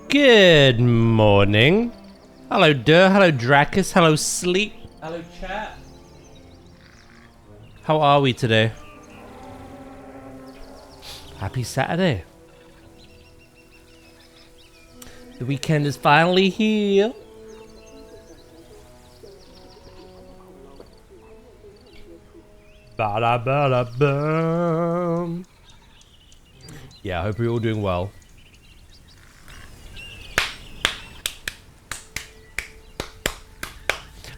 Good morning. Hello, Dur. Hello, Dracus. Hello, Sleep. Hello, chat. How are we today? Happy Saturday. The weekend is finally here. Ba-da-ba-da-bum. Yeah, I hope you're all doing well.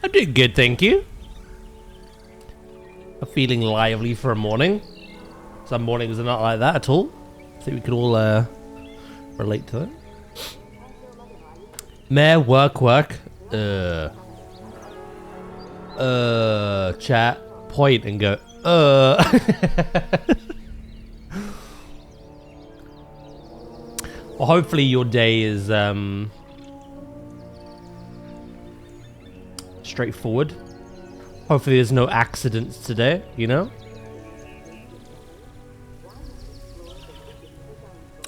I'm doing good, thank you. I'm feeling lively for a morning. Some mornings are not like that at all. I think we can all relate to that. Mayor, work. Chat, point and go, Well, hopefully your day is, straightforward. Hopefully there's no accidents today, you know?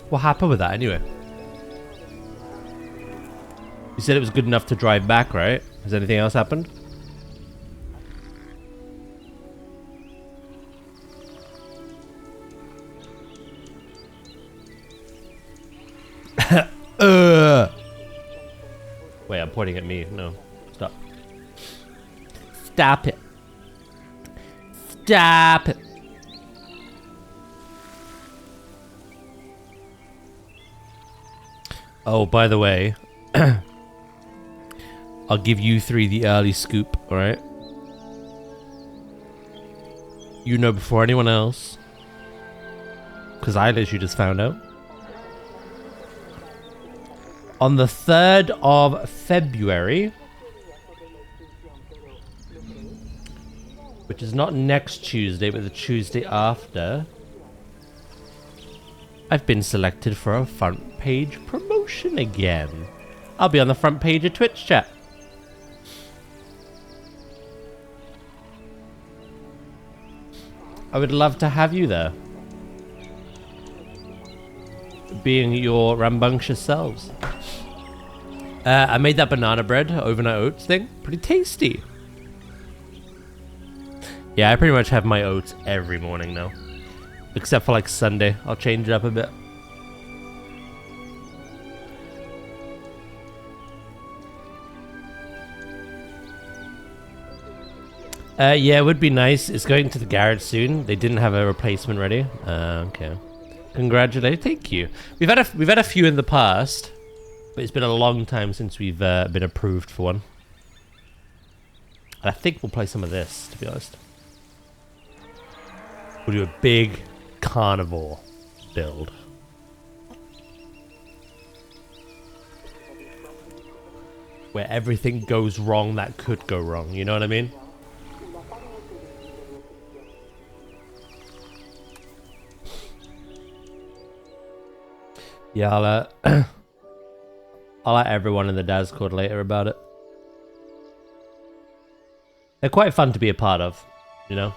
What happened with that anyway? You said it was good enough to drive back, right? Has anything else happened? Wait, I'm pointing at me. No. Stop. Stop it. Stop it. Oh, by the way, I'll give you three the early scoop, alright? You know before anyone else. Because I literally just found out. On the 3rd of February, which is not next Tuesday, but the Tuesday after, I've been selected for a front page promotion again. I'll be on the front page of Twitch chat. I would love to have you there. Being your rambunctious selves. I made that banana bread, overnight oats thing. Pretty tasty. Yeah, I pretty much have my oats every morning now. Except for like Sunday. I'll change it up a bit. Yeah, it would be nice. It's going to the garage soon. They didn't have a replacement ready. Okay. Congratulations. Thank you. We've had a few in the past, but it's been a long time since we've been approved for one. And I think we'll play some of this, to be honest. We'll do a big carnivore build. Where everything goes wrong that could go wrong, you know what I mean? Yeah, I'll let everyone in the Discord later about it. They're quite fun to be a part of, you know?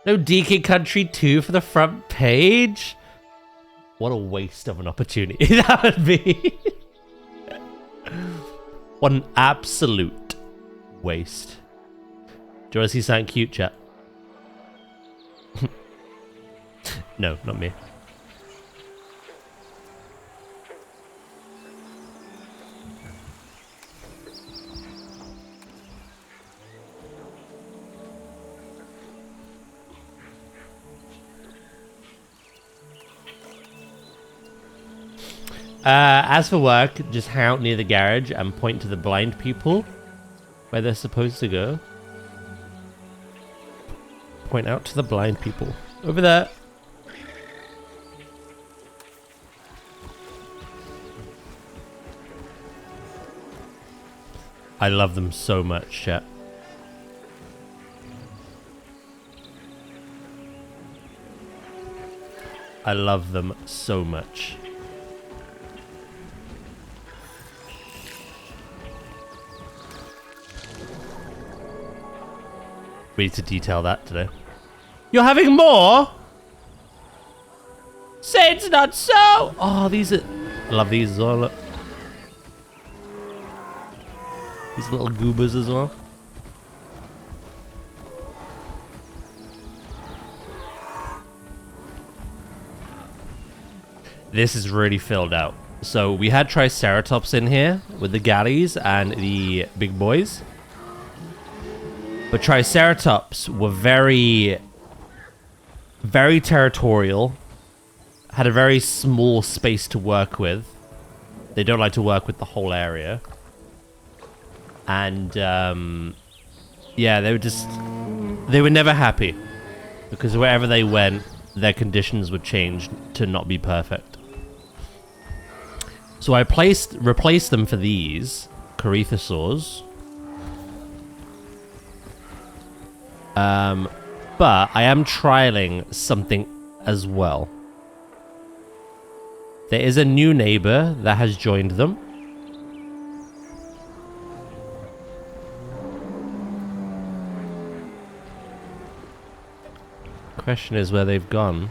No DK Country 2 for the front page? What a waste of an opportunity that would be. What an absolute waste. Do you want to see something cute, chat? No, not me. As for work, just hang out near the garage and point to the blind people where they're supposed to go. Point out to the blind people. Over there. I love them so much, chat. I love them so much. We need to detail that today. You're having more? It's not so. Oh, these are... I love these as well. Look. These little goobers as well. This is really filled out. So we had Triceratops in here with the galleys and the big boys. But Triceratops were very territorial. Had a very small space to work with. They don't like to work with the whole area. And, yeah, they were never happy. Because wherever they went, their conditions would change to not be perfect. So I replaced them for these Corythosaurs. But I am trialing something as well. There is a new neighbor that has joined them. Question is where they've gone.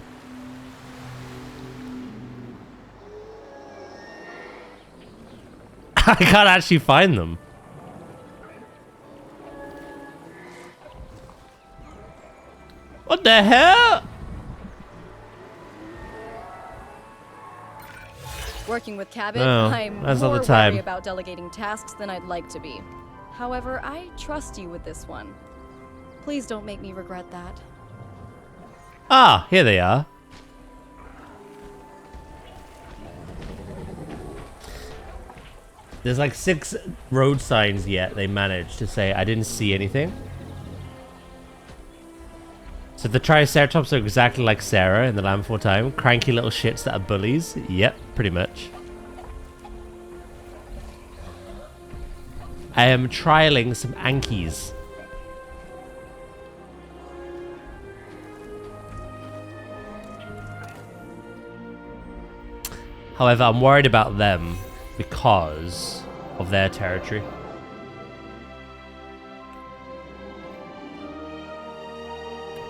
I can't actually find them. What the hell? Working with Cabot, Oh, I'm that's not more the time. wary about delegating tasks than I'd like to be. However, I trust you with this one. Please don't make me regret that. Ah, here they are. There's like 6 road signs yet they managed to say I didn't see anything. So the Triceratops are exactly like Sarah in the Land Before Time. Cranky little shits that are bullies. Yep, pretty much. I am trialing some Ankies. However, I'm worried about them because of their territory.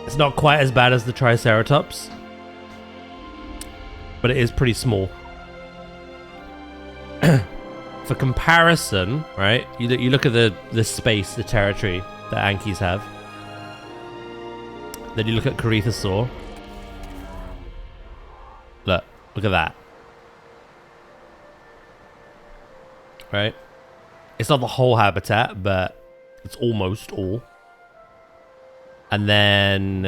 It's not quite as bad as the Triceratops, but it is pretty small. For comparison, right? You look at the space, the territory that Ankies have. Then you look at Corythosaur. Look at that. Right? It's not the whole habitat, but it's almost all. And then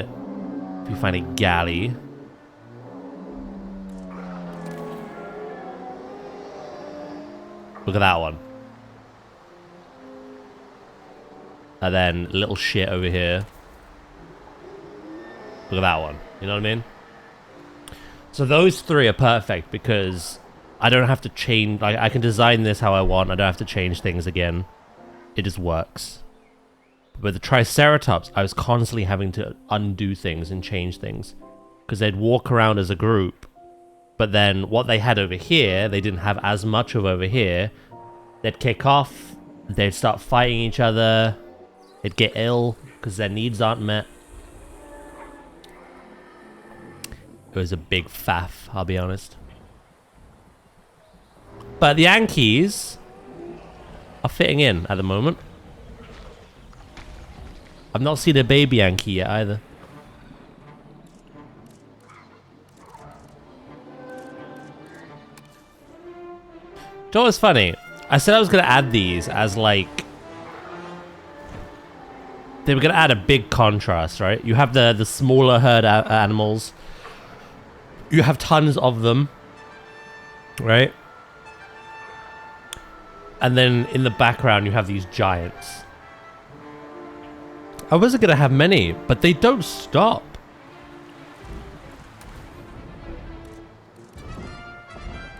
if you find a galley. Look at that one. And then little shit over here. Look at that one. You know what I mean? So those 3 are perfect because I don't have to change. Like, I can design this how I want. I don't have to change things again. It just works. With the Triceratops, I was constantly having to undo things and change things. Because they'd walk around as a group. But then what they had over here, they didn't have as much of over here. They'd kick off. They'd start fighting each other. They'd get ill because their needs aren't met. It was a big faff, I'll be honest. But the Yankees are fitting in at the moment. I've not seen a baby Yankee yet either. You know what's funny? I said I was going to add these as like... They were going to add a big contrast, right? You have the smaller herd animals. You have tons of them. Right? And then in the background you have these giants. I wasn't going to have many, but they don't stop.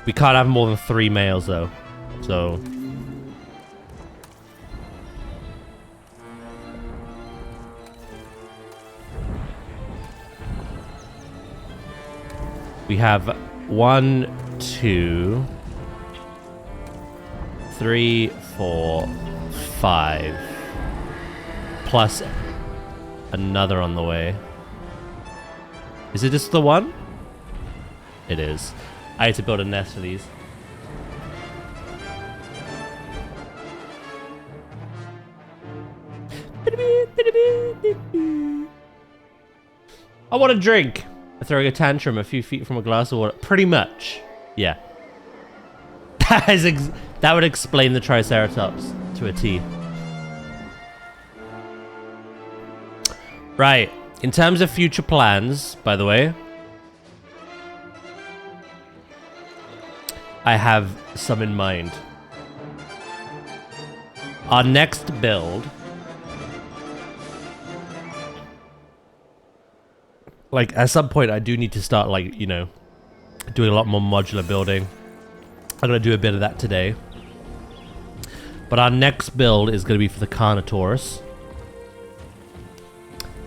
We can't have more than 3 males though. So... We have 1, 2, 3, 4, 5. Plus another on the way. Is it just the one? It is. I had to build a nest for these. I want a drink. Throwing a tantrum a few feet from a glass of water. Pretty much. Yeah. That would explain the Triceratops to a T. Right. In terms of future plans, by the way, I have some in mind. Our next build, like at some point I do need to start, like, you know, doing a lot more modular building. I'm going to do a bit of that today. But our next build is going to be for the Carnotaurus.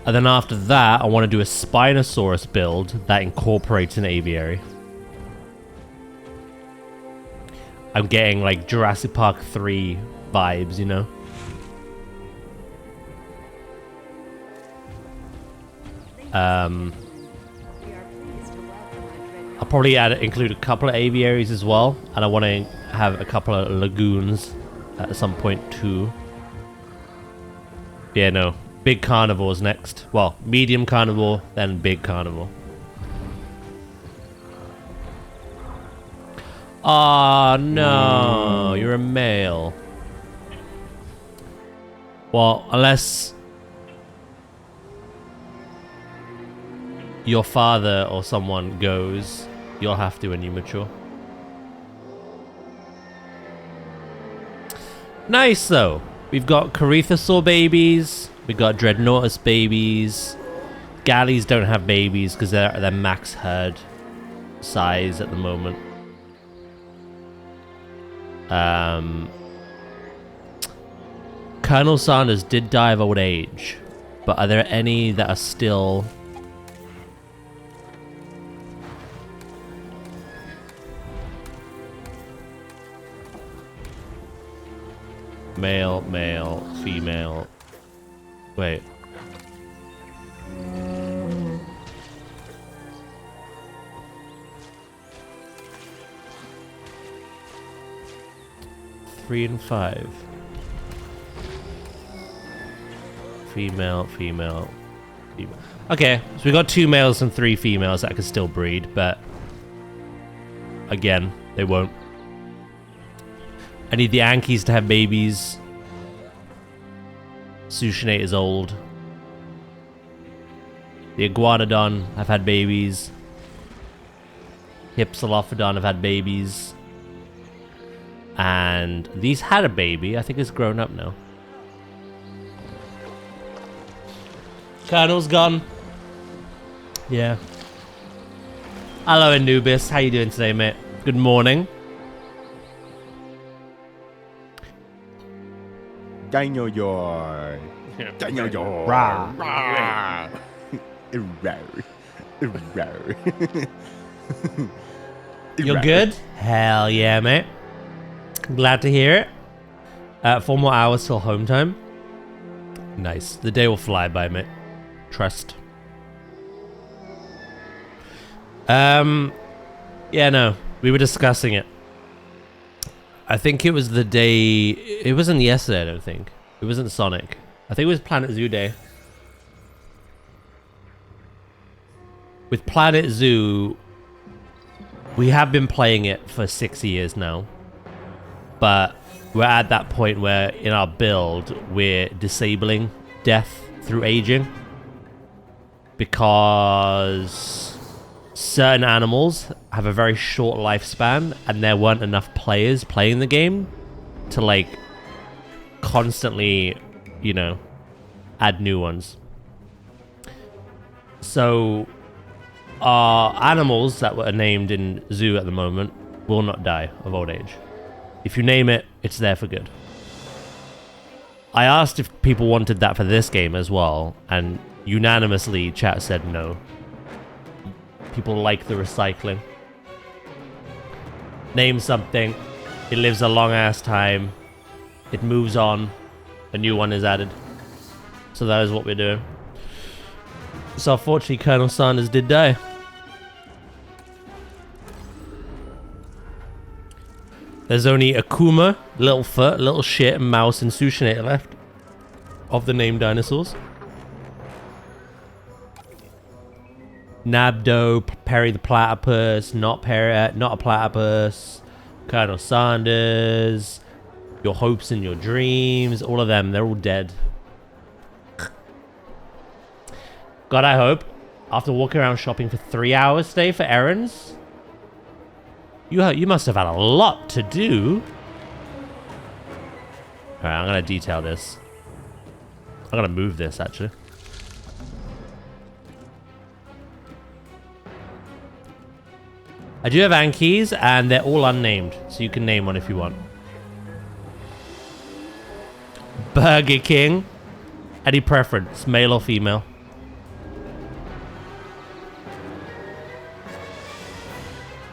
And then after that, I want to do a Spinosaurus build that incorporates an aviary. I'm getting like Jurassic Park 3 vibes, you know? I'll probably include a couple of aviaries as well. And I want to have a couple of lagoons at some point too. Yeah, no. Big carnivores next. Well, medium carnivore, then big carnivore. Oh no, you're a male. Well, unless your father or someone goes, you'll have to when you mature. Nice though. We've got Corythosaur babies. We've got Dreadnoughtus babies. Galleys don't have babies because they're max herd size at the moment. Colonel Sanders did die of old age, but are there any that are still... Male, male, female. Wait. Three and 5. Female, female, female. Okay, so we got 2 males and 3 females that could still breed, but again, they won't. I need the Ankies to have babies. Sushinate is old. The Iguanodon have had babies. Hypsilophodon have had babies. And these had a baby. I think it's grown up now. Colonel's gone. Yeah. Hello, Anubis. How you doing today, mate? Good morning. Daniel Yard. Daniel Yard. Rah. Rah. You're good? Hell yeah, mate. Glad to hear it. 4 more hours till home time. Nice. The day will fly by, mate. Trust. Yeah, no. We were discussing it. I think it was the day... It wasn't yesterday, I don't think. It wasn't Sonic. I think it was Planet Zoo Day. With Planet Zoo, we have been playing it for 6 years now. But we're at that point where in our build, we're disabling death through aging. Because certain animals have a very short lifespan and there weren't enough players playing the game to like constantly, you know, add new ones. So our animals that were named in Zoo at the moment will not die of old age. If you name it, it's there for good. I asked if people wanted that for this game as well, and unanimously chat said no. People like the recycling. Name something, it lives a long ass time, it moves on, a new one is added. So that is what we're doing. So unfortunately Colonel Sanders did die. There's only Akuma, Littlefoot, Little Shit, Mouse, and Sushinator left of the named dinosaurs. Nabdo, Perry the Platypus, not a platypus, Colonel Sanders, your hopes and your dreams, all of them, they're all dead. God, I hope, after walking around shopping for 3 hours today for errands, you must have had a lot to do. Alright, I'm gonna detail this. I'm gonna move this, actually. I do have Ankies, and they're all unnamed, so you can name one if you want. Burger King. Any preference, male or female?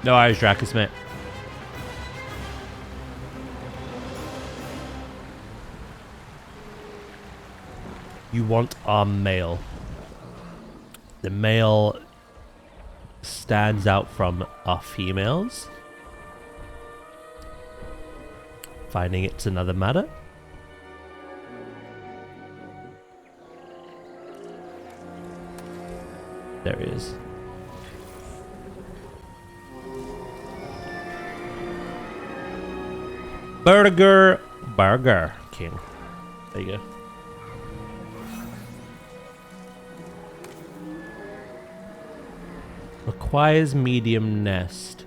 No Irish Dracus, mate. You want our male. The male stands out from our females. Finding it's another matter. There he is. Burger King. There you go. Requires medium nest.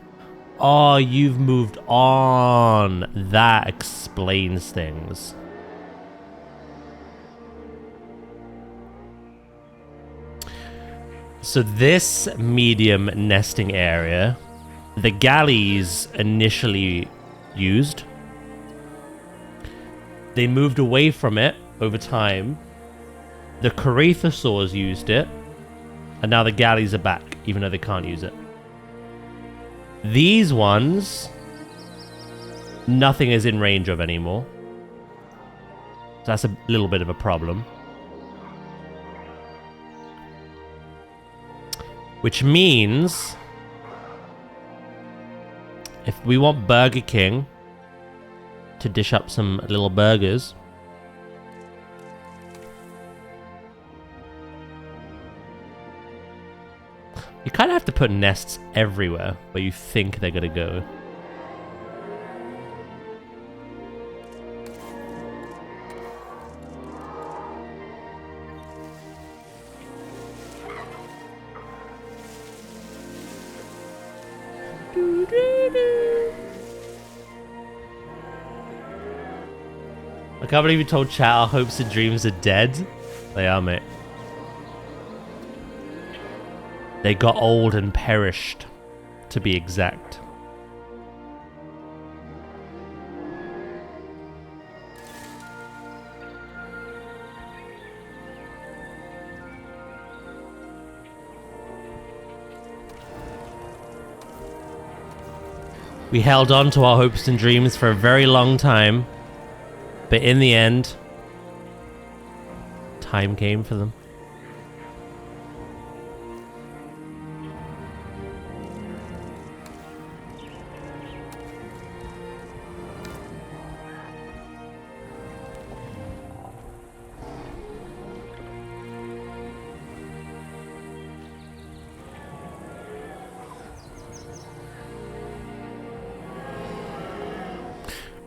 Oh, you've moved on. That explains things. So this medium nesting area, the galleys initially used. They moved away from it over time. The Corythosaurs used it. And now the galleys are back, even though they can't use it. These ones, nothing is in range of anymore. So that's a little bit of a problem. Which means, if we want Burger King to dish up some little burgers, you kind of have to put nests everywhere where you think they're gonna go. I can't believe you told chat our hopes and dreams are dead. They are, mate. They got old and perished, to be exact. We held on to our hopes and dreams for a very long time, but in the end, time came for them.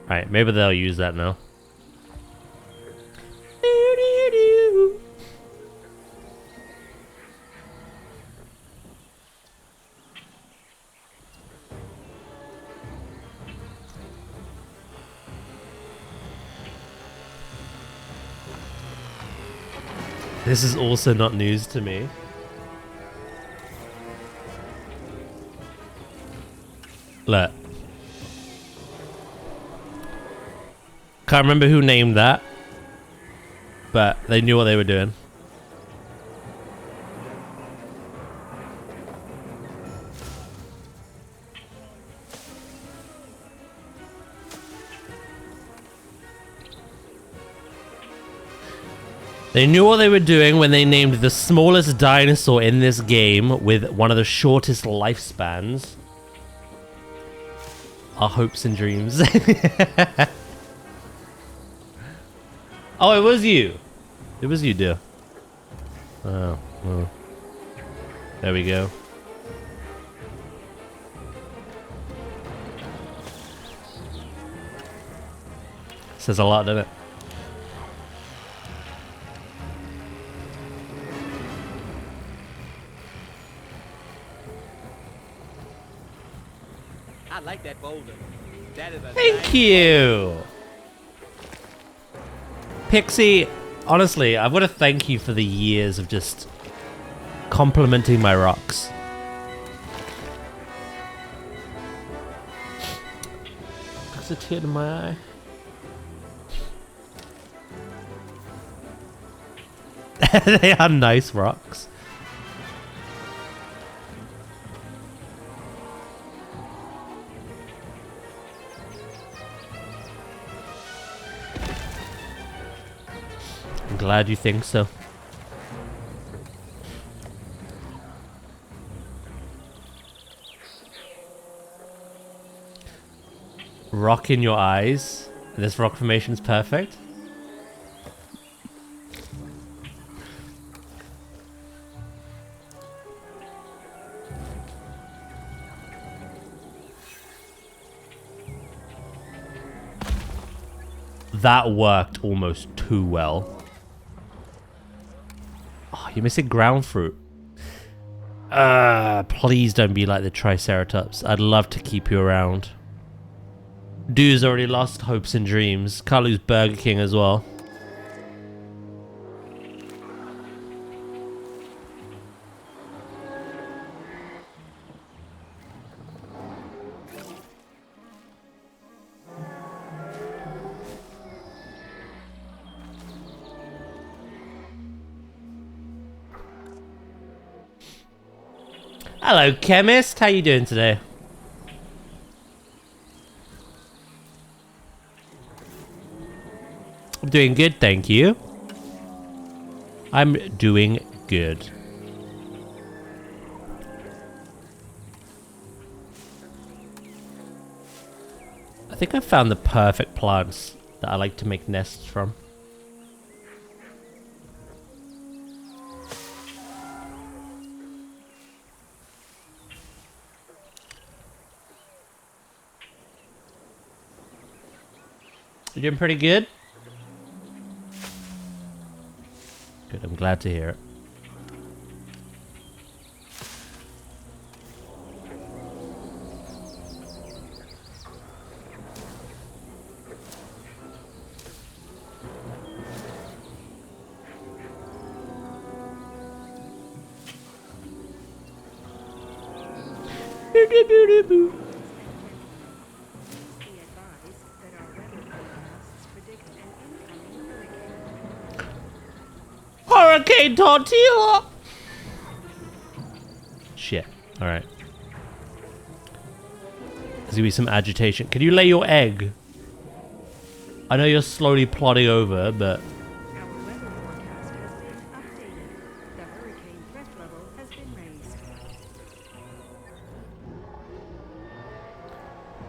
Alright, maybe they'll use that now. This is also not news to me. Look. Can't remember who named that, but they knew what they were doing. They knew what they were doing when they named the smallest dinosaur in this game with one of the shortest lifespans Our hopes and dreams. Oh, it was you. It was you, dear. Oh, well. There we go. Says a lot, doesn't it? I like that boulder. That is a Thank you! Pixie, honestly, I want to thank you for the years of just complimenting my rocks. There's a tear in my eye. They are nice rocks. I'm glad you think so. Rock in your eyes. This rock formation is perfect. That worked almost too well. Oh, you're missing ground fruit. Please don't be like the Triceratops. I'd love to keep you around. Dude's already lost hopes and dreams. Can't lose Burger King as well. Hello, chemist. How you doing today? I'm doing good, thank you. I'm doing good. I think I found the perfect plants that I like to make nests from. You doing pretty good? Good, I'm glad to hear it. Hurricane tortilla! Shit. Alright. There's gonna be some agitation. Can you lay your egg? I know you're slowly plodding over, but... Our weather forecast has been updated. The hurricane threat level has been raised.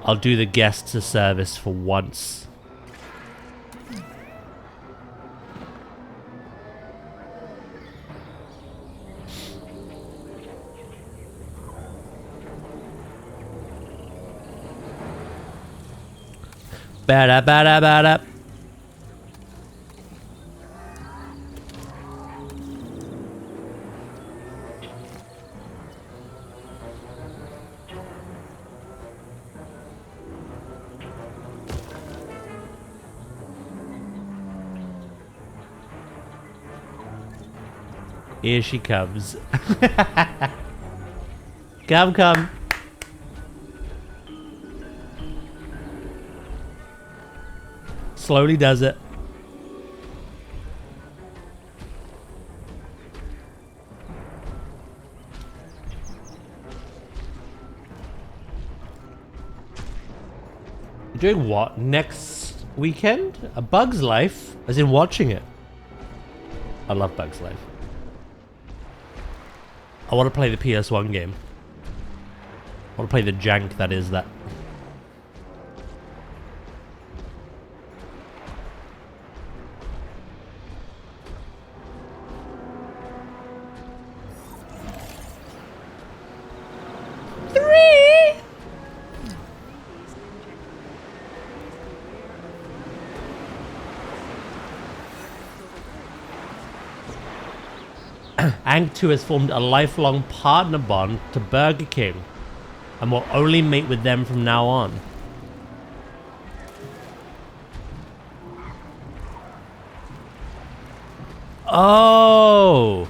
I'll do the guests a service for once. Bada bada bada. Here she comes. Come, come. Slowly does it. You're doing what next weekend? A Bug's Life? As in watching it. I love Bug's Life. I want to play the PS1 game. I want to play the jank that is that. Aang 2 has formed a lifelong partner bond to Burger King and will only mate with them from now on. Oh!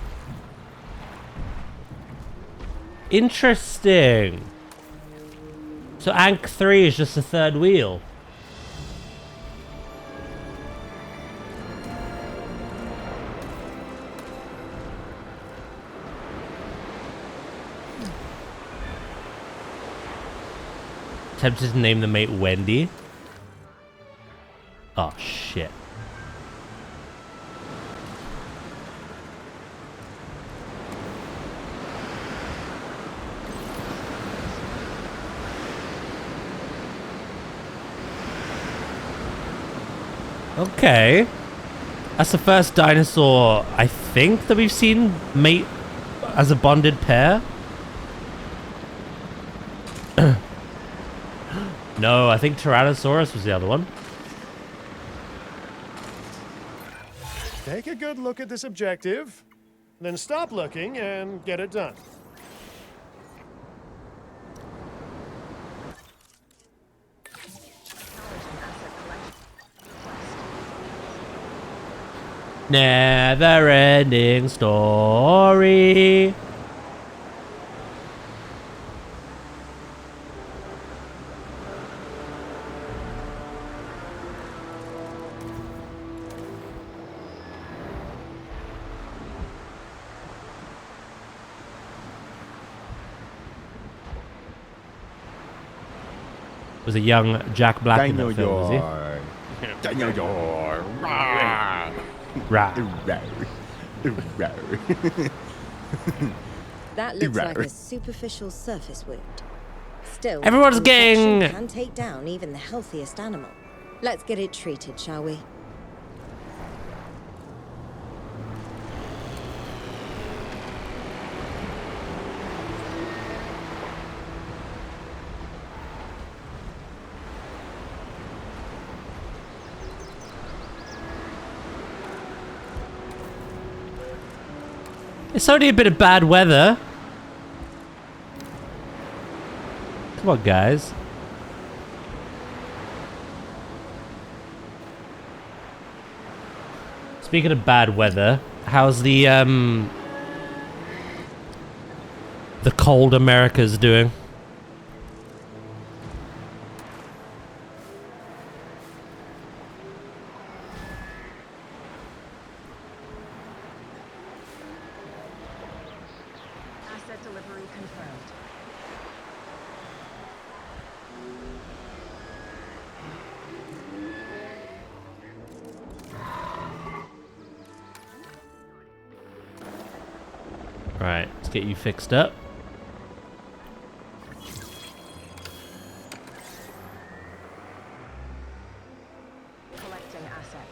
Interesting. So Ankh 3 is just a third wheel. Tempted to name the mate Wendy. Oh shit. Okay. That's the first dinosaur, I think, that we've seen mate as a bonded pair. No, I think Tyrannosaurus was the other one. Take a good look at this objective, then stop looking and get it done. Never ending story. Was a young Jack Black in that film, was he? Dinosaur. Rah. Rah. That looks like a superficial surface wound. Still, Everyone's infection getting- can take down even the healthiest animal. Let's get it treated, shall we? It's only a bit of bad weather. Come on, guys. Speaking of bad weather, how's the cold Americas doing? Asset delivery confirmed. Right, let's get you fixed up. Collecting asset.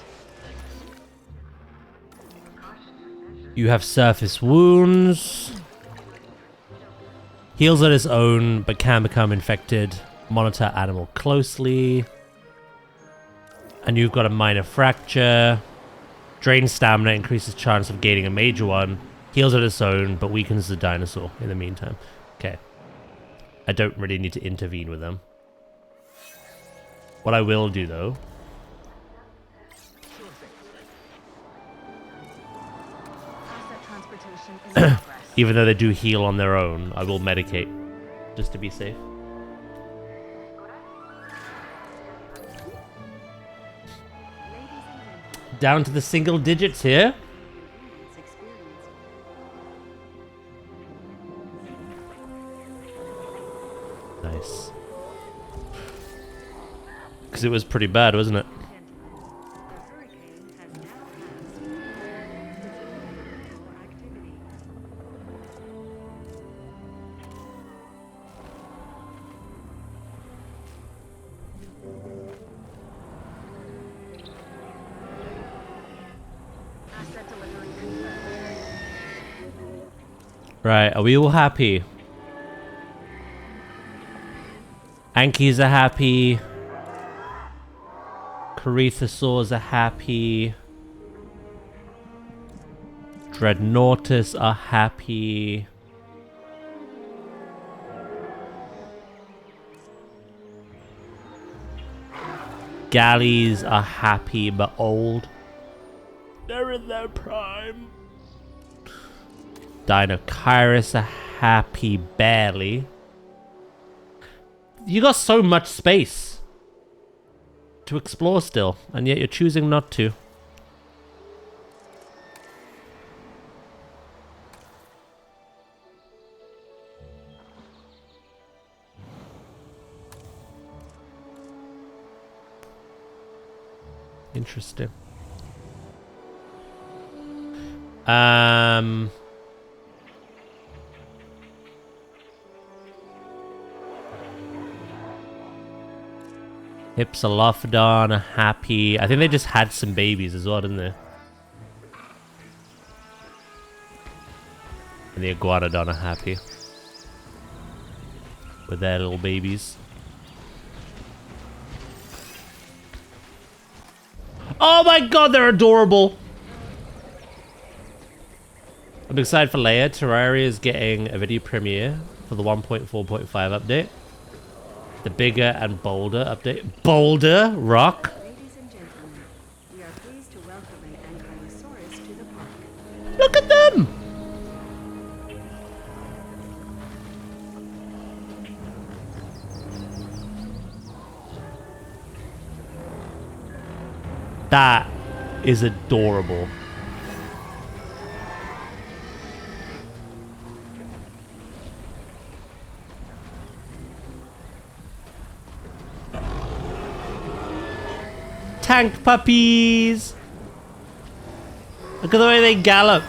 You have surface wounds. Heals on its own, but can become infected. Monitor animal closely. And you've got a minor fracture. Drain stamina, increases chance of gaining a major one. Heals on its own, but weakens the dinosaur in the meantime. Okay. I don't really need to intervene with them. What I will do, though... Asset transportation in progress. even though they do heal on their own, I will medicate. Just to be safe. Down to the single digits here. Nice. Because it was pretty bad, wasn't it? The hurricane has now passed. Resume activity. Asset delivery confirmed. Right, are we all happy? Ankies are happy. Corythosaurs are happy. Dreadnoughtus are happy. Galleys are happy but old. They're in their prime. Dinokairos are happy barely. You got so much space to explore still, and yet you're choosing not to. Interesting. Hypsilophodon are happy. I think they just had some babies as well, didn't they? And the Iguanodon are happy with their little babies. Oh my god, they're adorable! I'm excited for Leia. Terraria is getting a video premiere for the 1.4.5 update. The bigger and bolder update. Boulder Rock? Ladies and gentlemen, we are pleased to welcome an Ankylosaurus to the park. Look at them! That is adorable. Tank puppies! Look at the way they gallop.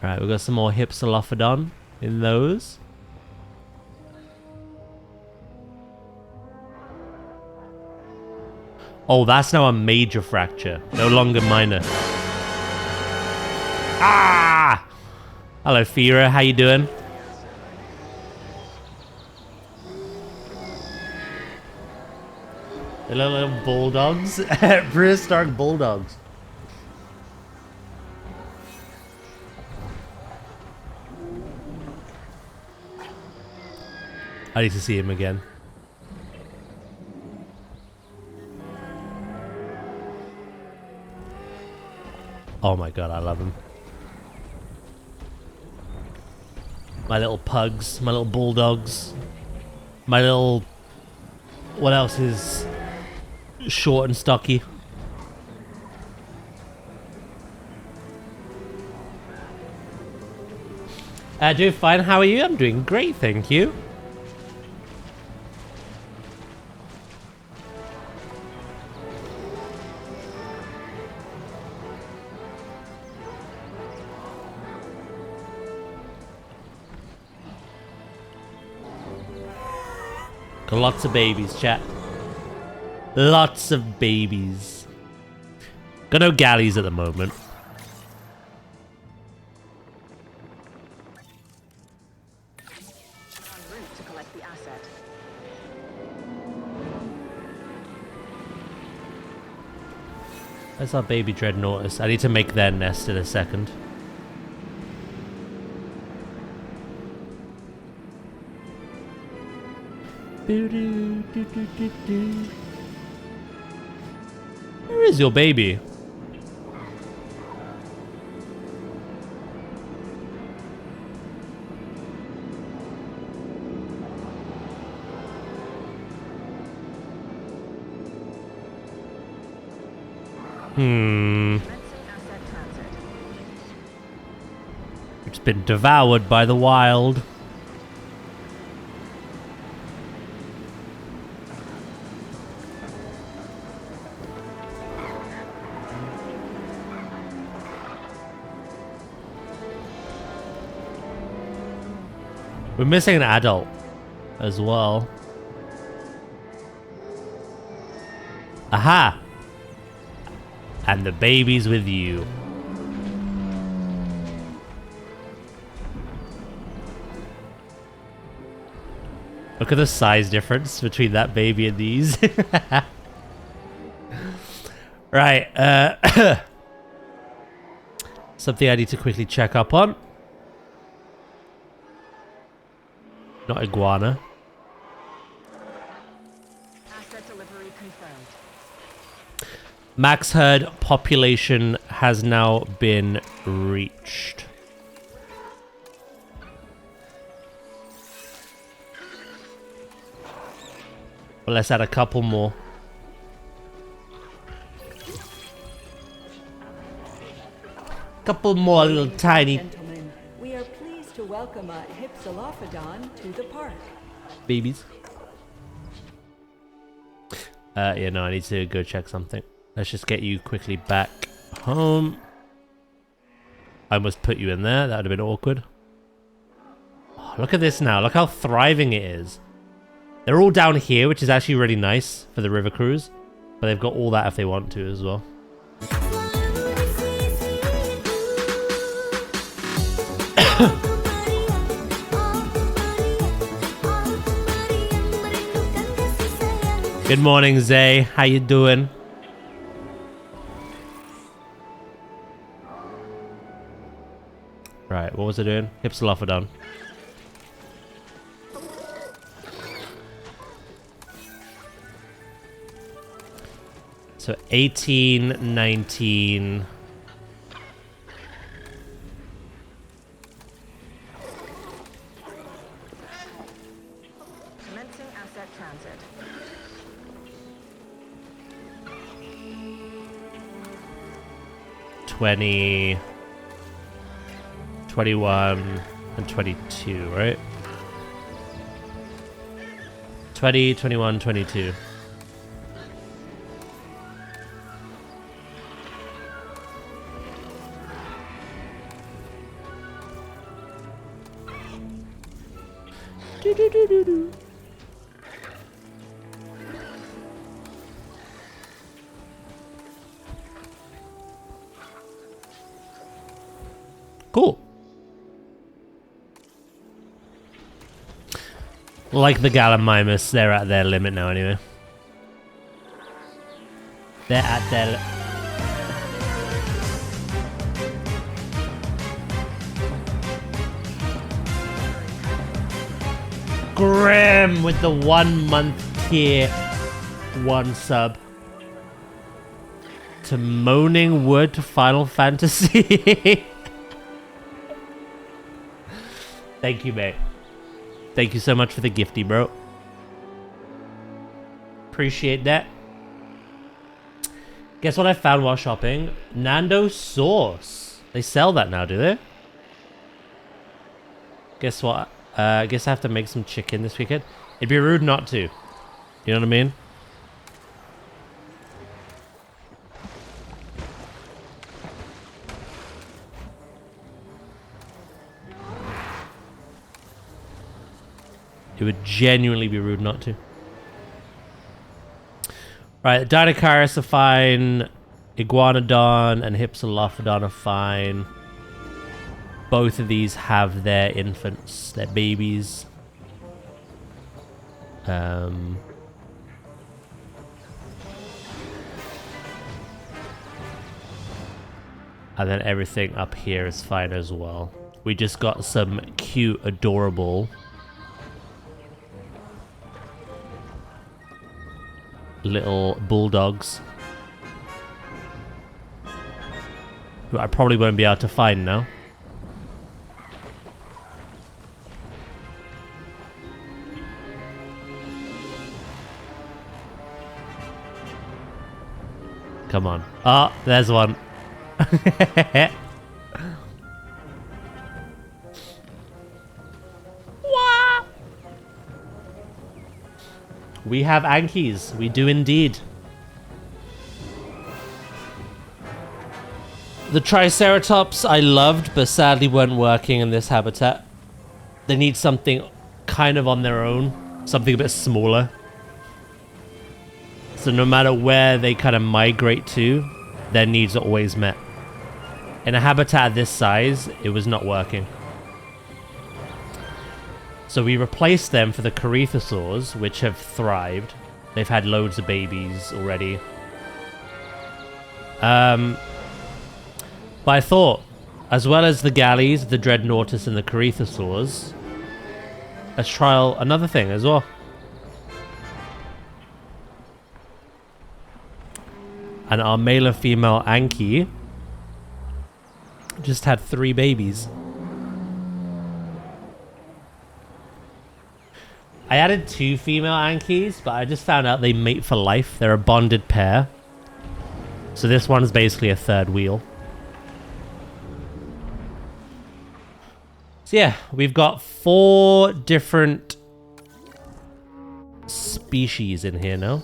Alright, we've got some more Hypsilophodon in those. Oh, that's now a major fracture. No longer minor. Ah! Hello, Fira. How you doing? The little bulldogs. Prehistoric bulldogs. I need to see him again. Oh my god, I love him. My little pugs, my little bulldogs, my little... What else is short and stocky? Doing fine, how are you? I'm doing great, thank you. Got lots of babies, chat. Lots of babies. Got no galleys at the moment. En route to collect the asset. That's our baby Dreadnoughtus. I need to make their nest in a second. Where is your baby? It's been devoured by the wild. We're missing an adult as well. Aha! And the baby's with you. Look at the size difference between that baby and these. Right. Something I need to quickly check up on. Not iguana. Asset delivery confirmed. Max herd population has now been reached. Well, let's add a couple more. Couple more little tiny Gentlemen, we are pleased to welcome a Hypsilophodon to the park. babies. Yeah, no, I need to go check something. Let's just get you quickly back home. I must put you in there. That would have been awkward. Oh, look at this now. Look how thriving it is. They're all down here, which is actually really nice for the river cruise. But they've got all that if they want to as well. Good morning, Zay. How you doing? Right, what was I doing? Hypsilophodon. So 18, 19... Commencing asset transit. 20, 21, and 22, right? 20, 21, 22. Cool. Like the Gallimimus, they're at their limit now anyway. They're at their... Grim with the 1 month tier 1 sub. To Moaning Wood to Final Fantasy. Thank you, mate. Thank you so much for the gifty, bro. Appreciate that. Guess what I found while shopping? Nando sauce. They sell that now, do they? Guess what? I guess I have to make some chicken this weekend. It'd be rude not to. You know what I mean? It would genuinely be rude not to. Right, Dinocaris are fine. Iguanodon and Hypsilophodon are fine. Both of these have their infants, their babies. And then everything up here is fine as well. We just got some cute, adorable little bulldogs who I probably won't be able to find now. Come on. Oh, there's one. We have Ankies. We do indeed. The Triceratops I loved, but sadly weren't working in this habitat. They need something kind of on their own. Something a bit smaller. So no matter where they kind of migrate to, their needs are always met. In a habitat this size, it was not working. So we replaced them for the Corythosaurs, which have thrived. They've had loads of babies already. But I thought, as well as the galleys, the Dreadnoughtus, and the Corythosaurs, let's try another thing as well. And our male and female Anki just had 3 babies. I added 2 female Ankis, but I just found out they mate for life. They're a bonded pair. So this one's basically a 3rd wheel. So yeah, we've got 4 different species in here now.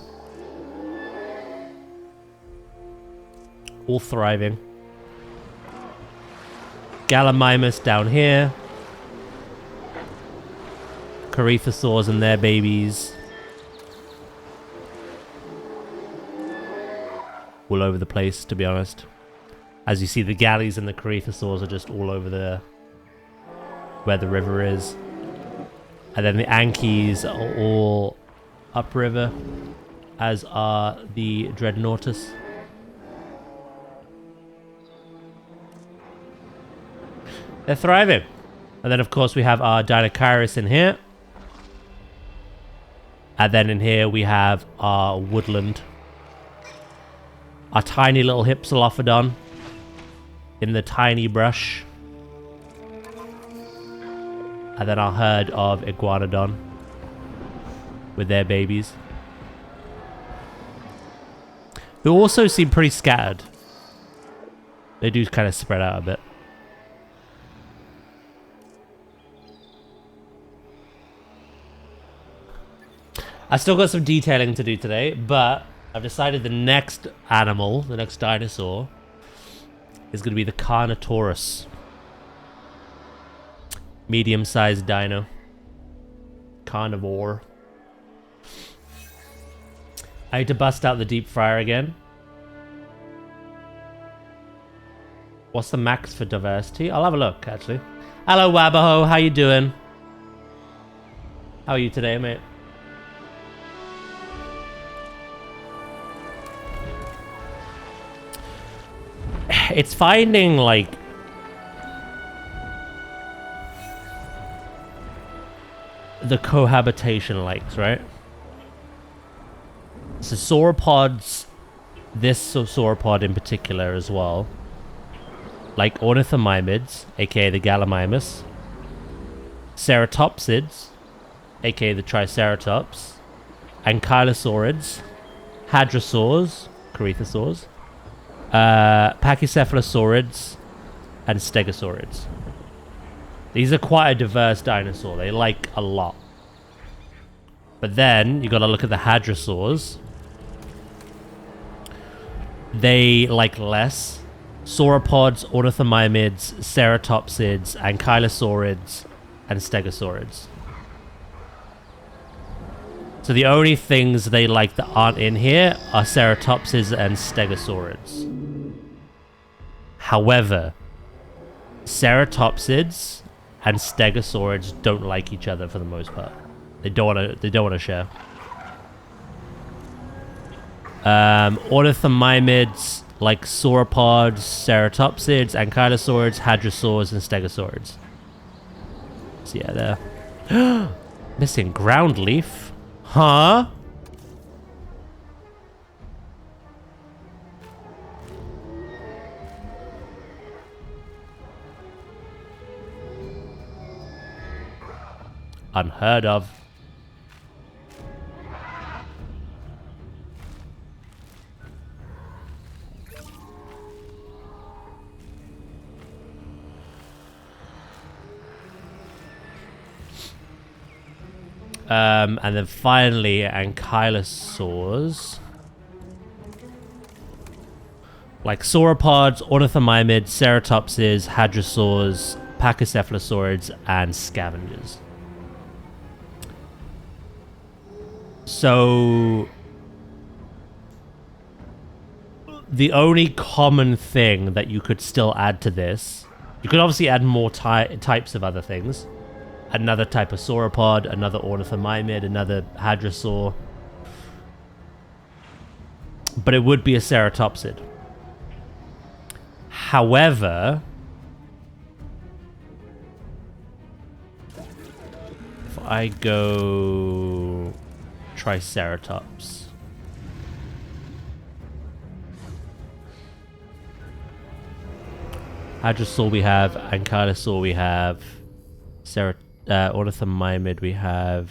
All thriving. Gallimimus down here. Corythosaurs and their babies. All over the place, to be honest. As you see, the galleys and the Corythosaurs are just all over where the river is. And then the Ankis are all upriver, as are the Dreadnoughtus. They're thriving. And then, of course, we have our Deinocheirus in here. And then in here we have our woodland. Our tiny little Hypsilophodon in the tiny brush. And then our herd of Iguanodon with their babies. Who also seem pretty scattered. They do kind of spread out a bit. I still got some detailing to do today, but I've decided the next animal, the next dinosaur, is going to be the Carnotaurus. Medium-sized dino. Carnivore. I need to bust out the deep fryer again. What's the max for diversity? I'll have a look, actually. Hello, Wabaho. How you doing? How are you today, mate? It's finding, like, the cohabitation likes, right? So sauropods, this sauropod in particular as well, like ornithomimids, aka the Gallimimus, ceratopsids, aka the Triceratops, ankylosaurids, hadrosaurs, Corythosaurs, pachycephalosaurids, and stegosaurids. These are quite a diverse dinosaur. They like a lot. But then you got to look at the hadrosaurs. They like less. Sauropods, ornithomimids, ceratopsids, ankylosaurids, and stegosaurids. So the only things they like that aren't in here are ceratopsids and stegosaurids. However, ceratopsids and stegosaurids don't like each other for the most part. They don't want to share. Ornithomimids like sauropods, ceratopsids, ankylosaurids, hadrosaurs, and stegosaurids. So yeah, they're missing ground leaf. Huh? Unheard of. And then finally, ankylosaurs. Like sauropods, ornithomimids, ceratopsids, hadrosaurs, pachycephalosaurids, and scavengers. So the only common thing that you could still add to this, you could obviously add more types of other things. Another type of sauropod, another ornithomimid, another hadrosaur. But it would be a ceratopsid. However, if I go Triceratops, Hadrosaur we have, Ankylosaur we have, Ornithomimid we have.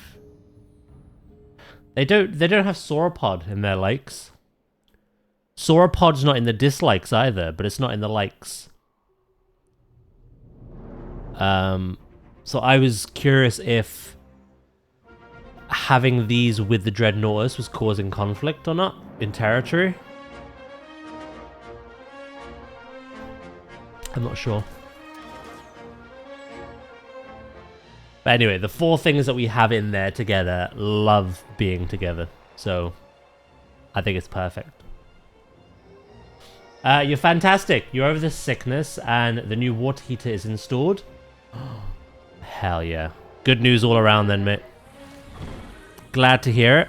They don't have Sauropod in their likes. Sauropod's not in the dislikes either, but it's not in the likes. So I was curious if having these with the Dreadnoughtus was causing conflict or not in territory. I'm not sure. But anyway, the 4 things that we have in there together love being together. So I think it's perfect. You're fantastic. You're over the sickness and the new water heater is installed. Hell yeah. Good news all around then, mate. Glad to hear it.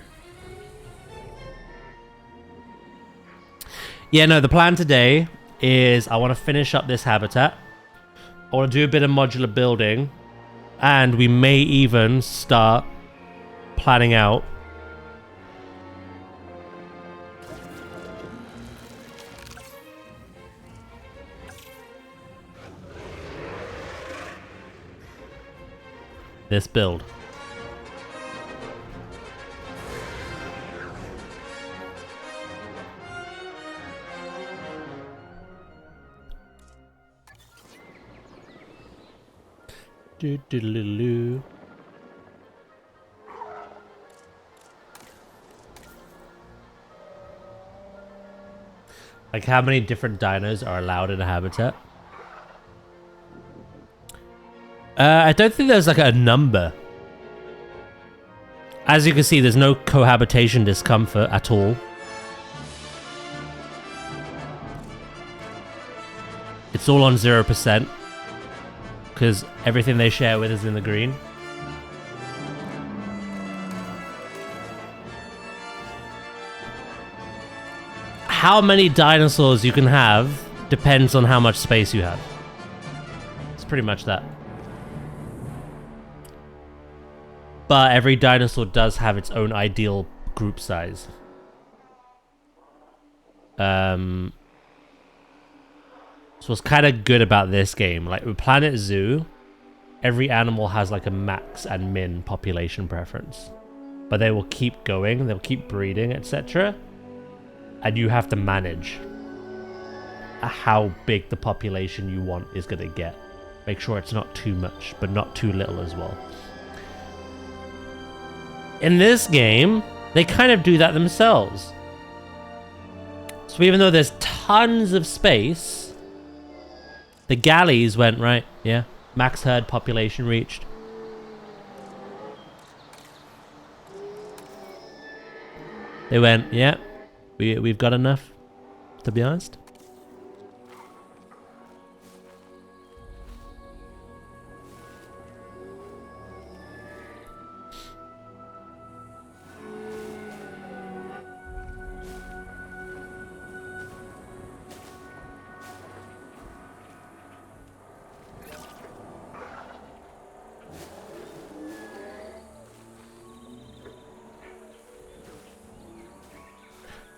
Yeah, no, the plan today is I want to finish up this habitat. I want to do a bit of modular building. And we may even start planning out this build. Do-do-do-do-do. Like how many different dinos are allowed in a habitat? I don't think there's like a number. As you can see, there's no cohabitation discomfort at all. It's all on 0%. Because everything they share with is in the green. How many dinosaurs you can have depends on how much space you have. It's pretty much that. But every dinosaur does have its own ideal group size. So what's kind of good about this game, like with Planet Zoo, every animal has like a max and min population preference. But they will keep going, they'll keep breeding, etc. And you have to manage how big the population you want is going to get. Make sure it's not too much, but not too little as well. In this game, they kind of do that themselves. So even though there's tons of space, the galleys went, right, yeah, max herd population reached. They went, yeah, we've got enough, to be honest.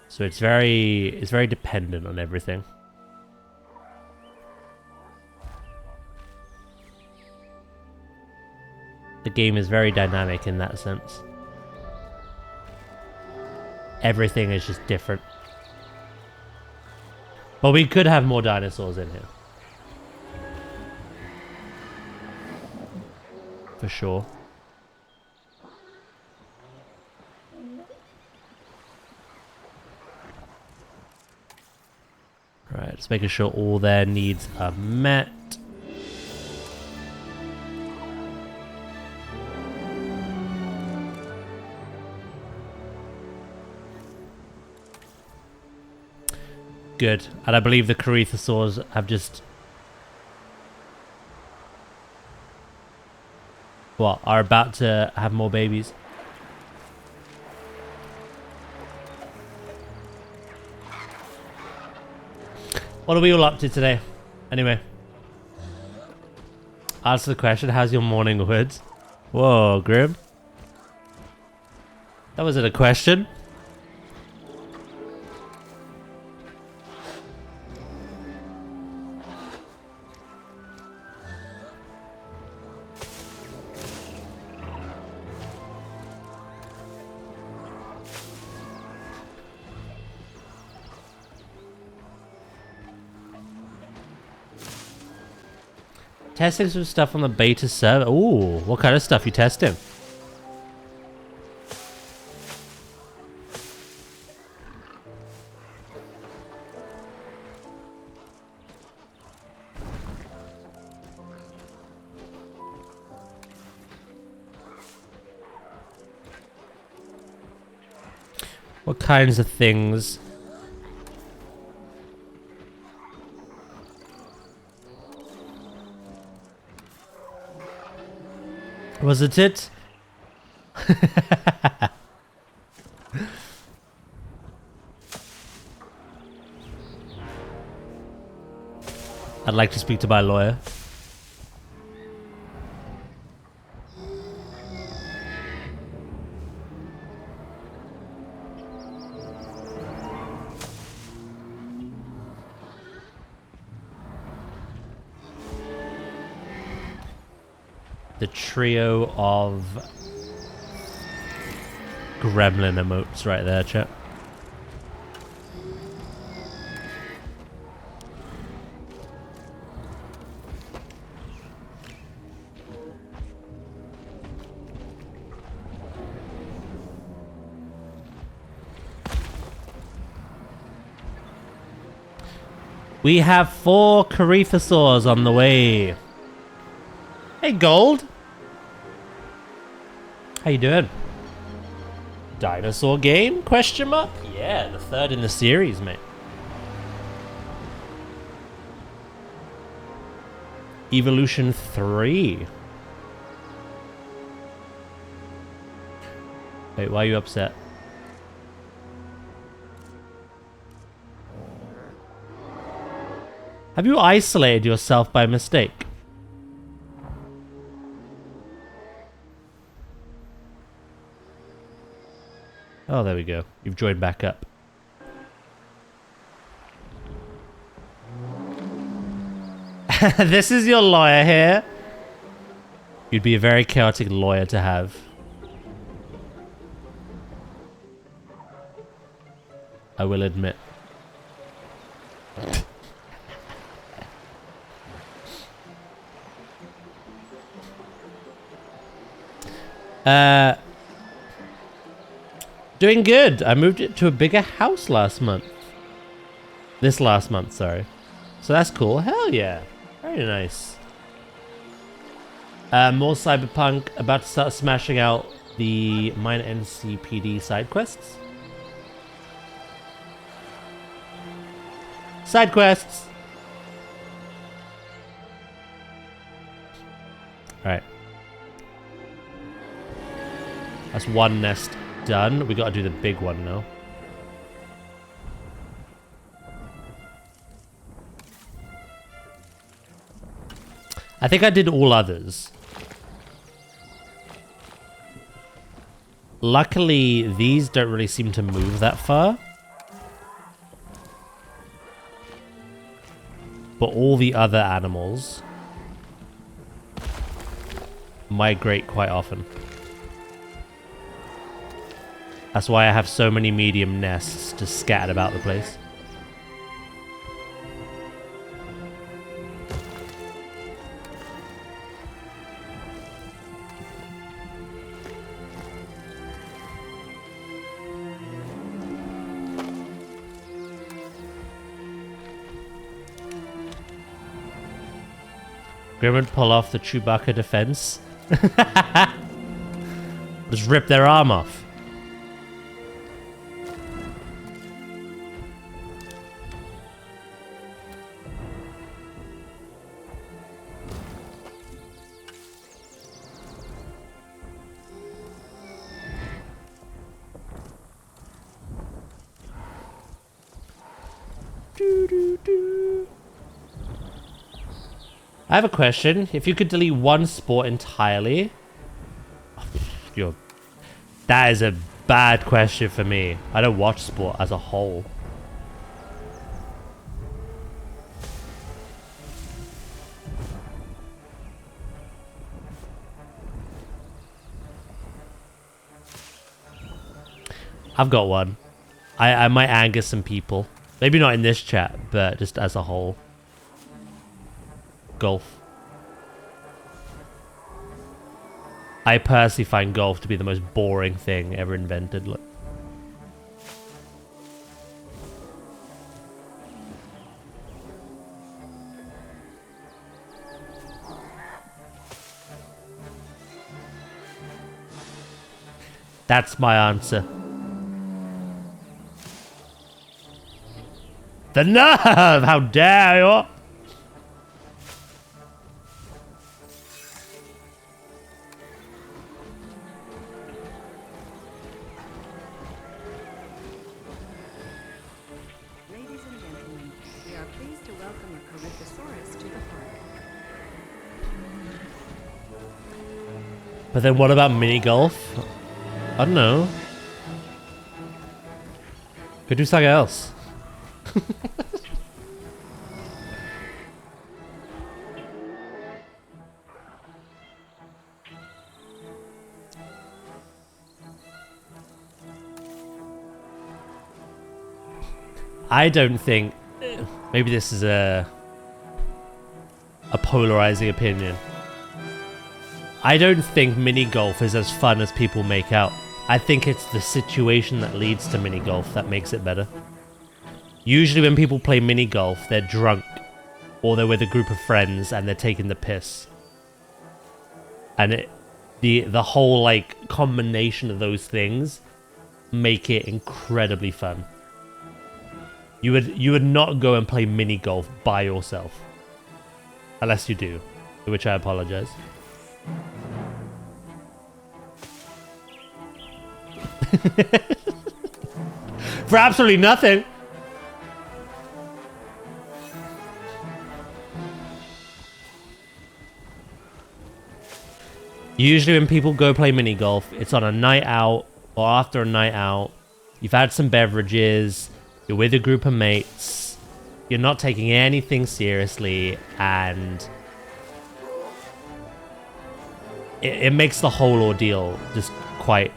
So it's very dependent on everything. The game is very dynamic in that sense. Everything is just different. But we could have more dinosaurs in here. For sure. Right, just making sure all their needs are met. Good. And I believe the Corythosaurs have just... what? Are about to have more babies. What are we all up to today? Anyway. Answer the question, how's your morning, Woods? Whoa, Grim. That wasn't a question. Testing some stuff on the beta server. Ooh, what kind of stuff you testing? What kinds of things? Was it it? I'd like to speak to my lawyer. The trio of gremlin emotes right there, chat. We have 4 Coryphosaurs on the way. Hey, Gold. How you doing? Dinosaur game? Question mark? Yeah, the 3rd in the series, mate. Evolution 3. Wait, why are you upset? Have you isolated yourself by mistake? Oh, there we go. You've joined back up. This is your lawyer here. You'd be a very chaotic lawyer to have. I will admit. Doing good. I moved it to a bigger house last month. This last month, sorry. So that's cool. Hell yeah. Very nice. More Cyberpunk. About to start smashing out the Mine NCPD side quests. Side quests. Alright. That's one nest done. We gotta do the big one now. I think I did all others. Luckily, these don't really seem to move that far. But all the other animals migrate quite often. That's why I have so many medium nests just scattered about the place. Grim would pull off the Chewbacca defense. Just rip their arm off. I have a question. If you could delete one sport entirely, that is a bad question for me. I don't watch sport as a whole. I've got one. I might anger some people. Maybe not in this chat, but just as a whole. Golf. I personally find golf to be the most boring thing ever invented. Look. That's my answer. The nerve! How dare you! Ladies and gentlemen, we are pleased to welcome a Corythosaurus to the park. But then what about mini golf? I don't know. Could do something else. I don't think... Maybe this is a polarizing opinion. I don't think mini golf is as fun as people make out. I think it's the situation that leads to mini golf that makes it better. Usually when people play mini golf, they're drunk. Or they're with a group of friends and they're taking the piss. And the whole like combination of those things make it incredibly fun. You would not go and play mini golf by yourself. Unless you do. For which I apologize. For absolutely nothing. Usually when people go play mini golf, it's on a night out or after a night out. You've had some beverages. You're with a group of mates. You're not taking anything seriously, and it makes the whole ordeal just quite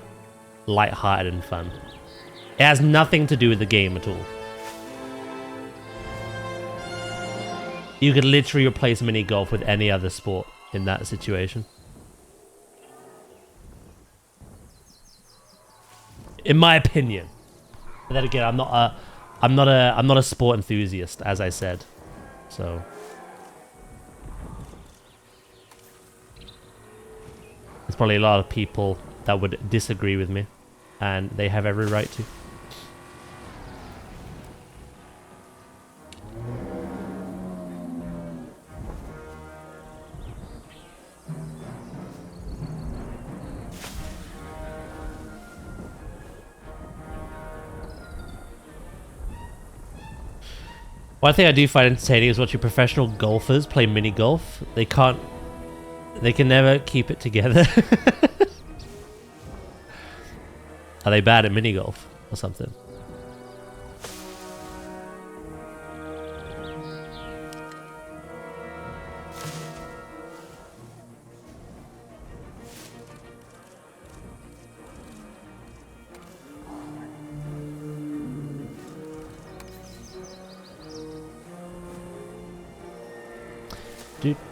lighthearted and fun. It has nothing to do with the game at all. You could literally replace mini golf with any other sport in that situation. In my opinion. But then again, I'm not a sport enthusiast, as I said. So there's probably a lot of people that would disagree with me, and they have every right to. One thing I do find entertaining is watching professional golfers play mini golf. They can never keep it together. Are they bad at mini golf or something?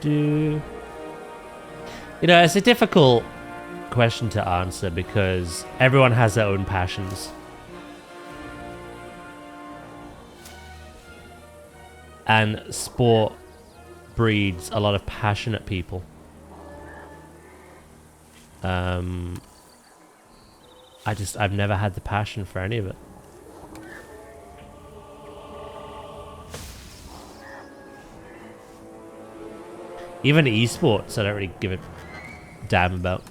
You know, it's a difficult question to answer because everyone has their own passions. And sport breeds a lot of passionate people. I've never had the passion for any of it. Even esports, I don't really give a damn about.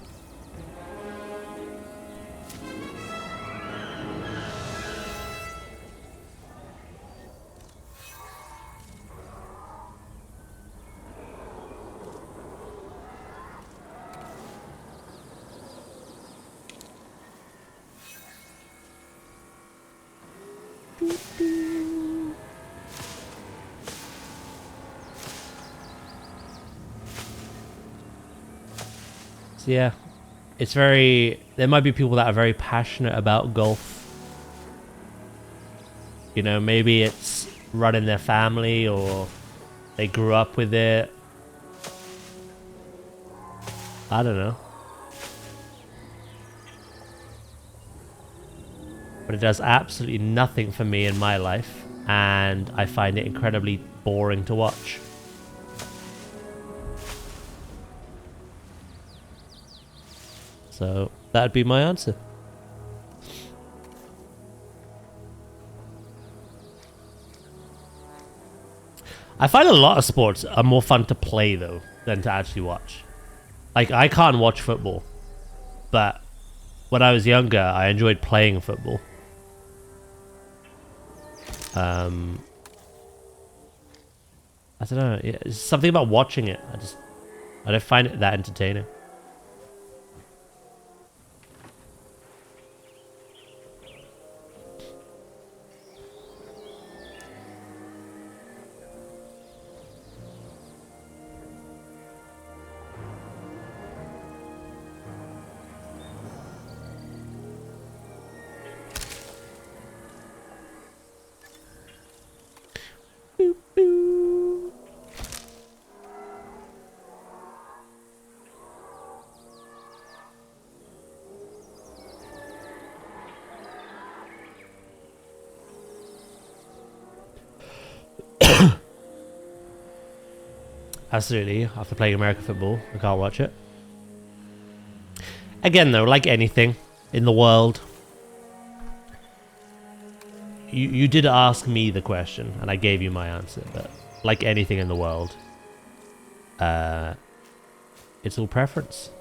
So yeah, it's very... There might be people that are very passionate about golf. You know, maybe it's running their family or they grew up with it. I don't know. But it does absolutely nothing for me in my life, and I find it incredibly boring to watch. So that'd be my answer. I find a lot of sports are more fun to play though than to actually watch. Like, I can't watch football, but when I was younger, I enjoyed playing football. I don't know. It's something about watching it. I don't find it that entertaining. Absolutely. After playing American football, I can't watch it. Again, though, like anything in the world, you did ask me the question, and I gave you my answer. But like anything in the world, it's all preference.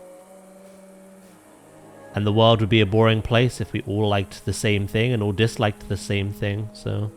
And the world would be a boring place if we all liked the same thing and all disliked the same thing. So.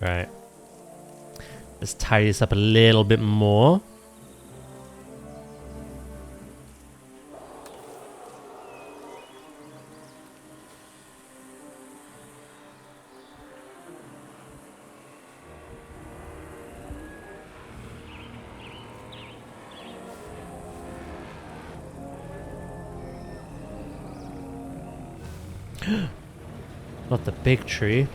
Right. Let's tidy this up a little bit more. Not the big tree.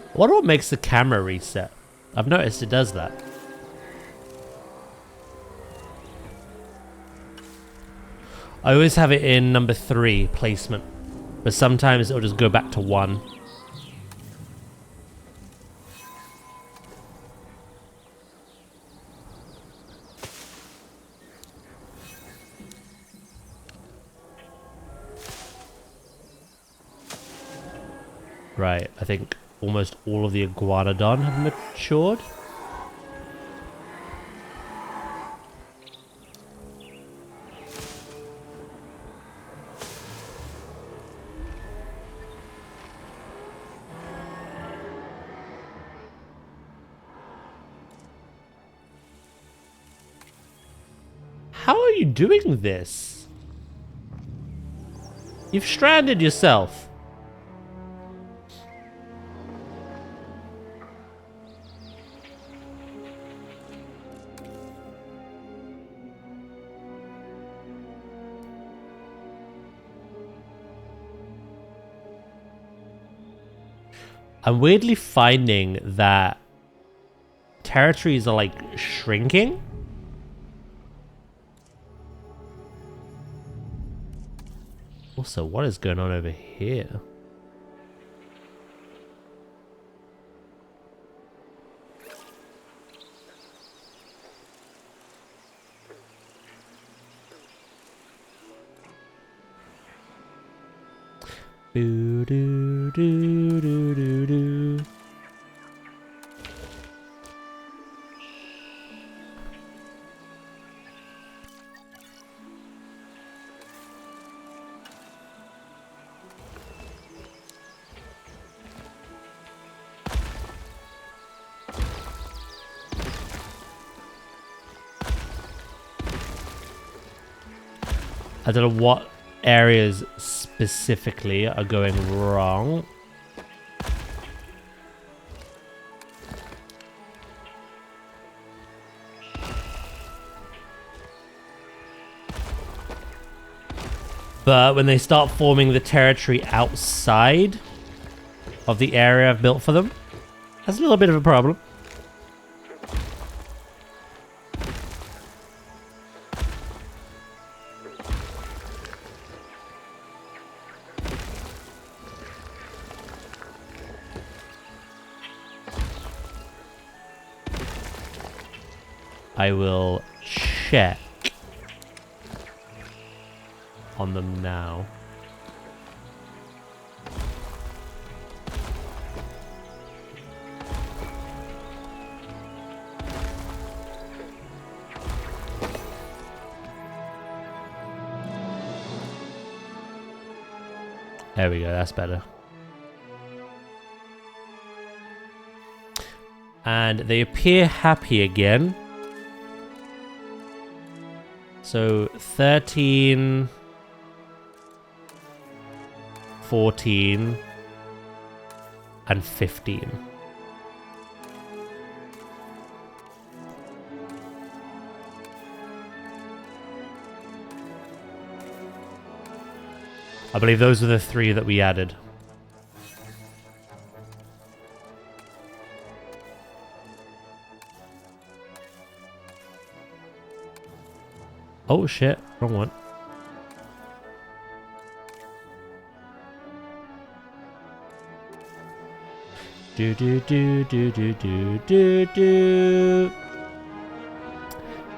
I wonder what makes the camera reset. I've noticed it does that. I always have it in number 3 placement, but sometimes it'll just go back to 1. Right, I think almost all of the iguanodon have matured. How are you doing this? You've stranded yourself. I'm weirdly finding that territories are like shrinking. Also, what is going on over here? Do do do do do do. I don't know what areas specifically are going wrong. But when they start forming the territory outside of the area I've built for them, that's a little bit of a problem. I will check on them now. There we go, that's better. And they appear happy again. So 13, 14, and 15. I believe those are the 3 that we added. Oh shit, wrong one. Do do do do do do do do.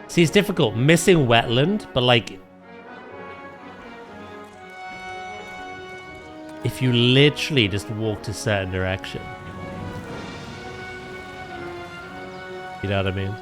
See, it's difficult. Missing wetland, but like, if you literally just walked a certain direction, you know what I mean?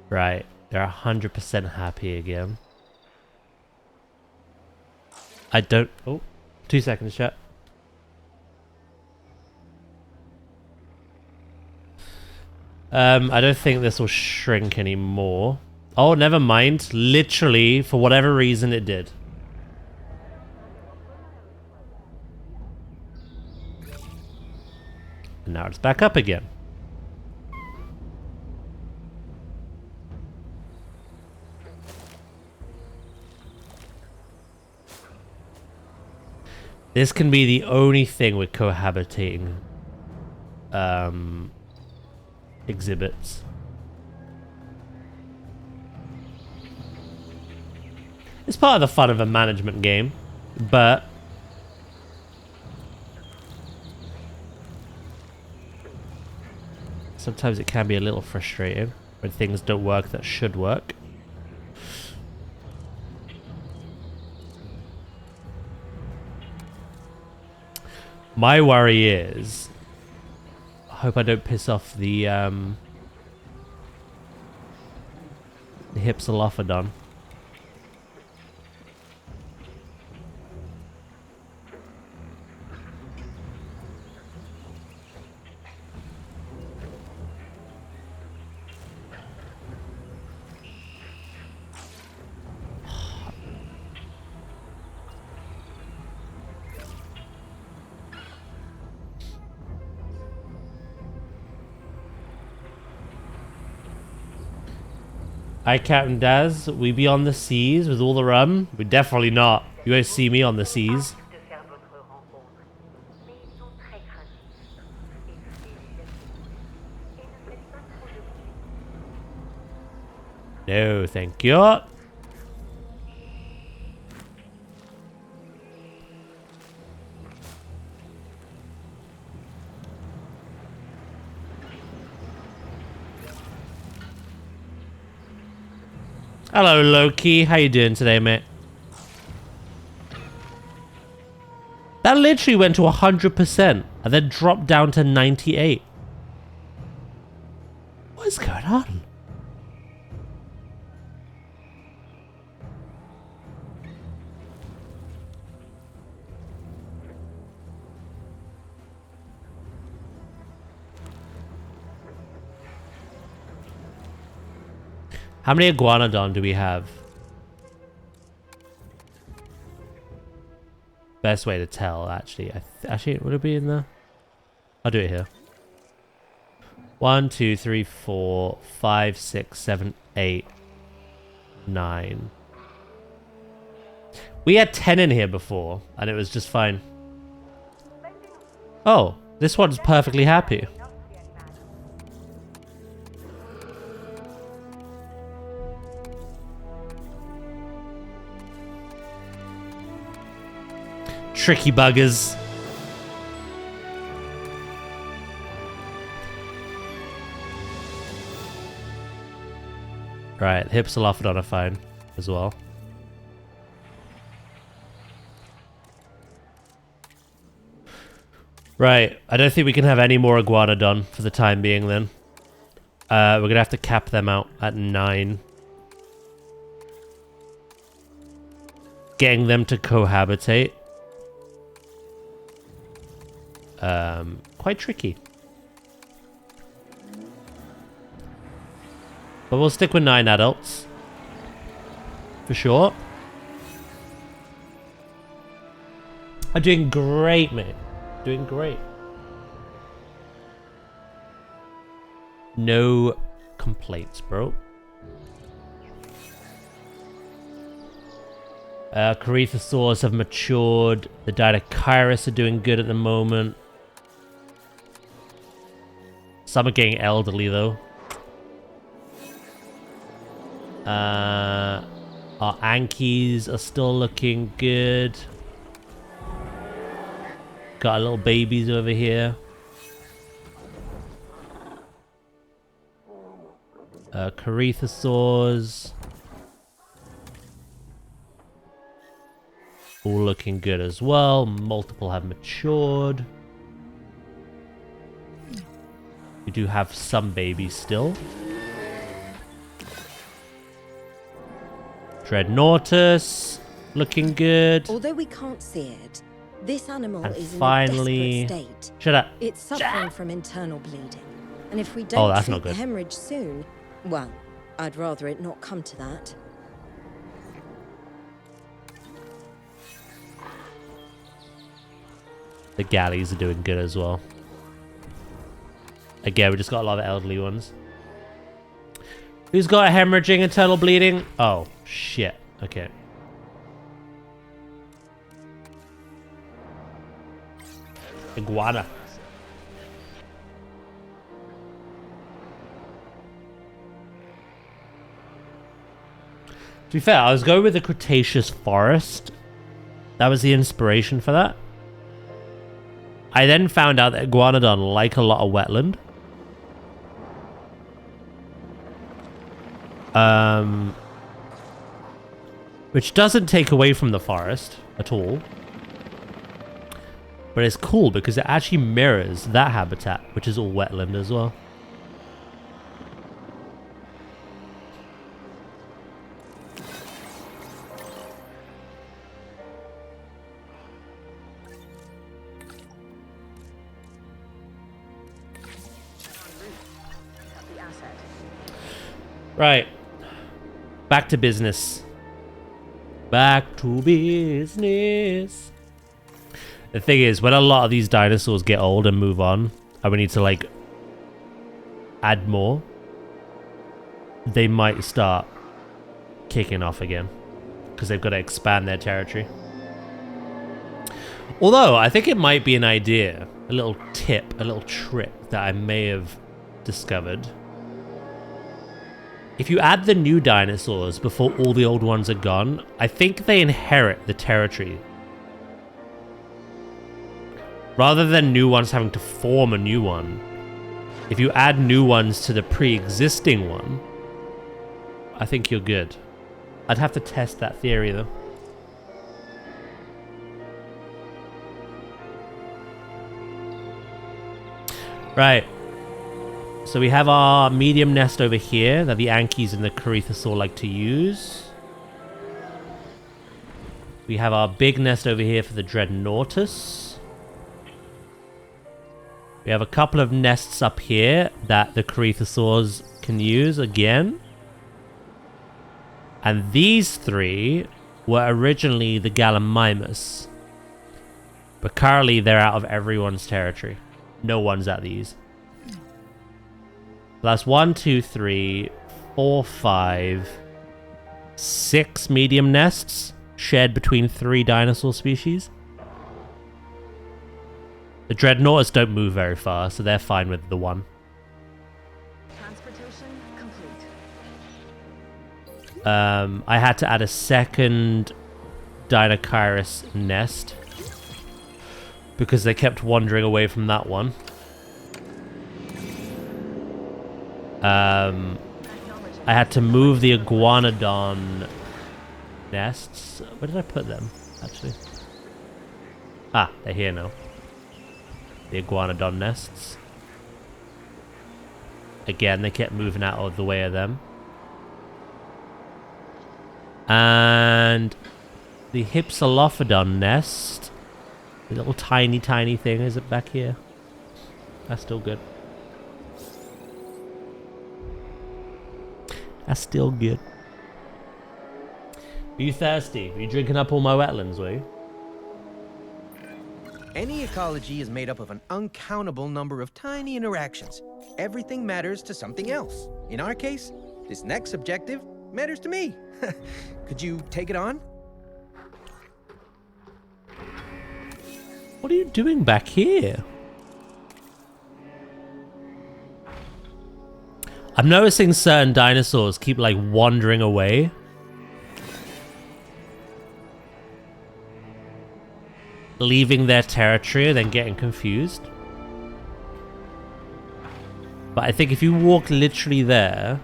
Right, they're 100% happy again. I don't... Oh, 2 seconds, chat. I don't think this will shrink anymore. Oh, never mind. Literally, for whatever reason, it did. And now it's back up again. This can be the only thing with cohabitating exhibits. It's part of the fun of a management game, but sometimes it can be a little frustrating when things don't work that should work. My worry is, I hope I don't piss off the Hypsilophodon. Hi, Captain Daz. We be on the seas with all the rum? We're definitely not. You won't see me on the seas. No, thank you. Hello, Loki. How you doing today, mate? That literally went to 100% and then dropped down to 98. What is going on? How many iguanodon do we have? Best way to tell, actually. Actually, would it be in there? I'll do it here. 1, 2, 3, 4, 5, 6, 7, 8, 9. We had 10 in here before, and it was just fine. Oh, this one's perfectly happy. Tricky buggers. Right, Hypsilophodon are fine as well. Right, I don't think we can have any more iguanodon for the time being then. We're gonna have to cap them out at 9. Getting them to cohabitate. Quite tricky. But we'll stick with 9 adults. For sure. I'm doing great, mate. Doing great. No complaints, bro. Corythosaurs have matured. The Didachirus are doing good at the moment. Some are getting elderly, though. Our Ankies are still looking good. Got our little babies over here. Corythosaurs. All looking good as well. Multiple have matured. We do have some babies still. Dreadnoughtus, looking good. Although we can't see it, this animal And is finally- in a desperate state. Shut up. It's suffering from internal bleeding. And if we Oh, don't that's treat not the good. hemorrhage soon, well, I'd rather it not come to that. The galleys are doing good as well. Again, we just got a lot of elderly ones. Who's got a hemorrhaging internal bleeding? Oh, shit. Okay. Iguana. To be fair, I was going with the Cretaceous forest. That was the inspiration for that. I then found out that iguanodon like a lot of wetland. Which doesn't take away from the forest at all. But it's cool because it actually mirrors that habitat, which is all wetland as well. Right. Back to business. Back to business. The thing is, when a lot of these dinosaurs get old and move on, and we need to, like, add more, they might start kicking off again. Because they've got to expand their territory. Although, I think it might be an idea, a little tip, a little trick that I may have discovered. If you add the new dinosaurs before all the old ones are gone, I think they inherit the territory. Rather than new ones having to form a new one, if you add new ones to the pre-existing one, I think you're good. I'd have to test that theory though. Right. So we have our medium nest over here that the Ankies and the Corythosaur like to use. We have our big nest over here for the Dreadnoughtus. We have a couple of nests up here that the Corythosaurs can use again. And these three were originally the Gallimimus. But currently they're out of everyone's territory. No one's at these. That's 1, 2, 3, 4, 5, 6 medium nests shared between 3 dinosaur species. The Dreadnoughtus don't move very far, so they're fine with the one. Transportation complete. I had to add a second Deinocheirus nest because they kept wandering away from that one. I had to move the Iguanodon nests. Where did I put them, actually? Ah, they're here now. The Iguanodon nests. Again, they kept moving out of the way of them. And the Hypsilophodon nest. The little tiny thing, is it back here? That's still good. That's still good. Are you thirsty? Are you drinking up all my wetlands, were you? Any ecology is made up of an uncountable number of tiny interactions. Everything matters to something else. In our case, this next objective matters to me. Could you take it on? What are you doing back here? I'm noticing certain dinosaurs keep like wandering away. Leaving their territory and then getting confused. But I think if you walk literally there,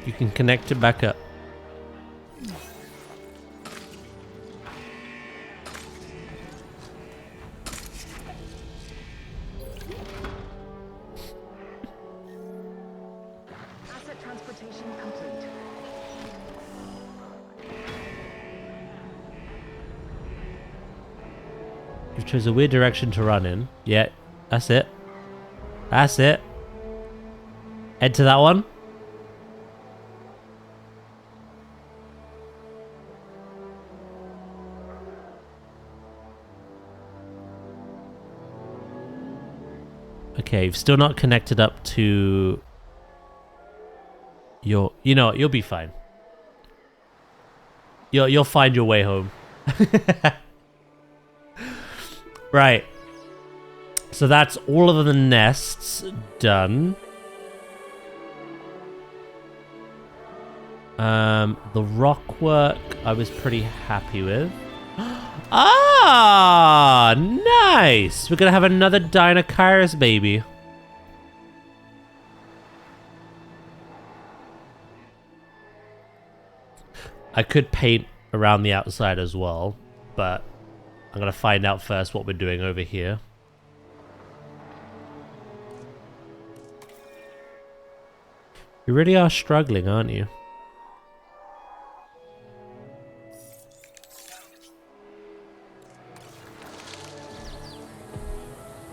you can connect it back up. Asset transportation complete. You've chose a weird direction to run in. Yeah, that's it. That's it. Head to that one. Okay, you've still not connected up to your... You know what, you'll be fine. You'll find your way home. Right. So that's all of the nests done. The rock work I was pretty happy with. Ah, nice. We're gonna have another Deinocheirus baby. I could paint around the outside as well, but I'm gonna find out first what we're doing over here. You really are struggling, aren't you?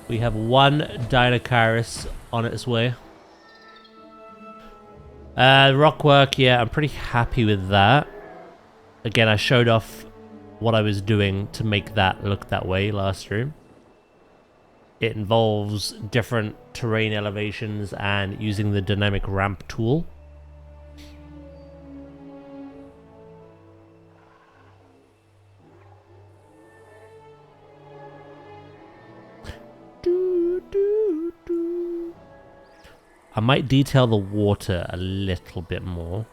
We have one Deinocheirus on its way. Rock work, yeah, I'm pretty happy with that. Again, I showed off what I was doing to make that look that way last stream. It involves different terrain elevations and using the dynamic ramp tool. I might detail the water a little bit more.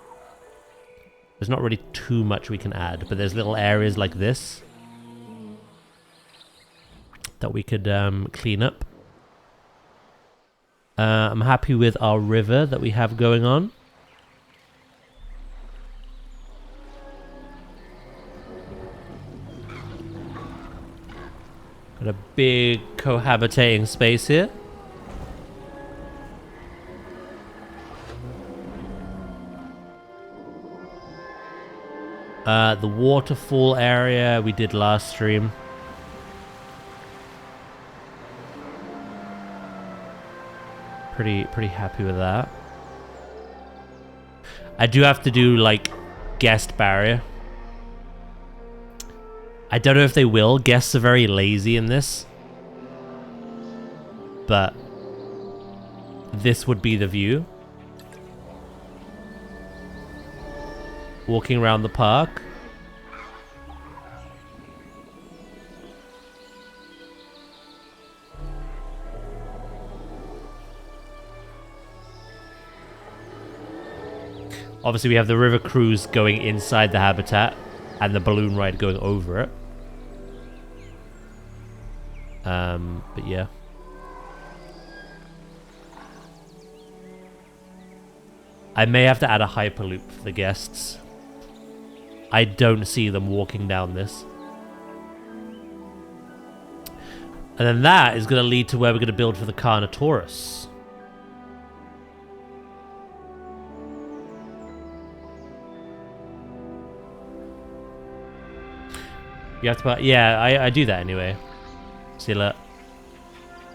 There's not really too much we can add, but there's little areas like this that we could clean up. I'm happy with our river that we have going on. Got a big cohabitating space here. The waterfall area we did last stream. Pretty happy with that. I do have to do like guest barrier. I don't know if they will. Guests are very lazy in this. But this would be the view. Walking around the park. Obviously we have the river cruise going inside the habitat and the balloon ride going over it. But yeah. I may have to add a hyperloop for the guests. I don't see them walking down this. And then that is going to lead to where we're going to build for the Carnotaurus. You have to put... Yeah, I do that anyway. See, look.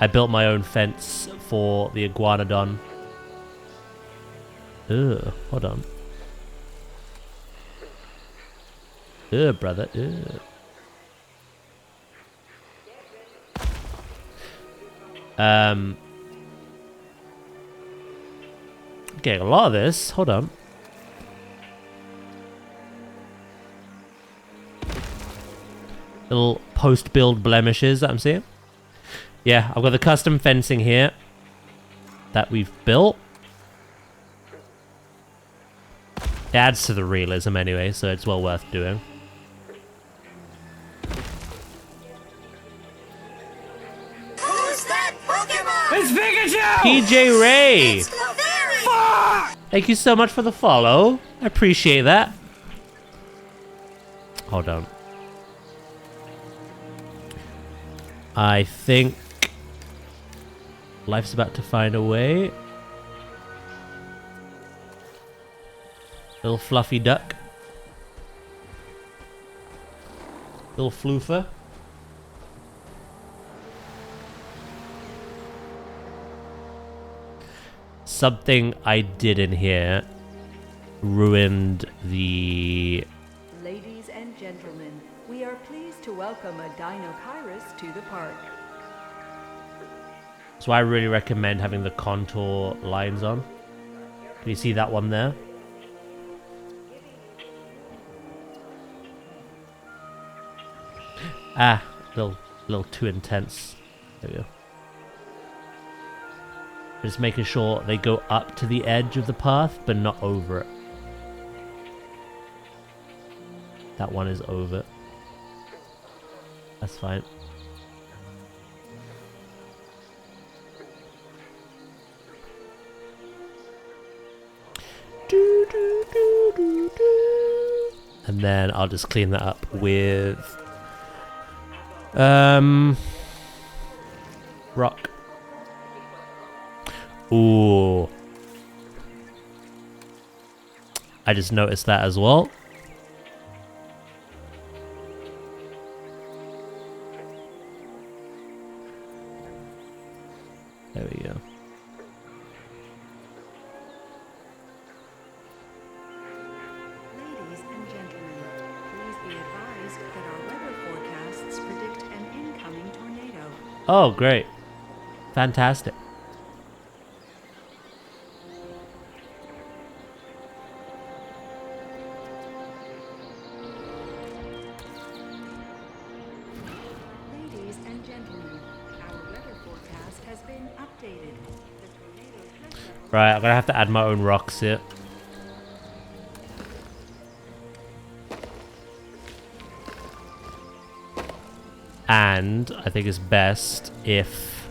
I built my own fence for the Iguanodon. Ugh, hold on. Ugh, brother. Ugh. Getting a lot of this. Hold on. Little post-build blemishes that I'm seeing. Yeah, I've got the custom fencing here that we've built. It adds to the realism anyway, so it's well worth doing. Who's that Pokemon? It's Pikachu! PJ Ray! It's Clefairy! Thank you so much for the follow. I appreciate that. Hold on. I think life's about to find a way. Little fluffy duck. Little floofer. Something I did in here ruined the... Ladies and gentlemen, we are pleased to welcome a Deinocheirus to the park. So I really recommend having the contour lines on. Can you see that one there? Ah, little too intense. There we go. Just making sure they go up to the edge of the path, but not over it. That one is over. That's fine. And then I'll just clean that up with rock. Ooh. I just noticed that as well. There we go. Ladies and gentlemen, please be advised that our weather forecasts predict an incoming tornado. Oh, great. Fantastic. Ladies and gentlemen, our weather forecast has been updated. The tornado threat level Right, I'm gonna have to add my own rocks here. And I think it's best if...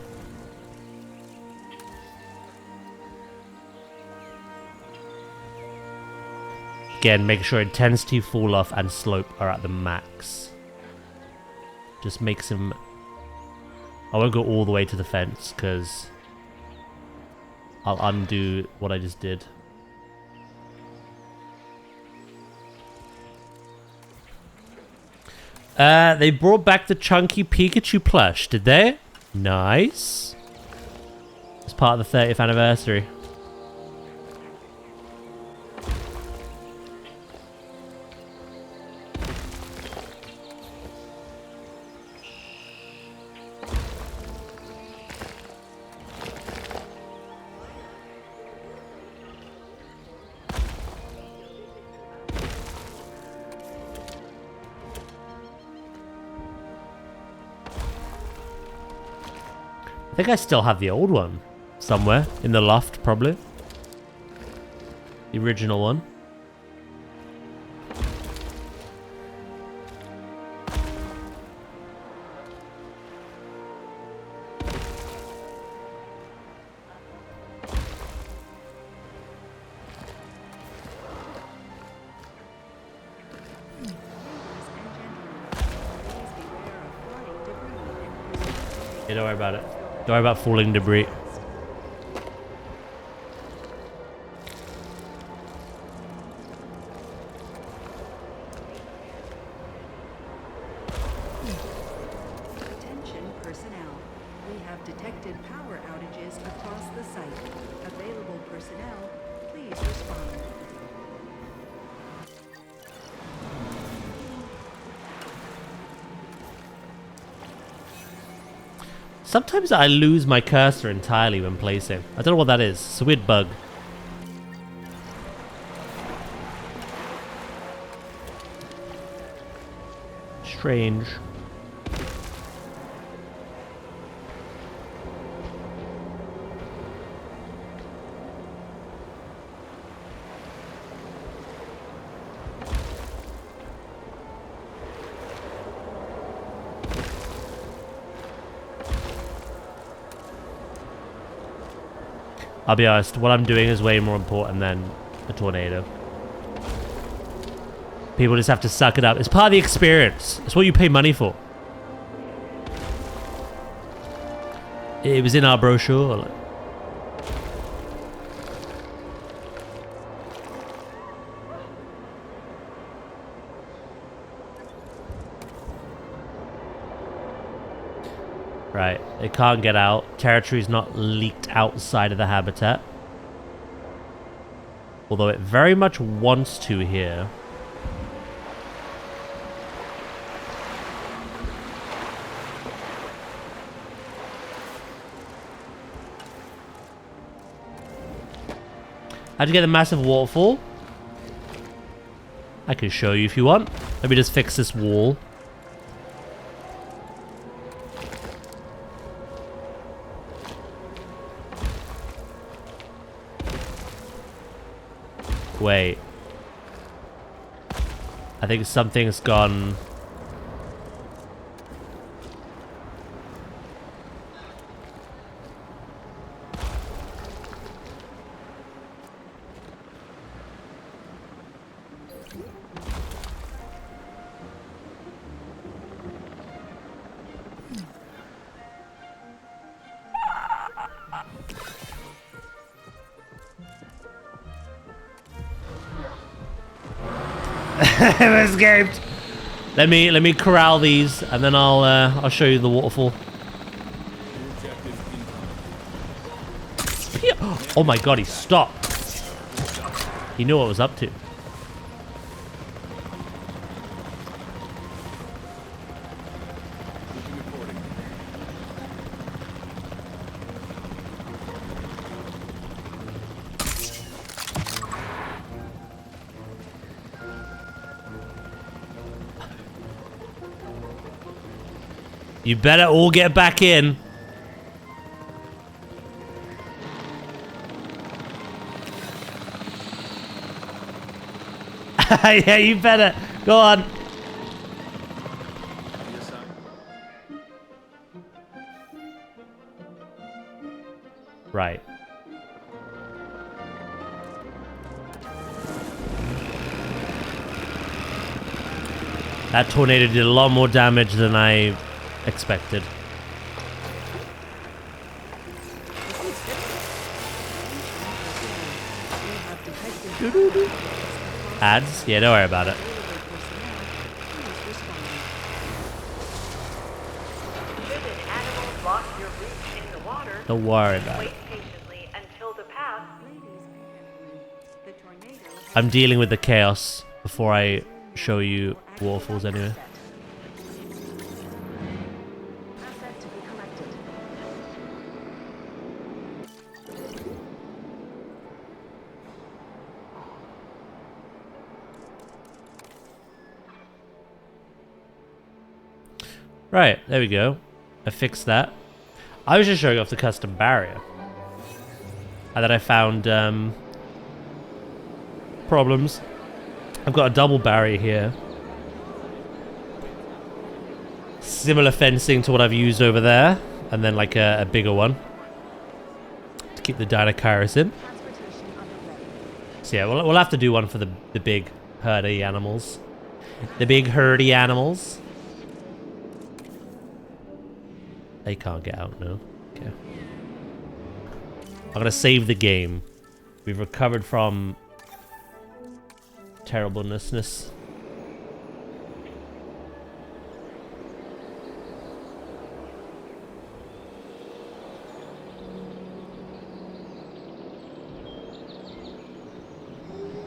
Again, make sure intensity, fall off, and slope are at the max. Just makes him... I won't go all the way to the fence, because I'll undo what I just did. They brought back the chunky Pikachu plush, did they? Nice. It's part of the 30th anniversary. I think I still have the old one somewhere in the loft, probably. The original one. Yeah, don't worry about it. Don't worry about falling debris. Attention personnel. We have detected power outages across the site. Available personnel, please respond. Sometimes I lose my cursor entirely when placing. I don't know what that is. It's a weird bug. Strange. I'll be honest, what I'm doing is way more important than a tornado. People just have to suck it up. It's part of the experience. It's what you pay money for. It was in our brochure. Right, it can't get out. Territory's not leaked outside of the habitat. Although it very much wants to here. How'd you get the massive waterfall? I can show you if you want. Let me just fix this wall. Wait. I think something's gone. I've escaped. Let me corral these, and then I'll show you the waterfall. Oh my god, he stopped. He knew what I was up to. You better all get back in. Yeah, you better. Go on. Right. That tornado did a lot more damage than I expected. Ads? Yeah, don't worry about it. Should an animal block your route in the water, Don't worry about it. wait patiently until the path. The tornado I'm dealing with the chaos before I show you waterfalls anyway. asset to be collected. Right, there we go. I fixed that. I was just showing off the custom barrier. And then I found problems. I've got a double barrier here. Similar fencing to what I've used over there. And then like a bigger one. To keep the Dinocaris in. So yeah, we'll have to do one for the big herdy animals. The big herdy animals. They can't get out now. Okay. I'm gonna save the game. We've recovered from terribleness.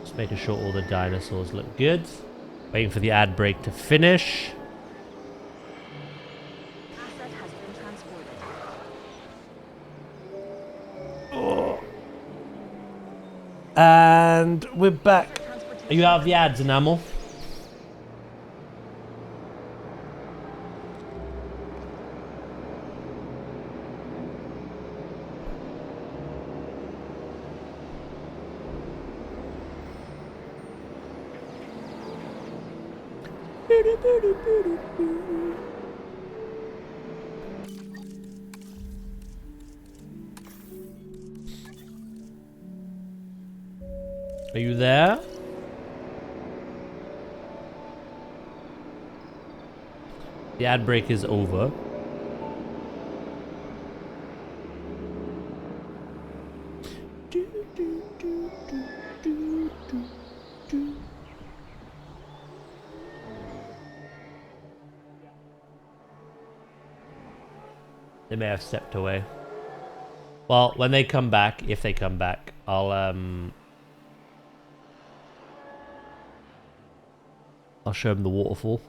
Just making sure all the dinosaurs look good. Waiting for the ad break to finish. Asset has been transported. And we're back. Are you out of the ads, Enamel? Are you there? The ad break is over. They may have stepped away. Well, when they come back, if they come back, I'll show them the waterfall.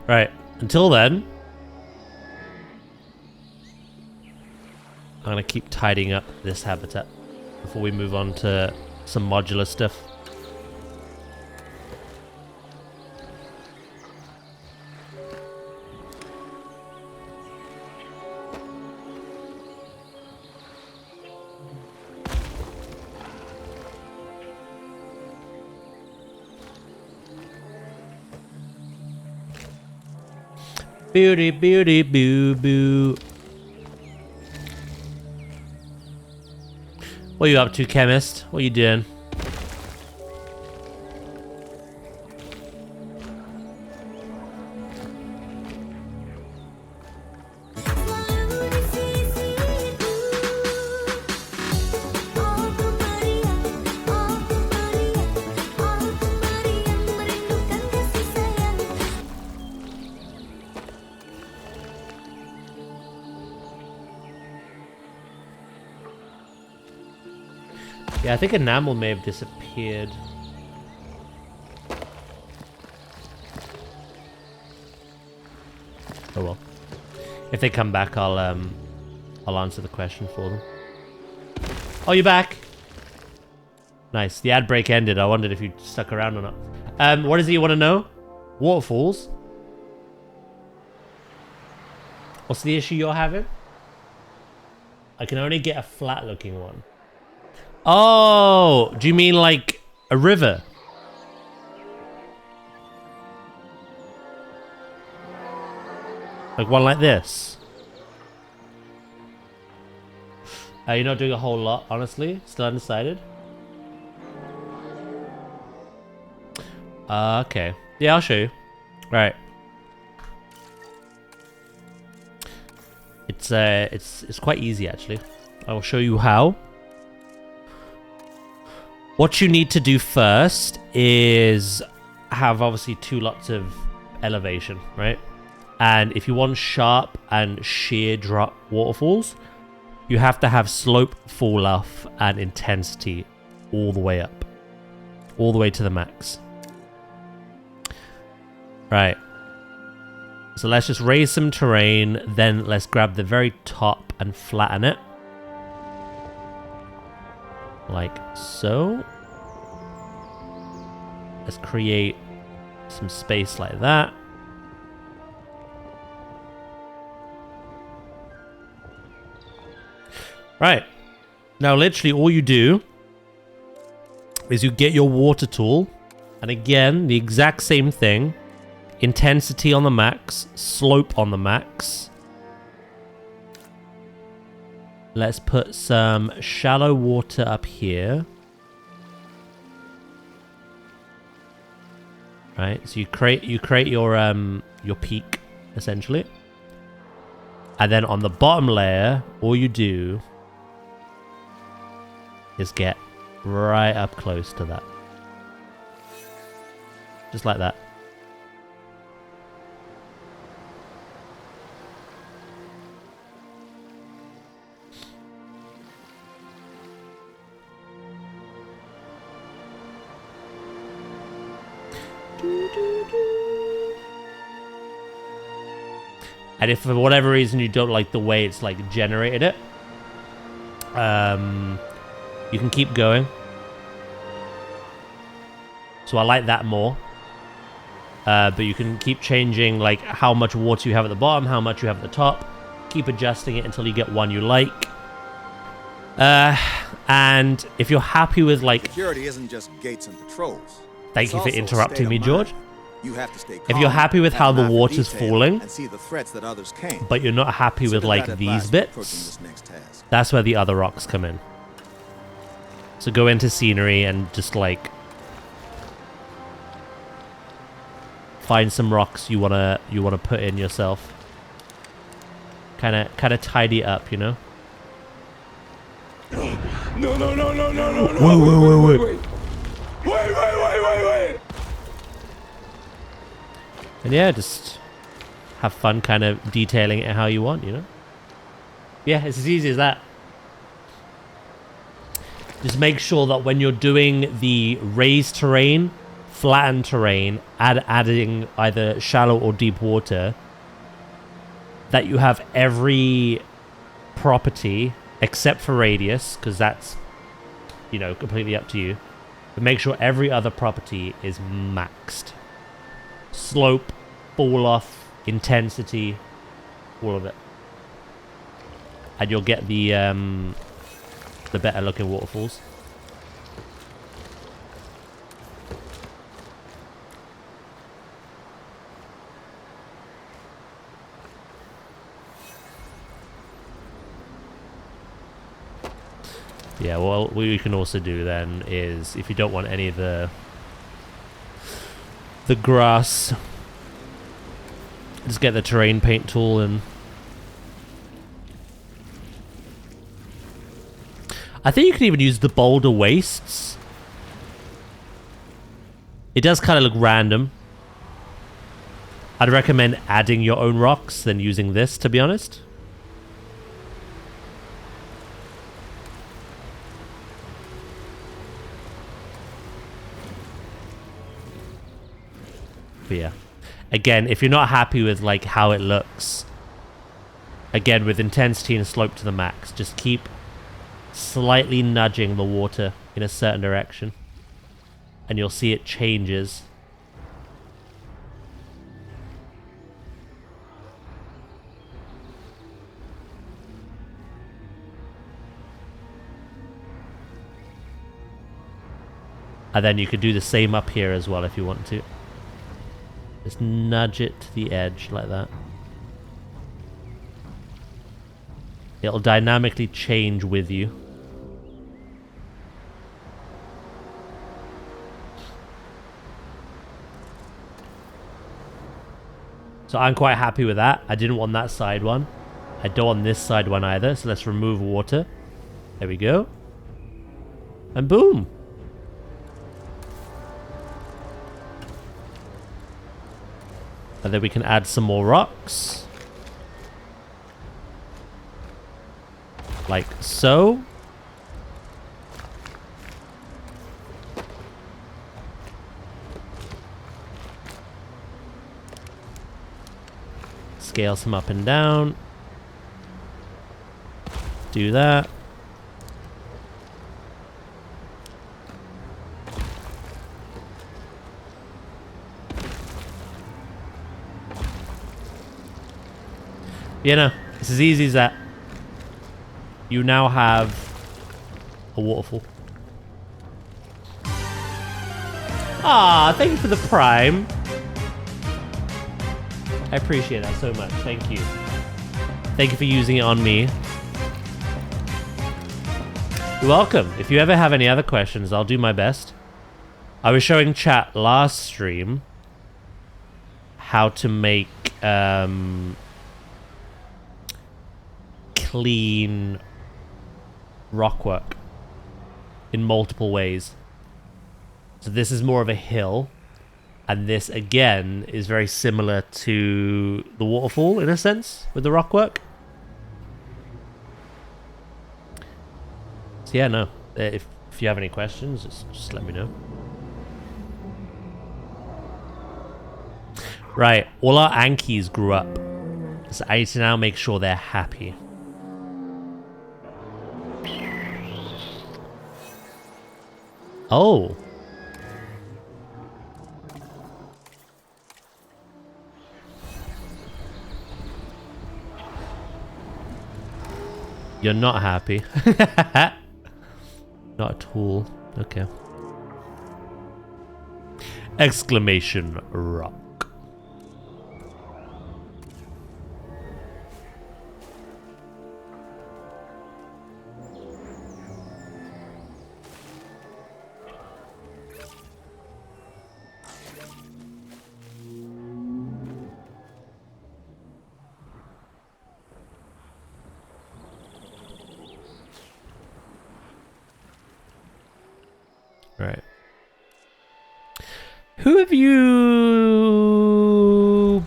Right, until then, I'm gonna keep tidying up this habitat before we move on to some modular stuff. Beauty, beauty, boo, boo. What are you up to, chemist? What are you doing? Yeah, I think Enamel may have disappeared. Oh well. If they come back, I'll answer the question for them. Oh, you're back. Nice. The ad break ended. I wondered if you stuck around or not. What is it you want to know? Waterfalls. What's the issue you're having? I can only get a flat looking one. Oh, do you mean like a river? Like one like this? You're not doing a whole lot, honestly? Still undecided? Okay. Yeah, I'll show you. Right. It's quite easy actually. I will show you how. What you need to do first is have obviously 2 lots of elevation, right? And if you want sharp and sheer drop waterfalls, you have to have slope, fall off, and intensity all the way up. All the way to the max. Right. So let's just raise some terrain, then let's grab the very top and flatten it. Like so. Let's create some space like that. Right. Now literally all you do is you get your water tool, and again, the exact same thing. Intensity on the max, slope on the max. Let's put some shallow water up here. Right, so you create your peak essentially. And then on the bottom layer, all you do is get right up close to that. Just like that. And if for whatever reason you don't like the way it's like generated it, you can keep going. So I like that more. But you can keep changing like how much water you have at the bottom, how much you have at the top. Keep adjusting it until you get one you like. And if you're happy with like... Security isn't just gates and patrols. Thank you for interrupting me, George. You have to stay calm, if you're happy with how the water's falling, and see the threats that others can't, but you're not happy with like these bits, that's where the other rocks come in. So go into scenery and just like find some rocks you wanna put in yourself. Kind of tidy it up, you know. No, no, no, no, no, no, no. Wait. Wait. And yeah, just have fun kind of detailing it how you want, you know? Yeah, it's as easy as that. Just make sure that when you're doing the raised terrain, flattened terrain, adding either shallow or deep water, that you have every property except for radius, because that's, you know, completely up to you. But make sure every other property is maxed. Slope, fall off, intensity, all of it. And you'll get the better looking waterfalls. Yeah, well, what you can also do then is, if you don't want any of the grass, just get the terrain paint tool and I think you can even use the boulder wastes. It does kind of look random. I'd recommend adding your own rocks than using this, to be honest. But yeah, again, if you're not happy with like how it looks, again with intensity and slope to the max, just keep slightly nudging the water in a certain direction and you'll see it changes. And then you could do the same up here as well if you want to. Just nudge it to the edge like that. It'll dynamically change with you. So I'm quite happy with that. I didn't want that side one. I don't want this side one either. So let's remove water. There we go. And boom. And then we can add some more rocks. Like so. Scale some up and down. Do that. You know, it's as easy as that. You now have a waterfall. Ah, thank you for the prime. I appreciate that so much. Thank you. Thank you for using it on me. You're welcome. If you ever have any other questions, I'll do my best. I was showing chat last stream how to make clean rockwork in multiple ways. So this is more of a hill. And this, again, is very similar to the waterfall, in a sense, with the rockwork. So yeah, no. If you have any questions, just let me know. Right, all our Ankies grew up. So I need to now make sure they're happy. Oh. You're not happy. Not at all. Okay. Exclamation rock. Right. Who have you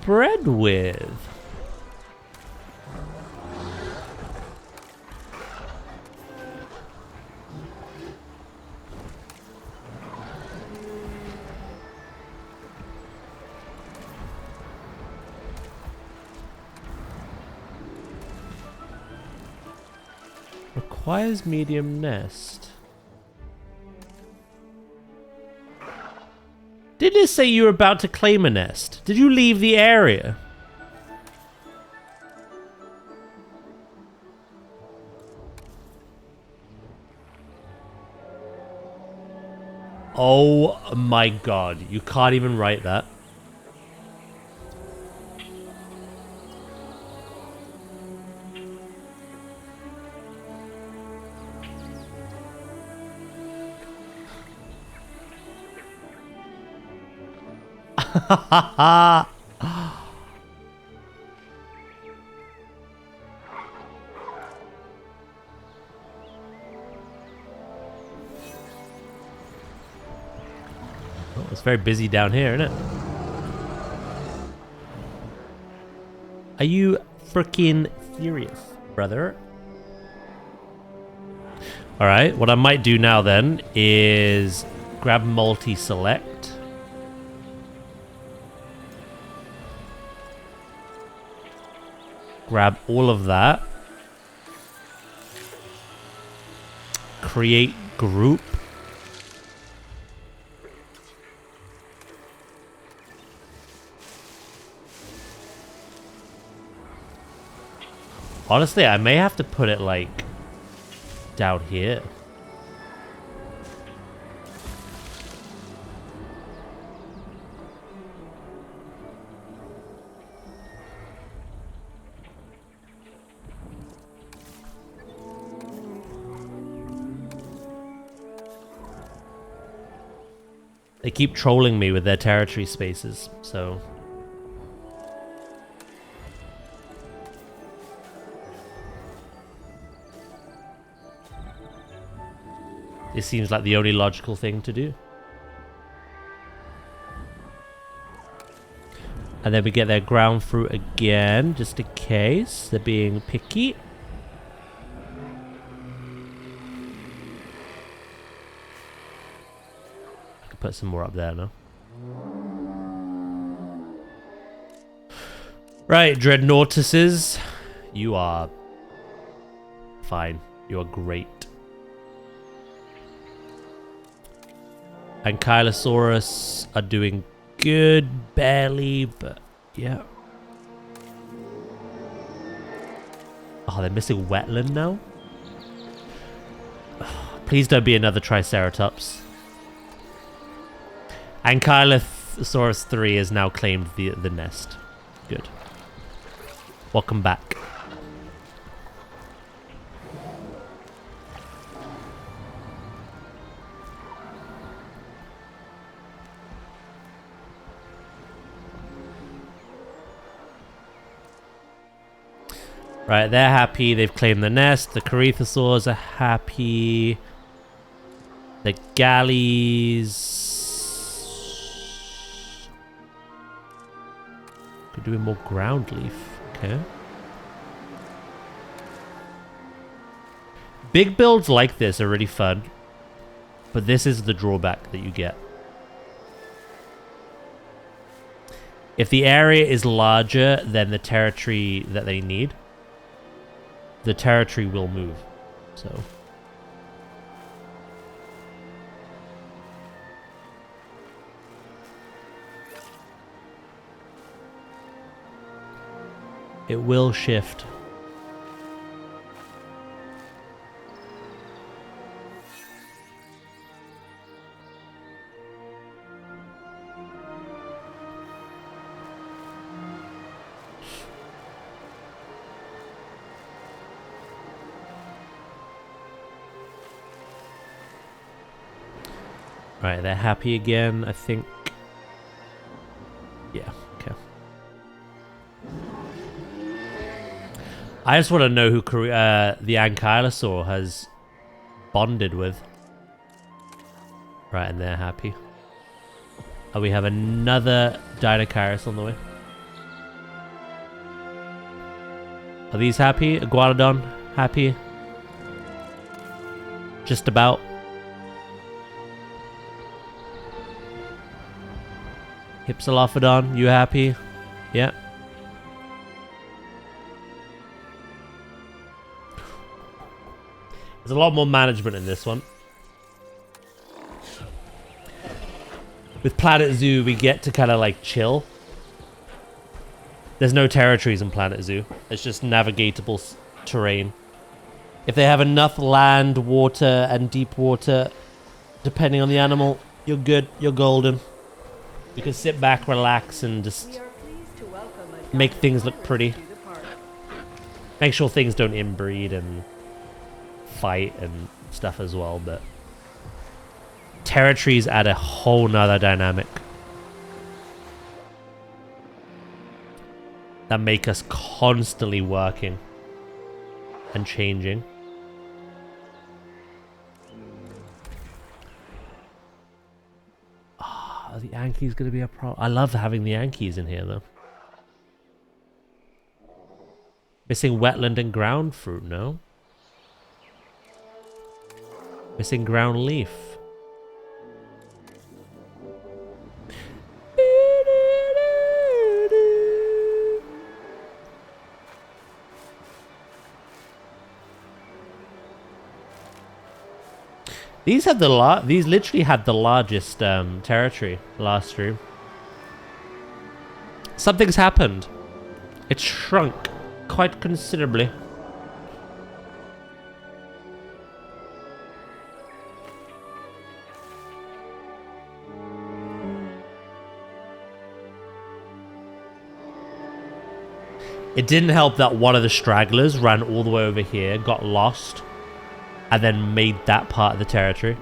bred with? Requires medium nest. Didn't it say you were about to claim a nest? Did you leave the area? Oh my god, you can't even write that. Oh, it's very busy down here, isn't it? Are you freaking serious, brother? Alright, what I might do now then is grab multi-select. Grab all of that. Create group. Honestly, I may have to put it like down here. They keep trolling me with their territory spaces, so... This seems like the only logical thing to do. And then we get their ground fruit again, just in case. They're being picky. I could put some more up there now. Right, Dreadnoughtuses. You are fine. You are great. Ankylosaurus are doing good, barely, but yeah. Oh, they're missing wetland now? Please don't be another Triceratops. Ankylosaurus 3 has now claimed the nest. Good. Welcome back. Right, they're happy. They've claimed the nest. The Corythosaurs are happy. The galleys... We're doing more ground leaf. Okay. Big builds like this are really fun. But this is the drawback that you get. If the area is larger than the territory that they need, the territory will move, so. It will shift. Right, they're happy again, I think. Yeah, okay. I just want to know who the Ankylosaur has bonded with. Right, and they're happy. Oh, we have another Dinocaris on the way. Are these happy? Iguanodon, happy? Just about. Hypsilophodon, you happy? Yeah. There's a lot more management in this one. With Planet Zoo, we get to kind of like chill. There's no territories in Planet Zoo. It's just navigatable terrain. If they have enough land, water, and deep water, depending on the animal, you're good. You're golden. You can sit back, relax, and just make things look pretty. Make sure things don't inbreed and fight and stuff as well, but territories add a whole nother dynamic that make us constantly working and changing. Are the Yankees going to be a problem? I love having the Yankees in here, though. Missing wetland and ground fruit, no? Missing ground leaf. These had these literally had the largest territory last stream. Something's happened. It's shrunk quite considerably. It didn't help that one of the stragglers ran all the way over here, got lost, and then made that part of the territory.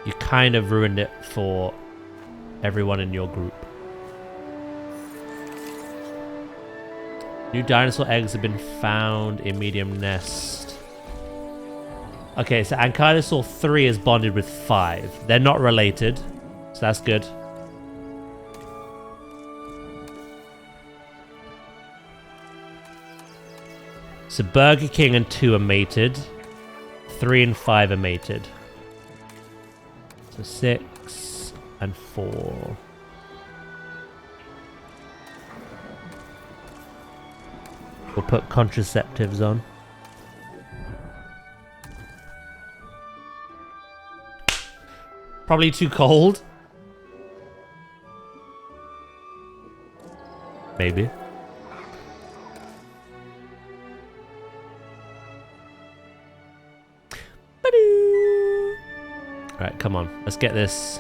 you kind of ruined it for everyone in your group. New dinosaur eggs have been found in medium nest. Okay, so Ankylosaur 3 is bonded with 5. They're not related, so that's good. So Burger King and 2 are mated. 3 and 5 are mated. So 6 and 4. We'll put contraceptives on. Probably too cold. Maybe. Alright, come on. Let's get this.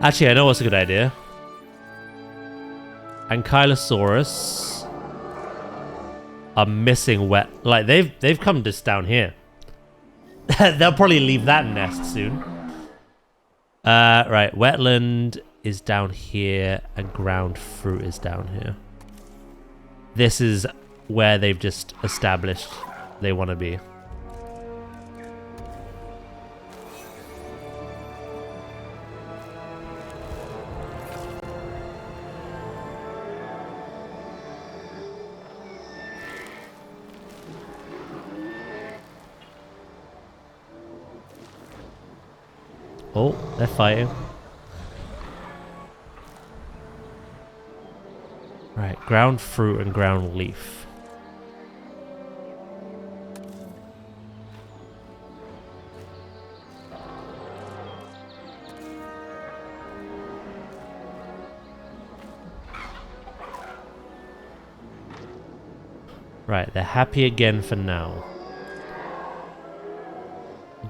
Actually, I know what's a good idea. Ankylosaurus are missing wet. Like, they've come just down here. They'll probably leave that nest soon. Right, wetland is down here and ground fruit is down here. This is where they've just established they want to be. Oh, they're fighting. Right, ground fruit and ground leaf. Right, they're happy again for now.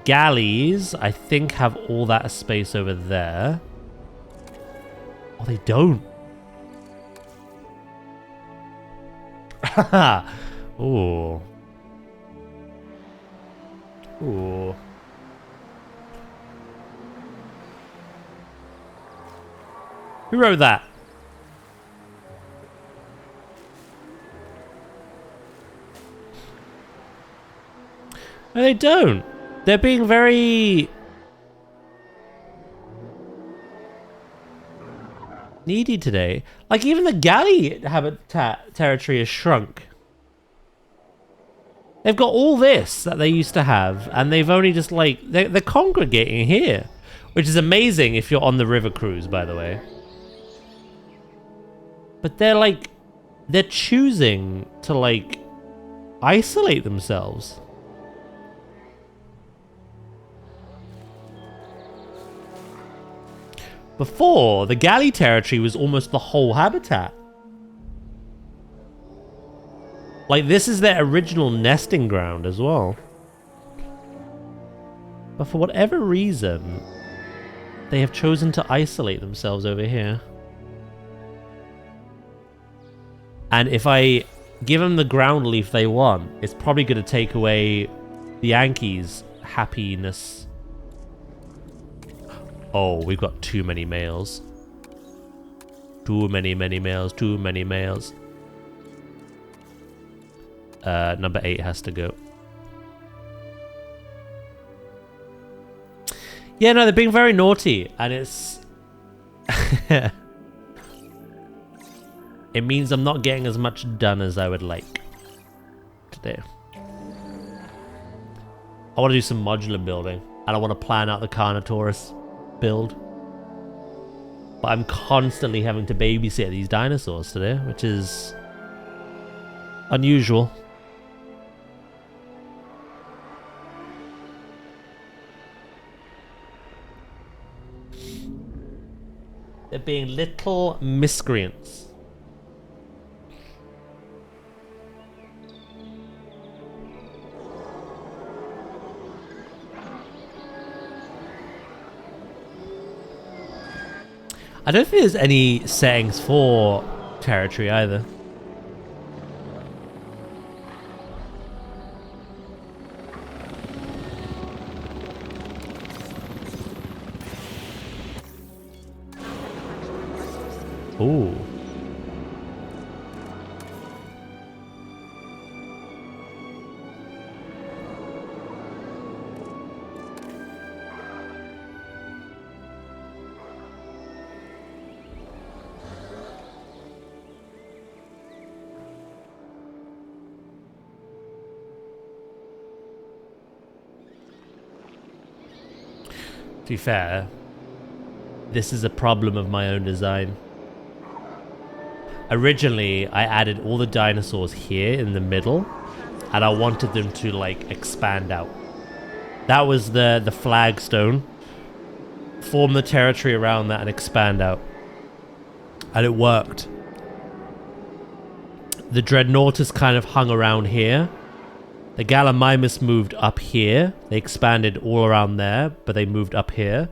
Galleys, I think, have all that space over there. Oh, they don't. Ooh. Ooh. Who wrote that? No, they don't. They're being very needy today. Like, even the galley habitat territory is shrunk. They've got all this that they used to have, and they've only just, like, they're congregating here. Which is amazing if you're on the river cruise, by the way. But they're, like, they're choosing to, like, isolate themselves. Before, the galley territory was almost the whole habitat. Like, this is their original nesting ground as well. But for whatever reason, they have chosen to isolate themselves over here. And if I give them the ground leaf they want, it's probably going to take away the Yankees' happiness. Oh, we've got too many males. Too many males. Too many males. Number 8 has to go. Yeah, no, they're being very naughty, and it's... It means I'm not getting as much done as I would like today. I want to do some modular building, and I want to plan out the Carnotaurus build. But I'm constantly having to babysit these dinosaurs today, which is unusual. They're being little miscreants. I don't think there's any settings for territory either. Ooh. To be fair, this is a problem of my own design. Originally, I added all the dinosaurs here in the middle, and I wanted them to, like, expand out. That was the flagstone. Form the territory around that and expand out. And it worked. The Dreadnoughtus kind of hung around here. The Gallimimus moved up here. They expanded all around there, but they moved up here.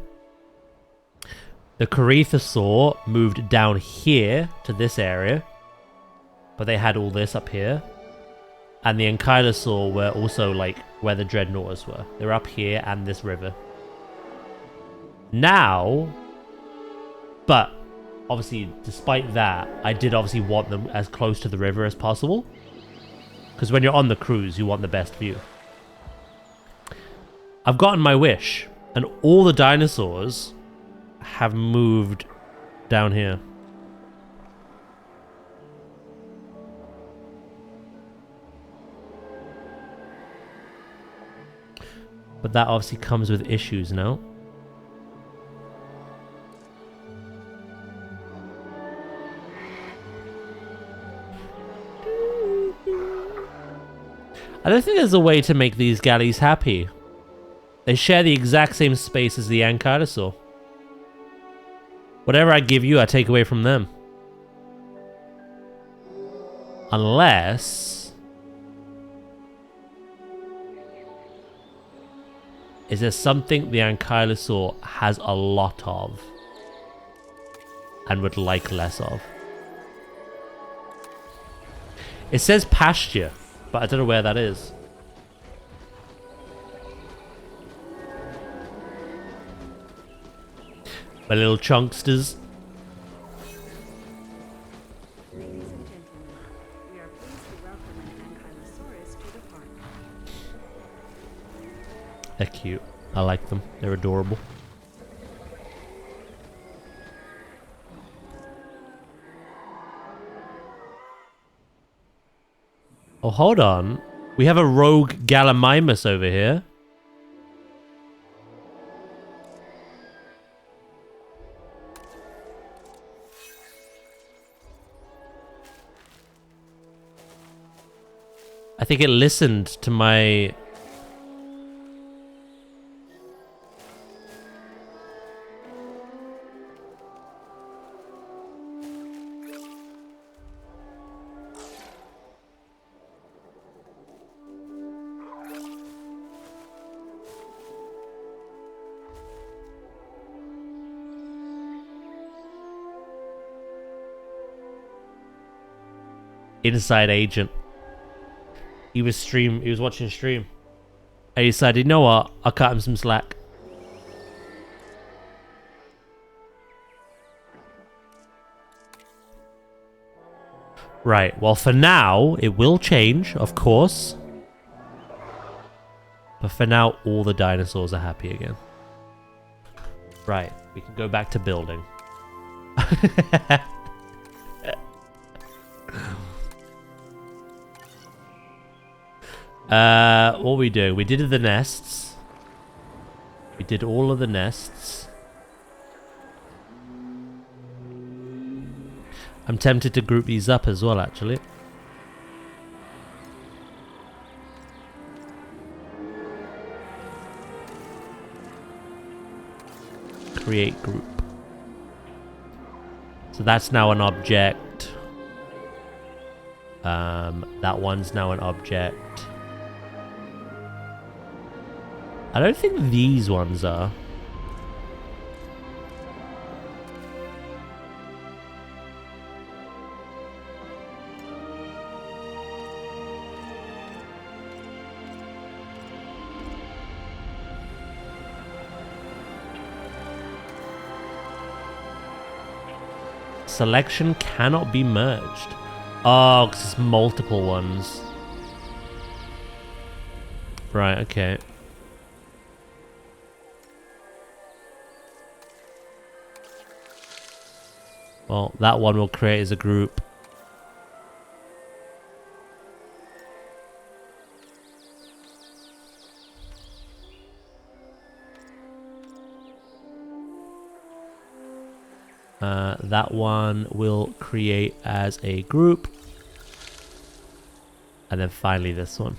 The Corythosaur moved down here to this area, but they had all this up here. And the Ankylosaur were also like where the Dreadnoughtus were. They were up here and this river. Now, but obviously despite that, I did obviously want them as close to the river as possible. Because when you're on the cruise, you want the best view. I've gotten my wish, and all the dinosaurs have moved down here. But that obviously comes with issues now. I don't think there's a way to make these galleys happy. They share the exact same space as the Ankylosaur. Whatever I give you, I take away from them. Unless... is there something the Ankylosaur has a lot of and would like less of? It says pasture, but I don't know where that is. My little chunksters. Ladies and gentlemen, we are pleased to welcome an Ankylosaurus to the park. They're cute. I like them. They're adorable. Oh, hold on. We have a rogue Gallimimus over here. I think it listened to my... Inside agent. He was watching stream. I decided, you know what? I'll cut him some slack. Right, well for now, it will change, of course. But for now, all the dinosaurs are happy again. Right, we can go back to building. What were we doing? We did the nests. We did all of the nests. I'm tempted to group these up as well, actually. Create group. So that's now an object. That one's now an object. I don't think these ones are. Selection cannot be merged. Oh, because it's multiple ones. Right, okay. Well, that one will create as a group. That one will create as a group. And then finally this one.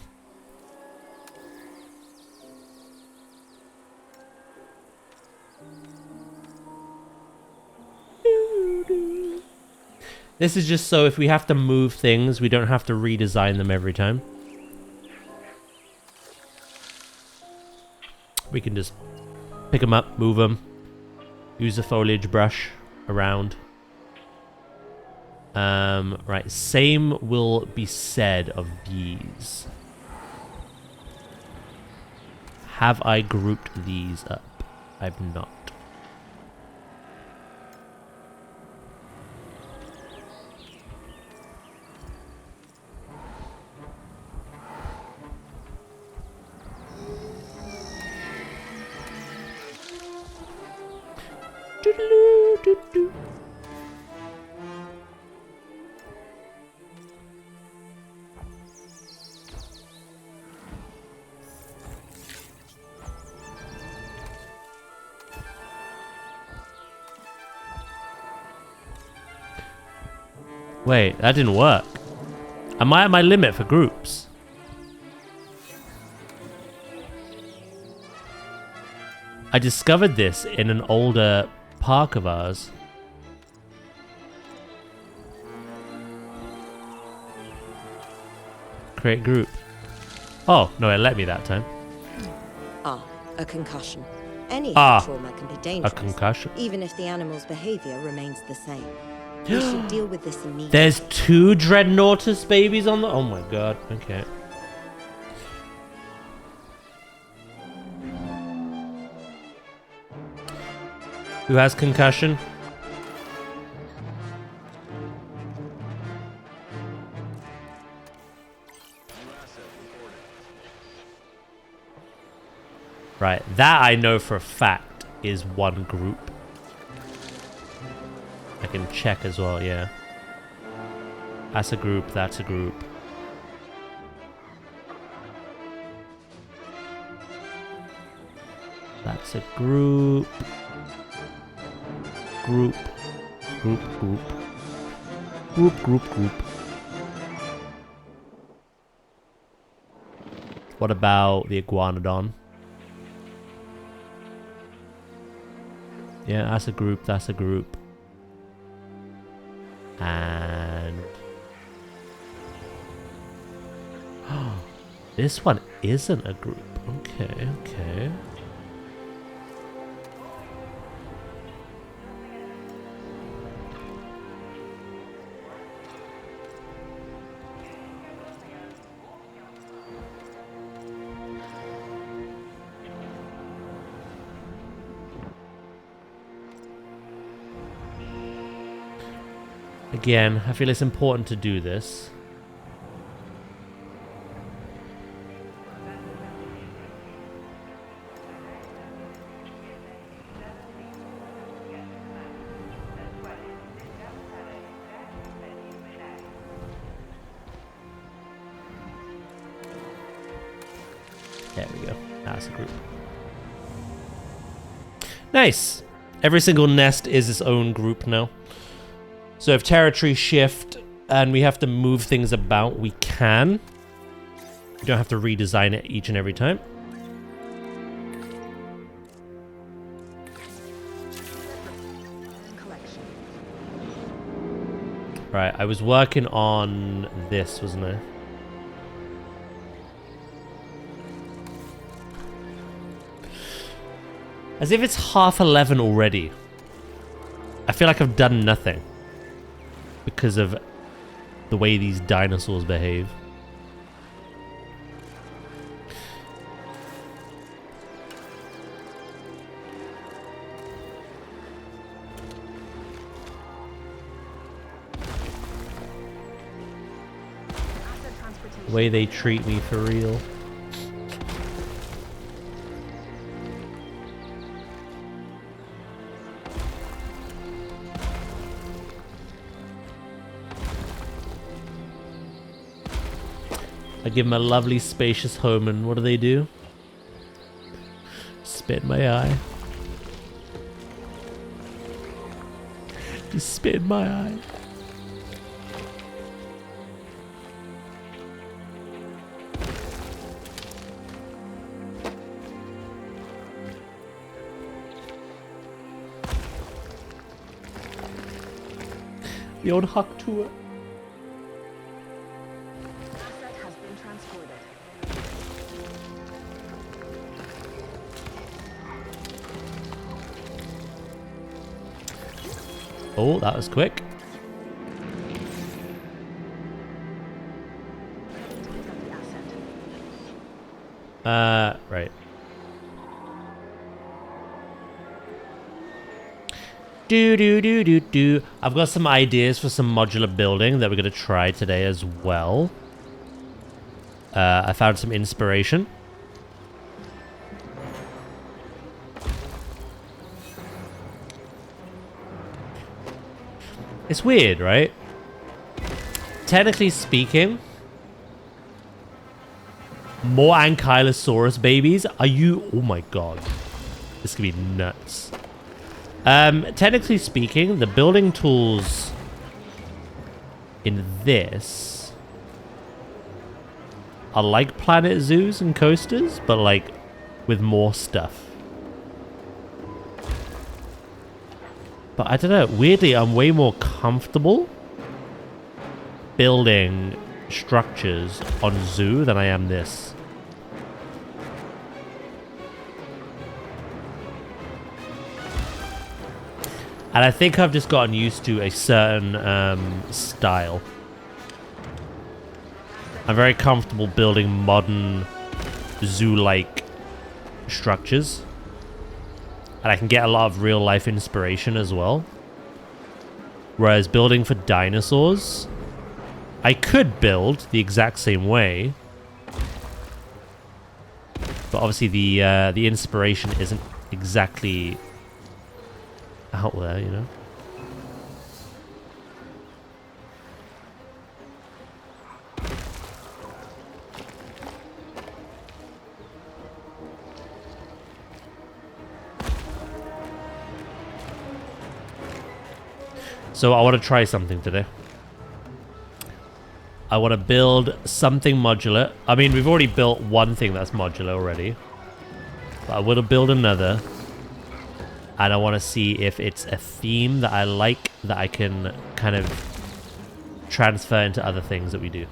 This is just so if we have to move things, we don't have to redesign them every time. We can just pick them up, move them, use the foliage brush around. Right, same will be said of these. Have I grouped these up? I've not. Doodaloo-doo-doo. Wait, that didn't work. Am I at my limit for groups? I discovered this in an older park of ours. Create group. Oh, no, it let me that time. Ah, a concussion. Any Ah, trauma can be dangerous. A concussion. Even if the animal's behavior remains the same. We should deal with this immediately. There's 2 Dreadnoughtus babies on the... Oh my god, okay. Who has concussion? Right, that I know for a fact is one group. I can check as well, yeah. That's a group, that's a group. That's a group. Group. Group, group. Group, group, group. What about the Iguanodon? Yeah, that's a group, that's a group. And this one isn't a group. Okay, okay. Again, I feel it's important to do this. There we go. That's a group. Nice! Every single nest is its own group now. So if territory shift and we have to move things about, we can. We don't have to redesign it each and every time. Right, I was working on this, wasn't I? As if it's 11:30 already. I feel like I've done nothing. Because of the way these dinosaurs behave. The way they treat me for real. I give them a lovely spacious home, and what do? Spit in my eye. Just spit in my eye. The old Huck tour. Asset has been transported. Oh, that was quick. Right. Do. I've got some ideas for some modular building that we're gonna try today as well. I found some inspiration. It's weird, right? Technically speaking, more Ankylosaurus babies. Are you? Oh my god, this could be nuts. Technically speaking, the building tools in this are like Planet Zoos and coasters, but like with more stuff. But I don't know, weirdly, I'm way more comfortable building structures on Zoo than I am this. And I think I've just gotten used to a certain style. I'm very comfortable building modern zoo-like structures. And I can get a lot of real-life inspiration as well. Whereas building for dinosaurs, I could build the exact same way. But obviously the inspiration isn't exactly out there, you know? So I want to try something today. I want to build something modular. I mean, we've already built one thing that's modular already. But I want to build another. And I want to see if it's a theme that I like, that I can kind of transfer into other things that we do.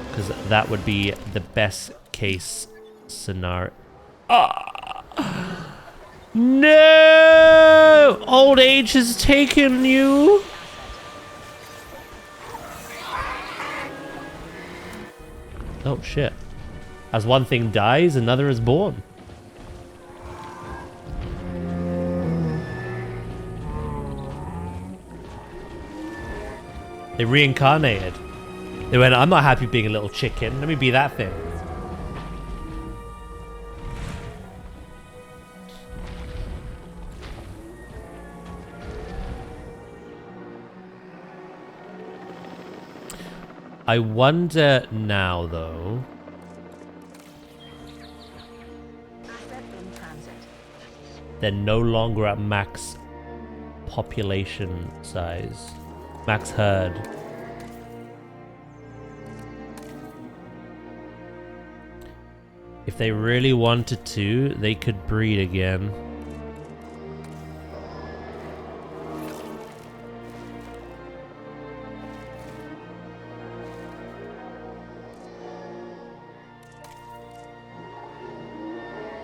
Because that would be the best case scenario. Ah! No! Old age has taken you. Oh shit. As one thing dies, another is born. They reincarnated. They went, I'm not happy being a little chicken. Let me be that thing. I wonder now, though. Asset in transit. They're no longer at max population size. Max herd. If they really wanted to, they could breed again.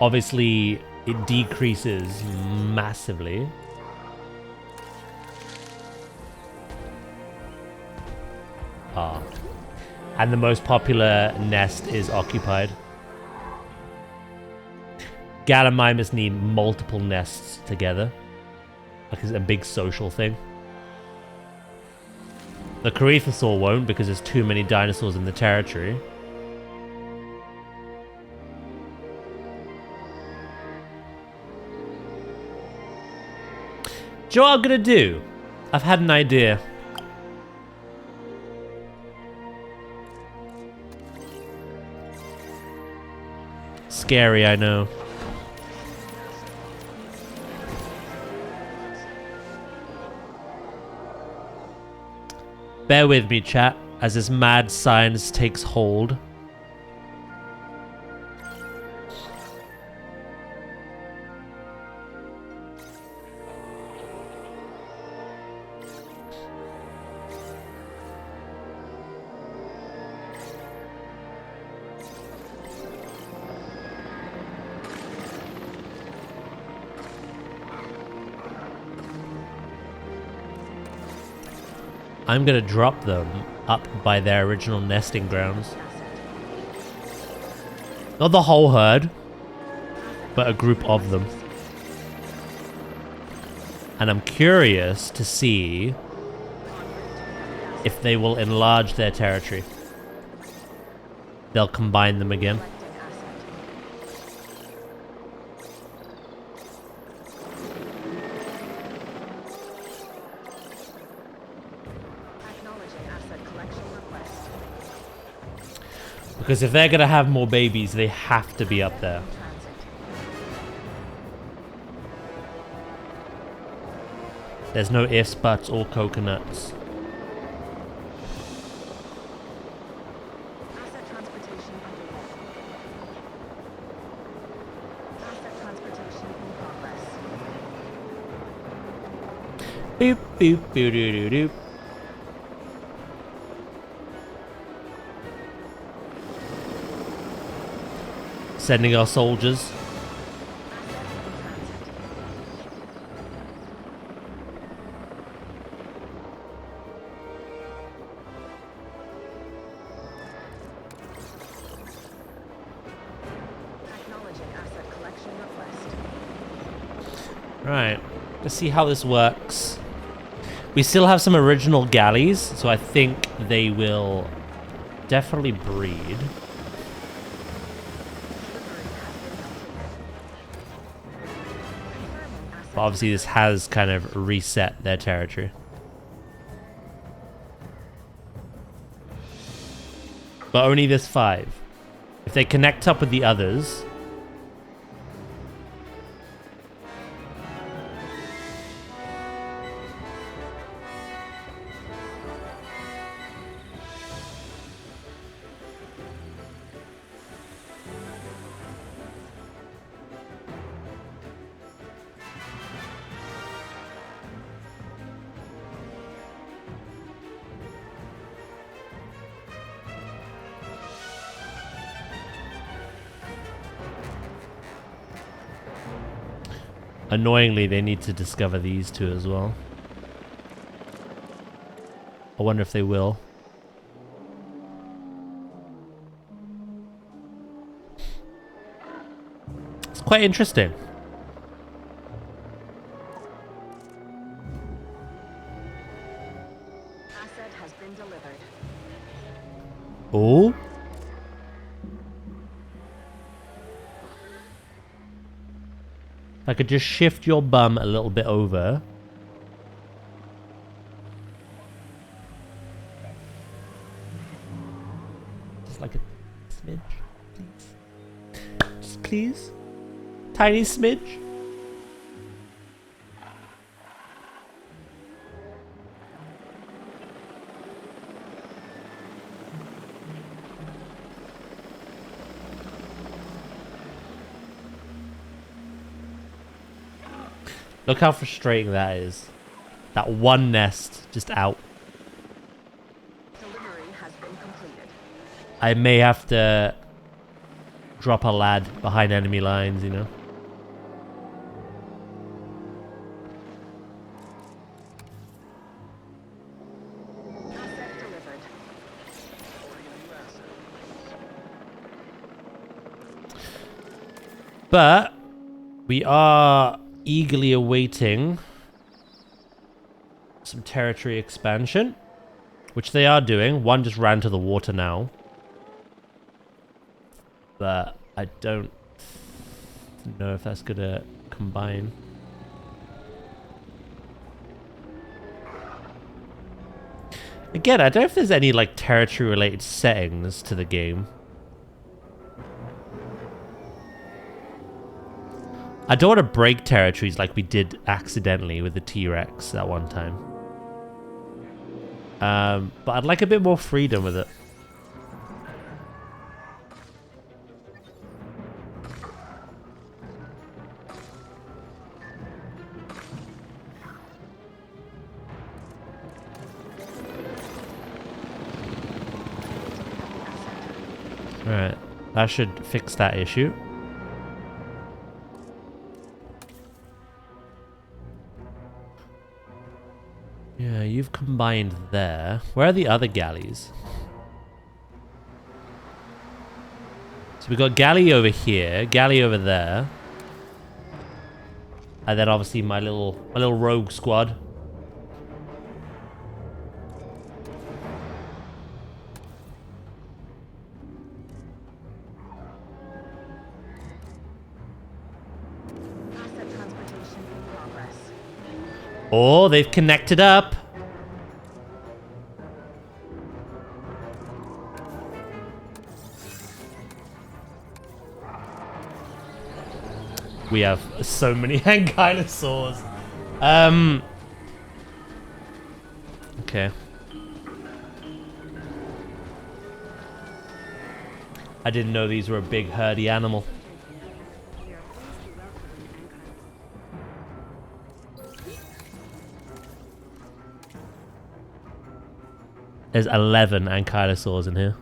Obviously, it decreases massively. Ah. And the most popular nest is occupied. Gallimimus need multiple nests together. Like it's a big social thing. The Corythosaur won't because there's too many dinosaurs in the territory. Do you know what I'm gonna do? I've had an idea. Scary, I know. Bear with me, chat, as this mad science takes hold. I'm gonna drop them up by their original nesting grounds. Not the whole herd, but a group of them. And I'm curious to see if they will enlarge their territory. They'll combine them again. Because if they're gonna have more babies, they have to be up there. There's no ifs, buts, or coconuts. Asset transportation underway. Asset transportation in progress. Boop, boop, boop, doo, doo, doo. Sending our soldiers. Acknowledging asset collection request. Right, let's see how this works. We still have some original galleys, so I think they will definitely breed. But obviously this has kind of reset their territory. But only this 5. If they connect up with the others... Annoyingly, they need to discover these two as well. I wonder if they will. It's quite interesting. Asset has been delivered. Oh? If I could just shift your bum a little bit over. Just like a smidge, please. Just please. Tiny smidge. Look how frustrating that is. That one nest just out. Delivery has been completed. I may have to drop a lad behind enemy lines, you know. Asset delivered. But We are eagerly awaiting some territory expansion, which they are doing. One just ran to the water now. But I don't know if that's gonna combine. Again, I don't know if there's any like territory related settings to the game. I don't want to break territories like we did accidentally with the T-Rex that one time. But I'd like a bit more freedom with it. Alright, that should fix that issue. Yeah, you've combined there. Where are the other galleys? So we got galley over here, galley over there. And then obviously my little rogue squad. Oh, they've connected up. We have so many ankylosaurs. Okay. I didn't know these were a big herdy animal. There's 11 ankylosaurs in here.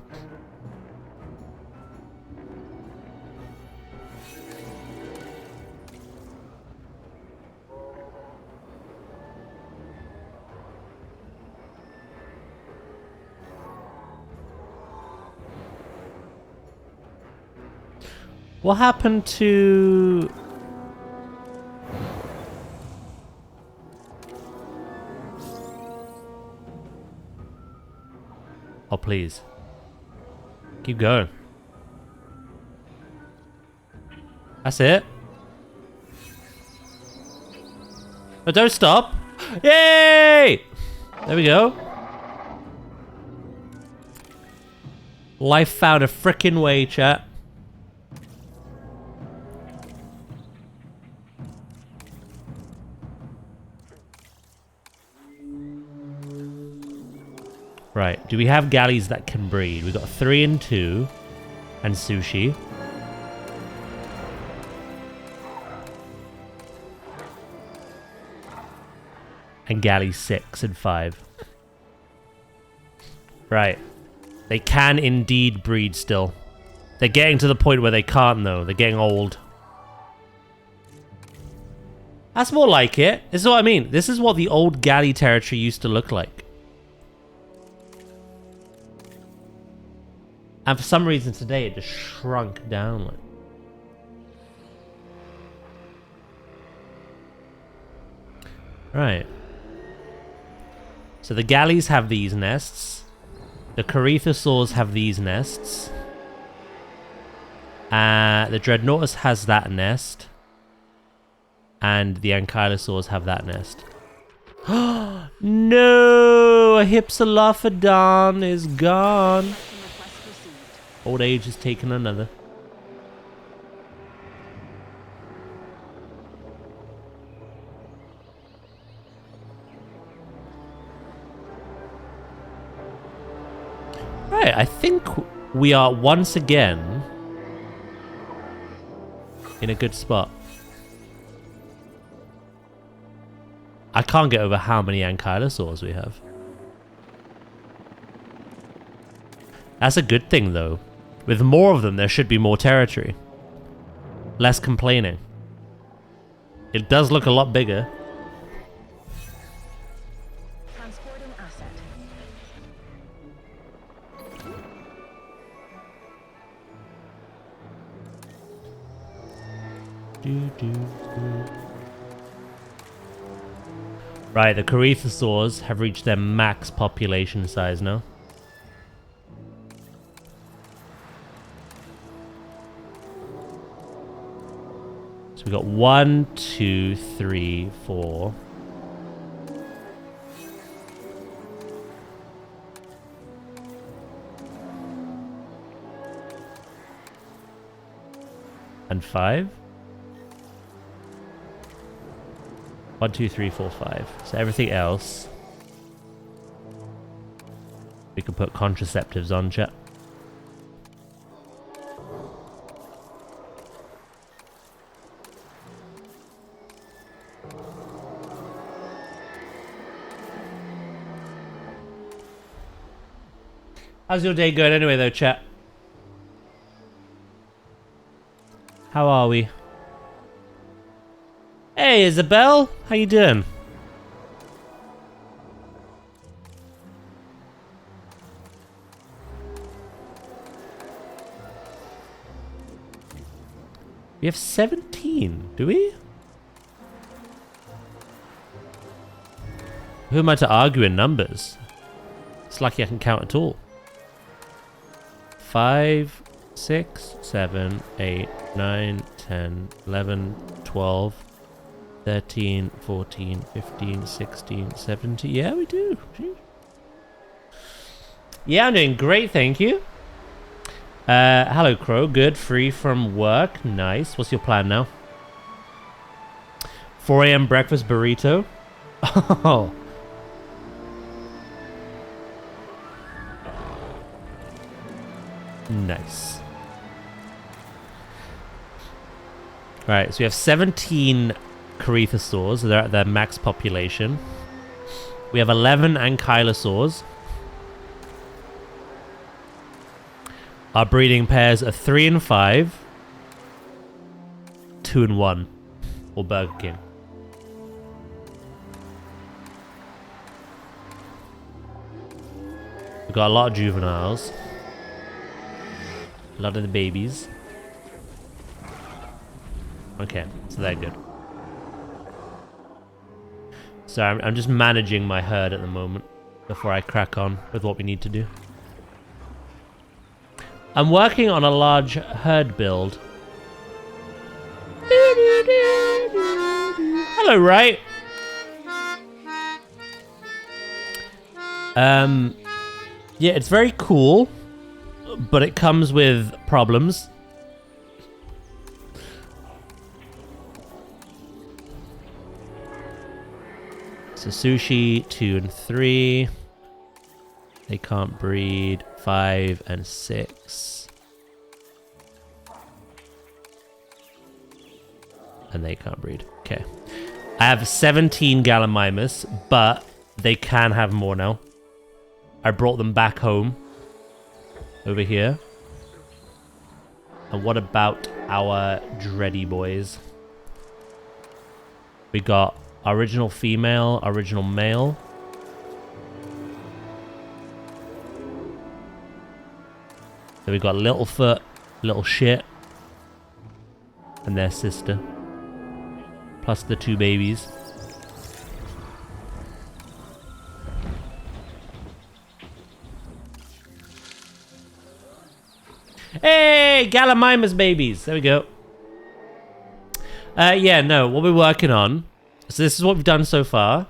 What happened to... Oh, please. Keep going. That's it. Oh, don't stop. Yay! There we go. Life found a frickin' way, chat. Right, do we have galleys that can breed? We've got 3 and 2 and sushi. And galley 6 and 5. Right. They can indeed breed still. They're getting to the point where they can't though. They're getting old. That's more like it. This is what I mean. This is what the old galley territory used to look like. And for some reason today it just shrunk down. Like. Right. So the galleys have these nests. The Corythosaurs have these nests. The Dreadnoughtus has that nest. And the Ankylosaurs have that nest. No! A Hypsilophodon is gone. Old age has taken another. Right, I think we are once again in a good spot. I can't get over how many Ankylosaurs we have. That's a good thing though. With more of them, there should be more territory. Less complaining. It does look a lot bigger. Transporting asset. Do. Right, the Corythosaurs have reached their max population size now. So we got 1, 2, 3, 4. And 5. 1, 2, 3, 4, 5. So everything else we can put contraceptives on, chat. How's your day going anyway though, chat? How are we? Hey, Isabel! How you doing? We have 17, do we? Who am I to argue in numbers? It's lucky I can count at all. 5, 6, 7, 8, 9, 10, 11, 12, 13, 14, 15, 16, 17. Yeah, we do. Yeah, I'm doing great, thank you. Hello, Crow. Good. Free from work. Nice. What's your plan now? 4 a.m. breakfast burrito. Oh. Nice. Right, so we have 17 Corythosaurs. They're at their max population. We have 11 Ankylosaurs. Our breeding pairs are 3 and 5. 2 and 1. Or Burger King. We've got a lot of juveniles. A lot of the babies. Okay, so they're good. So I'm just managing my herd at the moment before I crack on with what we need to do. I'm working on a large herd build. Hello, right? Yeah, it's very cool, but it comes with problems. So Sushi 2 and 3. They can't breed. 5 and 6. And they can't breed. Okay. I have 17 Gallimimus, but they can have more now. I brought them back home. Over here. And what about our Dreddy boys? We got original female, original male. So we got Littlefoot, Little Shit, and their sister. Plus the 2 babies. Hey, Gallimimus babies. There we go. Yeah, no, what we're working on. So this is what we've done so far.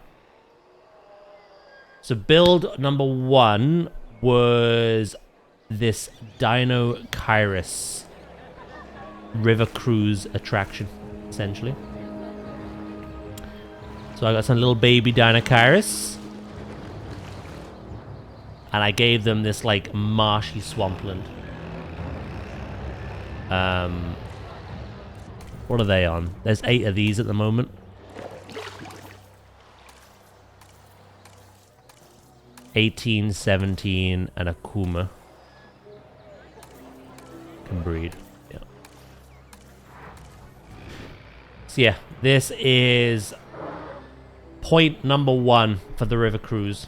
So build number 1 was this Dino Kyrus river cruise attraction, essentially. So I got some little baby Dino Kyrus. And I gave them this like marshy swampland. What are they on? There's 8 of these at the moment. 18, 17, and a Kuma can breed. Yeah. So yeah, this is point number 1 for the river cruise.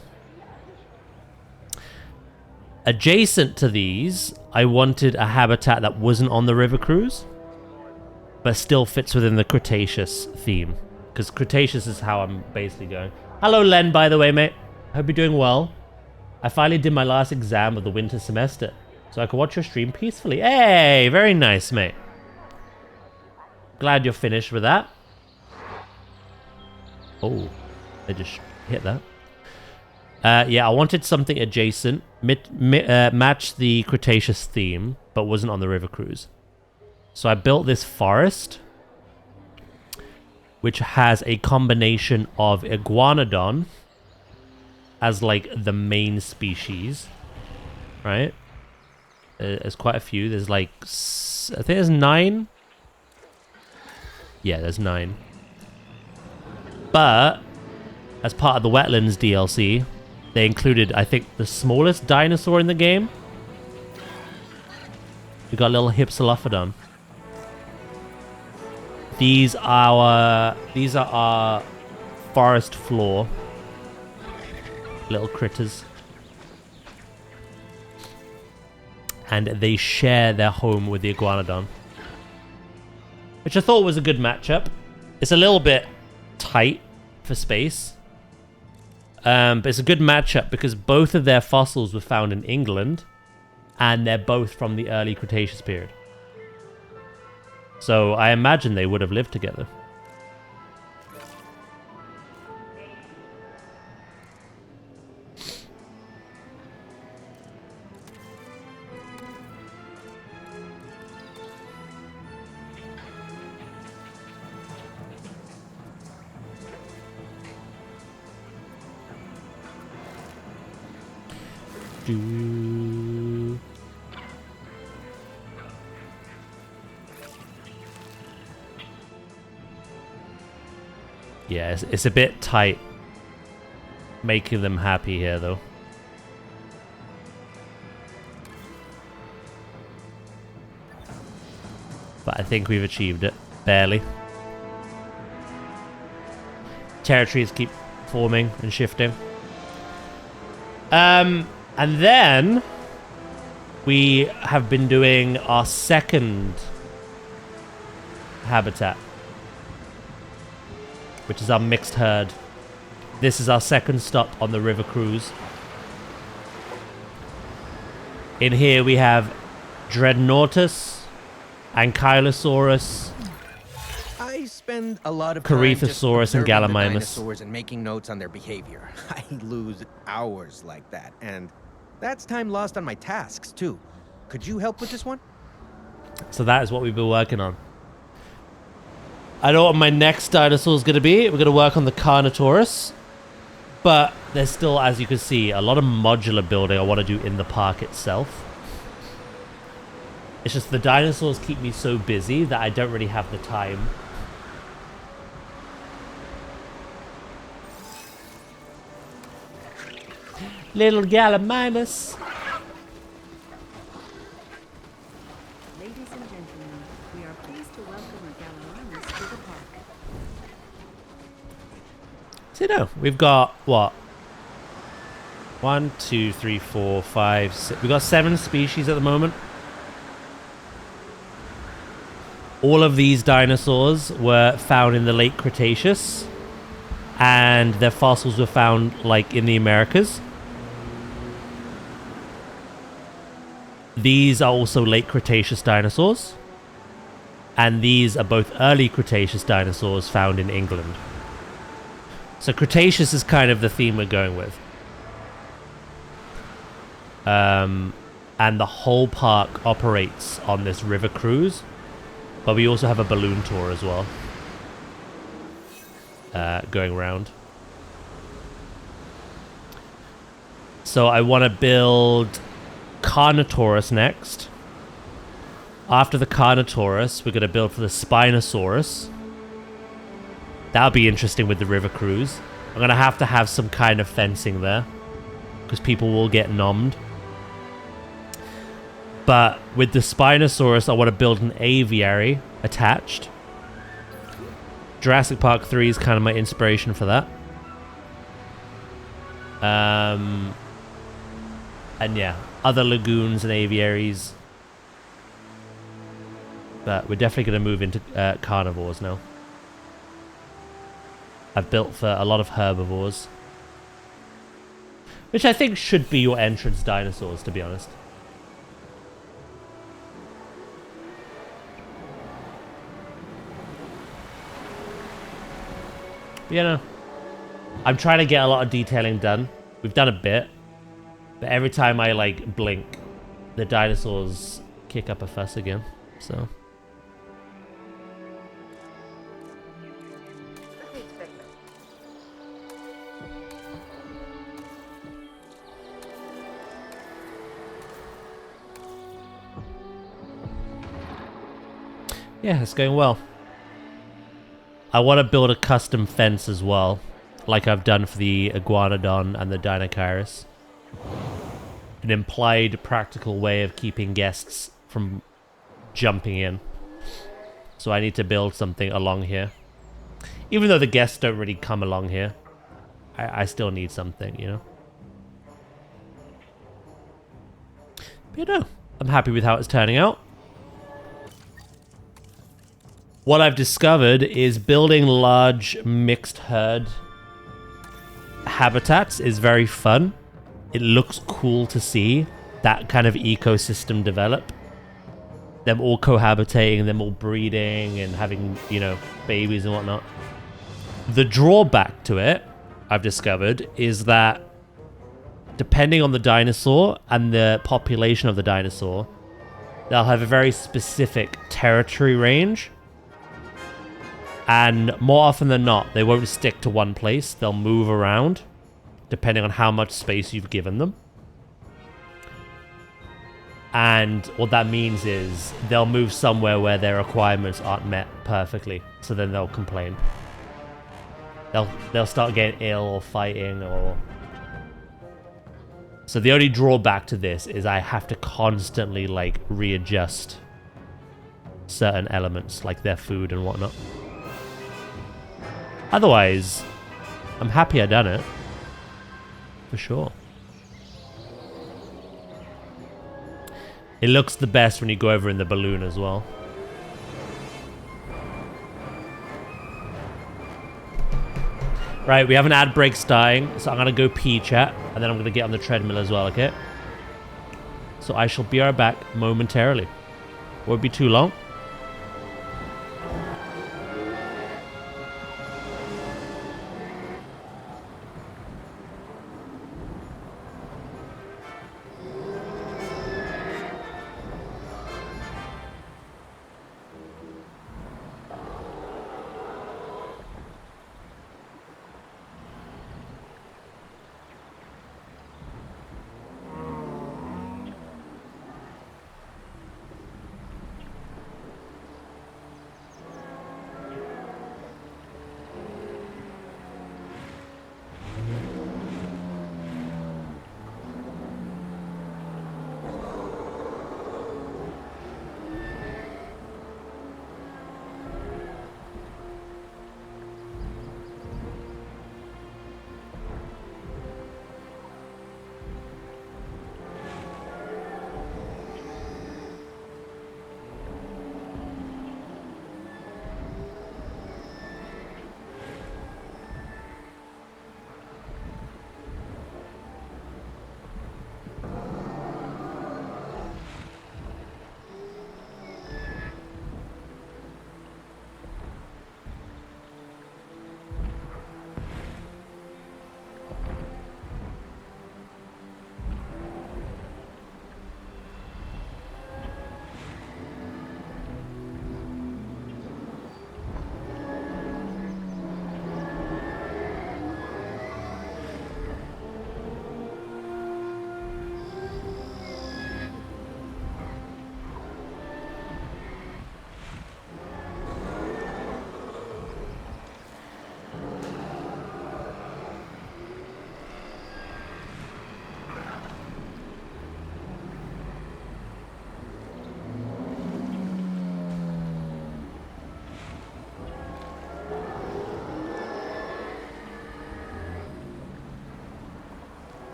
Adjacent to these, I wanted a habitat that wasn't on the river cruise, but still fits within the Cretaceous theme. because Cretaceous is how I'm basically going. Hello, Len, by the way, mate. Hope you're doing well. I finally did my last exam of the winter semester, so I can watch your stream peacefully. Hey, very nice, mate. Glad you're finished with that. Oh, I just hit that. Yeah, I wanted something adjacent, match the Cretaceous theme, but wasn't on the river cruise. So I built this forest, which has a combination of Iguanodon as like the main species, right? There's quite a few. There's like, I think there's 9. Yeah, there's 9. But as part of the Wetlands DLC, they included, I think, the smallest dinosaur in the game. We got little Hypsilophodon. These are our forest floor little critters, and they share their home with the Iguanodon, which I thought was a good matchup. It's a little bit tight for space, but it's a good matchup because both of their fossils were found in England, and they're both from the early Cretaceous period. So I imagine they would have lived together. Yeah, it's a bit tight making them happy here, though. But I think we've achieved it. Barely. Territories keep forming and shifting. And then we have been doing our second habitat, which is our mixed herd. This is our second stop on the river cruise. In here we have Dreadnoughtus, Ankylosaurus, I spend a lot of time Corythosaurus, and observing the Gallimimus. dinosaurs and making notes on their behavior. I lose hours like that, and that's time lost on my tasks too. Could you help with this one? So that is what we've been working on. I know what my next dinosaur is going to be. We're going to work on the Carnotaurus. But there's still, as you can see, a lot of modular building I want to do in the park itself. It's just the dinosaurs keep me so busy that I don't really have the time. Little Gallimimus. Ladies and gentlemen, we are pleased to welcome Gallimimus to the park. So no, we've got what? 1, 2, 3, 4, 5, 6. We've got 7 species at the moment. All of these dinosaurs were found in the late Cretaceous, and their fossils were found like in the Americas. These are also late Cretaceous dinosaurs, and these are both early Cretaceous dinosaurs found in England. So Cretaceous is kind of the theme we're going with. And the whole park operates on this river cruise, but we also have a balloon tour as well, going around. So I want to build Carnotaurus next. After the Carnotaurus, we're going to build for the Spinosaurus. That'll be interesting with the river cruise. I'm going to have some kind of fencing there, because people will get nommed. But with the Spinosaurus, I want to build an aviary attached. Jurassic Park 3 is kind of my inspiration for that. And yeah, other lagoons and aviaries. But we're definitely going to move into carnivores now. I've built for a lot of herbivores. Which I think should be your entrance dinosaurs, to be honest. But, you know, I'm trying to get a lot of detailing done. We've done a bit. But every time I, like, blink, the dinosaurs kick up a fuss again. So... yeah, it's going well. I want to build a custom fence as well, like I've done for the Iguanodon and the Deinocheirus. An implied practical way of keeping guests from jumping in. So I need to build something along here. Even though the guests don't really come along here, I still need something, you know? But you know, I'm happy with how it's turning out. What I've discovered is building large mixed herd habitats is very fun. It looks cool to see that kind of ecosystem develop. Them all cohabitating, them all breeding and having, you know, babies and whatnot. The drawback to it, I've discovered, is that depending on the dinosaur and the population of the dinosaur, they'll have a very specific territory range. And more often than not, they won't stick to one place. They'll move around, depending on how much space you've given them. And what that means is they'll move somewhere where their requirements aren't met perfectly. So then they'll complain. They'll start getting ill or fighting or... So the only drawback to this is I have to constantly, like, readjust certain elements, like their food and whatnot. Otherwise, I'm happy I done it. For sure. It looks the best when you go over in the balloon as well. Right, we have an ad break starting, so I'm going to go pee, chat, and then I'm going to get on the treadmill as well, okay? So I shall be right back momentarily. Won't be too long.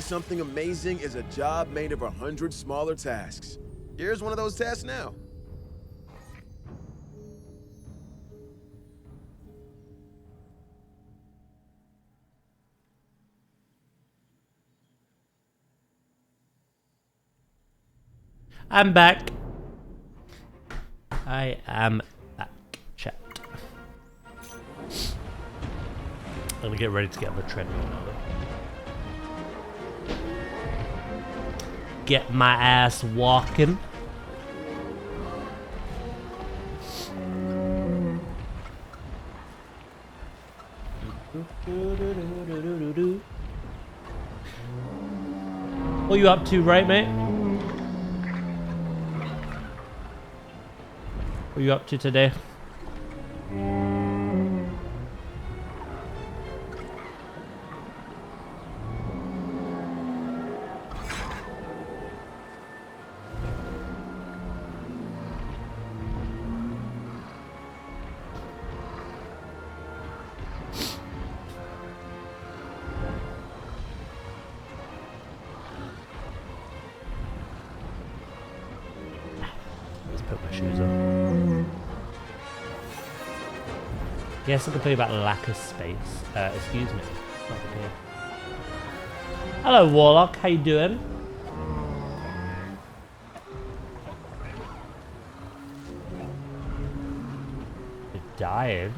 something amazing is a job made of 100 smaller tasks. Here's one of those tasks now. I'm back. I am back, chat. I'm gonna get ready to get on the treadmill now. Get my ass walking. What are you up to, right, mate? What are you up to today? Let's put my shoes on. Yes, I can tell you about lack of space. Excuse me. Not here. Hello, Warlock. How you doing? You're dying?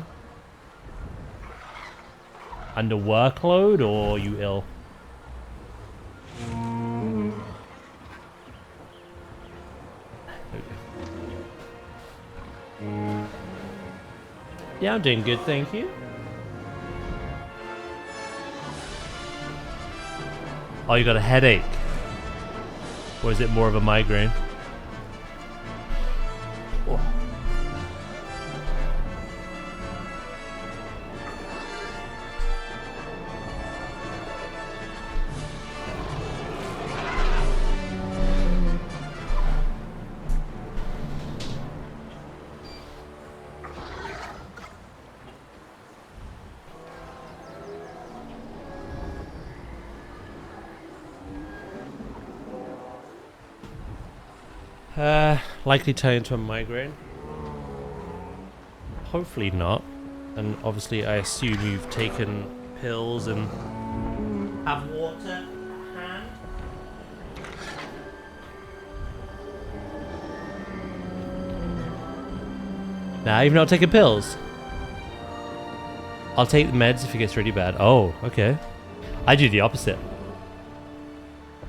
Under workload, or are you ill? Yeah, I'm doing good, thank you. Oh, you got a headache? Or is it more of a migraine? Oh. Likely turn into a migraine. Hopefully not. And obviously I assume you've taken pills and have water at hand. Nah, you've not taken pills? I'll take the meds if it gets really bad. Oh, okay. I do the opposite.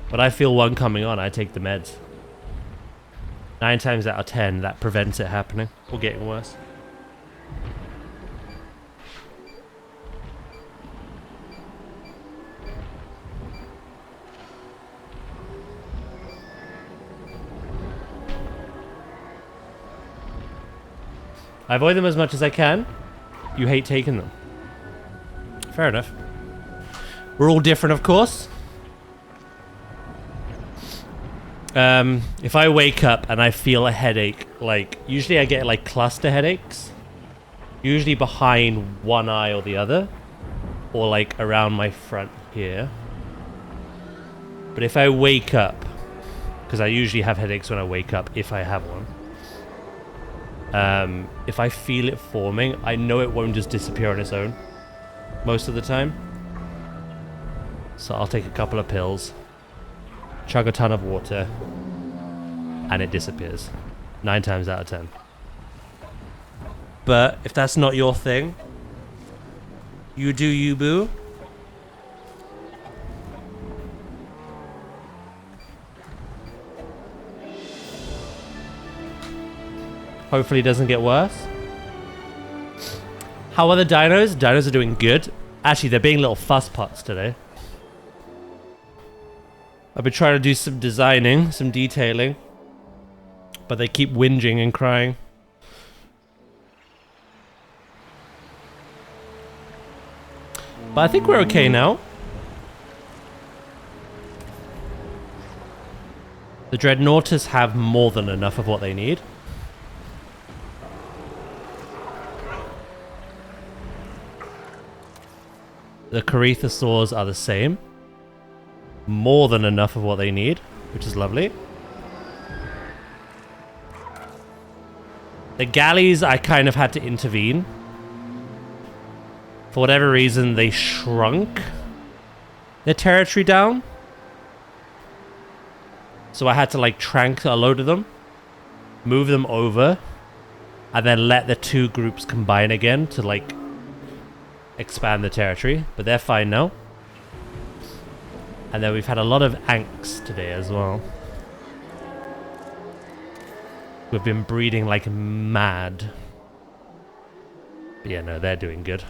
When I feel one coming on, I take the meds. 9 times out of 10, that prevents it happening or getting worse. I avoid them as much as I can. You hate taking them. Fair enough. We're all different, of course. If I wake up and I feel a headache, like, usually I get like cluster headaches, usually behind one eye or the other, or like around my front here. But if I wake up, because I usually have headaches when I wake up if I have one, if I feel it forming, I know it won't just disappear on its own most of the time. So I'll take a couple of pills, chug a ton of water, and it disappears 9 times out of 10. But if that's not your thing, you do you, boo. Hopefully it doesn't get worse. How are the dinos? Dinos are doing good. Actually, they're being little fusspots today. I've been trying to do some designing, some detailing, but they keep whinging and crying. But I think we're okay now. The Dreadnoughtas have more than enough of what they need. The Carithosaurs are the same. more than enough of what they need, which is lovely. The galleys, I kind of had to intervene. For whatever reason, they shrunk their territory down. So I had to like trank a load of them, move them over, and then let the two groups combine again to like expand the territory. But they're fine now. And then we've had a lot of Anks today as well. We've been breeding like mad. But yeah, no, they're doing good.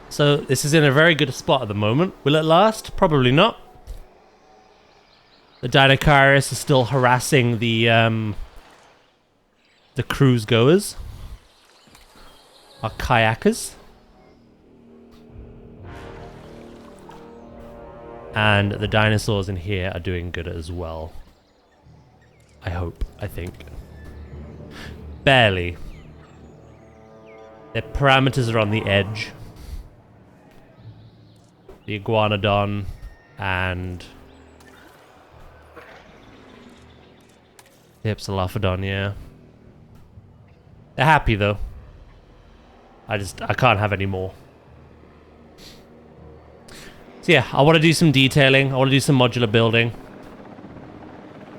So this is in a very good spot at the moment. Will it last? Probably not. The Dinocaris is still harassing the cruise goers. Our kayakers. And the dinosaurs in here are doing good as well. I hope. I think. Barely. Their parameters are on the edge. The Iguanodon and the Hypsilophodon, yeah. They're happy though. I can't have any more. So yeah, I want to do some detailing. I want to do some modular building.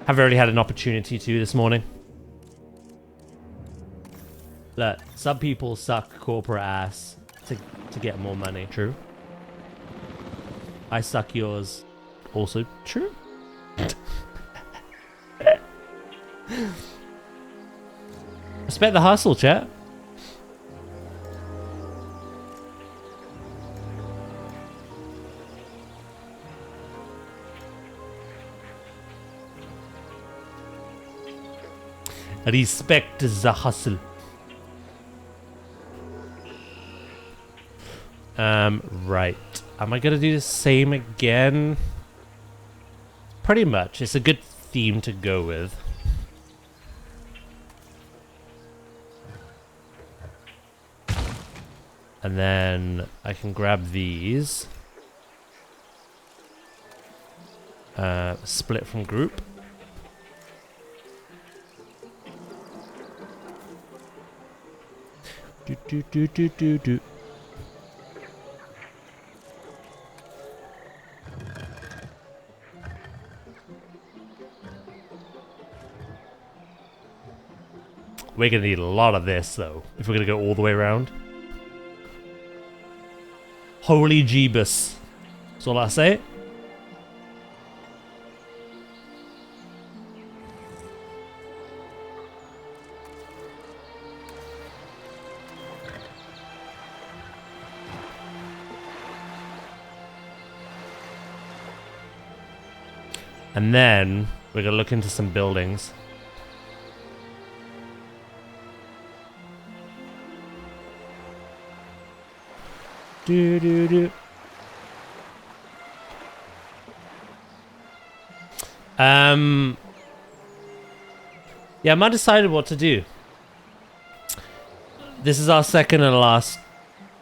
Haven't really had an opportunity to this morning. Look, some people suck corporate ass to get more money. True. I suck yours. Also true. Respect the hustle, chat. Respect the hustle. Right. Am I gonna do the same again? Pretty much. It's a good theme to go with. And then I can grab these. Split from group. Do. We're gonna need a lot of this though, if we're gonna go all the way around. Holy Jeebus. That's all I say. And then we're gonna look into some buildings. Yeah, I'm undecided what to do. This is our second and last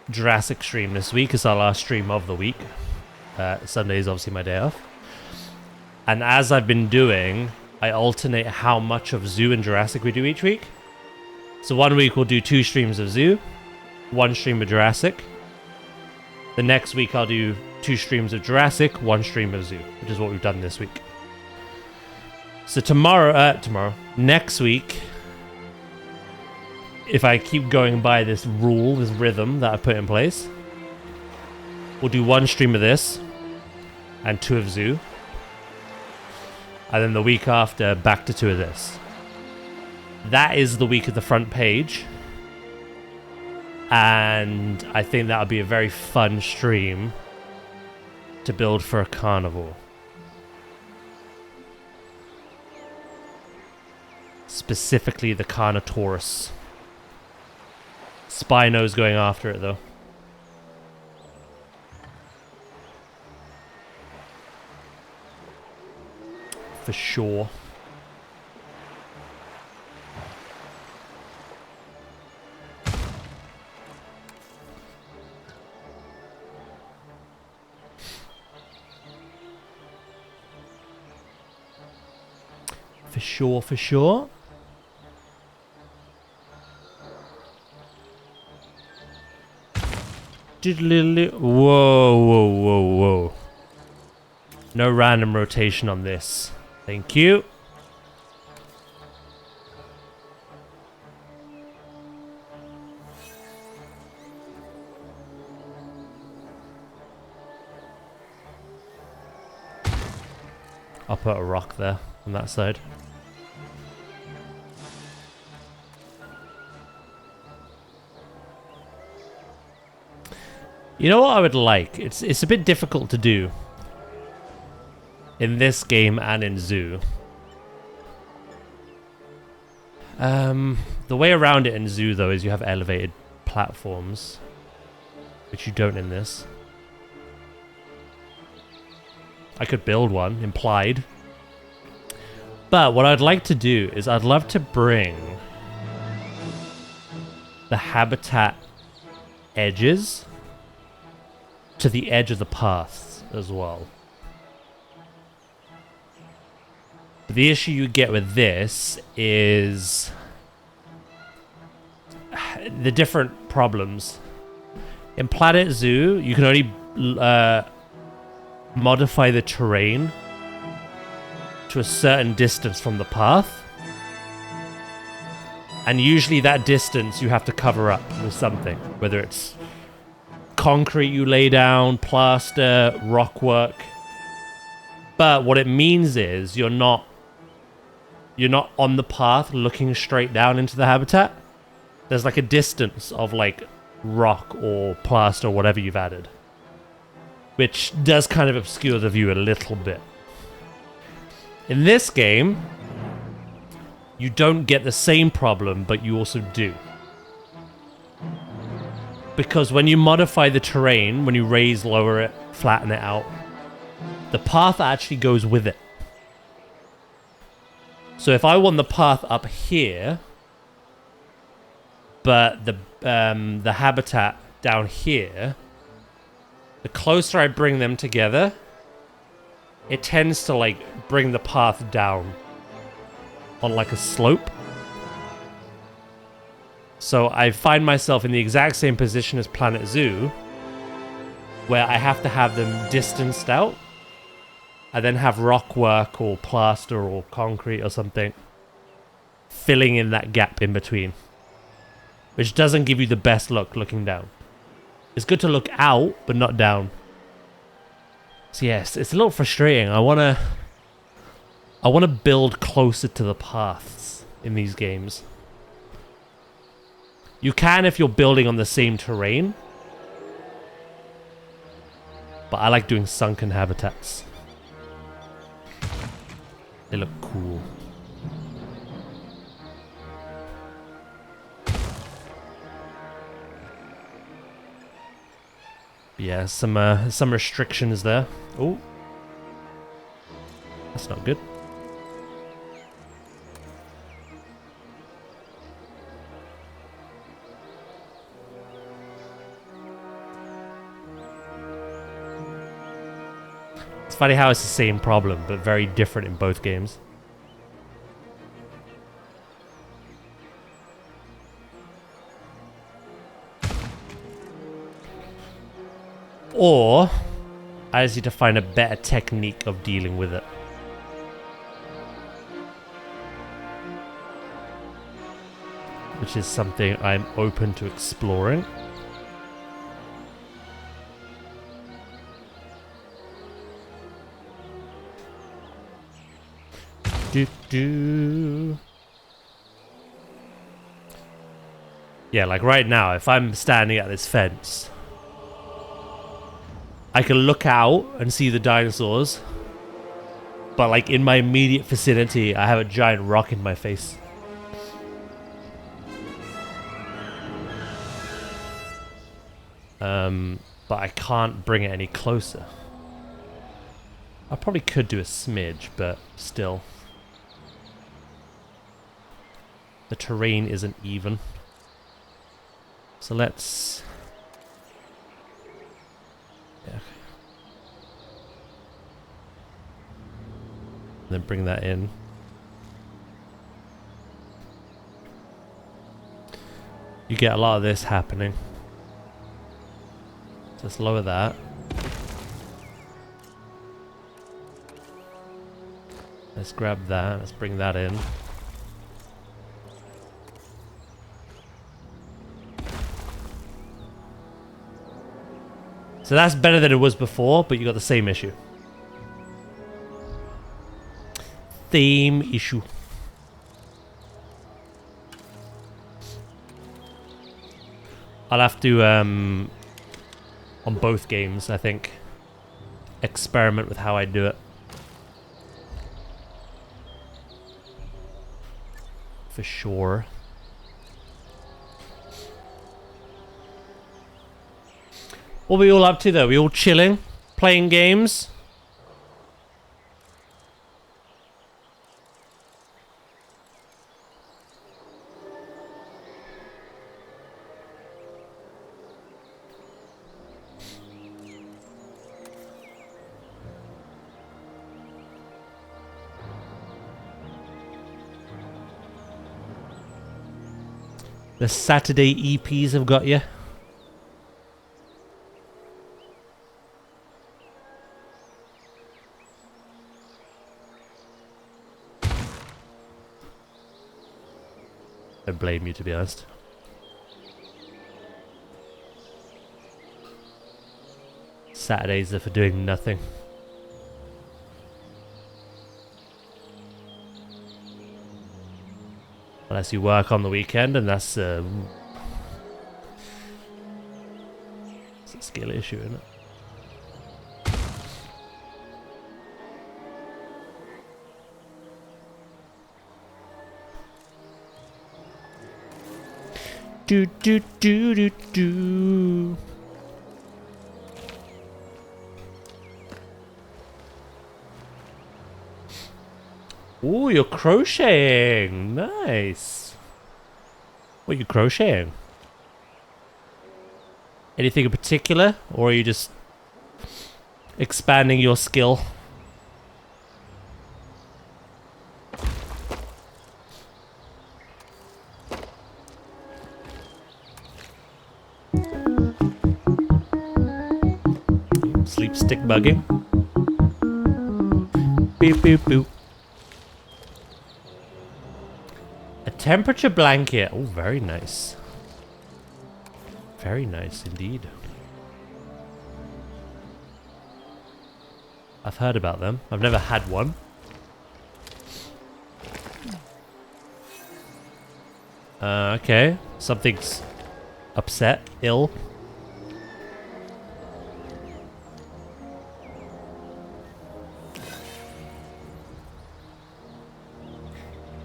Jurassic stream this week. It's our last stream of the week. Sunday is obviously my day off. And as I've been doing, I alternate how much of Zoo and Jurassic we do each week. So one week we'll do 2 streams of Zoo, 1 stream of Jurassic. The next week I'll do 2 streams of Jurassic, 1 stream of Zoo, which is what we've done this week. So next week, if I keep going by this rule, this rhythm that I've put in place, we'll do 1 stream of this and 2 of Zoo. And then the week after, back to 2 of this. That is the week of the front page. And I think that'll be a very fun stream to build for a carnivore. Specifically the Carnotaurus. Spino's going after it though. For sure. For sure, for sure. Whoa, whoa, whoa, whoa. No random rotation on this. Thank you. I'll put a rock there on that side. You know what I would like? It's a bit difficult to do in this game and in Zoo. The way around it in Zoo, though, is you have elevated platforms, which you don't in this. I could build one, implied. But what I'd like to do is I'd love to bring the habitat edges to the edge of the paths as well. The issue you get with this is the different problems. In Planet Zoo, you can only modify the terrain to a certain distance from the path. And usually that distance you have to cover up with something, whether it's concrete you lay down, plaster, rock work. But what it means is you're not on the path looking straight down into the habitat. There's like a distance of like rock or plaster or whatever you've added, which does kind of obscure the view a little bit. In this game, you don't get the same problem, but you also do. Because when you modify the terrain, when you raise, lower it, flatten it out, the path actually goes with it. So if I want the path up here, but the habitat down here, the closer I bring them together, it tends to like bring the path down on like a slope. So I find myself in the exact same position as Planet Zoo, where I have to have them distanced out. I then have rock work or plaster or concrete or something filling in that gap in between, which doesn't give you the best look looking down. It's good to look out, but not down. So yes, it's a little frustrating. I wanna build closer to the paths in these games. You can if you're building on the same terrain, but I like doing sunken habitats. They look cool. Yeah, some restrictions there. Oh, that's not good. It's funny how it's the same problem, but very different in both games. Or, I just need to find a better technique of dealing with it. Which is something I'm open to exploring. Yeah, like right now, if I'm standing at this fence, I can look out and see the dinosaurs, but like in my immediate vicinity, I have a giant rock in my face. But I can't bring it any closer. I probably could do a smidge, but still. The terrain isn't even. So let's... yeah. Then bring that in. you get a lot of this happening. Just lower that. Let's grab that. Let's bring that in. So that's better than it was before, but you got the same issue. Same issue. I'll have to, on both games, I think, experiment with how I do it. For sure. What are we all up to though? We all chilling? Playing games? The Saturday EPs have got you. I blame you, to be honest. Saturdays are for doing nothing. Unless you work on the weekend, and that's it's a skill issue, isn't it? Do do do do do. Ooh, you're crocheting. Nice. What are you crocheting? Anything in particular? Or are you just expanding your skill? Sleep stick bugging. Boop boop boop. A temperature blanket. Oh, very nice. Very nice indeed. I've heard about them. I've never had one. Okay. Something's upset, ill.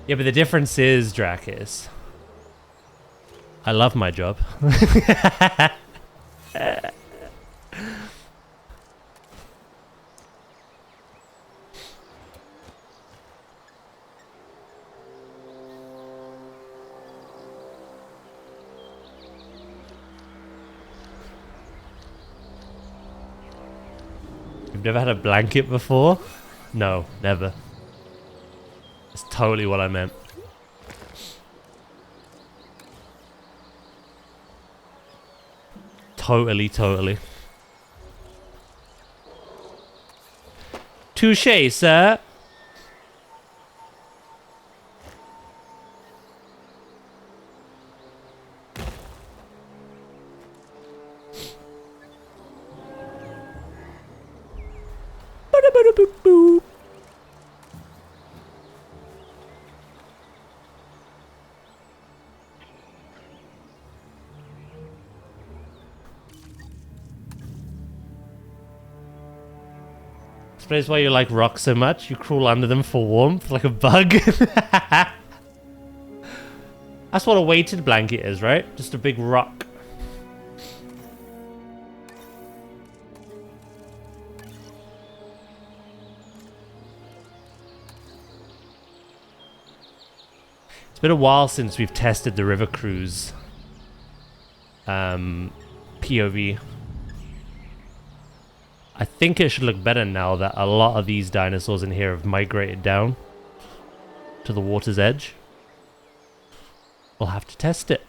Yeah, but the difference is, Drakis, I love my job. You've never had a blanket before? No, never. That's totally what I meant. Totally, totally. Touché, sir. Ba-da-ba-da-boop-boop. Explains why you like rocks so much. You crawl under them for warmth, like a bug. That's what a weighted blanket is, right? Just a big rock. It's been a while since we've tested the River Cruise POV. I think it should look better now that a lot of these dinosaurs in here have migrated down to the water's edge. We'll have to test it.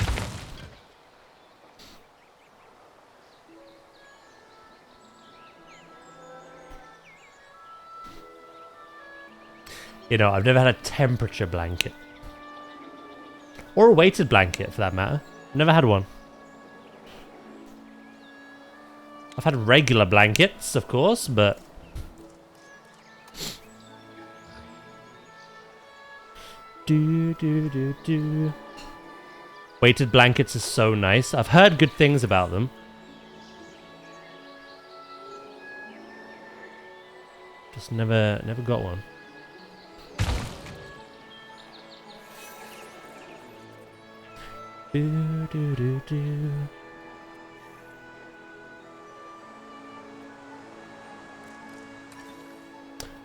You know, I've never had a temperature blanket. Or a weighted blanket, for that matter. Never had one. I've had regular blankets, of course, but... Weighted blankets is so nice. I've heard good things about them. Just never got one.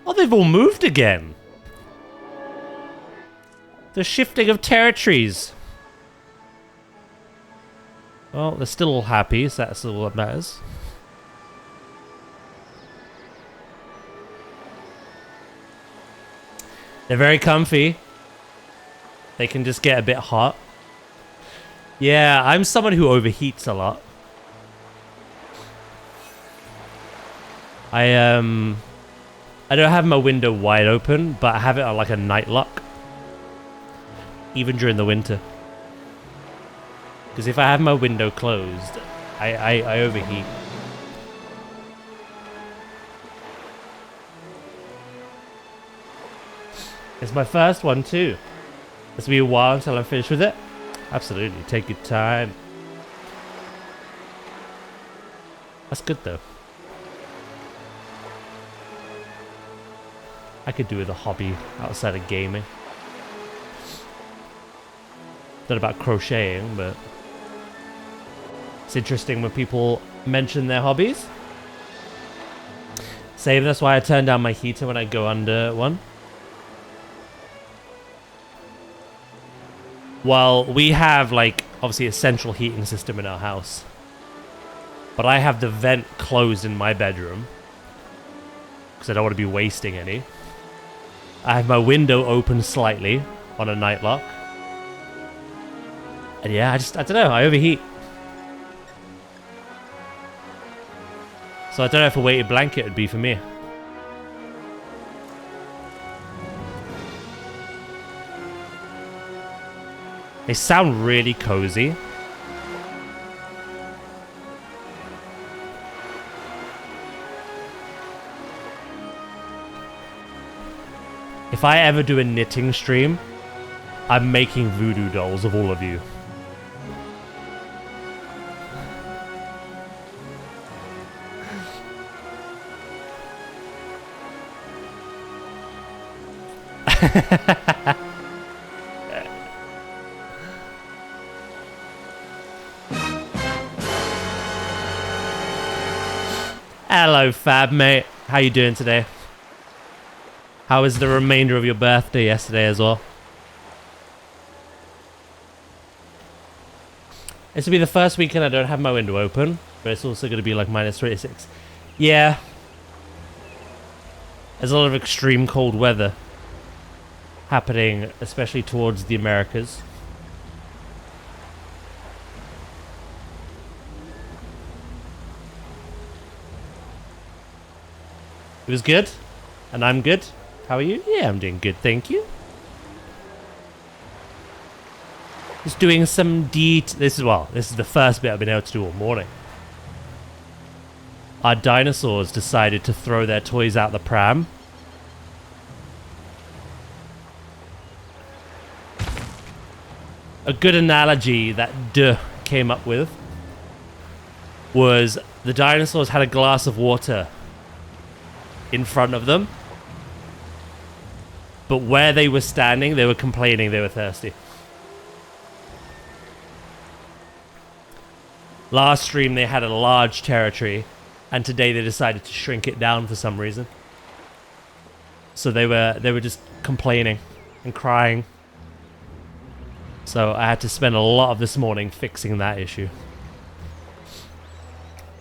Oh, they've all moved again. The shifting of territories. Well, they're still all happy, so that's all that matters. They're very comfy. They can just get a bit hot. Yeah, I'm someone who overheats a lot. I don't have my window wide open, but I have it on like a night lock. Even during the winter. Because if I have my window closed, I overheat. It's my first one too. It's gonna be a while until I'm finished with it. Absolutely, take your time. That's good though. I could do with a hobby outside of gaming. Not about crocheting, but it's interesting when people mention their hobbies. Same, that's why I turn down my heater when I go under one. Well, we have, like, obviously a central heating system in our house. But I have the vent closed in my bedroom. Because I don't want to be wasting any. I have my window open slightly on a night lock. And yeah, I don't know, I overheat. So I don't know if a weighted blanket would be for me. They sound really cozy. If I ever do a knitting stream, I'm making voodoo dolls of all of you. Hello, Fab, mate. How you doing today? How was the remainder of your birthday yesterday as well? This will be the first weekend I don't have my window open, but it's also going to be like -26. Yeah. There's a lot of extreme cold weather happening, especially towards the Americas. It was good, and I'm good. How are you? Yeah, I'm doing good, thank you. Just doing some this is the first bit I've been able to do all morning. Our dinosaurs decided to throw their toys out the pram. A good analogy that Duh came up with was the dinosaurs had a glass of water in front of them, but where they were standing, they were complaining they were thirsty. Last stream they had a large territory, and today they decided to shrink it down for some reason. So they were just complaining and crying. So I had to spend a lot of this morning fixing that issue.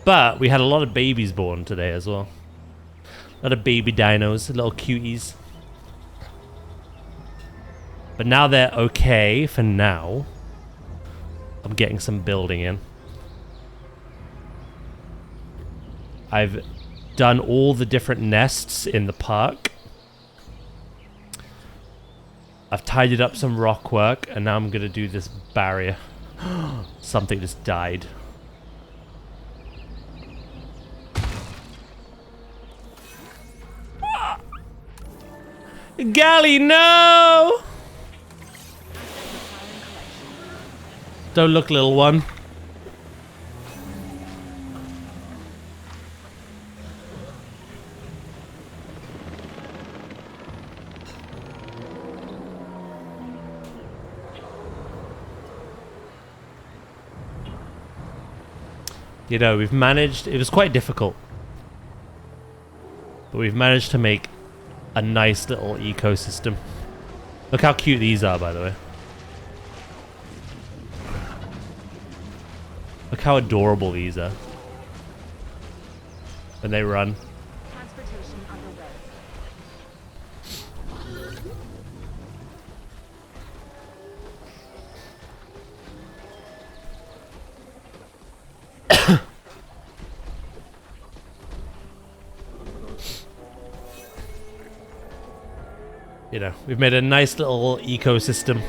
But we had a lot of babies born today as well. A lot of baby dinos, little cuties. But now they're okay for now. I'm getting some building in. I've done all the different nests in the park. I've tidied up some rock work, and now I'm gonna do this barrier. Something just died. Galley, no! Don't look, little one. You know, we've managed, it was quite difficult, but we've managed to make a nice little ecosystem. Look how cute these are, by the way. Look how adorable these are when they run. Transportation underway. You know, we've made a nice little ecosystem.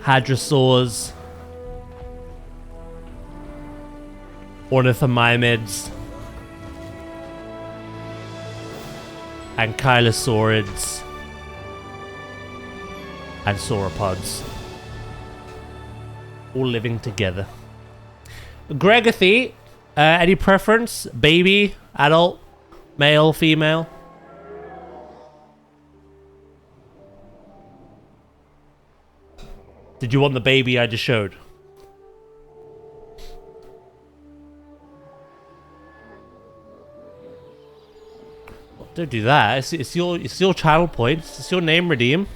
Hadrosaurs. Ornithomimids. Ankylosaurids. And sauropods. All living together. Gregothy. Any preference? Baby, adult, male, female? Did you want the baby I just showed? Don't do that. It's your channel points. It's your name, Redeem.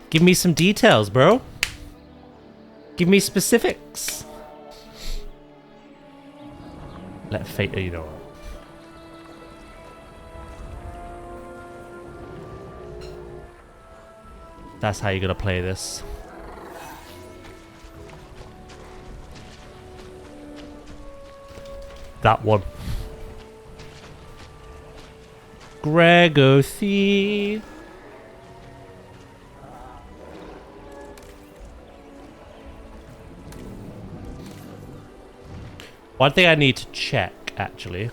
Give me some details, bro. Give me specifics. Let fate, you know. That's how you're gonna play this. That one. Gregothy. One thing I need to check, actually.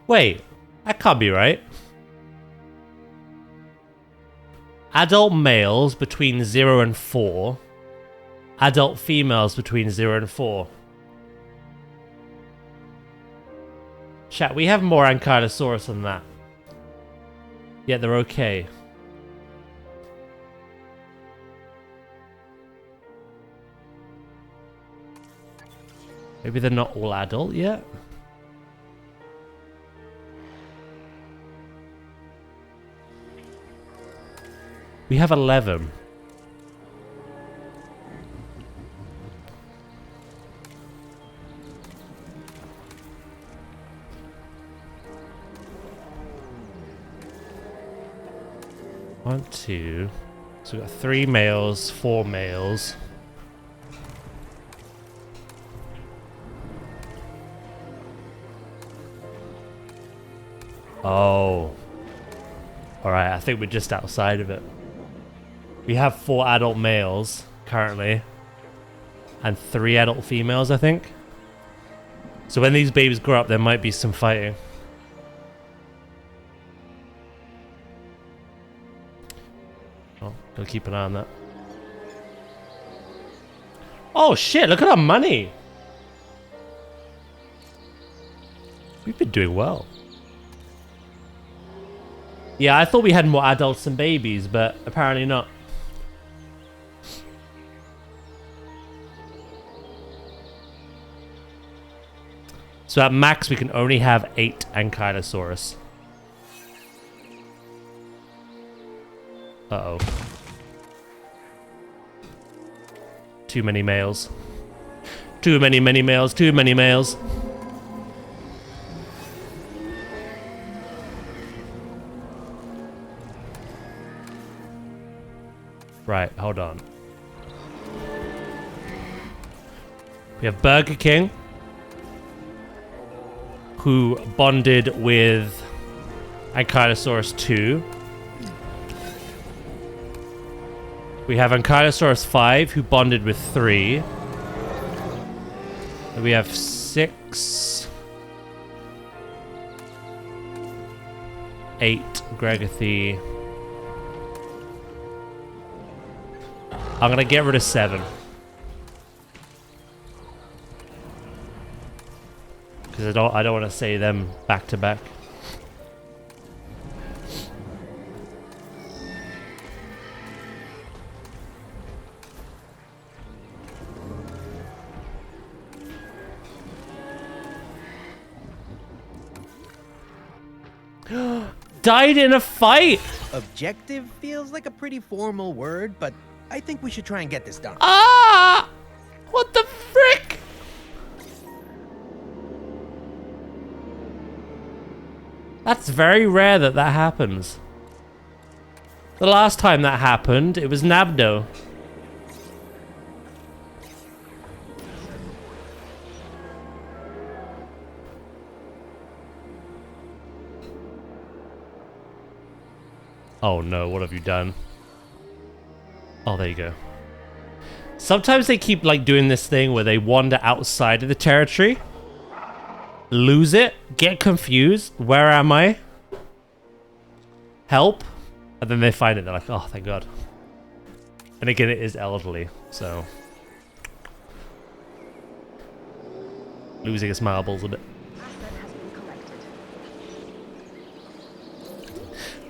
Wait, that can't be right. Adult males between 0 and 4. Adult females between 0 and 4. Chat, we have more Ankylosaurus than that. Yeah, they're okay. Maybe they're not all adult yet? We have 11. One, two. So we've got 3 males, 4 males. Oh. Alright, I think we're just outside of it. We have 4 adult males currently. And 3 adult females, I think. So when these babies grow up, there might be some fighting. Oh, gotta keep an eye on that. Oh shit, look at our money! We've been doing well. Yeah, I thought we had more adults than babies, but apparently not. So at max, we can only have 8 Ankylosaurus. Uh-oh. Too many males. Too many males. Too many males. Right, hold on. We have Burger King, who bonded with Ankylosaurus 2. We have Ankylosaurus 5, who bonded with 3. And we have 6, 8, Gregothy. I'm gonna get rid of 7. Because I don't want to say them back to back. Died in a fight! Objective feels like a pretty formal word, but I think we should try and get this done. Ah! What the frick? That's very rare that that happens. The last time that happened, it was Nabdo. Oh no, what have you done? Oh, there you go. Sometimes they keep like doing this thing where they wander outside of the territory, lose it, get confused. Where am I? Help. And then they find it. They're like, oh, thank God. And again, it is elderly, so losing its marbles a bit.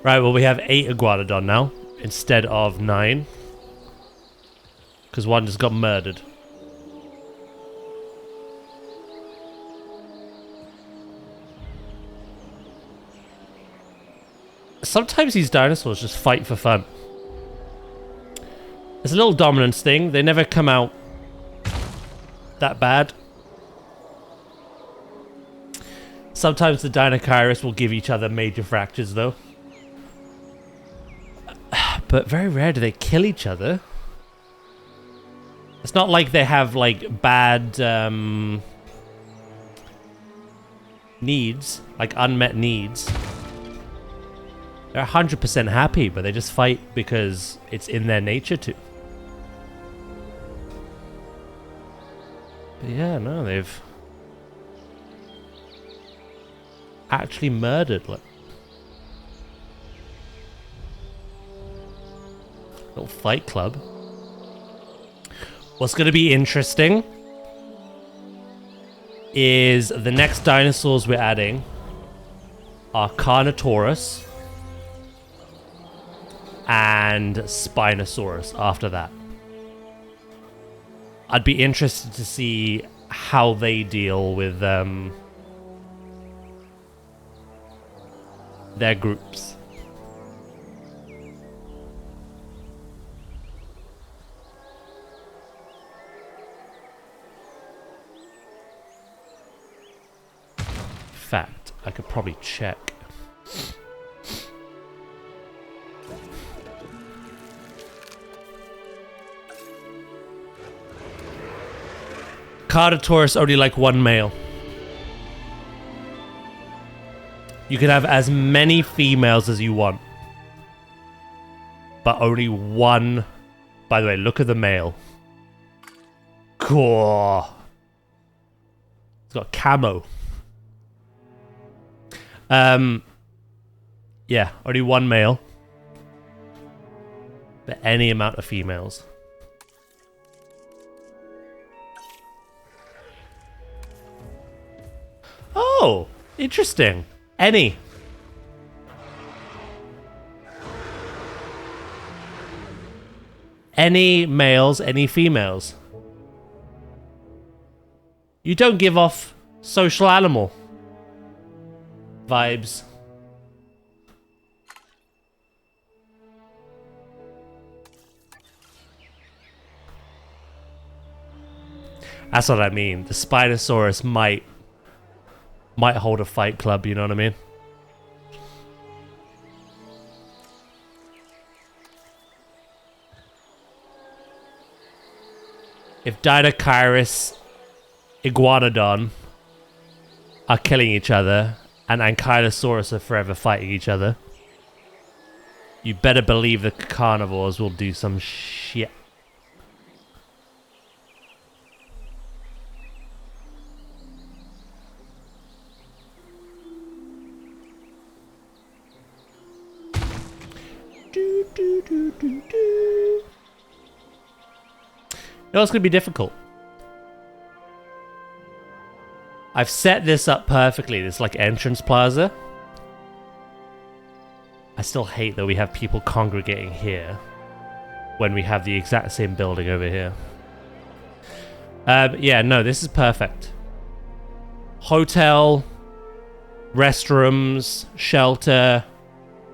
Right, well, we have 8 Iguanodon now instead of 9. Because one just got murdered. Sometimes these dinosaurs just fight for fun. It's a little dominance thing. They never come out that bad. Sometimes the Dinochirus will give each other major fractures, though. But very rare do they kill each other. It's not like they have, like, bad needs, like unmet needs. They're 100% happy, but they just fight because it's in their nature to. But yeah, no, they've actually murdered, like, little fight club. What's going to be interesting is the next dinosaurs we're adding are Carnotaurus and Spinosaurus after that. I'd be interested to see how they deal with their groups. Fact, I could probably check. Carnotaurus only like one male. You can have as many females as you want, but only one. By the way, look at the male. Cool. It's got camo. Yeah, only one male, but any amount of females. Oh, interesting. Any. Any males, any females. You don't give off social animal vibes. That's what I mean. The Spinosaurus might hold a fight club, you know what I mean? if Dinochirus, Iguanodon are killing each other and Ankylosaurus are forever fighting each other, you better believe the carnivores will do some shit. You know, it's going to be difficult. I've set this up perfectly, this like entrance plaza. I still hate that we have people congregating here when we have the exact same building over here. Yeah, no, this is perfect. Hotel, restrooms, shelter,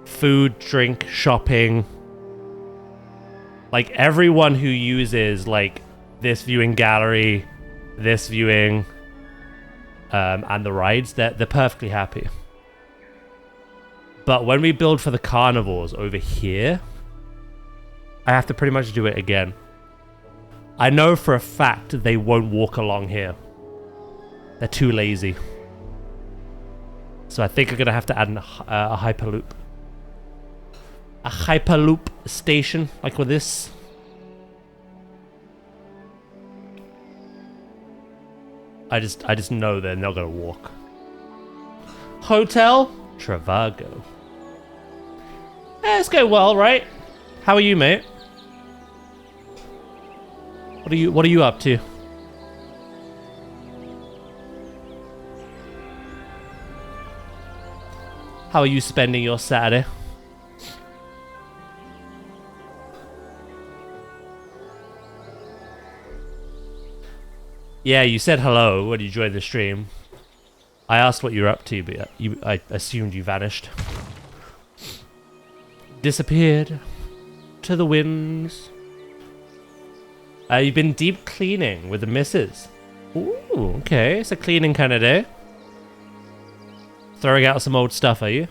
food, drink, shopping. Like everyone who uses like this viewing gallery, this viewing, and the rides, they're perfectly happy. But when we build for the carnivores over here, I have to pretty much do it again. I know for a fact they won't walk along here. They're too lazy. So I think I'm going to have to add a Hyperloop. A Hyperloop station, like with this. I just know they're not going to walk. Hotel Travago. It's going well, right? How are you, mate? What are you up to? How are you spending your Saturday? Yeah, you said hello when you joined the stream. I asked what you were up to, but I assumed you vanished. Disappeared to the winds. You've been deep cleaning with the missus. Ooh, okay. It's a cleaning kind of day. Throwing out some old stuff, are you?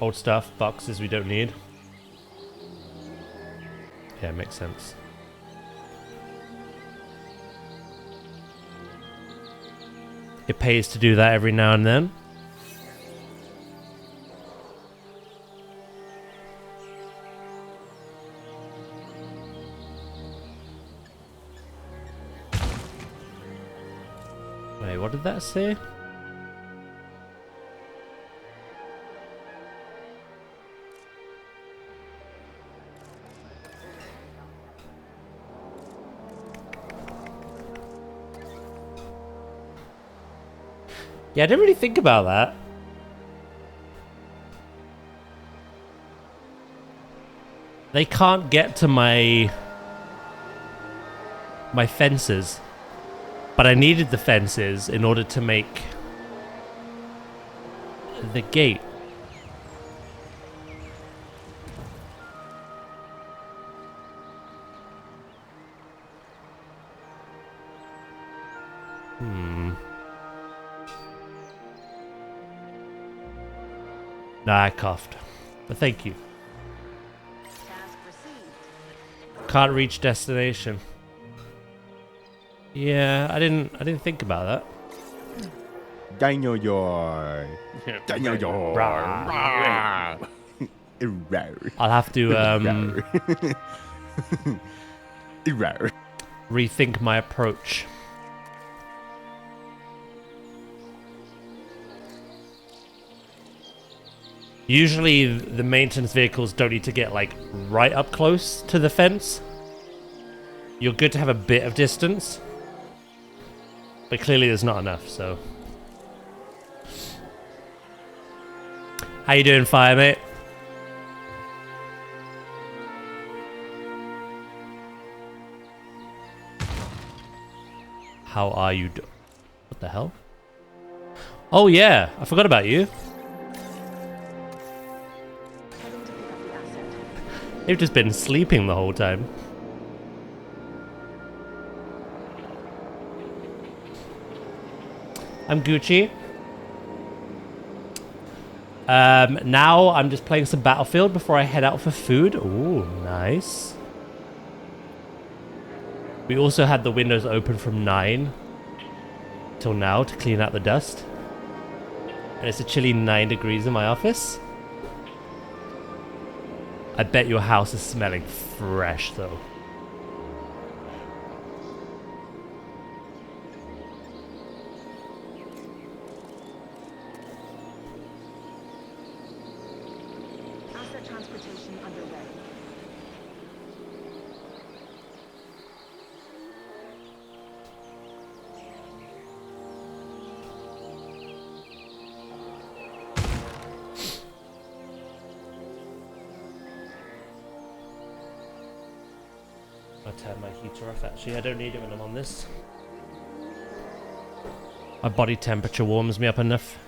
Old stuff, boxes we don't need. Yeah, makes sense. It pays to do that every now and then. Wait, what did that say? Yeah, I didn't really think about that. They can't get to my fences. But I needed the fences in order to make the gate. Nah, I coughed. But thank you. Can't reach destination. Yeah, I didn't think about that. Dinosaur. Dinosaur. I'll have to rethink my approach. Usually the maintenance vehicles don't need to get like right up close to the fence. You're good to have a bit of distance. But clearly there's not enough, so. How you doing, Fire, mate? How are you what the hell? Oh yeah, I forgot about you. They've just been sleeping the whole time. I'm Gucci. Now I'm just playing some Battlefield before I head out for food. Ooh, nice. We also had the windows open from 9 till now to clean out the dust. And it's a chilly 9 degrees in my office. I bet your house is smelling fresh though. Asset transportation underway. I'll turn my heater off actually. I don't need it when I'm on this. My body temperature warms me up enough.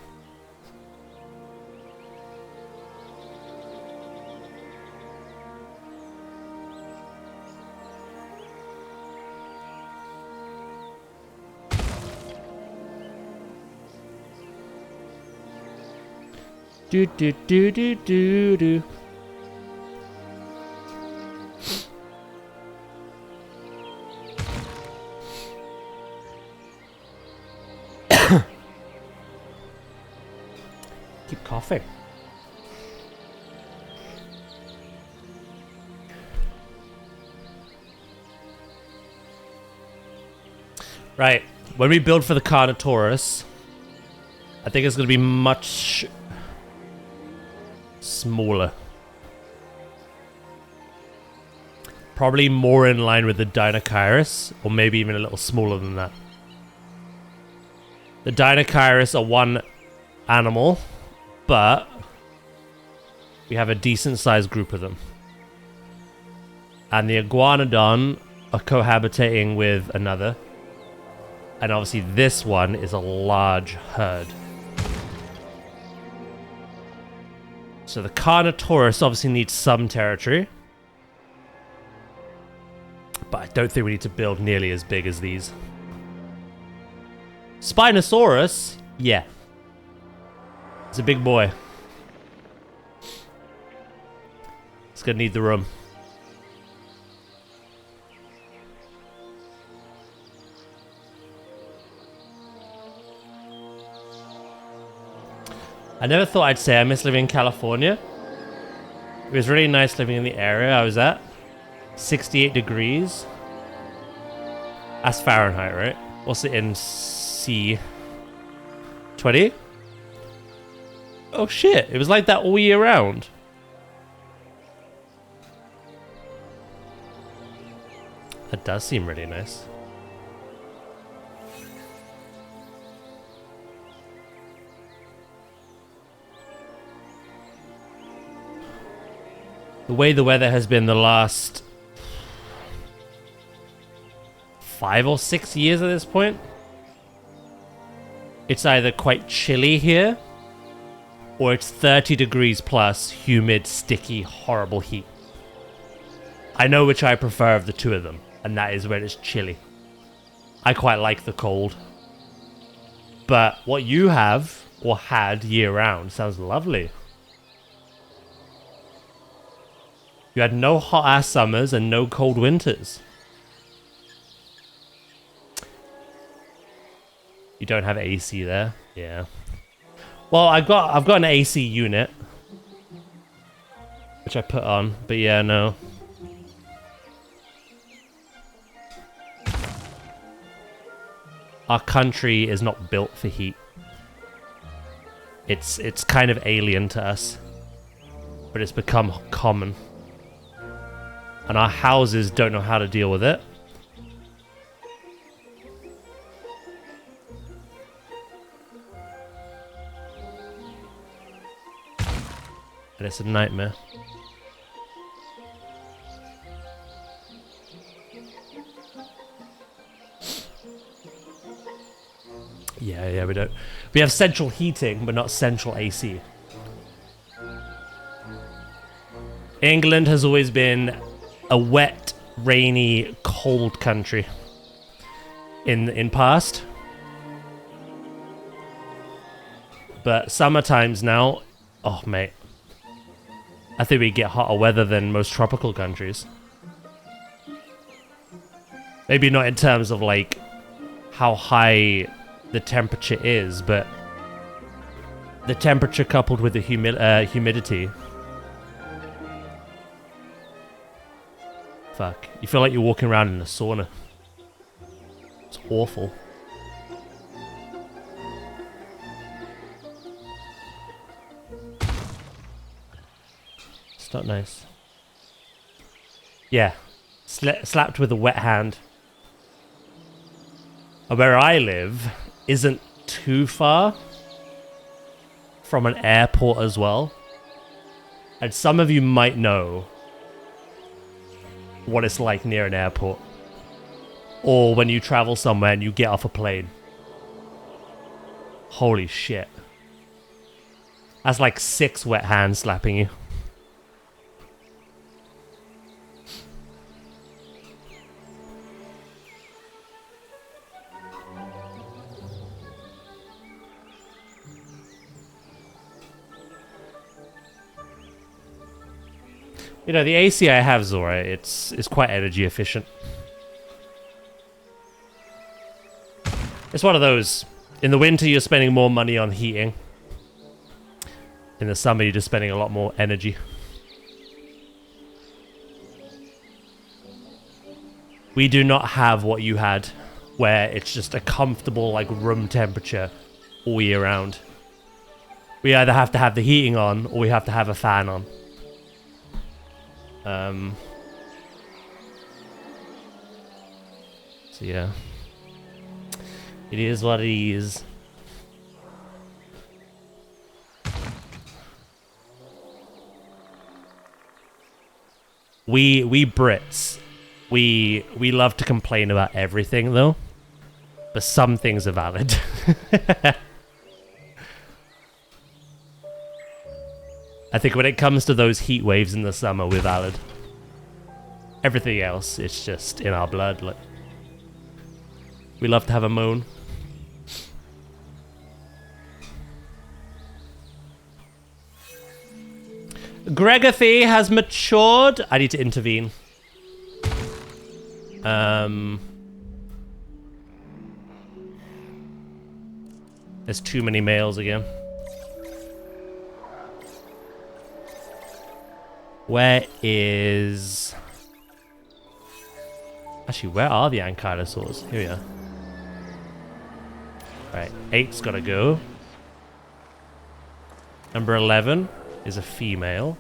Do do do do do do. Keep coughing. Right, when we build for the Carnotaurus, I think it's going to be much smaller. Probably more in line with the Deinocheirus, or maybe even a little smaller than that. The Deinocheirus are one animal, but we have a decent sized group of them. And the Iguanodon are cohabitating with another. And obviously this one is a large herd. So the Carnotaurus obviously needs some territory. But I don't think we need to build nearly as big as these. Spinosaurus, yeah. It's a big boy. It's gonna need the room. I never thought I'd say I miss living in California. It was really nice living in the area I was at. 68 degrees. That's Fahrenheit, right? What's it in C? 20? Oh shit, it was like that all year round. That does seem really nice. The way the weather has been the last 5 or 6 years at this point, it's either quite chilly here, or it's 30 degrees plus, humid, sticky, horrible heat. I know which I prefer of the two of them, and that is when it's chilly. I quite like the cold. But what you have, or had year round, sounds lovely. You had no hot ass summers and no cold winters. You don't have AC there? Yeah. Well, I've got an AC unit, which I put on, but yeah, no. Our country is not built for heat. It's kind of alien to us, but it's become common. And our houses don't know how to deal with it. And it's a nightmare. Yeah, we don't. We have central heating, but not central AC. England has always been a wet, rainy, cold country in past. But summer times now, Oh, mate. I think we get hotter weather than most tropical countries. Maybe not in terms of, like, how high the temperature is, but the temperature coupled with the humidity. Fuck. You feel like you're walking around in a sauna. It's awful. It's not nice. Yeah. Slapped with a wet hand. And where I live isn't too far from an airport as well. And some of you might know what it's like near an airport. Or when you travel somewhere and you get off a plane. Holy shit. That's like 6 wet hands slapping you. You know, the AC I have, Zora, it's quite energy efficient. It's one of those. In the winter, you're spending more money on heating. In the summer, you're just spending a lot more energy. We do not have what you had, where it's just a comfortable, like, room temperature all year round. We either have to have the heating on, or we have to have a fan on. So yeah, it is what it is. We Brits, we love to complain about everything though, but some things are valid. I think when it comes to those heat waves in the summer, we're valid. Everything else, it's just in our blood. Like, we love to have a moan. Gregothy has matured. I need to intervene. There's too many males again. Where is... Actually, where are the ankylosaurs? Here we are. Right, 8's gotta go. Number 11 is a female.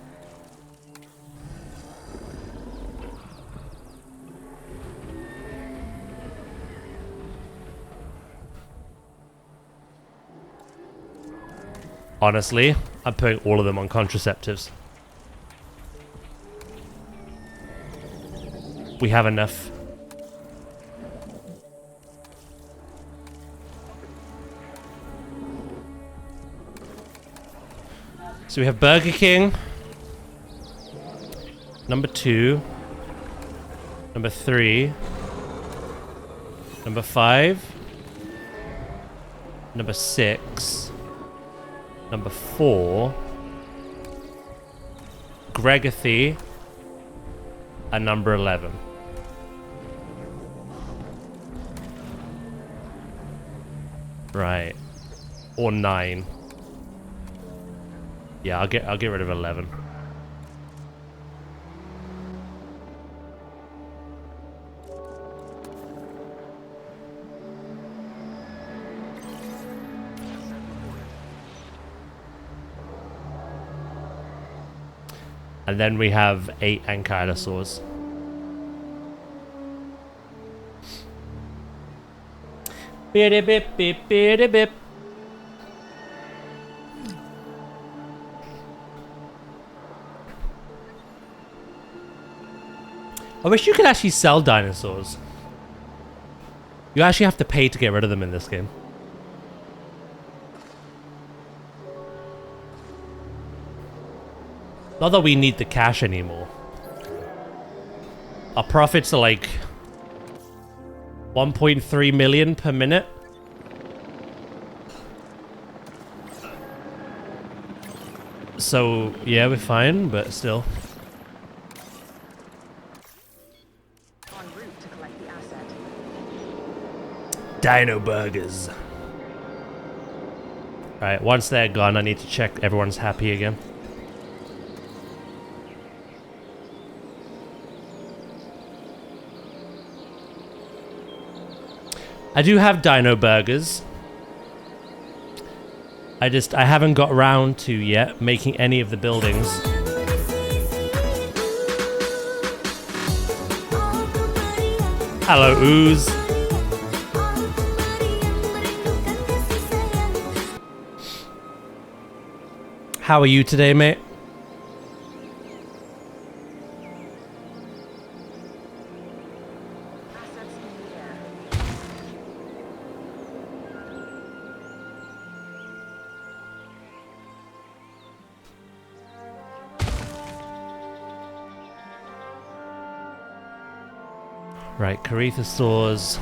Honestly, I'm putting all of them on contraceptives. We have enough. So we have Burger King. Number 2. Number 3. Number 5. Number 6. Number 4. Gregothy. And number 11. Right. Or 9. Yeah, I'll get rid of 11. And then we have 8 ankylosaurs. Biddy bip bip biddy bip. I wish you could actually sell dinosaurs. You actually have to pay to get rid of them in this game. Not that we need the cash anymore. Our profits are like 1.3 million per minute. So, yeah, we're fine, but still. En route to collect the asset. Dino burgers. Right, once they're gone, I need to check everyone's happy again. I do have dino burgers. I haven't got round to yet making any of the buildings. Hello, Ooze. How are you today, mate? Assets in the air. Right, Carythosaurs.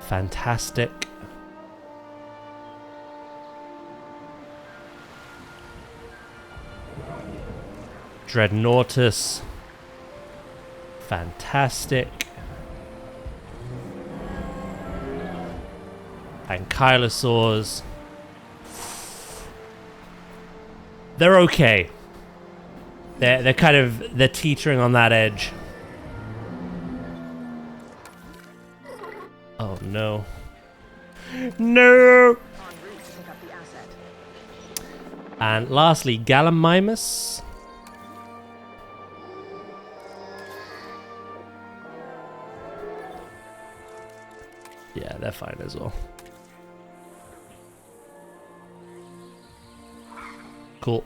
Fantastic. Dreadnoughtus. Fantastic. Ankylosaurs. They're okay. They're teetering on that edge. Oh no. No! En route to pick up the asset. And lastly, Gallimimus. Yeah, they're fine as well. Cool.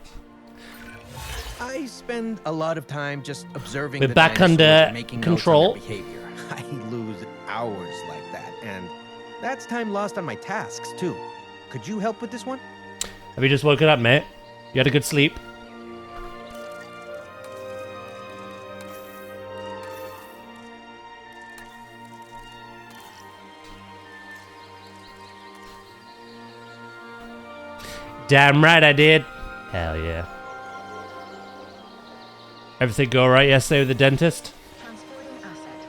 I spend a lot of time just observing We're the back dinosaurs under and making control. notes on their behavior. I lose hours like that, and that's time lost on my tasks too. Could you help with this one? Have you just woken up, mate? You had a good sleep? Damn right I did. Hell yeah. Everything go alright yesterday with the dentist? Transporting asset.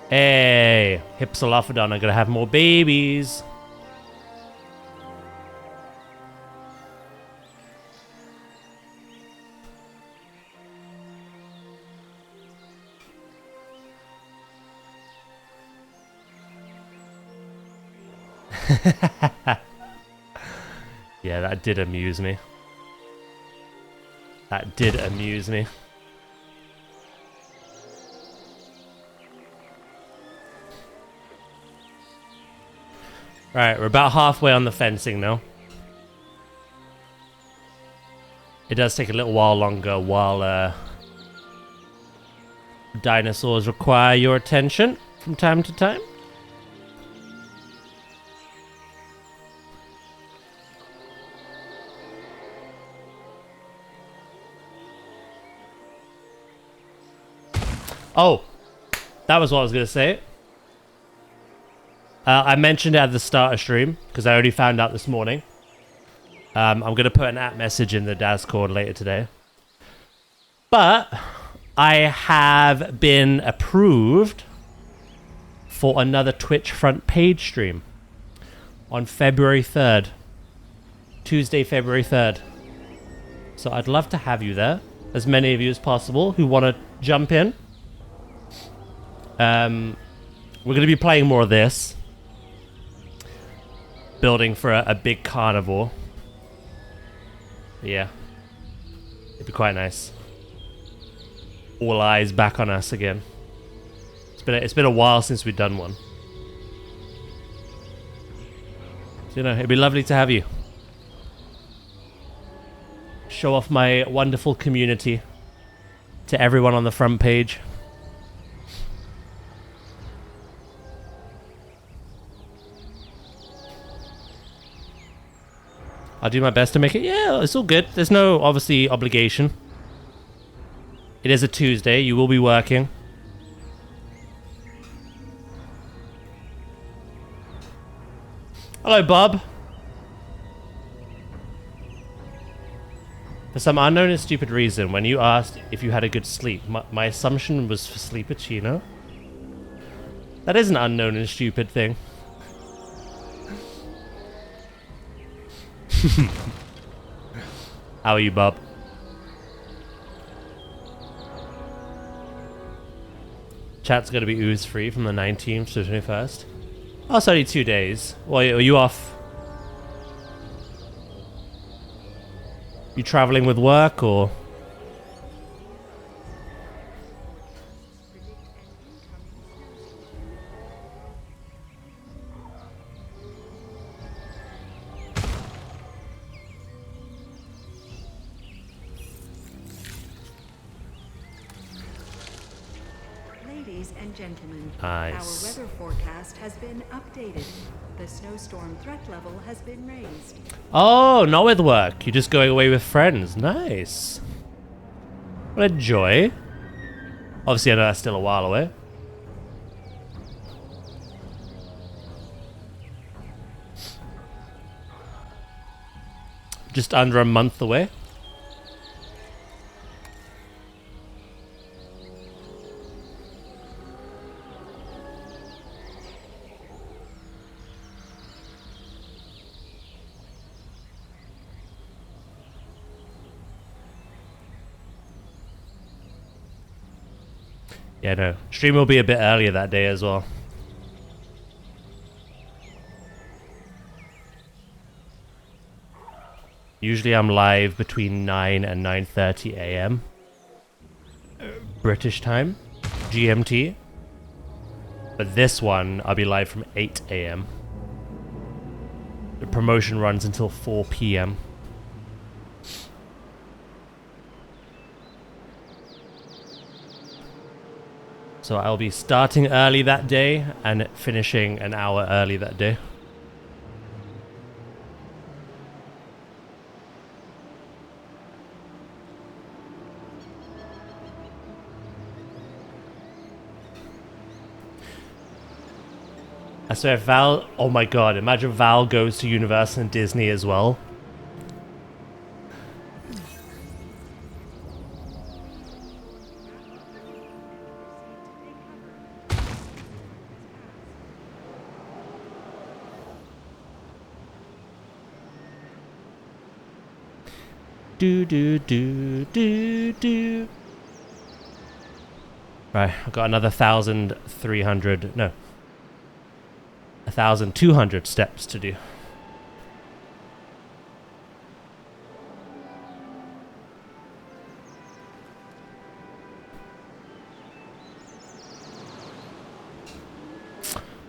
Hey, Hypsilophodon are gonna have more babies. Yeah, that did amuse me. That did amuse me. Right, we're about halfway on the fencing now. It does take a little while longer while dinosaurs require your attention from time to time. Oh, that was what I was going to say. I mentioned it at the start of stream, because I already found out this morning. I'm going to put an app message in the Discord later today. But I have been approved for another Twitch front page stream on February 3rd. Tuesday, February 3rd. So I'd love to have you there. As many of you as possible who want to jump in. We're going to be playing more of this. Building for a big carnivore. Yeah. It'd be quite nice. All eyes back on us again. It's been a while since we've done one. So, you know, it'd be lovely to have you. Show off my wonderful community to everyone on the front page. I'll do my best to make it. Yeah, it's all good. There's no, obviously, obligation. It is a Tuesday. You will be working. Hello, Bob. For some unknown and stupid reason, when you asked if you had a good sleep, my assumption was for Sleepachino. That is an unknown and stupid thing. How are you, Bob? Chat's gonna be ooze free from the 19th to the 21st. Oh, it's only 2 days. Well, are you off? You traveling with work or? Ladies and gentlemen, Nice. our weather forecast has been updated. The snowstorm threat level has been raised. Oh, not with work. You're just going away with friends. Nice. What a joy. Obviously, I know that's still a while away. Just under a month away. Yeah, no. Stream will be a bit earlier that day as well. Usually I'm live between 9 and 9:30 a.m. British time, GMT. But this one, I'll be live from 8 a.m. The promotion runs until 4 p.m. So I'll be starting early that day and finishing an hour early that day. I swear Val, oh my god, imagine Val goes to Universal and Disney as well. Do do do do do. Right, I've got another 1,300, no. 1,200 steps to do.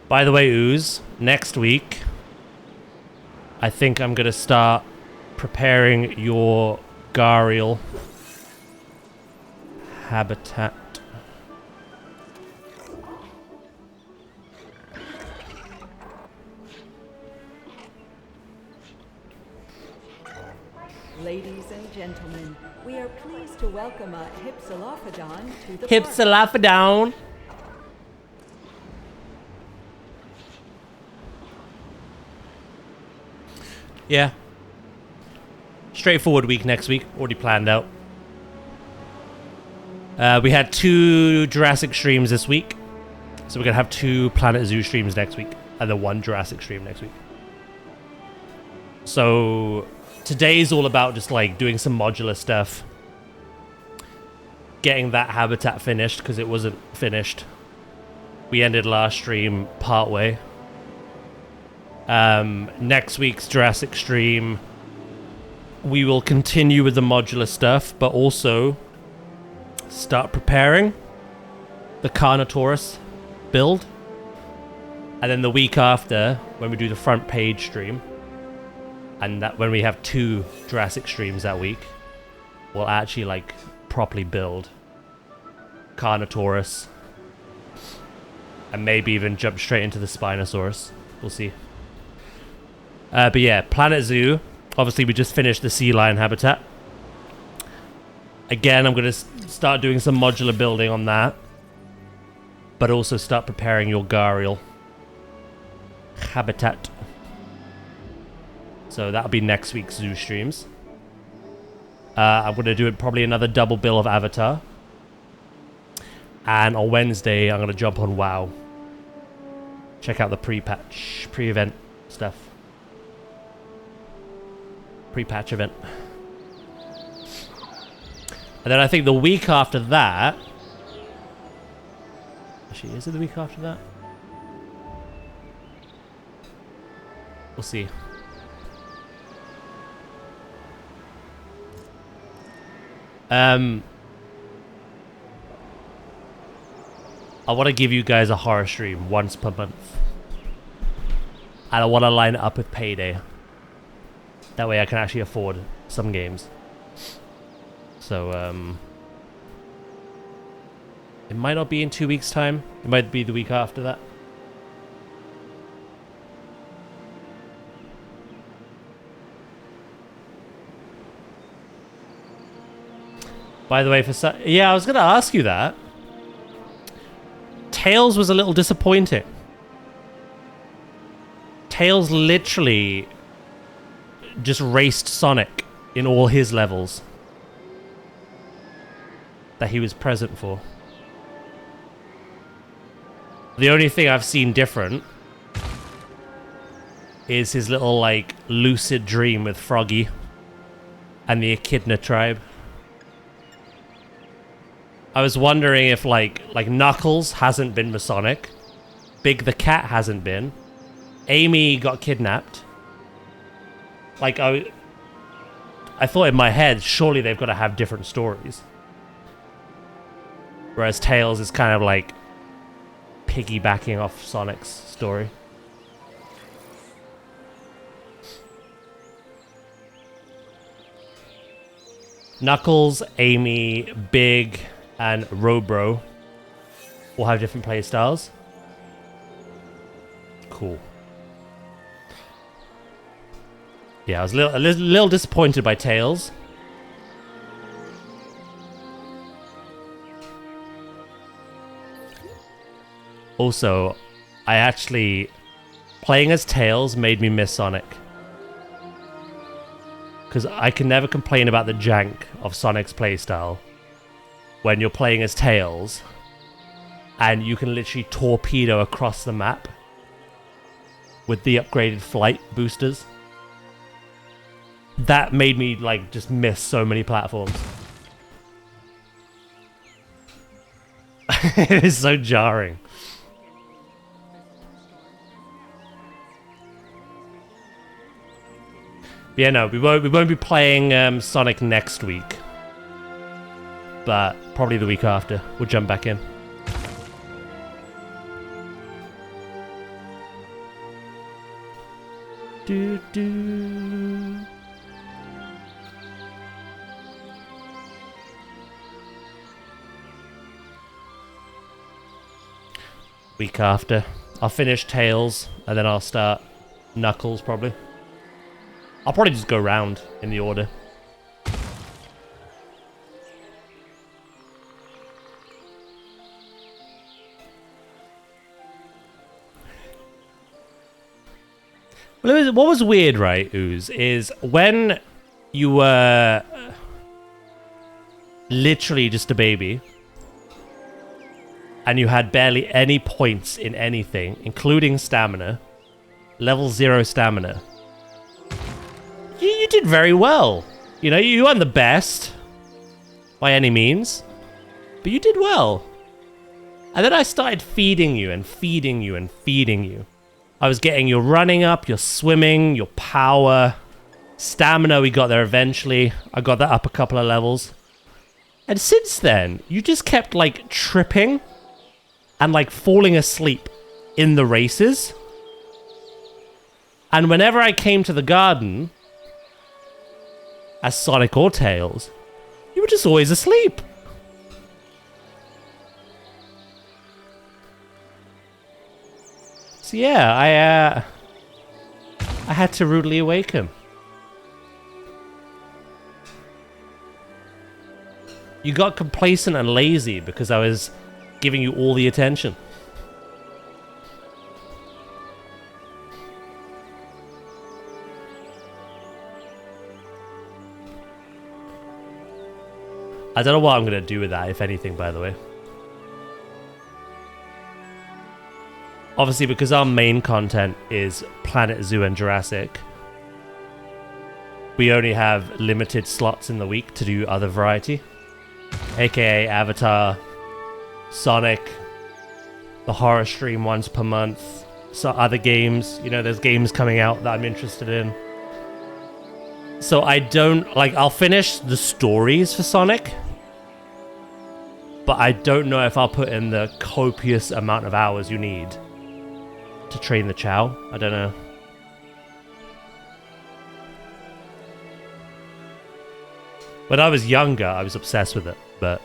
By the way, Ooze, next week, I think I'm going to start preparing your Gharial habitat. Ladies and gentlemen, we are pleased to welcome a Hypsilophodon to the park. Hypsilophodon. Yeah. Straightforward week next week. Already planned out. We had 2 Jurassic streams this week. So we're going to have 2 Planet Zoo streams next week. And then 1 Jurassic stream next week. So today's all about just like doing some modular stuff. Getting that habitat finished because it wasn't finished. We ended last stream partway. Next week's Jurassic stream, we will continue with the modular stuff, but also start preparing the Carnotaurus build. And then the week after, when we do the front page stream, and that when we have 2 Jurassic streams that week, we'll actually like properly build Carnotaurus. And maybe even jump straight into the Spinosaurus. We'll see. But yeah, Planet Zoo. Obviously, we just finished the sea lion habitat. Again, I'm going to start doing some modular building on that. But also start preparing your Gharial habitat. So that'll be next week's zoo streams. I'm going to do it probably another double bill of Avatar. And on Wednesday, I'm going to jump on WoW. Check out the pre-patch, pre-event stuff. Pre-patch event. And then I think the week after that... Actually, is it the week after that? We'll see. I want to give you guys a horror stream once per month. And I want to line it up with Payday. That way I can actually afford some games. So, it might not be in 2 weeks' time. It might be the week after that. By the way, yeah, I was going to ask you that. Tails was a little disappointing. Tails literally just raced Sonic in all his levels that he was present for. The only thing I've seen different is his little, like, lucid dream with Froggy and the Echidna tribe. I was wondering if, like Knuckles hasn't been Masonic. Big the Cat hasn't been. Amy got kidnapped. Like, I thought in my head, surely they've got to have different stories. Whereas Tails is kind of like piggybacking off Sonic's story. Knuckles, Amy, Big, and Robro will have different playstyles. Cool. Yeah, I was a little disappointed by Tails. Also, I actually... Playing as Tails made me miss Sonic. Because I can never complain about the jank of Sonic's playstyle when you're playing as Tails and you can literally torpedo across the map with the upgraded flight boosters. That made me, like, just miss so many platforms. It is so jarring. Yeah, no, we won't be playing Sonic next week. But probably the week after. We'll jump back in. Do do. Week after. I'll finish Tails and then I'll start Knuckles probably. I'll probably just go round in the order. Well, what was weird, right, Ooze, is when you were literally just a baby and you had barely any points in anything, including stamina, level 0 stamina, you did very well. You know, you weren't the best by any means, but you did well. And then I started feeding you and feeding you and feeding you. I was getting your running up, your swimming, your power, stamina. We got there eventually. I got that up a couple of levels. And since then, you just kept, like, tripping and, like, falling asleep in the races. And whenever I came to the garden as Sonic or Tails, you were just always asleep. So yeah, I had to rudely awake him. You got complacent and lazy because I was giving you all the attention. I don't know what I'm going to do with that, if anything, by the way. Obviously, because our main content is Planet Zoo and Jurassic, we only have limited slots in the week to do other variety. AKA Avatar, Sonic, the horror stream once per month, so other games. You know, there's games coming out that I'm interested in. So I don't, like, I'll finish the stories for Sonic, but I don't know if I'll put in the copious amount of hours you need to train the Chow. I don't know. When I was younger, I was obsessed with it, but...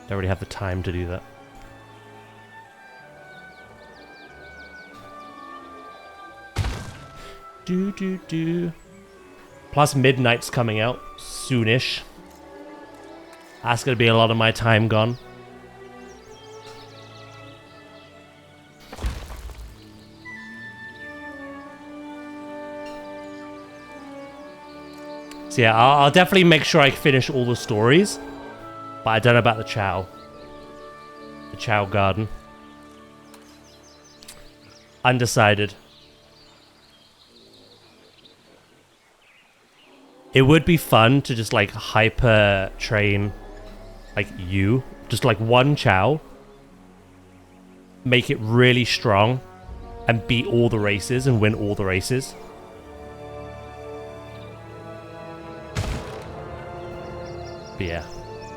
don't really have the time to do that. Plus Midnight's coming out soonish. That's gonna be a lot of my time gone. So yeah, I'll definitely make sure I finish all the stories. But I don't know about the Chow. The Chow Garden. Undecided. It would be fun to just like hyper train like you. Just like one Chow. Make it really strong. And beat all the races and win all the races. But yeah.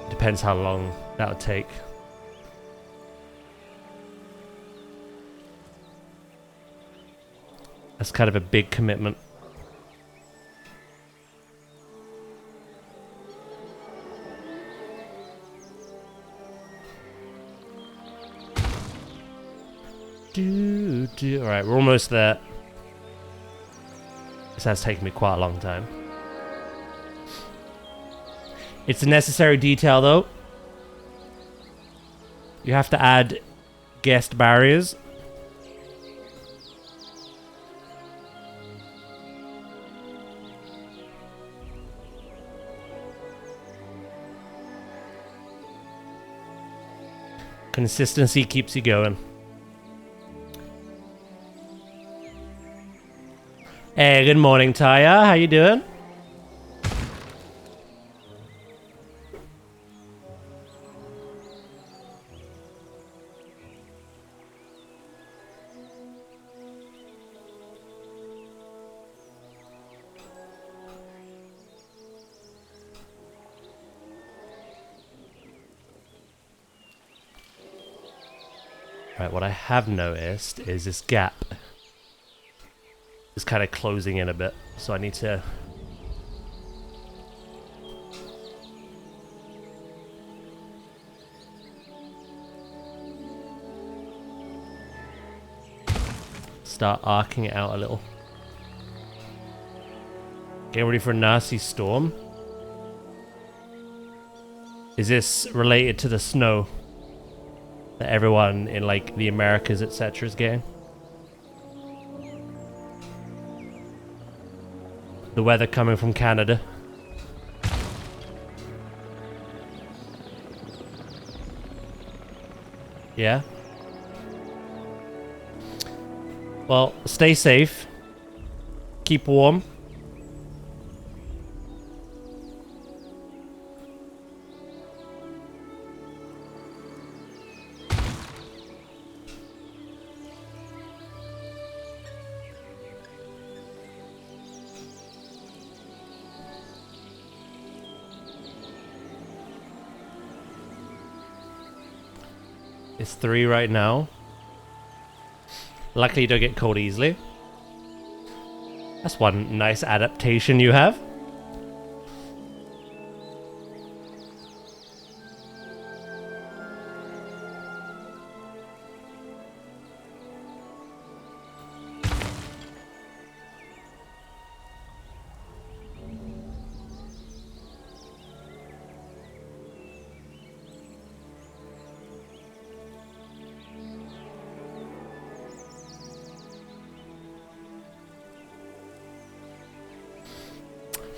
Depends how long that would take. That's kind of a big commitment. Alright, we're almost there. This has taken me quite a long time. It's a necessary detail, though. You have to add guest barriers. Consistency keeps you going. Hey, good morning, Taya. How you doing? Right, what I have noticed is this gap is kind of closing in a bit, so I need to start arcing it out a little. Getting ready for a nasty storm. Is this related to the snow that everyone in like the Americas, etc. is getting? The weather coming from Canada. Yeah? Well, stay safe. Keep warm. It's 3 right now. Luckily you don't get cold easily. That's one nice adaptation you have.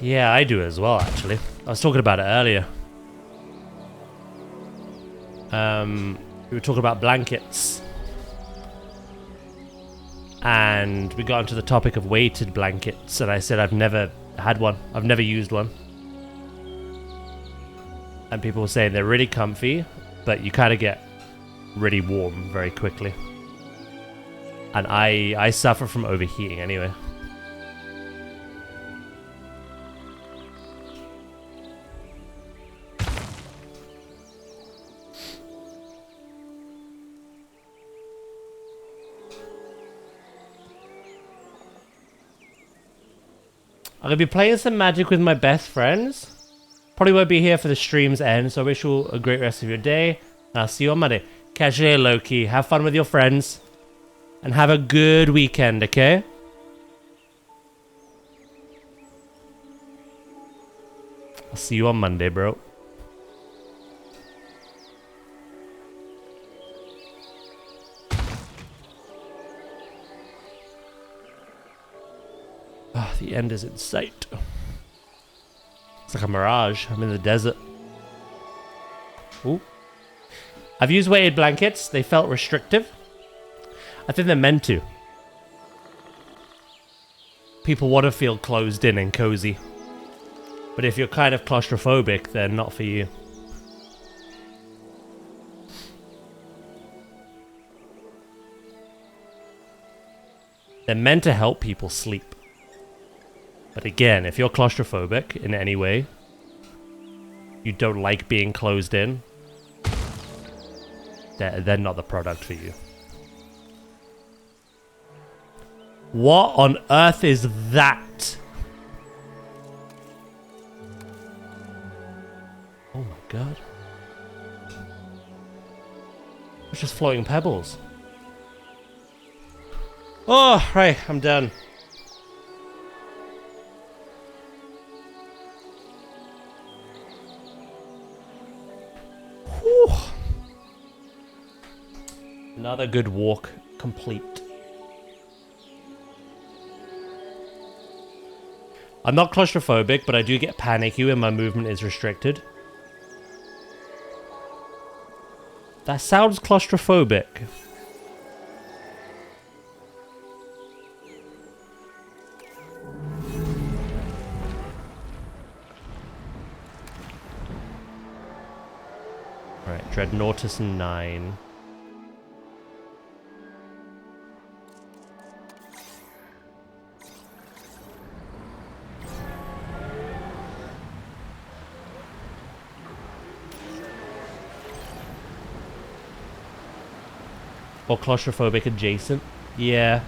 Yeah, I do as well, actually. I was talking about it earlier. We were talking about blankets. And we got into the topic of weighted blankets, and I said I've never had one. I've never used one. And people were saying they're really comfy, but you kind of get really warm very quickly. And I suffer from overheating anyway. I'm going to be playing some Magic with my best friends. Probably won't be here for the stream's end, so I wish you all a great rest of your day. And I'll see you on Monday. Catch you later, Loki. Have fun with your friends. And have a good weekend, okay? I'll see you on Monday, bro. Oh, the end is in sight. It's like a mirage. I'm in the desert. Ooh. I've used weighted blankets. They felt restrictive. I think they're meant to. People want to feel closed in and cozy. But if you're kind of claustrophobic, they're not for you. They're meant to help people sleep. But again, if you're claustrophobic in any way, you don't like being closed in, they're not the product for you. What on earth is that? Oh my god. It's just floating pebbles. Oh, right, I'm done. Whew. Another good walk complete. I'm not claustrophobic, but I do get panicky when my movement is restricted. That sounds claustrophobic. Alright, Dreadnoughtus 9. Or claustrophobic adjacent. Yeah.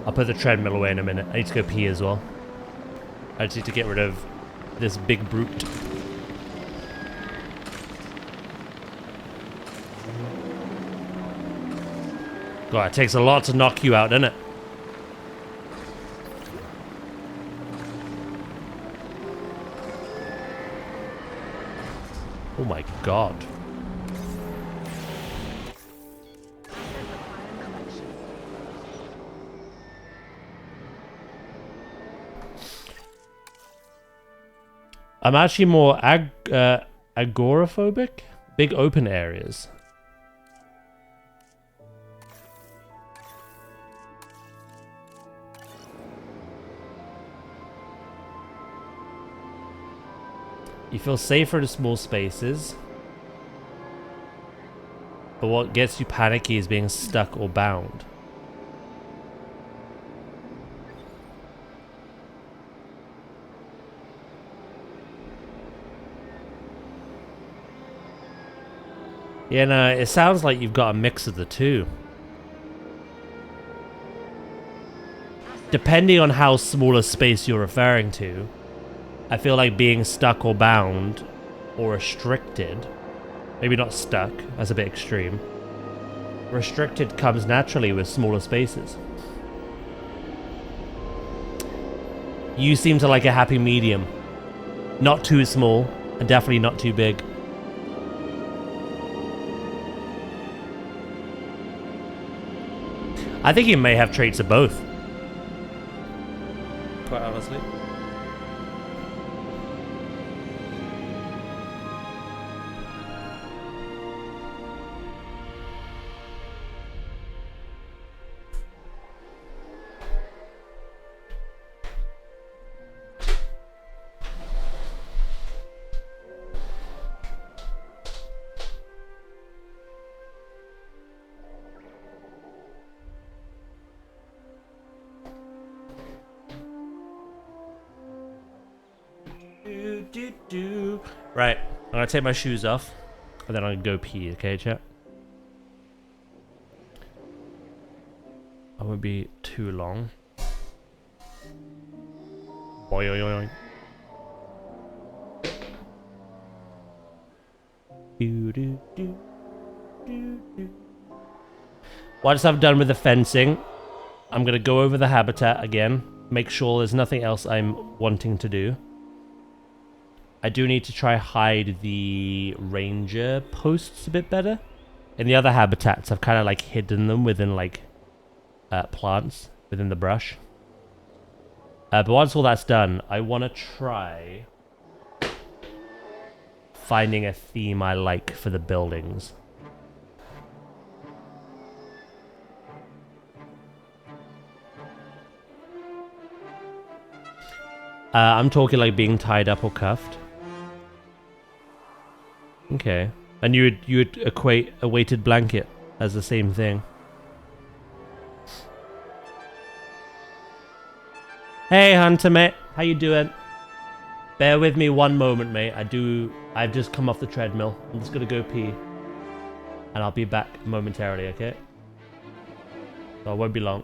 I'll put the treadmill away in a minute. I need to go pee as well. I just need to get rid of this big brute. God, it takes a lot to knock you out, doesn't it? Oh my god. I'm actually more agoraphobic. Big open areas. You feel safer in small spaces. But what gets you panicky is being stuck or bound. Yeah, no, it sounds like you've got a mix of the two. Depending on how small a space you're referring to, I feel like being stuck or bound or restricted, maybe not stuck, that's a bit extreme. Restricted comes naturally with smaller spaces. You seem to like a happy medium. Not too small, and definitely not too big. I think he may have traits of both. Quite honestly. Right, I'm gonna take my shoes off, and then I'm gonna go pee, okay, chat? I won't be too long. Boy, oy, oy, oy. Once I've done with the fencing, I'm gonna go over the habitat again, make sure there's nothing else I'm wanting to do. I do need to try hide the ranger posts a bit better. In the other habitats, I've kind of like hidden them within like plants, within the brush. But once all that's done, I want to try finding a theme I like for the buildings. I'm talking like being tied up or cuffed. Okay. And you would equate a weighted blanket as the same thing. Hey Hunter mate, how you doing? Bear with me one moment mate. I've just come off the treadmill. I'm just gonna go pee. And I'll be back momentarily, okay? So I won't be long.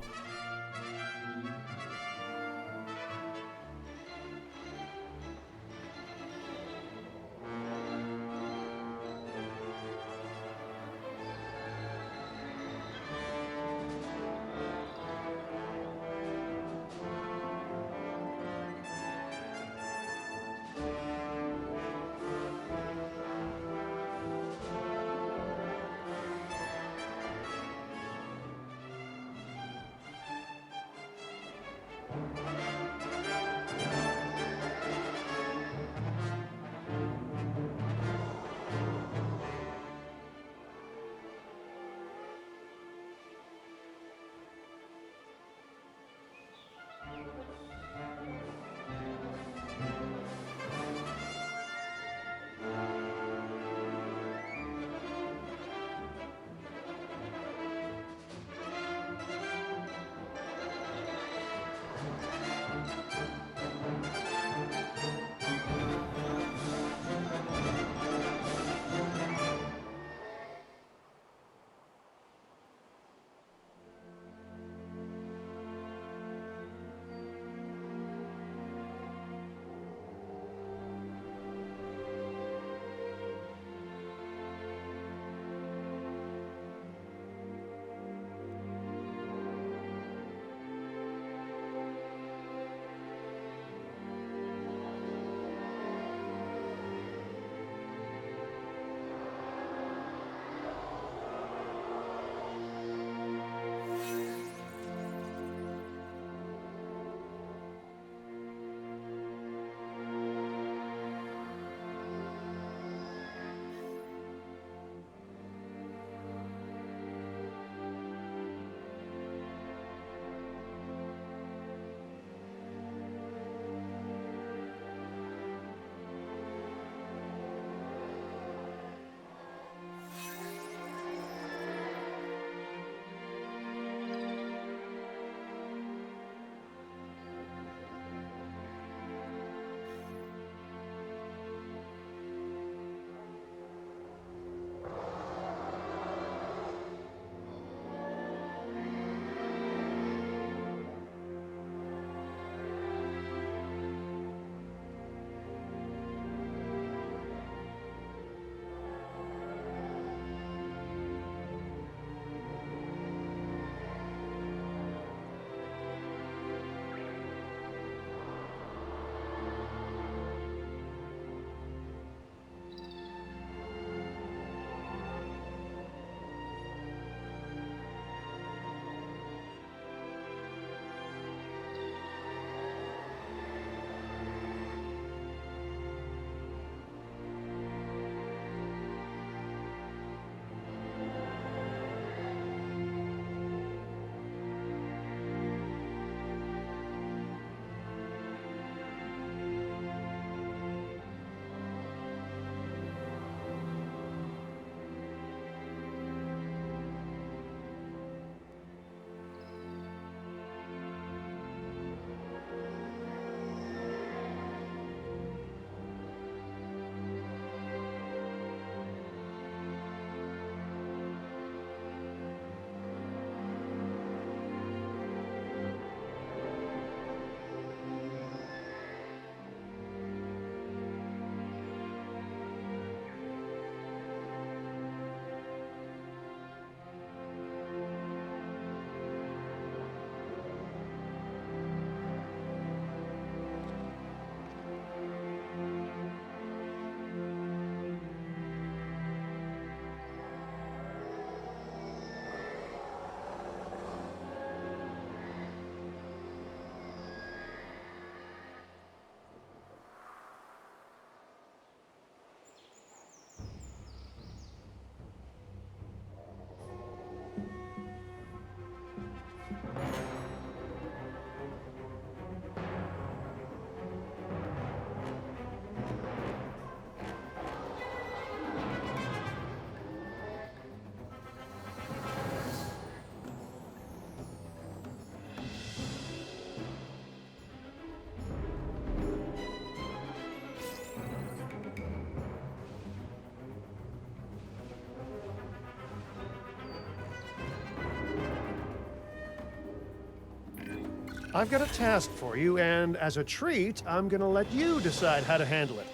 I've got a task for you, and as a treat, I'm gonna let you decide how to handle it.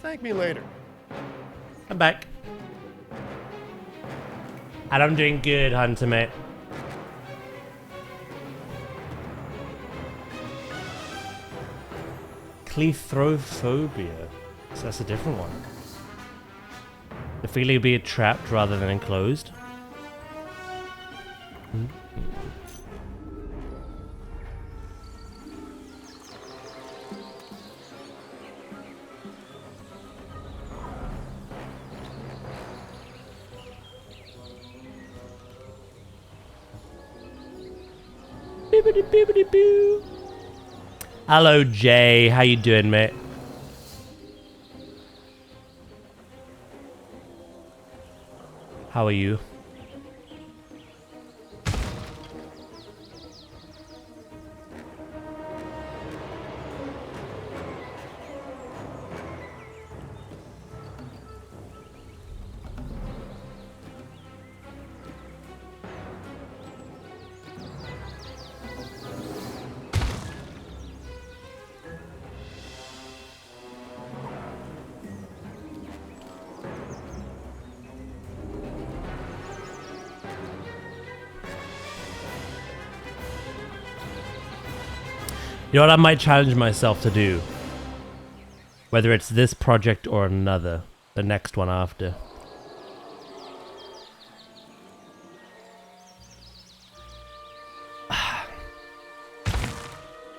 Thank me later. I'm back. And I'm doing good, Hunter, mate. Cleithrophobia. So that's a different one. The feeling of being trapped rather than enclosed. Bibbidi bibbidi boo. Hello, Jay. How you doing, mate? How are you? You know what I might challenge myself to do? Whether it's this project or another. The next one after.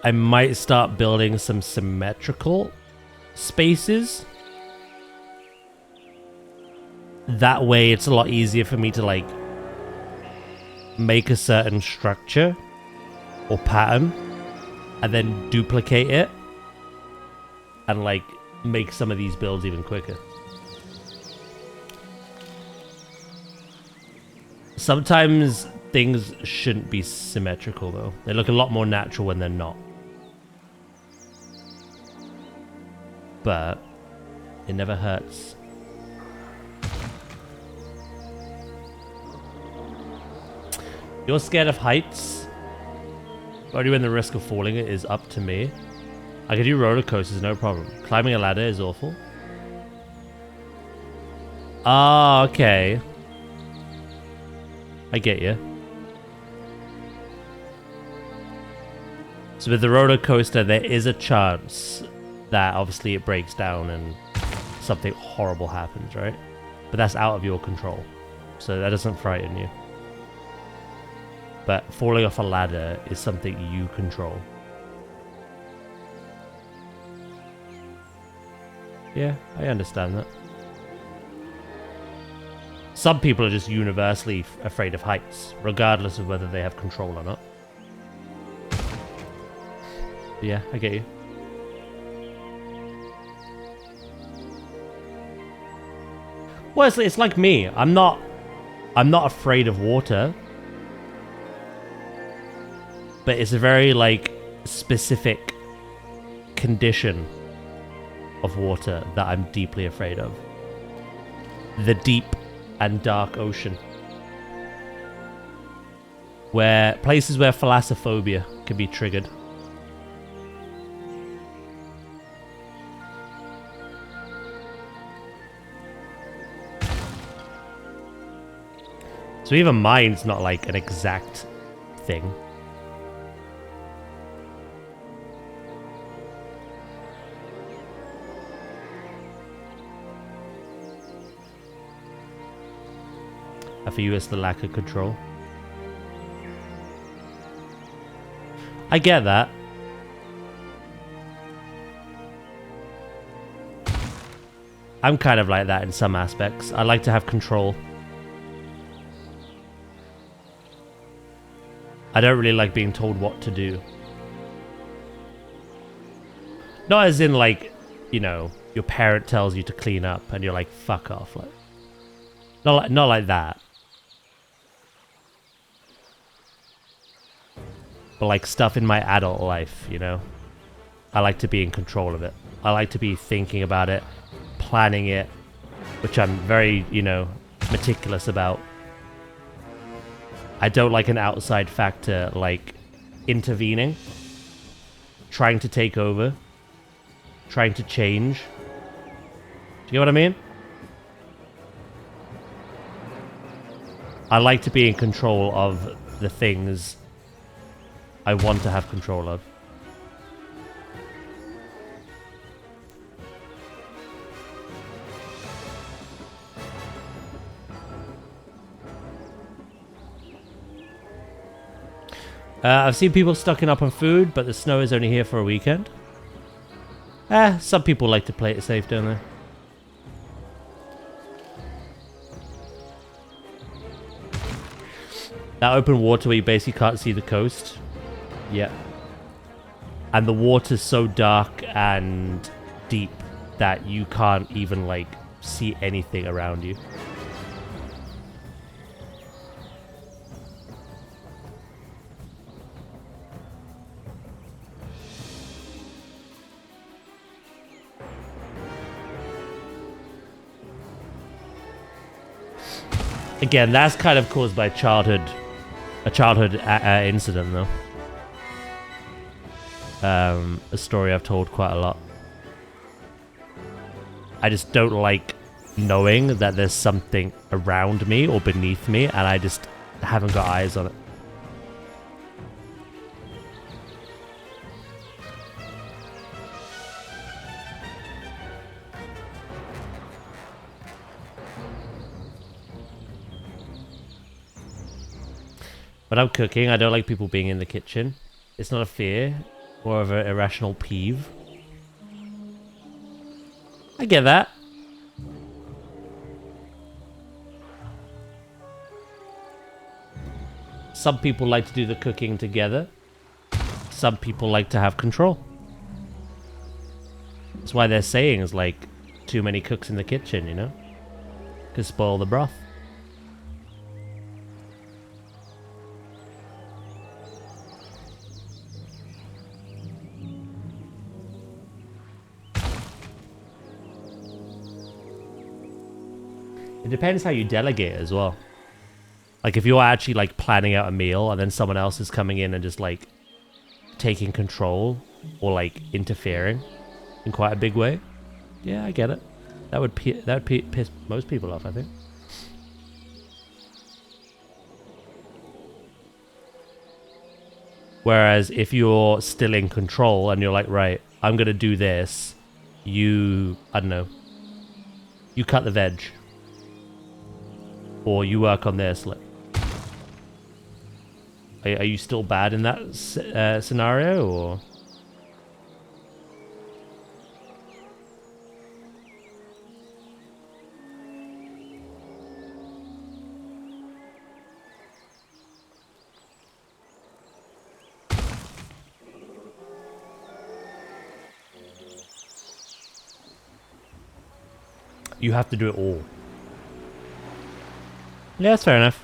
I might start building some symmetrical spaces. That way it's a lot easier for me to like make a certain structure or pattern and then duplicate it and like make some of these builds even quicker. Sometimes things shouldn't be symmetrical though. They look a lot more natural when they're not. But it never hurts. You're scared of heights? Only when the risk of falling is up to me. I can do roller coasters, no problem. Climbing a ladder is awful. Ah, okay. I get you. So with the roller coaster, there is a chance that obviously it breaks down and something horrible happens, right? But that's out of your control. So that doesn't frighten you. But falling off a ladder is something you control. Yeah, I understand that. Some people are just universally afraid of heights, regardless of whether they have control or not. Yeah, I get you. Well, it's like me. I'm not afraid of water. But it's a very, like, specific condition of water that I'm deeply afraid of. The deep and dark ocean. Places where thalassophobia can be triggered. So even mine's not, like, an exact thing. For you, it's the lack of control. I get that. I'm kind of like that in some aspects. I like to have control. I don't really like being told what to do. Not as in like, you know, your parent tells you to clean up and you're like, fuck off. Like, not like that. But like stuff in my adult life, you know? I like to be in control of it. I like to be thinking about it, planning it, which I'm very, you know, meticulous about. I don't like an outside factor like intervening, trying to take over, trying to change. Do you get what I mean? I like to be in control of the things I want to have control of. I've seen people stocking up on food, but the snow is only here for a weekend. Some people like to play it safe, don't they? That open water where you basically can't see the coast. Yeah. And the water's so dark and deep that you can't even, like, see anything around you. Again, that's kind of caused by a childhood incident, though. A story I've told quite a lot. I just don't like knowing that there's something around me or beneath me, and I just haven't got eyes on it. When I'm cooking, I don't like people being in the kitchen. It's not a fear, more of an irrational peeve. I get that. Some people like to do the cooking together. Some people like to have control. That's why their sayings like, too many cooks in the kitchen, you know? Could spoil the broth. It depends how you delegate as well. Like if you're actually like planning out a meal and then someone else is coming in and just like taking control or like interfering in quite a big way. Yeah, I get it. That would piss most people off, I think. Whereas if you're still in control and you're like, right, I'm going to do this, I don't know, you cut the veg. Or you work on this. Like, are you still bad in that scenario, or? You have to do it all. Yeah, that's fair enough.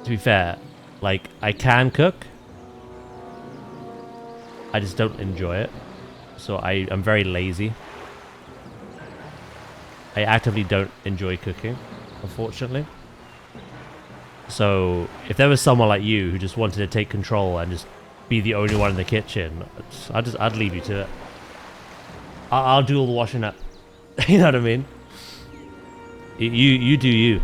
To be fair, like, I can cook. I just don't enjoy it. So I'm very lazy. I actively don't enjoy cooking, unfortunately. So if there was someone like you who just wanted to take control and just be the only one in the kitchen, I'd leave you to it. I'll do all the washing up. You know what I mean? You do you.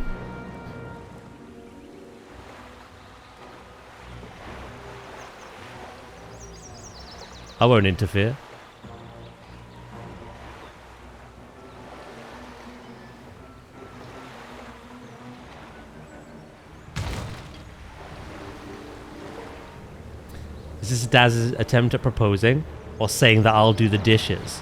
I won't interfere. Is this Daz's attempt at proposing or saying that I'll do the dishes?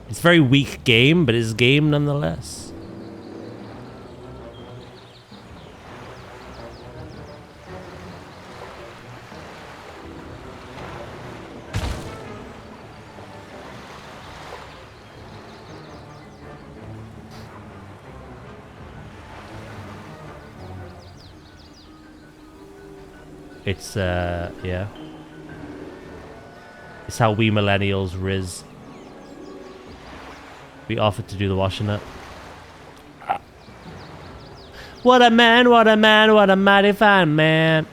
It's a very weak game, but it's game nonetheless. It's yeah. It's how we millennials riz. We offered to do the washing up. What a man, what a man, what a mighty fine man.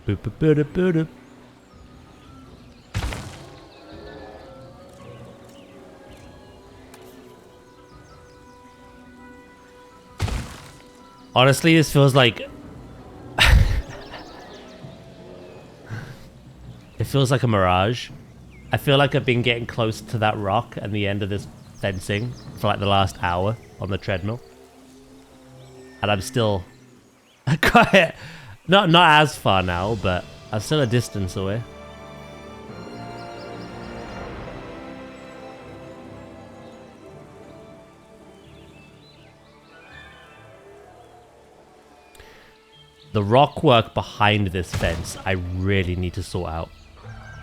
Boop, boop, boop, boop, boop. Honestly, this feels like it feels like a mirage. I feel like I've been getting close to that rock and the end of this fencing for like the last hour on the treadmill, and I'm still quite not as far now, but I'm still a distance away. The rock work behind this fence, I really need to sort out.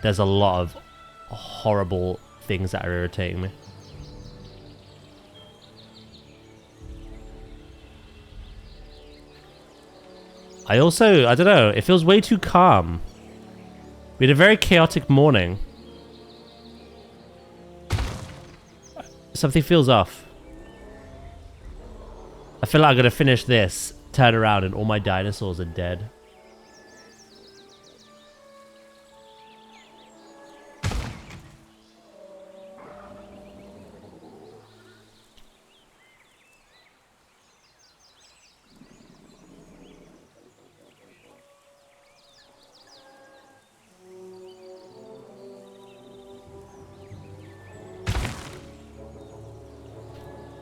There's a lot of horrible things that are irritating me. I don't know, it feels way too calm. We had a very chaotic morning. Something feels off. I feel like I'm gonna finish this, turn around, and all my dinosaurs are dead.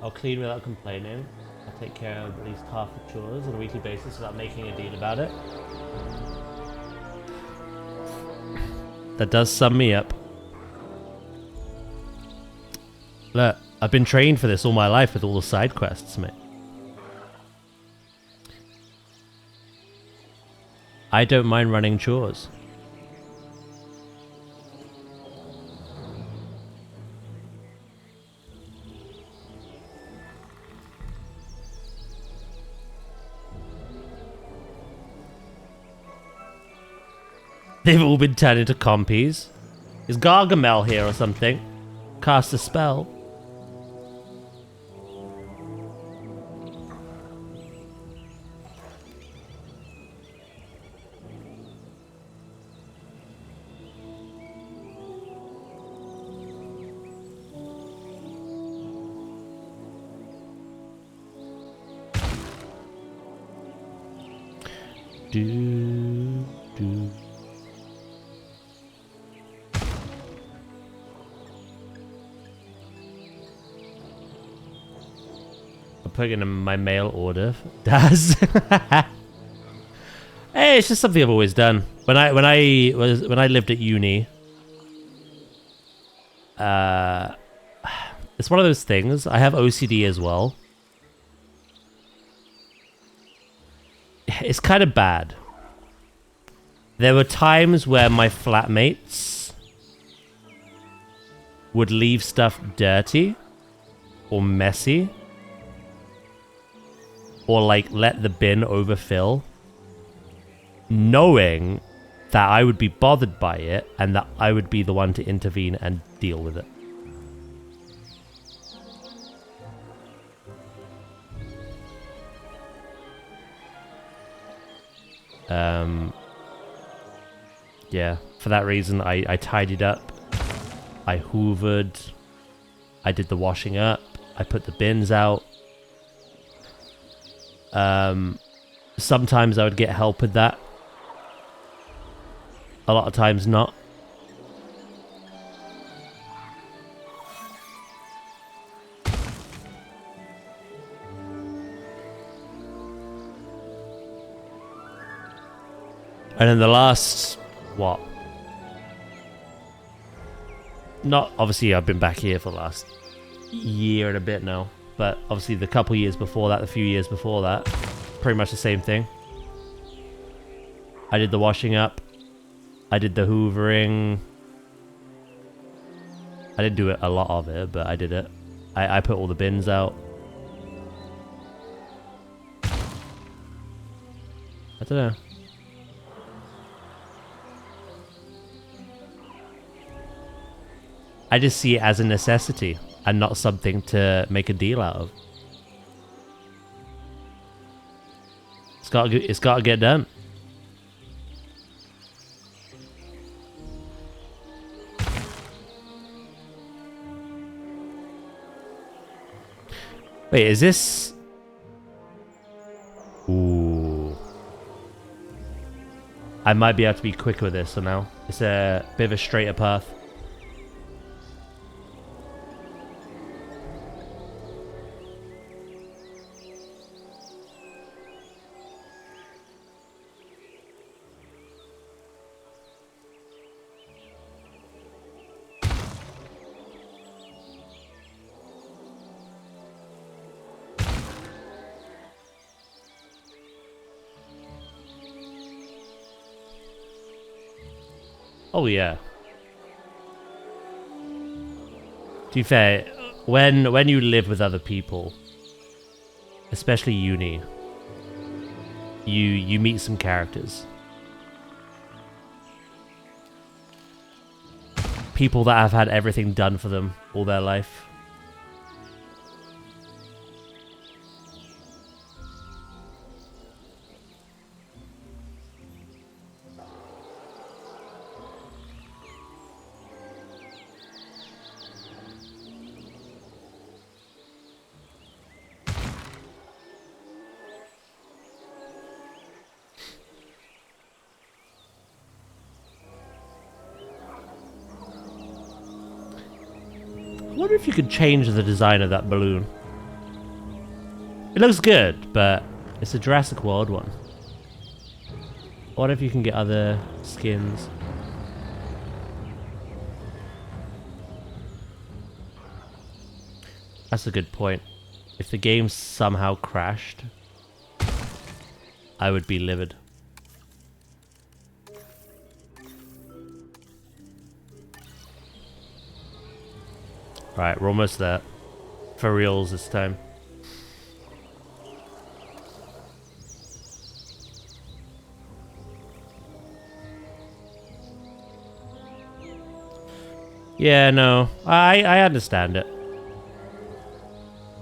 I'll clean without complaining. I'll take care of at least half the chores on a weekly basis without making a deal about it. That does sum me up. Look, I've been trained for this all my life with all the side quests, mate. I don't mind running chores. They've all been turned into compies. Is Gargamel here or something? Cast a spell. Do. I'm putting in my mail order. Daz. Hey, it's just something I've always done. When I lived at uni, it's one of those things. I have OCD as well. It's kind of bad. There were times where my flatmates would leave stuff dirty or messy, or like let the bin overfill, knowing that I would be bothered by it and that I would be the one to intervene and deal with it. Yeah, for that reason, I tidied up, I hoovered, I did the washing up, I put the bins out. Sometimes I would get help with that. A lot of times not. And then the last, what? Not, obviously I've been back here for the last year and a bit now. But obviously the couple years before that, the few years before that, pretty much the same thing. I did the washing up. I did the hoovering. I didn't do it a lot of it, but I did it. I put all the bins out. I don't know. I just see it as a necessity and not something to make a deal out of. It's got to get done. Wait, is this... Ooh. I might be able to be quicker with this, so now. It's a bit of a straighter path. Oh yeah. To be fair, when you live with other people, especially uni, you meet some characters. People that have had everything done for them all their life. I wonder if you could change the design of that balloon. It looks good, but it's a Jurassic World one. What if you can get other skins? That's a good point. If the game somehow crashed, I would be livid. Right, we're almost there. For reals this time. Yeah, no. I understand it.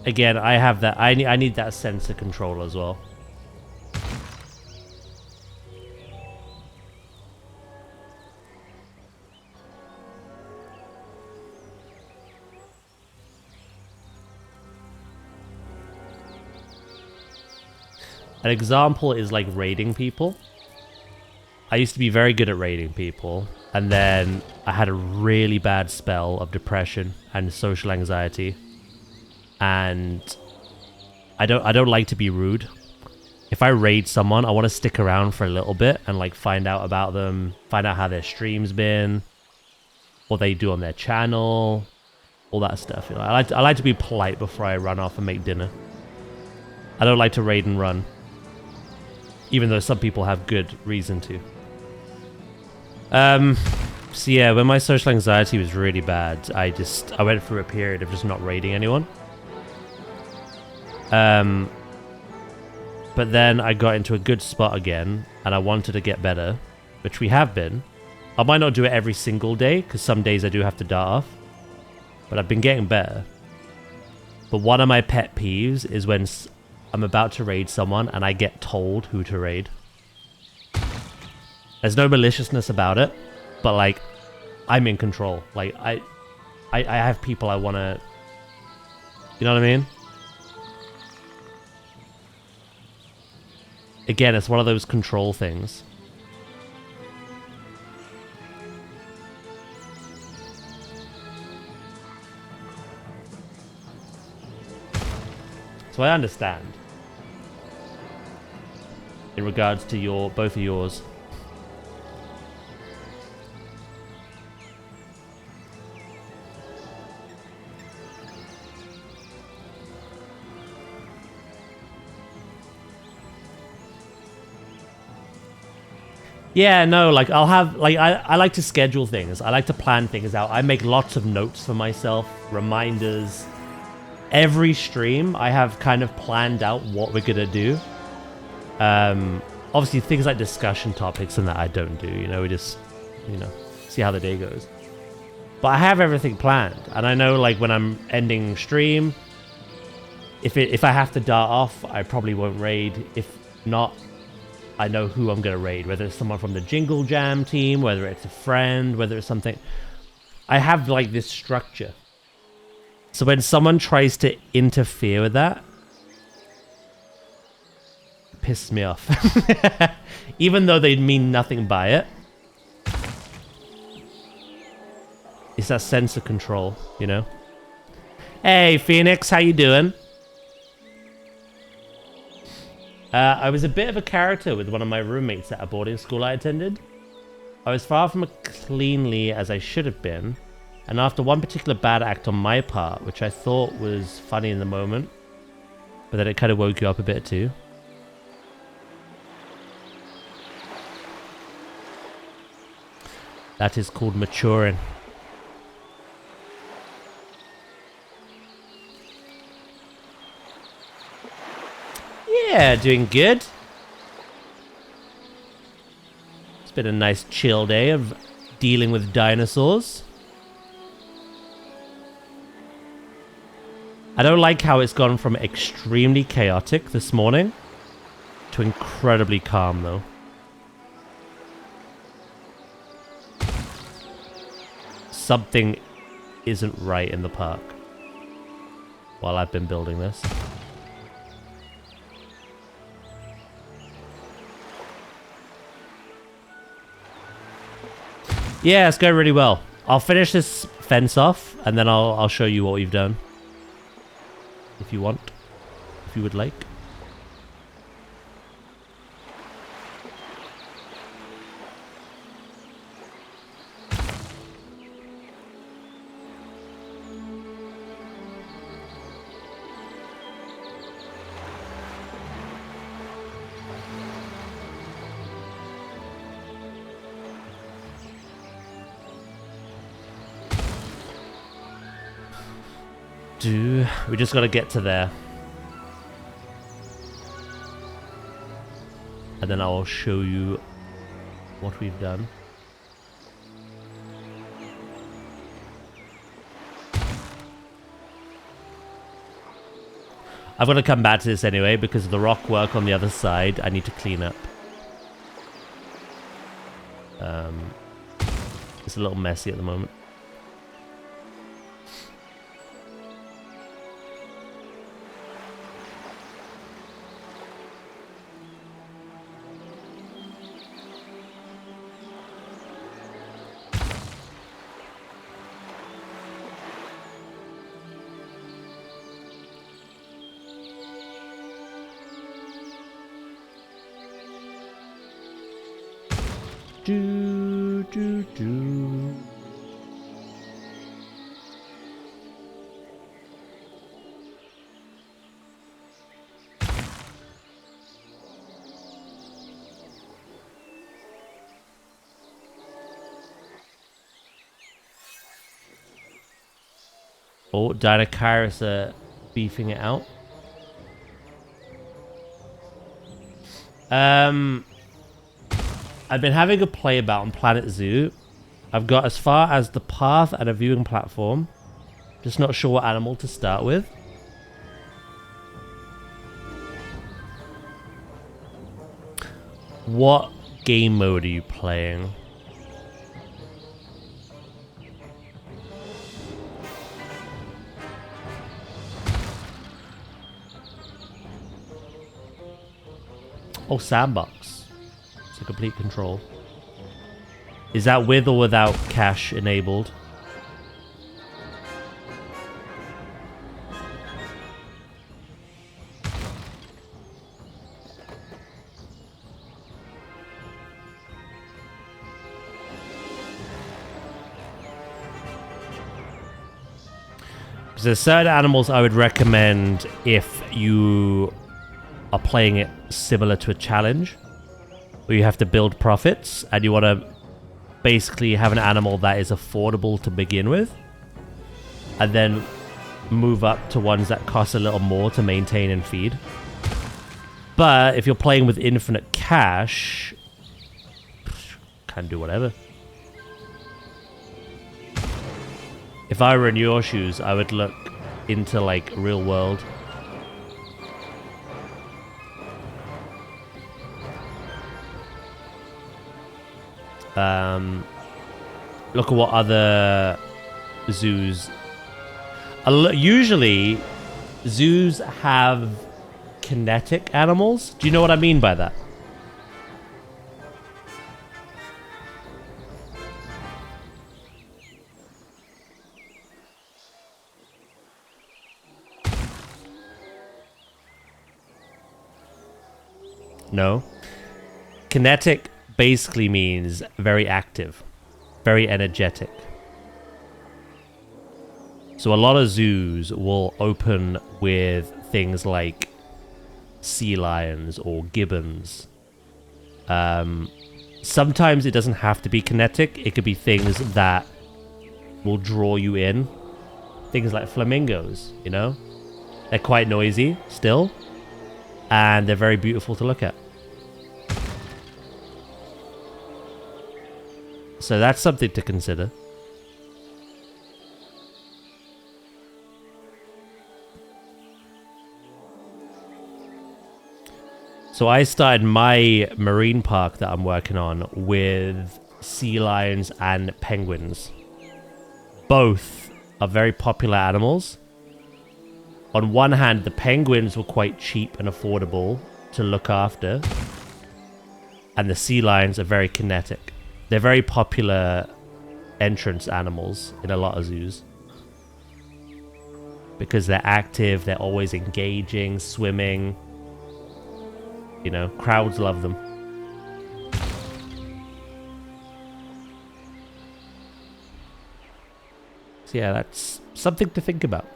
Again, I have that. I need that sense of control as well. An example is like raiding people. I used to be very good at raiding people, and then I had a really bad spell of depression and social anxiety. And I don't like to be rude. If I raid someone, I want to stick around for a little bit and like find out about them, find out how their stream's been, what they do on their channel, all that stuff. You know, I like to be polite before I run off and make dinner. I don't like to raid and run. Even though some people have good reason to. So yeah, when my social anxiety was really bad, I went through a period of just not raiding anyone. But then I got into a good spot again, and I wanted to get better, which we have been. I might not do it every single day, because some days I do have to dart off. But I've been getting better. But one of my pet peeves is when I'm about to raid someone and I get told who to raid. There's no maliciousness about it, but like, I'm in control. Like, I have people I want to... You know what I mean? Again, it's one of those control things. So I understand. In regards to both of yours. Yeah, no, like I'll have like I like to schedule things. I like to plan things out. I make lots of notes for myself, reminders. Every stream I have kind of planned out what we're gonna do. Obviously things like discussion topics and that I don't do, you know, we just, you know, see how the day goes. But I have everything planned, and I know like when I'm ending stream, if I have to dart off, I probably won't raid. If not, I know who I'm gonna raid, whether it's someone from the Jingle Jam team, whether it's a friend, whether it's something. I have like this structure. So when someone tries to interfere with that, it pisses me off. Even though they mean nothing by it. It's that sense of control, you know? Hey, Phoenix, how you doing? I was a bit of a character with one of my roommates at a boarding school I attended. I was far from as cleanly as I should have been, and after one particular bad act on my part, which I thought was funny in the moment, but then it kind of woke you up a bit too. That is called maturing. Yeah, doing good. It's been a nice chill day of dealing with dinosaurs. I don't like how it's gone from extremely chaotic this morning to incredibly calm though. Something isn't right in the park while I've been building this. Yeah, it's going really well. I'll finish this fence off, and then I'll show you what we've done. If you want. If you would like. We just gotta get to there. And then I'll show you what we've done. I've got to come back to this anyway because of the rock work on the other side. I need to clean up. It's a little messy at the moment. Do. Oh, Dinocaris are beefing it out. I've been having a play about on Planet Zoo. I've got as far as the path and a viewing platform. Just not sure what animal to start with. What game mode are you playing? Oh, sandbox. It's a complete control. Is that with or without cache enabled? Because there's certain animals I would recommend if you are playing it similar to a challenge. where you have to build profits, and you want to basically have an animal that is affordable to begin with, and then move up to ones that cost a little more to maintain and feed. But if you're playing with infinite cash, can do whatever. If I were in your shoes, I would look into like real world. Look at what other zoos. Usually, zoos have kinetic animals. Do you know what I mean by that? No. Kinetic basically means very active, very energetic. So a lot of zoos will open with things like sea lions or gibbons. Sometimes it doesn't have to be kinetic. It could be things that will draw you in. Things like flamingos, you know? They're quite noisy still, and they're very beautiful to look at. So that's something to consider. So I started my marine park that I'm working on with sea lions and penguins. Both are very popular animals. On one hand, the penguins were quite cheap and affordable to look after, and the sea lions are very kinetic. They're very popular entrance animals in a lot of zoos because they're active, they're always engaging, swimming. You know, crowds love them. So yeah, that's something to think about.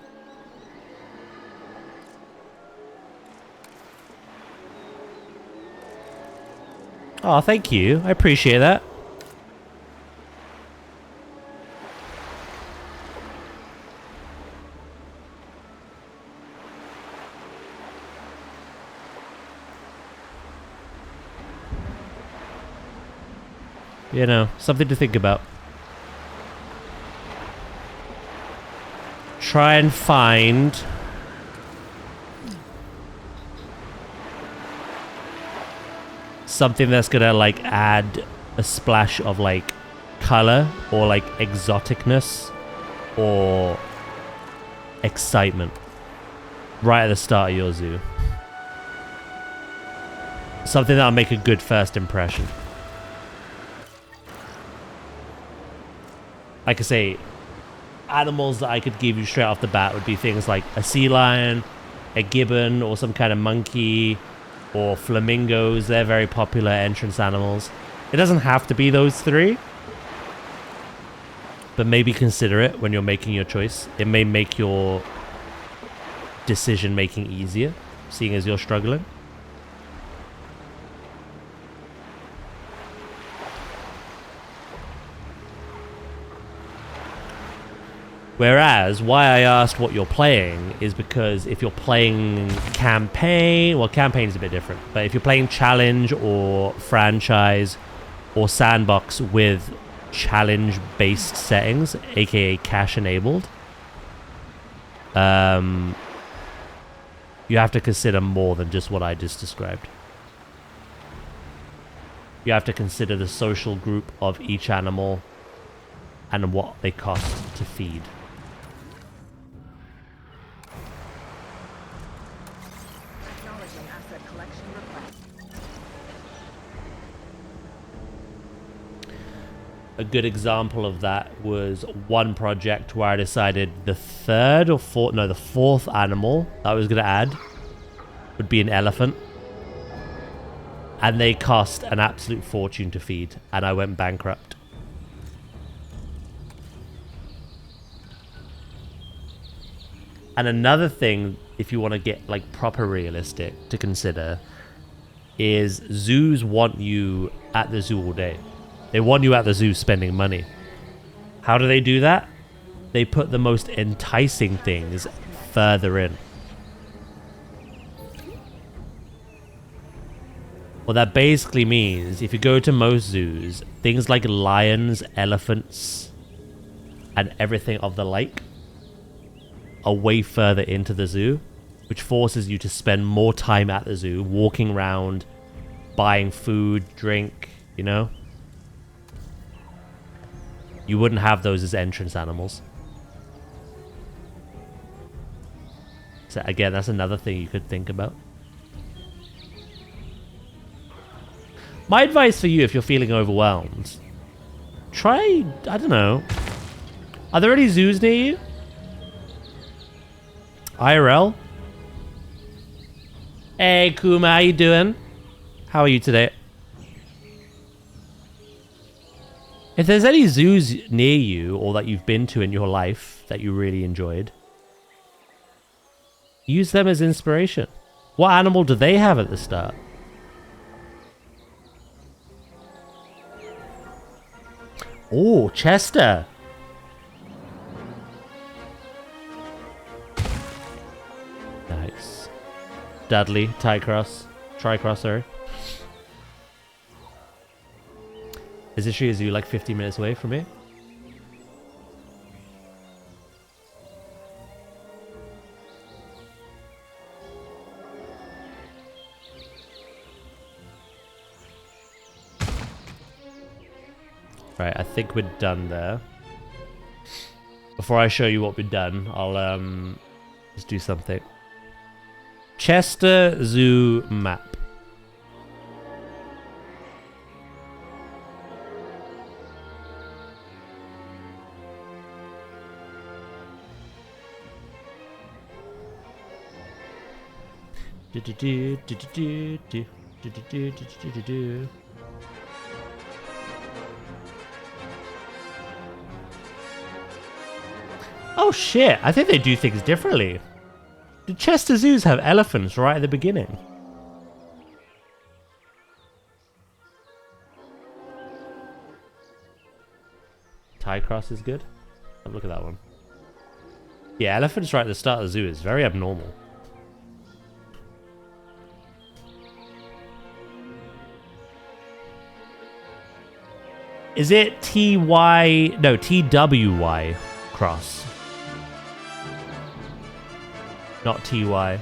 Oh, thank you. I appreciate that. You know, something to think about. Try and find something that's gonna like add a splash of like color or like exoticness or excitement right at the start of your zoo. Something that'll make a good first impression. Like I say, animals that I could give you straight off the bat would be things like a sea lion, a gibbon, or some kind of monkey, or flamingos. They're very popular entrance animals. It doesn't have to be those three, but maybe consider it when you're making your choice. It may make your decision making easier, seeing as you're struggling. Whereas, why I asked what you're playing is because if you're playing campaign, well, campaign's a bit different, but if you're playing challenge or franchise or sandbox with challenge-based settings, aka cache-enabled, you have to consider more than just what I just described. You have to consider the social group of each animal and what they cost to feed. A good example of that was one project where I decided the fourth animal that I was going to add would be an elephant. And they cost an absolute fortune to feed, and I went bankrupt. And another thing, if you want to get like proper realistic to consider, is zoos want you at the zoo all day. They want you at the zoo spending money. How do they do that? They put the most enticing things further in. What that basically means, if you go to most zoos, things like lions, elephants, and everything of the like are way further into the zoo, which forces you to spend more time at the zoo, walking around, buying food, drink, you know? You wouldn't have those as entrance animals. So again, that's another thing you could think about. My advice for you, if you're feeling overwhelmed, try, I don't know. Are there any zoos near you? IRL? Hey, Kuma, how you doing? How are you today? If there's any zoos near you or that you've been to in your life that you really enjoyed, use them as inspiration. What animal do they have at the start? Oh, Chester. Nice. Dudley, Tricross, sorry. Is this a zoo like 50 minutes away from me? Right, I think we're done there. Before I show you what we've done, I'll just do something. Chester Zoo map. Oh shit, I think they do things differently. Do Chester Zoos have elephants right at the beginning? Tycross is good. Have a look at that one. Yeah, elephants right at the start of the zoo is very abnormal. Is it TY... No, TWY cross. Not TY.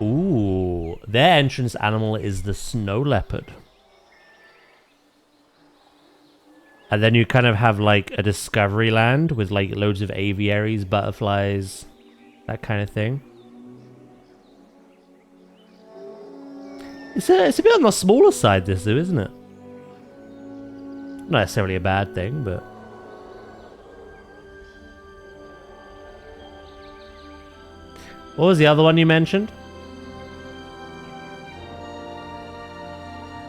Ooh, their entrance animal is the snow leopard. And then you kind of have like a discovery land with like loads of aviaries, butterflies, that kind of thing. It's a bit on the smaller side, this zoo, isn't it? Not necessarily a bad thing, but... What was the other one you mentioned?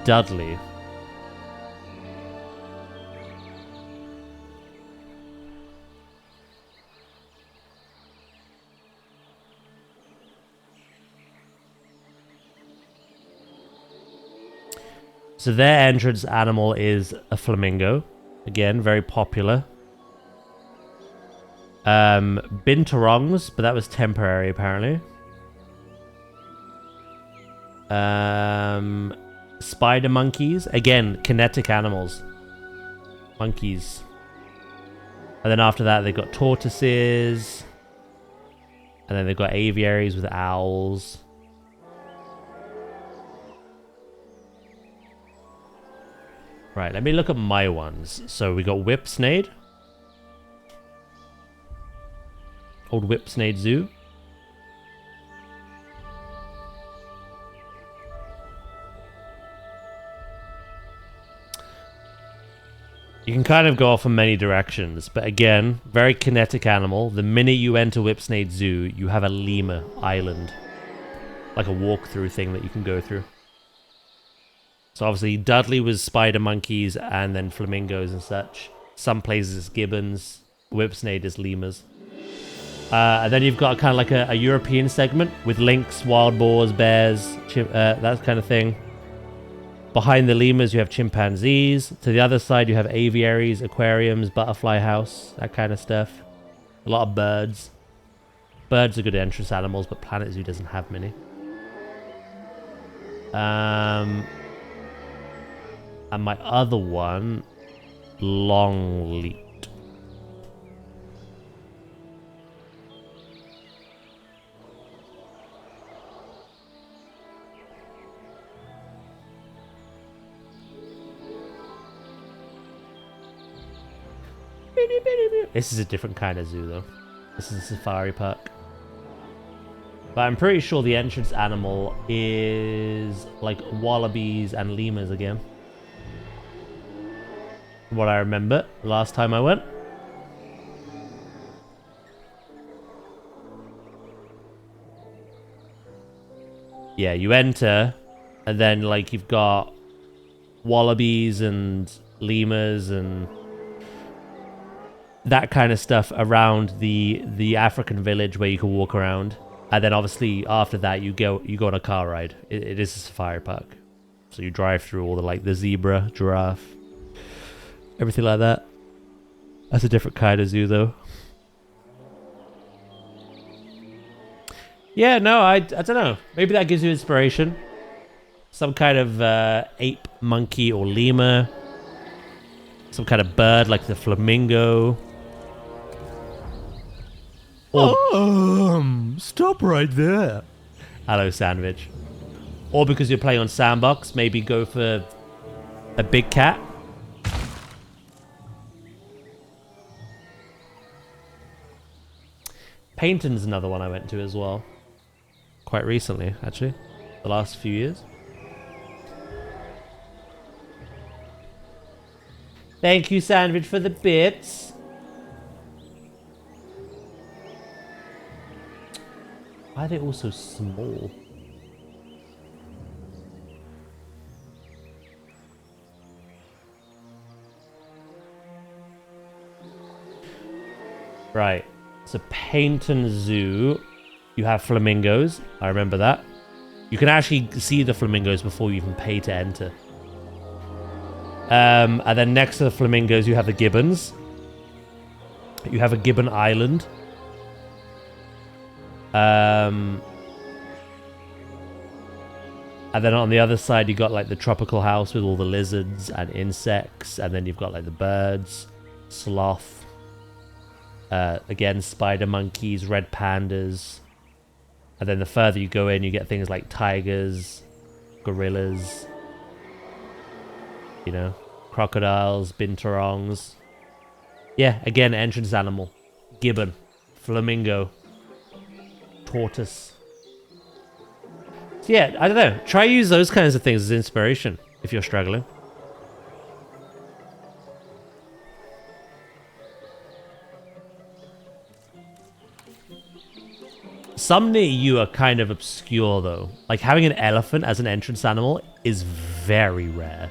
Dudley. So their entrance animal is a flamingo. Again, very popular. Binturongs, but that was temporary apparently. Spider monkeys. Again, kinetic animals. Monkeys. And then after that, they've got tortoises. And then they've got aviaries with owls. Right, let me look at my ones. So we got Whipsnade. Old Whipsnade Zoo. You can kind of go off in many directions, but again, very kinetic animal. The minute you enter Whipsnade Zoo, you have a lemur island. Like a walkthrough thing that you can go through. So obviously Dudley was spider monkeys and then flamingos and such. Some places gibbons. Whipsnade is lemurs. And then you've got kind of like a European segment with lynx, wild boars, bears, that kind of thing. Behind the lemurs, you have chimpanzees. To the other side, you have aviaries, aquariums, butterfly house, that kind of stuff. A lot of birds. Birds are good entrance animals, but Planet Zoo doesn't have many. And my other one, Longleat. This is a different kind of zoo, though. This is a safari park. But I'm pretty sure the entrance animal is like wallabies and lemurs again. From what I remember last time I went. Yeah, you enter, and then like you've got wallabies and lemurs and that kind of stuff around the African village where you can walk around. And then obviously after that you go on a car ride. It is a safari park. So you drive through all the zebra, giraffe, everything like that. That's a different kind of zoo though. Yeah, no, I don't know. Maybe that gives you inspiration. Some kind of ape, monkey, or lemur. Some kind of bird like the flamingo. Stop right there. Hello, Sandwich. Or because you're playing on Sandbox, maybe go for a big cat. Paynton's another one I went to as well. Quite recently, actually. The last few years. Thank you, Sandwich, for the bits. Why are they all so small? Right. So Paynton Zoo, you have flamingos. I remember that. You can actually see the flamingos before you even pay to enter. And then next to the flamingos, you have the gibbons. You have a gibbon island. And then on the other side, you got like the tropical house with all the lizards and insects. And then you've got like the birds, sloth. Again, spider monkeys, red pandas. And then the further you go in, you get things like tigers, gorillas, you know, crocodiles, binturongs. Yeah, again, entrance animal. Gibbon, flamingo, tortoise. So yeah, I don't know. Try use those kinds of things as inspiration if you're struggling. Some near you are kind of obscure though. Like having an elephant as an entrance animal is very rare.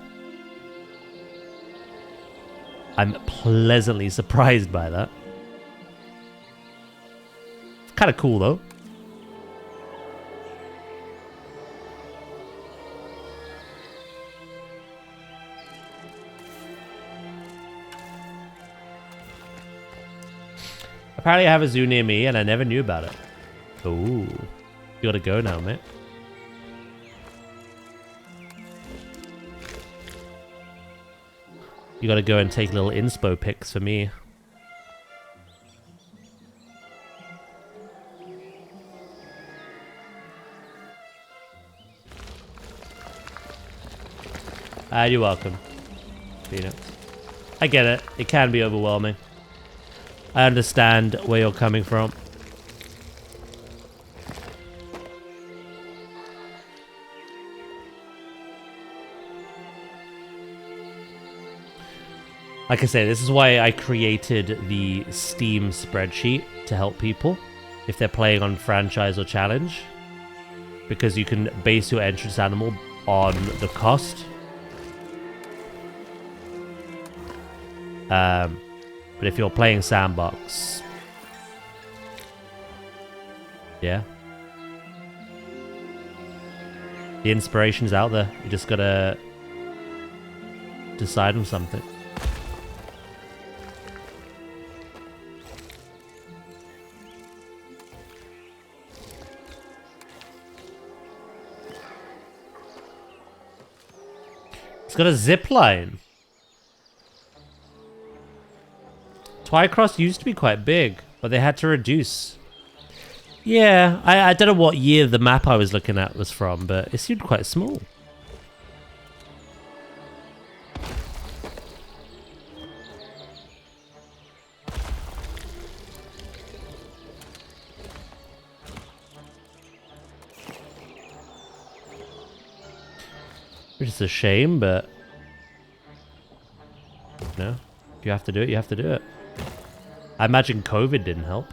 I'm pleasantly surprised by that. It's kind of cool though. Apparently I have a zoo near me and I never knew about it. Ooh. You gotta go now, mate. You gotta go and take little inspo pics for me. You're welcome, Phoenix. I get it. It can be overwhelming. I understand where you're coming from. Like I say, this is why I created the Steam spreadsheet to help people if they're playing on franchise or challenge, because you can base your entrance animal on the cost. But if you're playing sandbox, yeah, the inspiration's out there. You just gotta decide on something. It's got a zip line. Twycross used to be quite big, but they had to reduce. Yeah, I don't know what year the map I was looking at was from, but it seemed quite small. Which is a shame, but no, if you have to do it, you have to do it. I imagine COVID didn't help.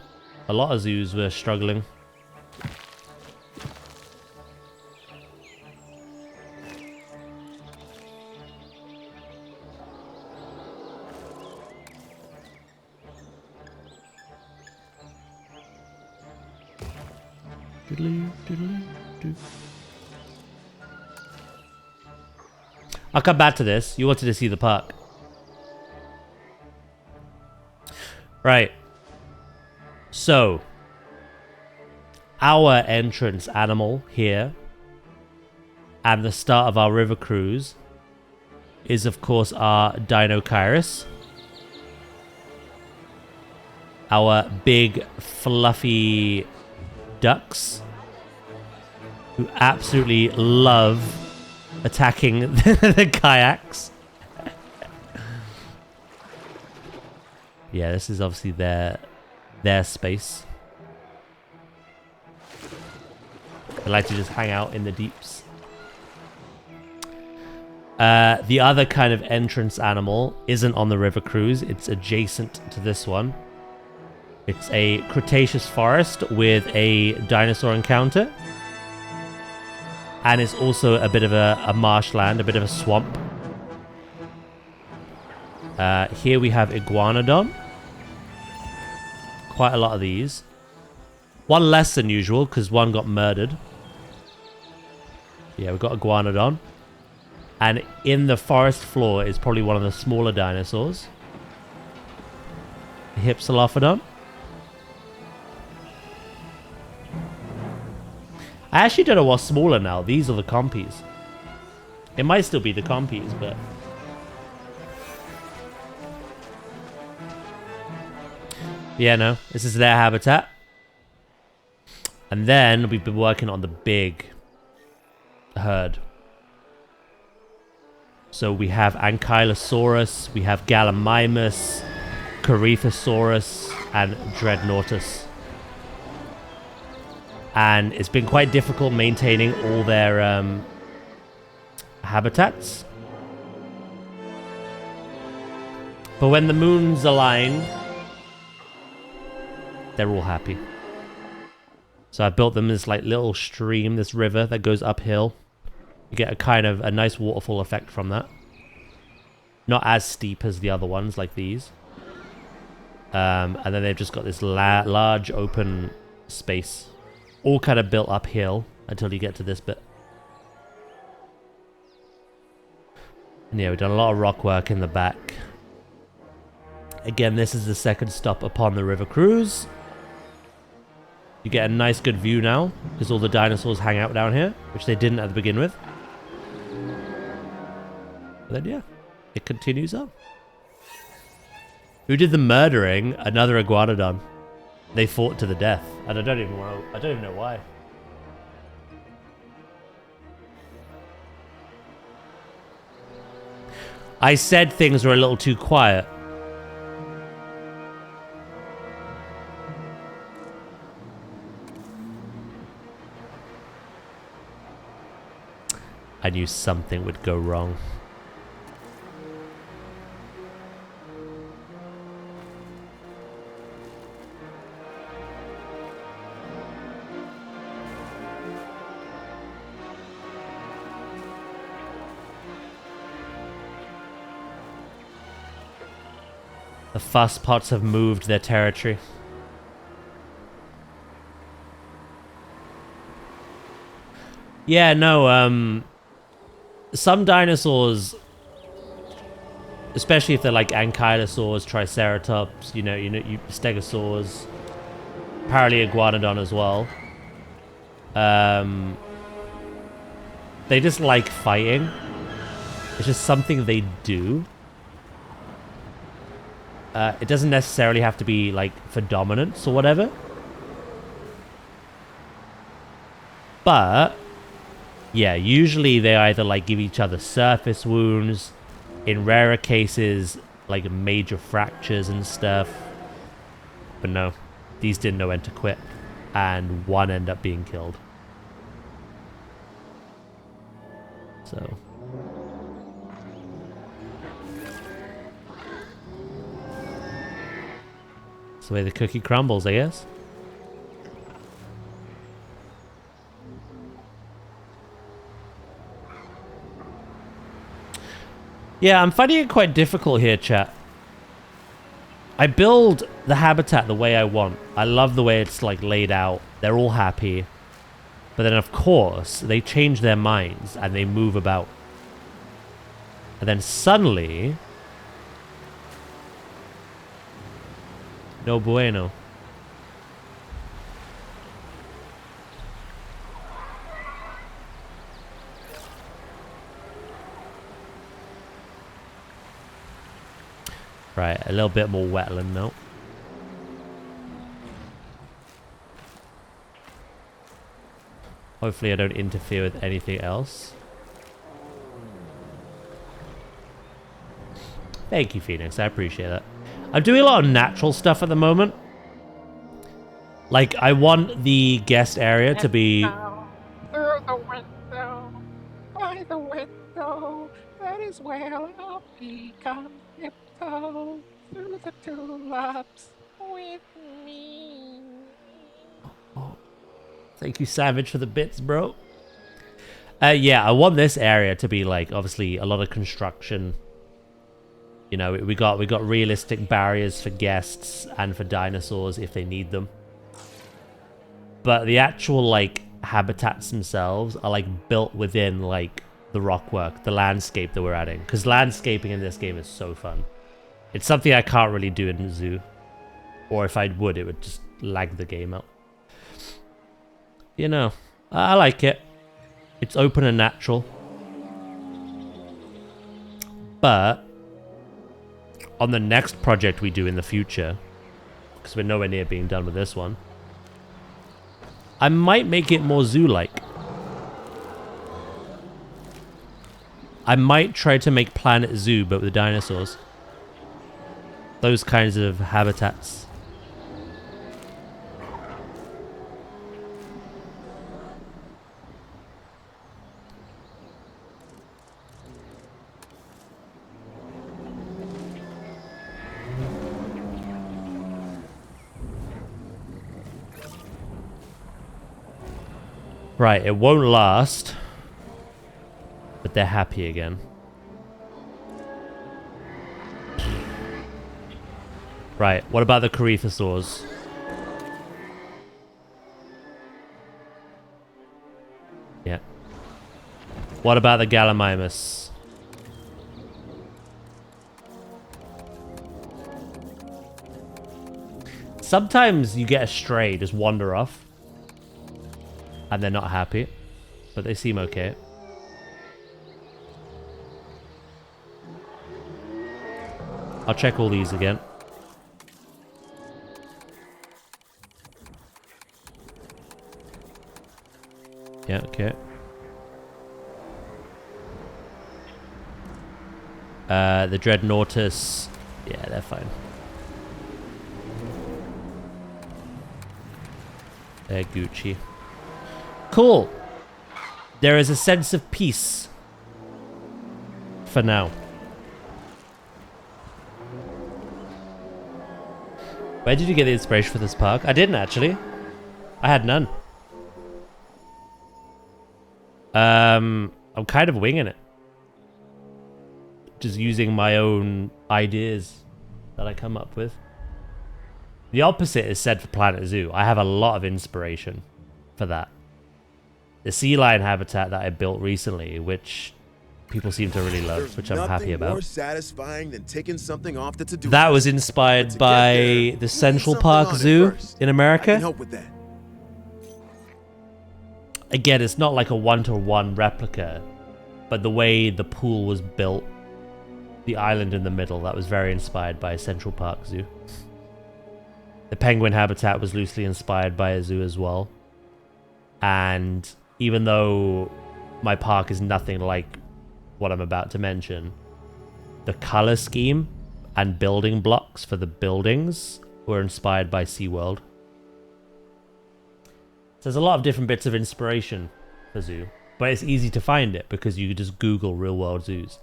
A lot of zoos were struggling. I'll come back to this. You wanted to see the park. Right. So, our entrance animal here and the start of our river cruise is, of course, our Deinocheirus. Our big, fluffy ducks who absolutely love attacking the kayaks. Yeah, this is obviously their space. They like to just hang out in the deeps. The other kind of entrance animal isn't on the river cruise. It's adjacent to this one. It's a Cretaceous forest with a dinosaur encounter. And it's also a bit of a marshland, a bit of a swamp. Here we have Iguanodon. Quite a lot of these. One less than usual, because one got murdered. Yeah, we've got Iguanodon. And in the forest floor is probably one of the smaller dinosaurs. Hypsilophodon. I actually don't know what's smaller now. These are the compies. It might still be the compies, but... yeah, no. This is their habitat. And then we've been working on the big herd. So we have Ankylosaurus, we have Gallimimus, Corythosaurus, and Dreadnoughtus. And it's been quite difficult maintaining all their habitats. But when the moons align, they're all happy. So I built them this like little stream, this river that goes uphill. You get a kind of a nice waterfall effect from that. Not as steep as the other ones like these. And then they've just got this large open space. All kind of built uphill until you get to this bit. And yeah, we've done a lot of rock work in the back. Again, this is the second stop upon the river cruise. You get a nice good view now, because all the dinosaurs hang out down here, which they didn't at the begin with. But then yeah, it continues on. Who did the murdering? Another Iguanodon. They fought to the death, and I don't even know why. I said things were a little too quiet. I knew something would go wrong. The fuss pots have moved their territory. Yeah, no, some dinosaurs, especially if they're like ankylosaurs, triceratops, you stegosaurs, Paraliaguanodon as well. They just like fighting. It's just something they do. It doesn't necessarily have to be like for dominance or whatever. But yeah, usually they either like give each other surface wounds, in rarer cases like major fractures and stuff. But no, these didn't know when to quit, and one ended up being killed. So that's the way the cookie crumbles, I guess. Yeah, I'm finding it quite difficult here, chat. I build the habitat the way I want. I love the way it's like laid out. They're all happy. But then of course, they change their minds and they move about. And then suddenly, no bueno. Right, a little bit more wetland now. Hopefully I don't interfere with anything else. Thank you, Phoenix. I appreciate that. I'm doing a lot of natural stuff at the moment. Like, I want the guest area to be... Through the window, by the window, that is where I'll be. Come tiptoe through the tulips with me. Oh. Thank you, Savage, for the bits, bro. Yeah, I want this area to be like, obviously, a lot of construction. You know, we got realistic barriers for guests and for dinosaurs if they need them. But the actual, like, habitats themselves are, like, built within, like, the rockwork, the landscape that we're adding. Because landscaping in this game is so fun. It's something I can't really do in the zoo. Or if I would, it would just lag the game out. You know, I like it. It's open and natural. But on the next project we do in the future, because we're nowhere near being done with this one, I might make it more zoo-like. I might try to make Planet Zoo, but with dinosaurs. Those kinds of habitats. Right, it won't last. But they're happy again. Right, what about the Corythosaurs? Yeah. What about the Gallimimus? Sometimes you get a stray, just wander off. And they're not happy. But they seem okay. I'll check all these again. Yeah, okay. The Dreadnoughtus. Yeah, they're fine. They're Gucci. Cool. There is a sense of peace. For now. Where did you get the inspiration for this park? I didn't actually. I had none. I'm kind of winging it. Just using my own ideas. that I come up with. The opposite is said for Planet Zoo. I have a lot of inspiration for that. The sea lion habitat that I built recently, which people seem to really love, which I'm happy Nothing about. more satisfying than taking something off the to-do That list. was inspired But to by get there, you the need Central something Park on it Zoo first. in I America. can help with that. Again, it's not like a one-to-one replica, but the way the pool was built, the island in the middle, that was very inspired by Central Park Zoo. The penguin habitat was loosely inspired by a zoo as well. And even though my park is nothing like what I'm about to mention, the color scheme and building blocks for the buildings were inspired by SeaWorld. So there's a lot of different bits of inspiration for zoo, but it's easy to find it because you just Google real world zoos.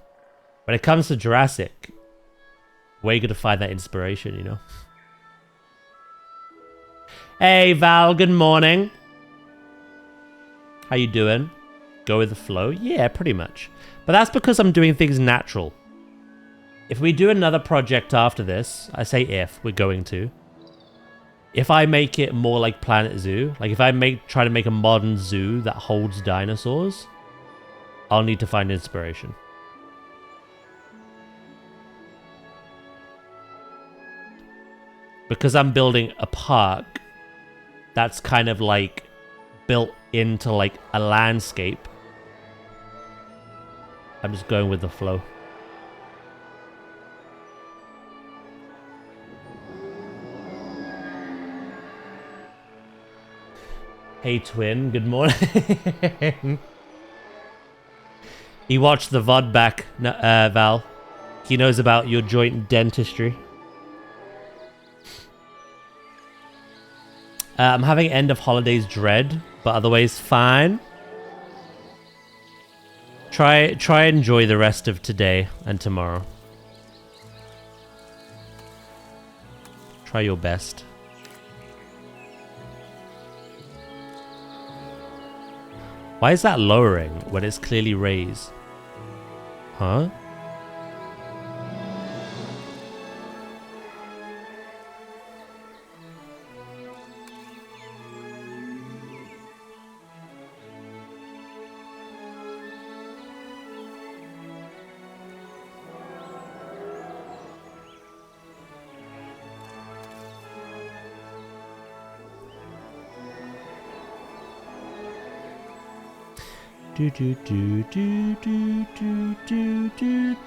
When it comes to Jurassic, where are you going to find that inspiration, you know? Hey Val, good morning. How you doing? Go with the flow? Yeah, pretty much. But that's because I'm doing things natural. If we do another project after this, I say if, we're going to. If I make it more like Planet Zoo, like if I try to make a modern zoo that holds dinosaurs, I'll need to find inspiration. Because I'm building a park that's kind of like built into like a landscape, I'm just going with the flow. Hey twin, good morning. He watched the VOD back, Val. He knows about your joint dentistry. I'm having end of holidays dread, but otherwise fine. Try and enjoy the rest of today and tomorrow. Try your best. Why is that lowering when it's clearly raised? Huh?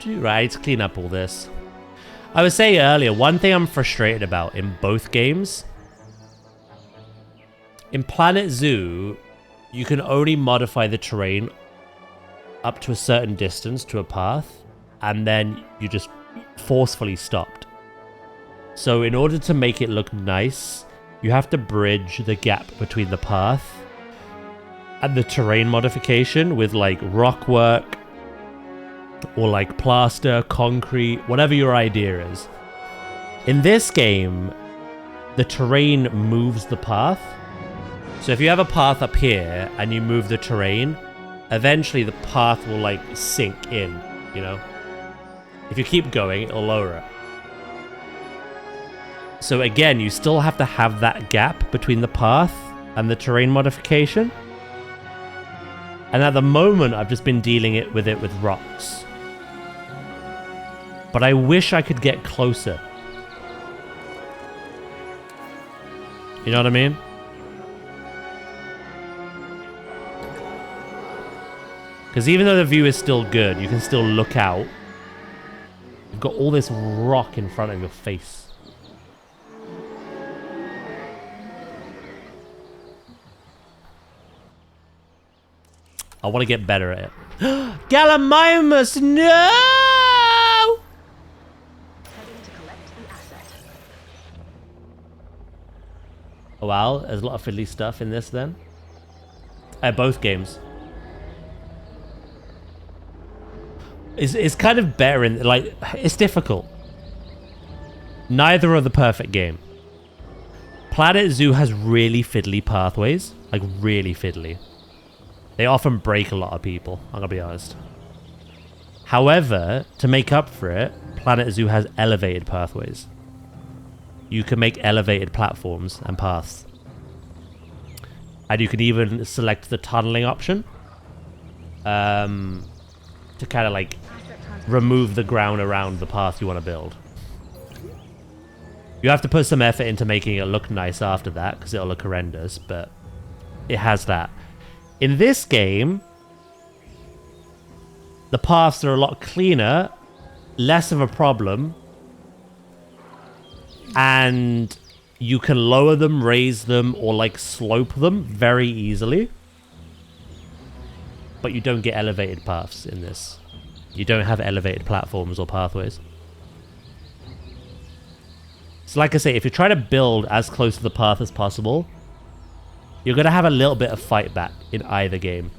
Right, let's clean up all this. I was saying earlier, one thing I'm frustrated about in both games. In Planet Zoo, you can only modify the terrain up to a certain distance to a path, and then you just forcefully stopped. So in order to make it look nice, you have to bridge the gap between the path and the terrain modification with like rock work or like plaster, concrete, whatever your idea is. In this game, the terrain moves the path. So if you have a path up here and you move the terrain, eventually the path will like sink in, you know? If you keep going, it'll lower it. So again, you still have to have that gap between the path and the terrain modification. And at the moment, I've just been dealing with it with rocks. But I wish I could get closer. You know what I mean? Because even though the view is still good, you can still look out. You've got all this rock in front of your face. I want to get better at it. Gallimimus, no! Oh wow, there's a lot of fiddly stuff in this then. Both games. It's kind of better in, like, it's difficult. Neither are the perfect game. Planet Zoo has really fiddly pathways, like really fiddly. They often break a lot of people, I'm gonna be honest. However, to make up for it, Planet Zoo has elevated pathways. you can make elevated platforms and paths. And you can even select the tunneling option to kind of like remove the ground around the path you want to build. You have to put some effort into making it look nice after that, because it'll look horrendous, but it has that. In this game, the paths are a lot cleaner, less of a problem, and you can lower them, raise them, or like slope them very easily. But you don't get elevated paths in this. You don't have elevated platforms or pathways. So like I say, if you're trying to build as close to the path as possible, you're going to have a little bit of fight back in either game.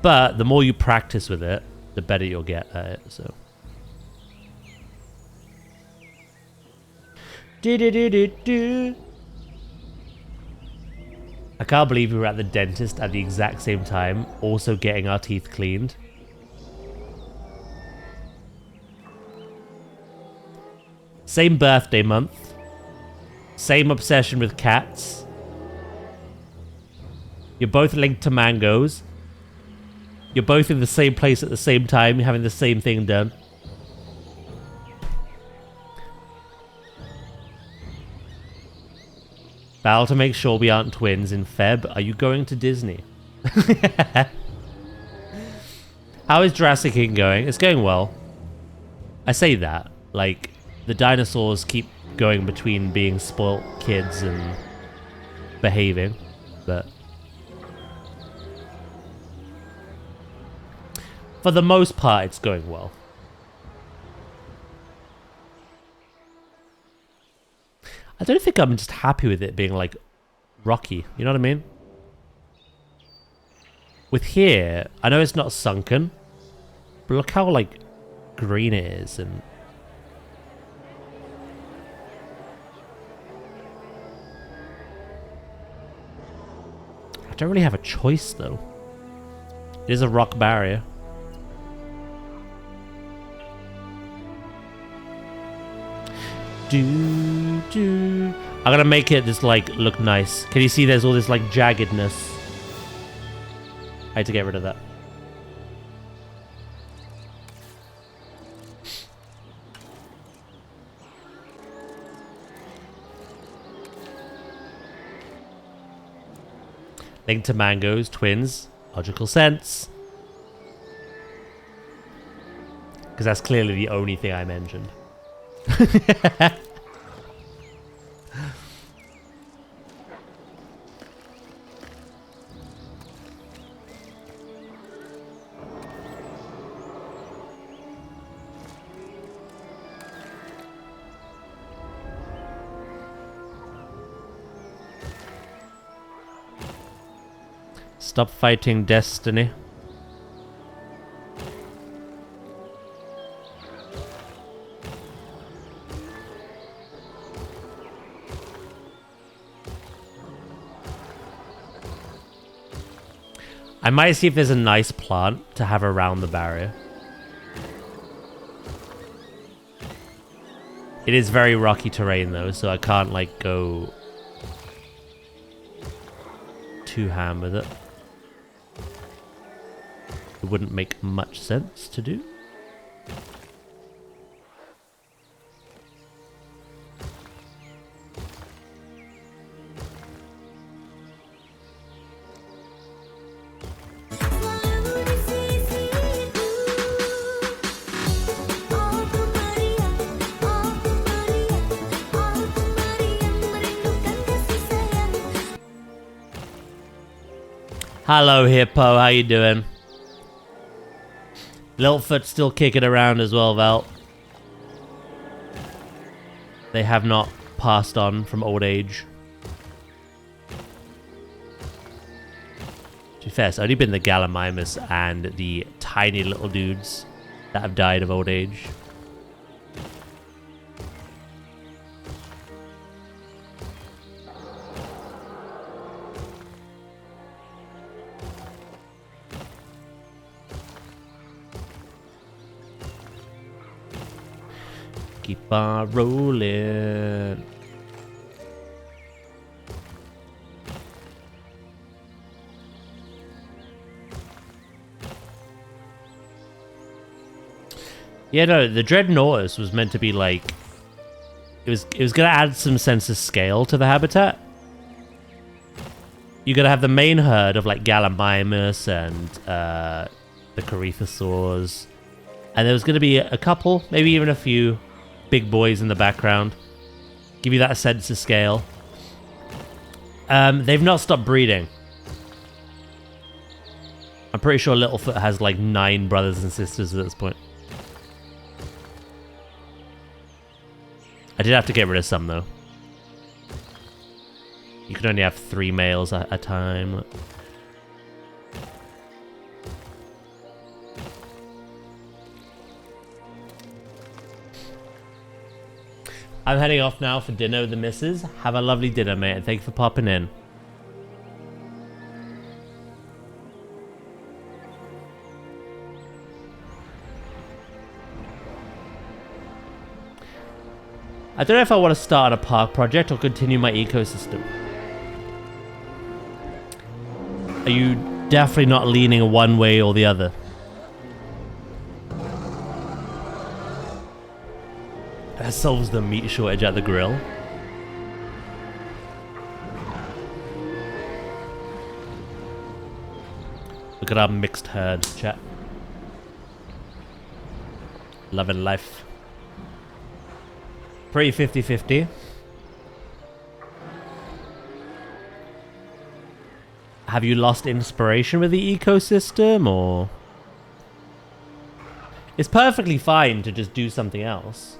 But the more you practice with it, the better you'll get at it, so. I can't believe we were at the dentist at the exact same time, also getting our teeth cleaned. Same birthday month. Same obsession with cats. You're both linked to mangoes. You're both in the same place at the same time, having the same thing done. Val, to make sure we aren't twins in Feb, are you going to Disney? How is Jurassic King going? It's going well. I say that, like, the dinosaurs keep going between being spoilt kids and behaving, but for the most part, it's going well. I don't think I'm just happy with it being, like, rocky. You know what I mean? With here, I know it's not sunken, but look how, like, green it is. And I don't really have a choice, though. It is a rock barrier. I'm gonna make it just like look nice. Can you see there's all this like jaggedness? I had to get rid of that. Linked to mangoes, twins, logical sense. Because that's clearly the only thing I mentioned. Stop fighting destiny. I might see if there's a nice plant to have around the barrier. It is very rocky terrain though, so I can't like go too ham with it. It wouldn't make much sense to do. Hello, Hippo. How you doing? Littlefoot's still kicking around as well, Val. They have not passed on from old age. To be fair, it's only been the Gallimimus and the tiny little dudes that have died of old age. Keep on rolling. Yeah, no, the Dreadnoughtus was meant to be like... It was going to add some sense of scale to the habitat. You're going to have the main herd of like Gallimimus and the Corythosaurs. And there was going to be a couple, maybe even a few big boys in the background. Give you that sense of scale. They've not stopped breeding. I'm pretty sure Littlefoot has like 9 brothers and sisters at this point. I did have to get rid of some though. You can only have 3 males at a time. I'm heading off now for dinner with the missus. Have a lovely dinner, mate, and thank you for popping in. I don't know if I want to start a park project or continue my ecosystem. Are you definitely not leaning one way or the other? That solves the meat shortage at the grill. Look at our mixed herd, chat. Loving life. Pretty 50-50. Have you lost inspiration with the ecosystem, or...? It's perfectly fine to just do something else.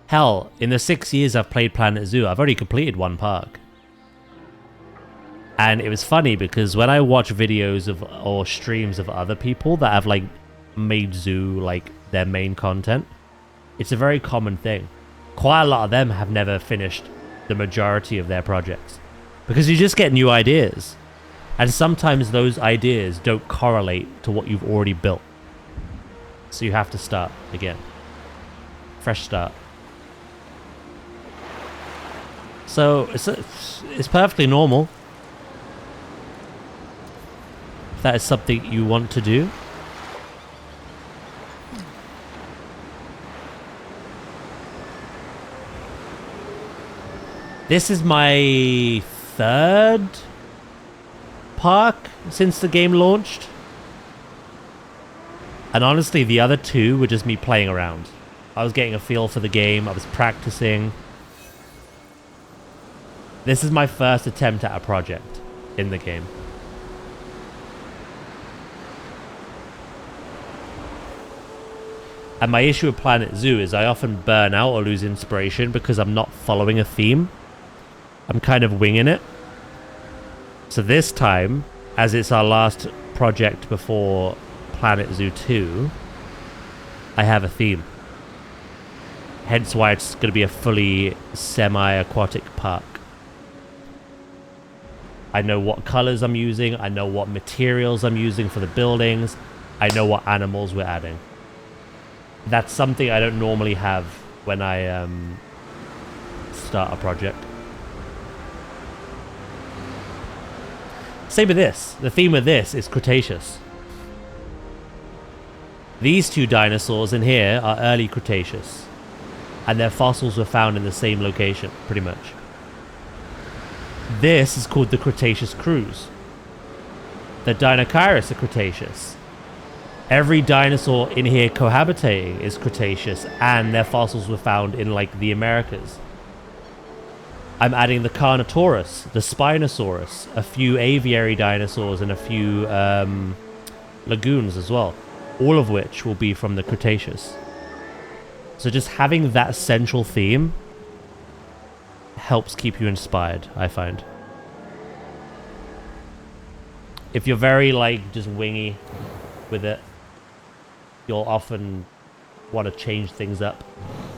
Hell, in the 6 years I've played Planet Zoo, I've already completed 1 park. And it was funny because when I watch videos of or streams of other people that have like made Zoo like their main content, it's a very common thing. Quite a lot of them have never finished the majority of their projects because you just get new ideas, and sometimes those ideas don't correlate to what you've already built, so you have to start again. Fresh start. So it's perfectly normal if that is something you want to do. This is my 3rd park since the game launched. And honestly, the other 2 were just me playing around. I was getting a feel for the game. I was practicing. This is my first attempt at a project in the game. And my issue with Planet Zoo is I often burn out or lose inspiration because I'm not following a theme. I'm kind of winging it. So this time, as it's our last project before Planet Zoo 2, I have a theme. Hence why it's going to be a fully semi-aquatic park. I know what colors I'm using. I know what materials I'm using for the buildings. I know what animals we're adding. That's something I don't normally have when I start a project. Same with this. The theme of this is Cretaceous. These 2 dinosaurs in here are early Cretaceous, and their fossils were found in the same location, pretty much. This is called the Cretaceous Cruise. The Deinocheirus are Cretaceous. Every dinosaur in here cohabitating is Cretaceous, and their fossils were found in, like, the Americas. I'm adding the Carnotaurus, the Spinosaurus, a few aviary dinosaurs, and a few lagoons as well. All of which will be from the Cretaceous. So just having that central theme helps keep you inspired, I find. If you're very, like, just wingy with it, you'll often want to change things up.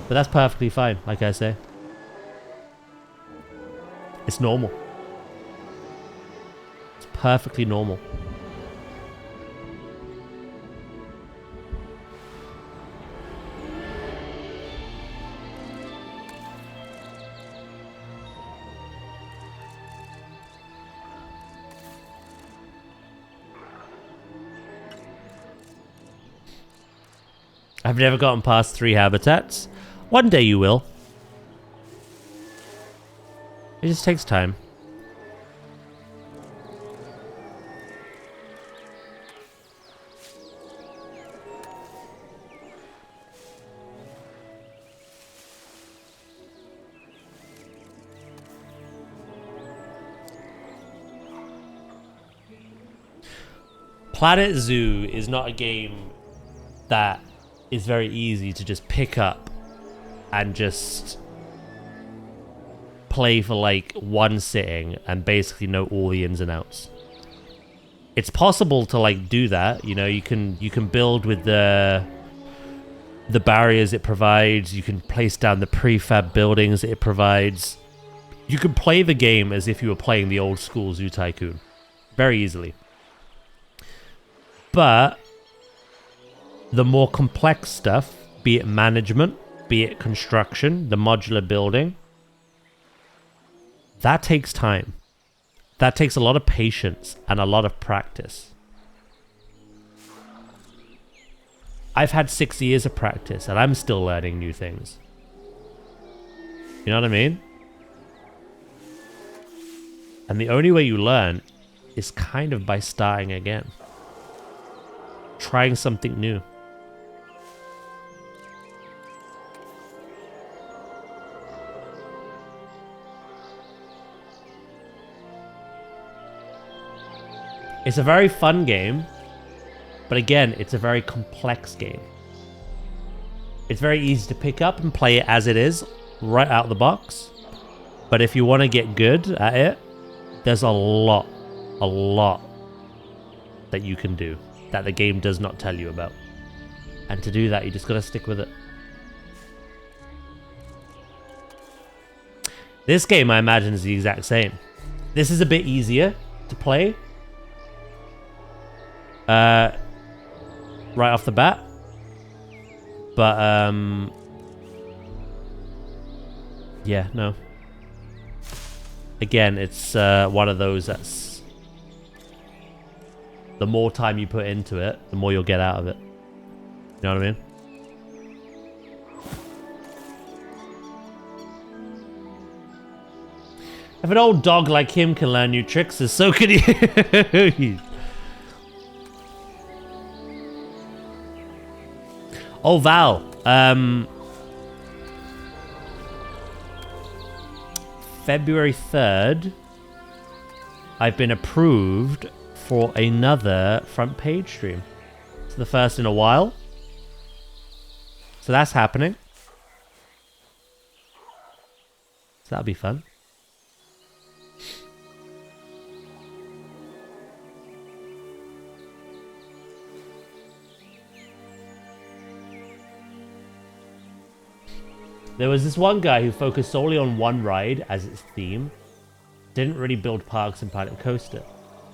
But that's perfectly fine, like I say. It's normal. It's perfectly normal. I've never gotten past 3 habitats. One day you will. It just takes time. Planet Zoo is not a game that is very easy to just pick up and just play for like one sitting and basically know all the ins and outs. It's possible to like do that, you know, you can build with the barriers it provides, you can place down the prefab buildings it provides. You can play the game as if you were playing the old school Zoo Tycoon very easily. But the more complex stuff, be it management, be it construction, the modular building, that takes time. That takes a lot of patience and a lot of practice. I've had 6 years of practice and I'm still learning new things. You know what I mean? And the only way you learn is kind of by starting again. Trying something new. It's a very fun game, but again, it's a very complex game. It's very easy to pick up and play it as it is, right out of the box. But if you want to get good at it, there's a lot that you can do that the game does not tell you about. And to do that, you just gotta stick with it. This game, I imagine, is the exact same. This is a bit easier to play. Right off the bat. But, yeah, no. Again, it's one of those that's... The more time you put into it, the more you'll get out of it. You know what I mean? If an old dog like him can learn new tricks, so can you. Oh, Val. February 3rd, I've been approved for another front page stream. It's the first in a while. So that's happening. So that'll be fun. There was this one guy who focused solely on one ride as its theme. Didn't really build parks in Planet Coaster.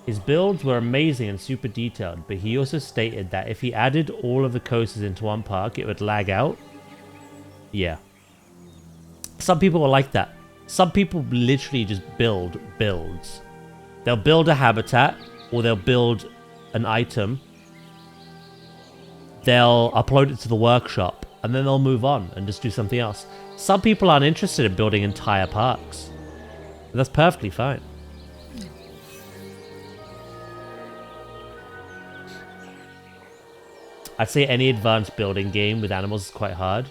His builds were amazing and super detailed, but he also stated that if he added all of the coasters into one park, it would lag out. Yeah. Some people are like that. Some people literally just build builds. They'll build a habitat, or they'll build an item. They'll upload it to the workshop, and then they'll move on and just do something else. Some people aren't interested in building entire parks. That's perfectly fine. I'd say any advanced building game with animals is quite hard.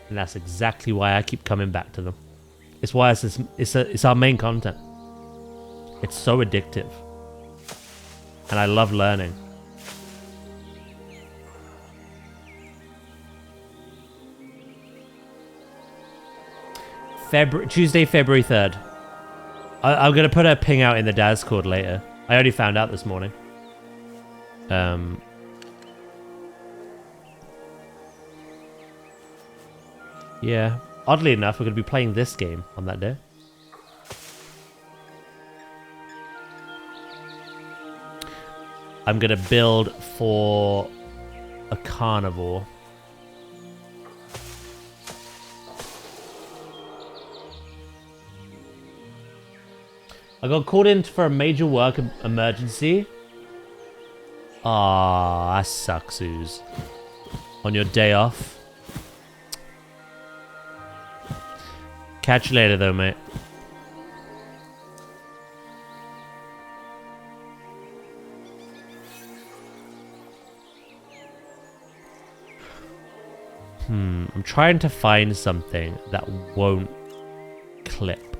And that's exactly why I keep coming back to them. It's why it's our main content. It's so addictive. And I love learning. Tuesday, February 3rd. I'm going to put a ping out in the Discord later. I only found out this morning. Yeah. Oddly enough, we're going to be playing this game on that day. I'm going to build for a carnivore. I got called in for a major work emergency. Ah, that sucks, Ooze. on your day off. Catch you later, though, mate. I'm trying to find something that won't clip.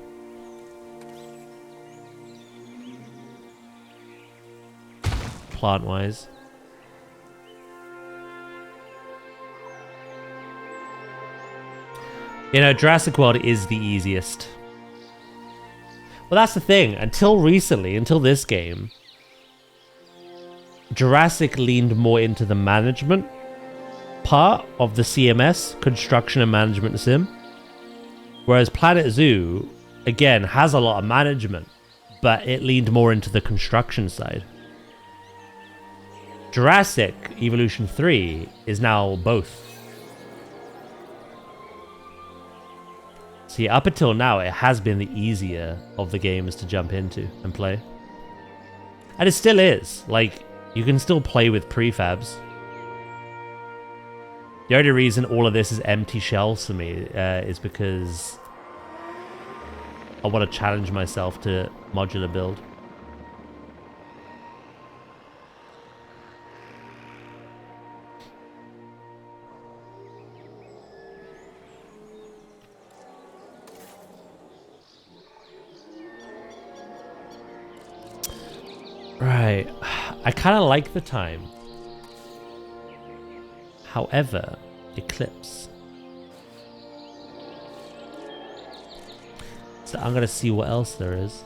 Plant-wise. You know, Jurassic World is the easiest. Well, that's the thing. Until recently, until this game, Jurassic leaned more into the management part of the CMS, construction and management sim. Whereas Planet Zoo, again, has a lot of management, but it leaned more into the construction side. Jurassic Evolution 3 is now both. See, up until now, it has been the easier of the games to jump into and play. And it still is. Like, you can still play with prefabs. The only reason all of this is empty shells for me is because I want to challenge myself to modular build. Right. I kind of like the time. However, Eclipse. So I'm going to see what else there is.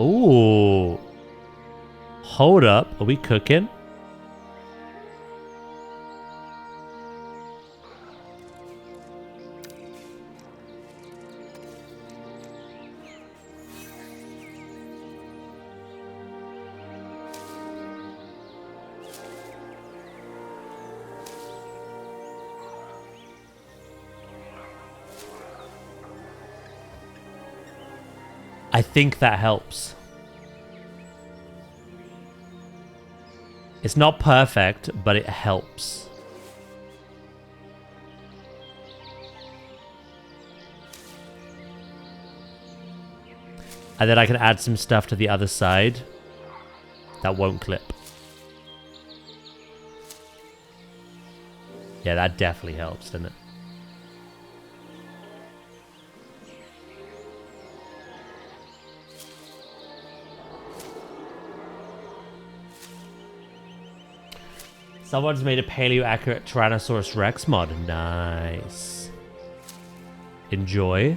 Ooh. Hold up. Are we cooking? I think that helps. It's not perfect, but it helps. And then I can add some stuff to the other side that won't clip. Yeah, that definitely helps, doesn't it? Someone's made a paleo-accurate Tyrannosaurus Rex mod. Nice. Enjoy.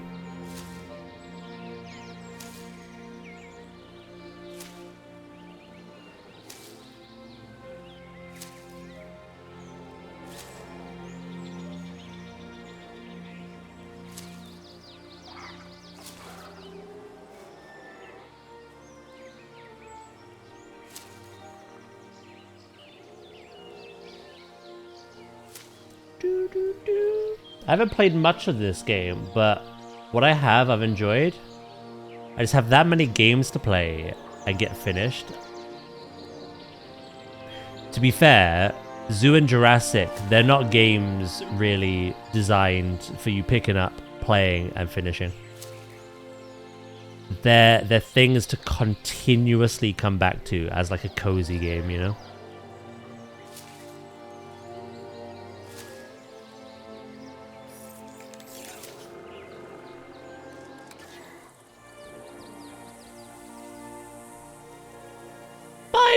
I haven't played much of this game, but what I have, I've enjoyed. I just have that many games to play and get finished. To be fair, Zoo and Jurassic, they're not games really designed for you picking up, playing, and finishing. They're things to continuously come back to as like a cozy game, you know?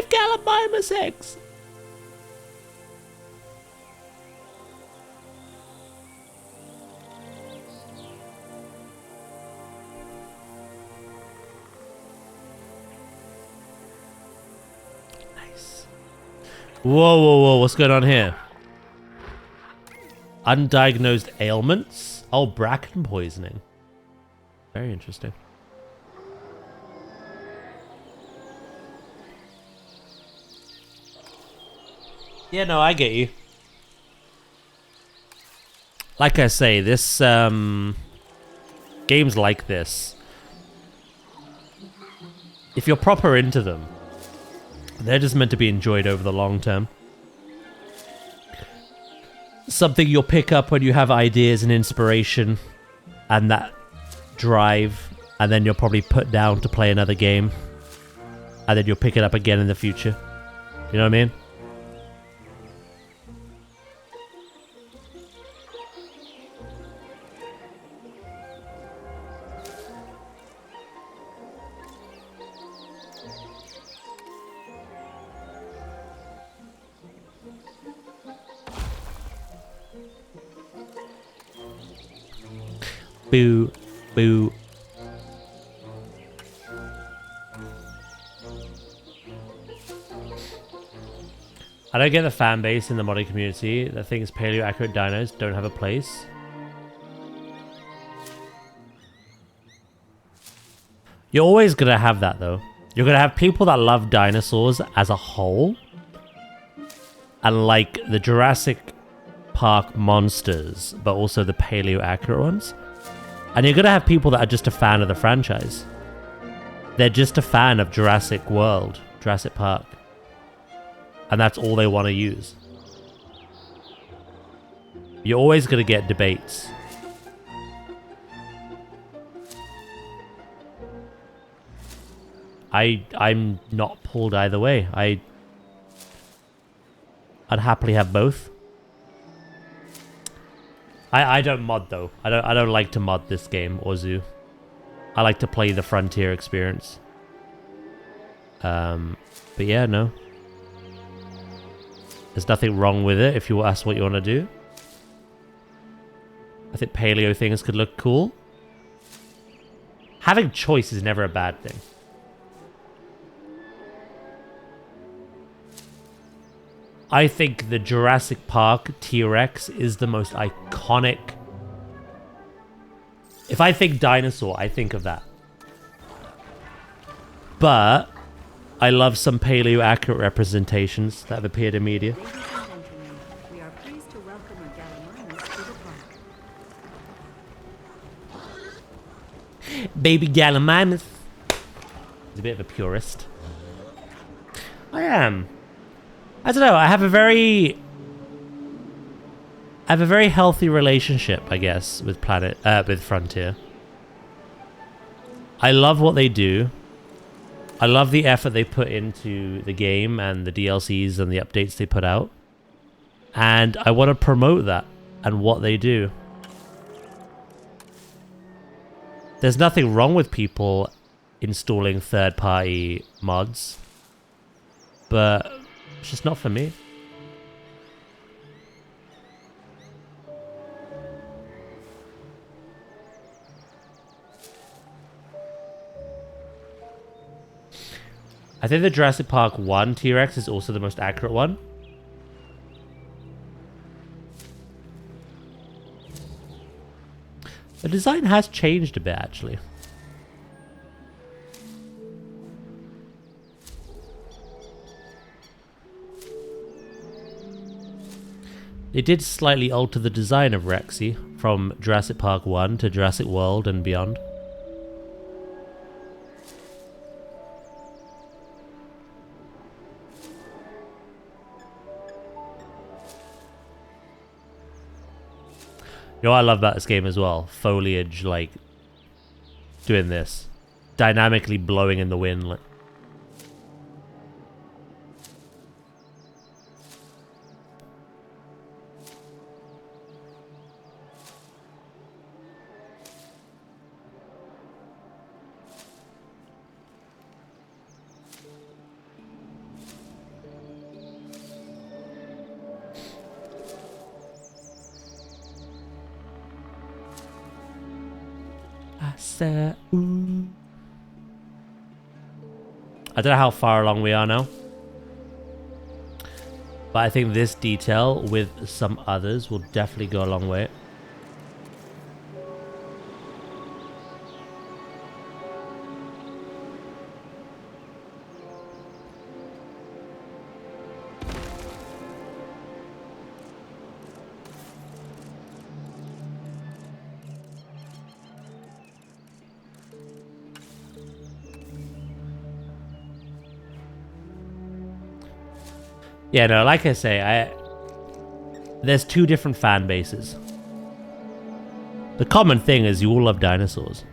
Gallimimus eggs. Nice. Whoa, whoa, whoa! What's going on here? Undiagnosed ailments? Oh, bracken poisoning. Very interesting. Yeah, no, I get you. Like I say, this games like this, if you're proper into them, they're just meant to be enjoyed over the long term. Something you'll pick up when you have ideas and inspiration and that drive, and then you'll probably put down to play another game, and then you'll pick it up again in the future. You know what I mean? Boo, boo. I don't get the fan base in the modding community that thinks paleo accurate dinos don't have a place. You're always gonna have that though. You're gonna have people that love dinosaurs as a whole and like the Jurassic Park monsters, but also the paleo accurate ones. And you're gonna have people that are just a fan of the franchise. They're just a fan of Jurassic World, Jurassic Park. And that's all they want to use. You're always gonna get debates. I'm not pulled either way. I'd happily have both. I don't mod though. I don't like to mod this game or zoo. I like to play the Frontier experience. But yeah, no. There's nothing wrong with it if you ask what you want to do. I think paleo things could look cool. Having choice is never a bad thing. I think the Jurassic Park T-Rex is the most iconic. If I think dinosaur, I think of that. But I love some paleo accurate representations that have appeared in media. Ladies and gentlemen, we are pleased to welcome our Gallimimus to the park. Baby Gallimimus. He's a bit of a purist. I am. I don't know, I have a very healthy relationship, I guess, with with Frontier. I love what they do. I love the effort they put into the game and the DLCs and the updates they put out. And I want to promote that and what they do. There's nothing wrong with people installing third-party mods, but it's just not for me. I think the Jurassic Park 1 T-Rex is also the most accurate one. The design has changed a bit, actually. They did slightly alter the design of Rexy from Jurassic Park 1 to Jurassic World and beyond. You know what I love about this game as well? Foliage, like, doing this. Dynamically blowing in the wind. Like. I don't know how far along we are now, but I think this detail with some others will definitely go a long way. Yeah, no, like I say, there's two different fan bases. The common thing is you all love dinosaurs.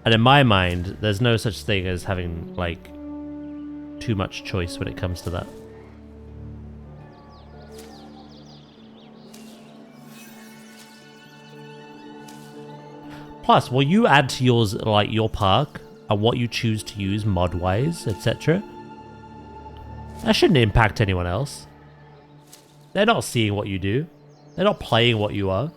And in my mind, there's no such thing as having, like, too much choice when it comes to that. Plus, what you add to yours, like your park, and what you choose to use mod-wise, etc., that shouldn't impact anyone else. They're not seeing what you do. They're not playing what you are.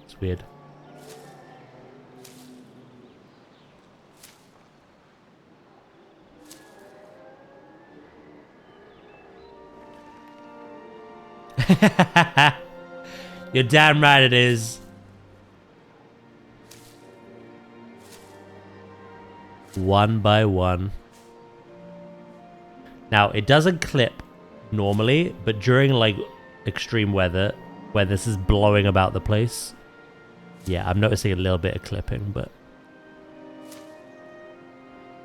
It's weird. You're damn right it is. One by one. Now, it doesn't clip normally, but during like extreme weather, where this is blowing about the place, yeah, I'm noticing a little bit of clipping, but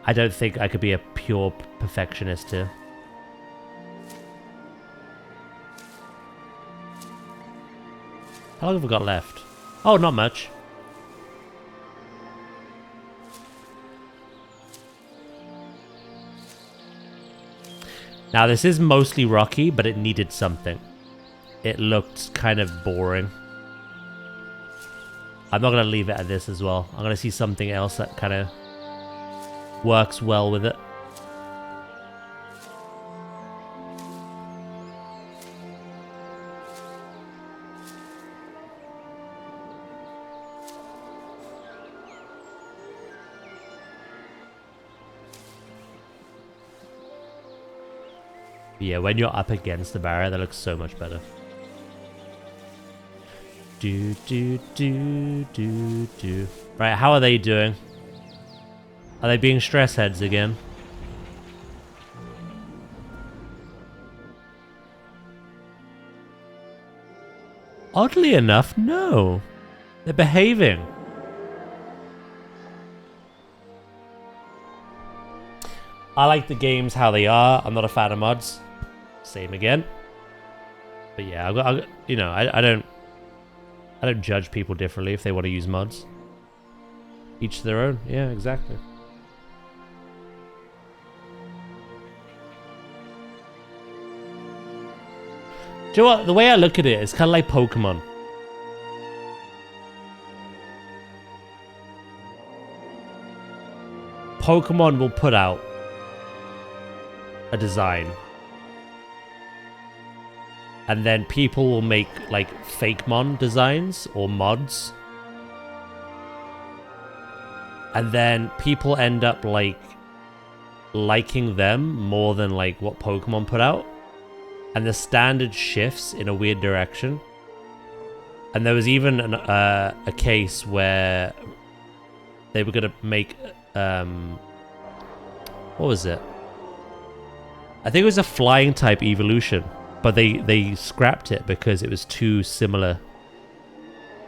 I don't think I could be a pure perfectionist here. How long have we got left? Oh, not much. Now, this is mostly rocky, but it needed something. It looked kind of boring. I'm not going to leave it at this as well. I'm going to see something else that kind of works well with it. Yeah, when you're up against the barrier, that looks so much better. Do, do, do, do, do. Right, how are they doing? Are they being stress heads again? Oddly enough, no. They're behaving. I like the games how they are. I'm not a fan of mods. Same again. But yeah, I got you know, I don't judge people differently if they want to use mods. Each to their own. Yeah, exactly. Do you know what? The way I look at it is kind of like Pokemon. Pokemon will put out a design, and then people will make like fake mon designs or mods, and then people end up like liking them more than like what Pokemon put out, and the standard shifts in a weird direction. And there was even a case where they were gonna make what was it? I think it was a flying type evolution, but they scrapped it because it was too similar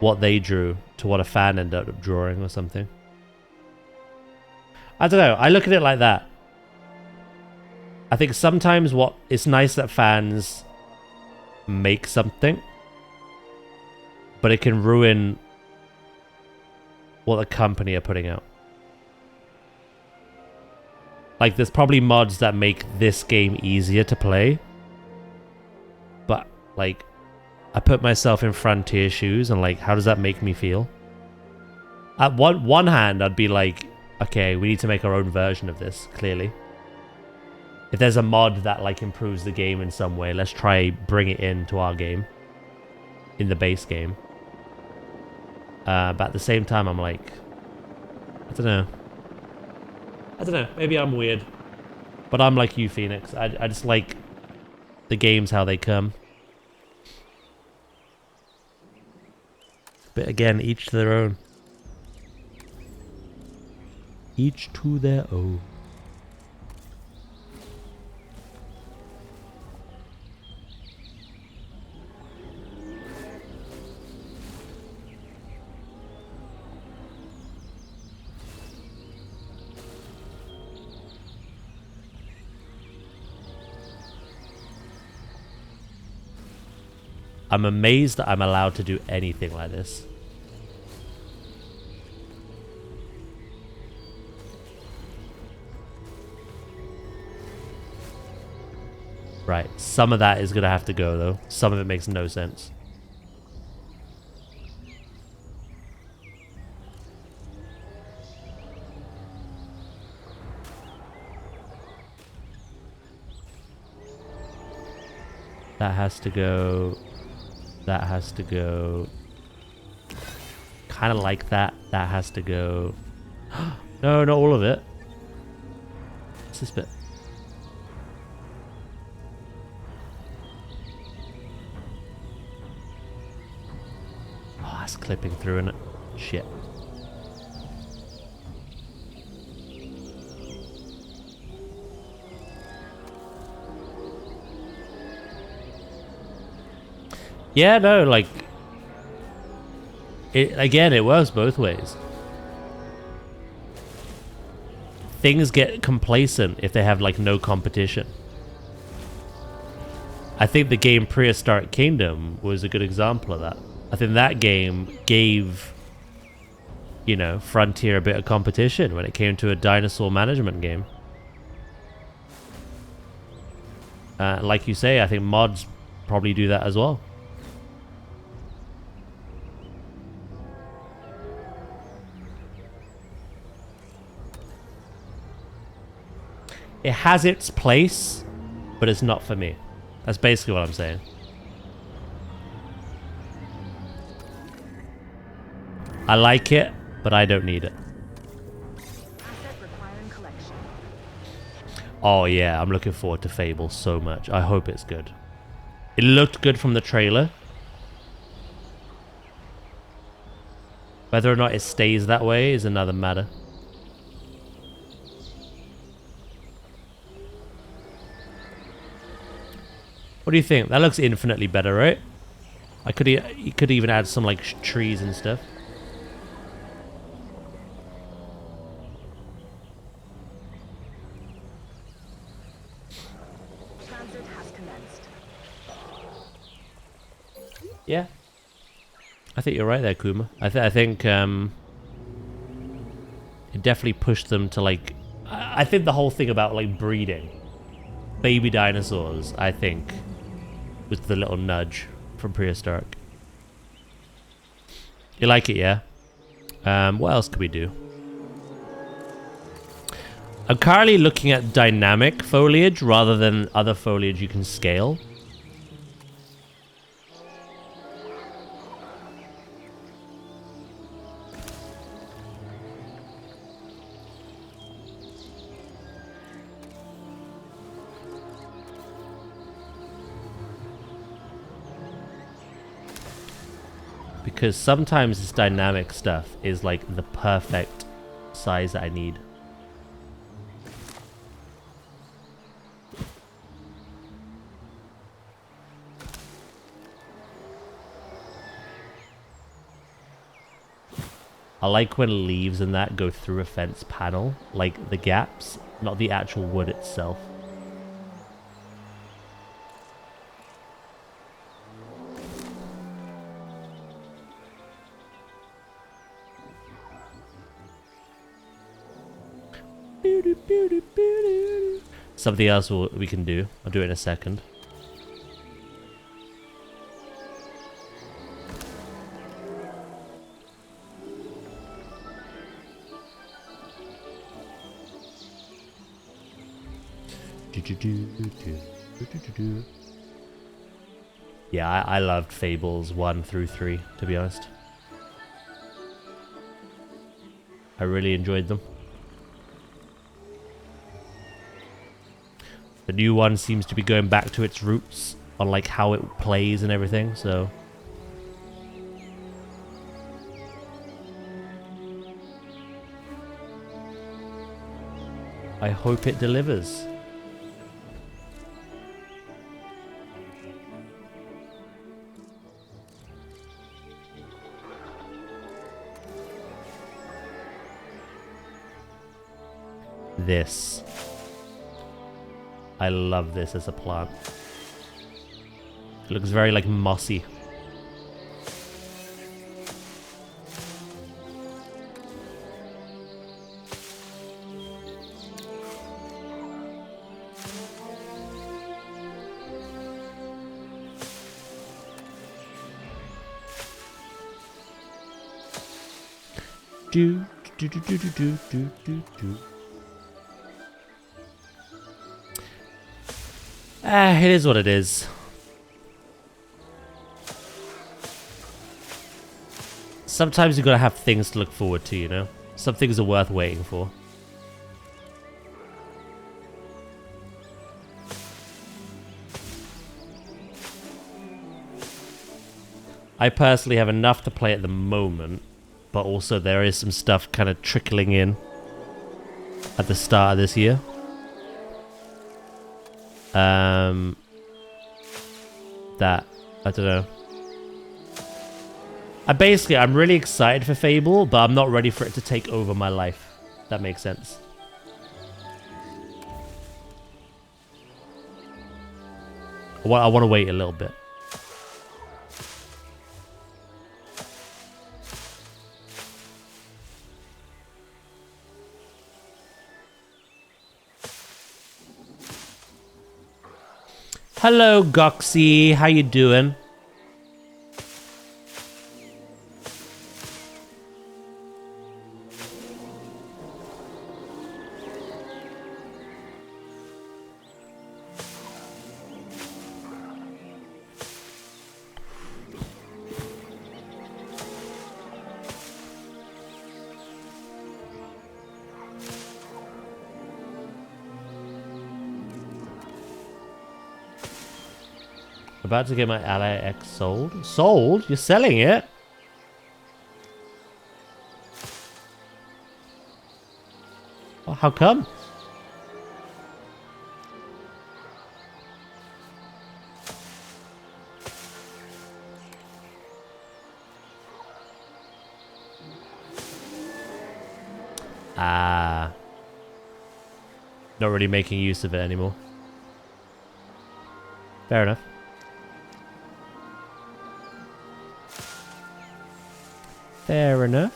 what they drew to what a fan ended up drawing or something. I don't know. I look at it like that. I think sometimes it's nice that fans make something, but it can ruin what the company are putting out. Like, there's probably mods that make this game easier to play. But, like, I put myself in Frontier shoes and, like, how does that make me feel? At one hand, I'd be like, okay, we need to make our own version of this, clearly. If there's a mod that, like, improves the game in some way, let's try bring it into our game. In the base game. But at the same time, I'm like, I don't know. Maybe I'm weird. But I'm like you, Phoenix. I just like the games how they come. But again, each to their own. Each to their own. I'm amazed that I'm allowed to do anything like this. Right, some of that is gonna have to go though. Some of it makes no sense. That has to go. That has to go. Kind of like that. That has to go. No, not all of it. What's this bit? Oh, that's clipping through, isn't it? Shit. Yeah, no, like, again, it works both ways. Things get complacent if they have, like, no competition. I think the game Prehistoric Kingdom was a good example of that. I think that game gave, you know, Frontier a bit of competition when it came to a dinosaur management game. Like you say, I think mods probably do that as well. It has its place, but it's not for me. That's basically what I'm saying. I like it, but I don't need it. Oh yeah, I'm looking forward to Fable so much. I hope it's good. It looked good from the trailer. Whether or not it stays that way is another matter. What do you think? That looks infinitely better, right? You could even add some like trees and stuff. Transit has commenced. Yeah. I think you're right there, Kuma. I think it definitely pushed them to like... I think the whole thing about like breeding baby dinosaurs, I think, was the little nudge from Prehistoric. You like it, yeah? What else could we do? I'm currently looking at dynamic foliage rather than other foliage you can scale. Because sometimes this dynamic stuff is like the perfect size that I need. I like when leaves and that go through a fence panel, like the gaps, not the actual wood itself. Something else we can do. I'll do it in a second. Yeah, I loved Fables 1 through 3, to be honest. I really enjoyed them. The new one seems to be going back to its roots on like how it plays and everything, so... I hope it delivers. This. I love this as a plant. It looks very like mossy. Do, do, do, do, do, do, do, do, do. It is what it is. Sometimes you gotta have things to look forward to, you know? Some things are worth waiting for. I personally have enough to play at the moment, but also there is some stuff kind of trickling in at the start of this year. That, I don't know. I'm really excited for Fable, but I'm not ready for it to take over my life. That makes sense. I want to wait a little bit. Hello, Goxie. How you doing? About to get my Ally X sold. Sold? You're selling it? Well, how come? Ah. Not really making use of it anymore. Fair enough. Fair enough.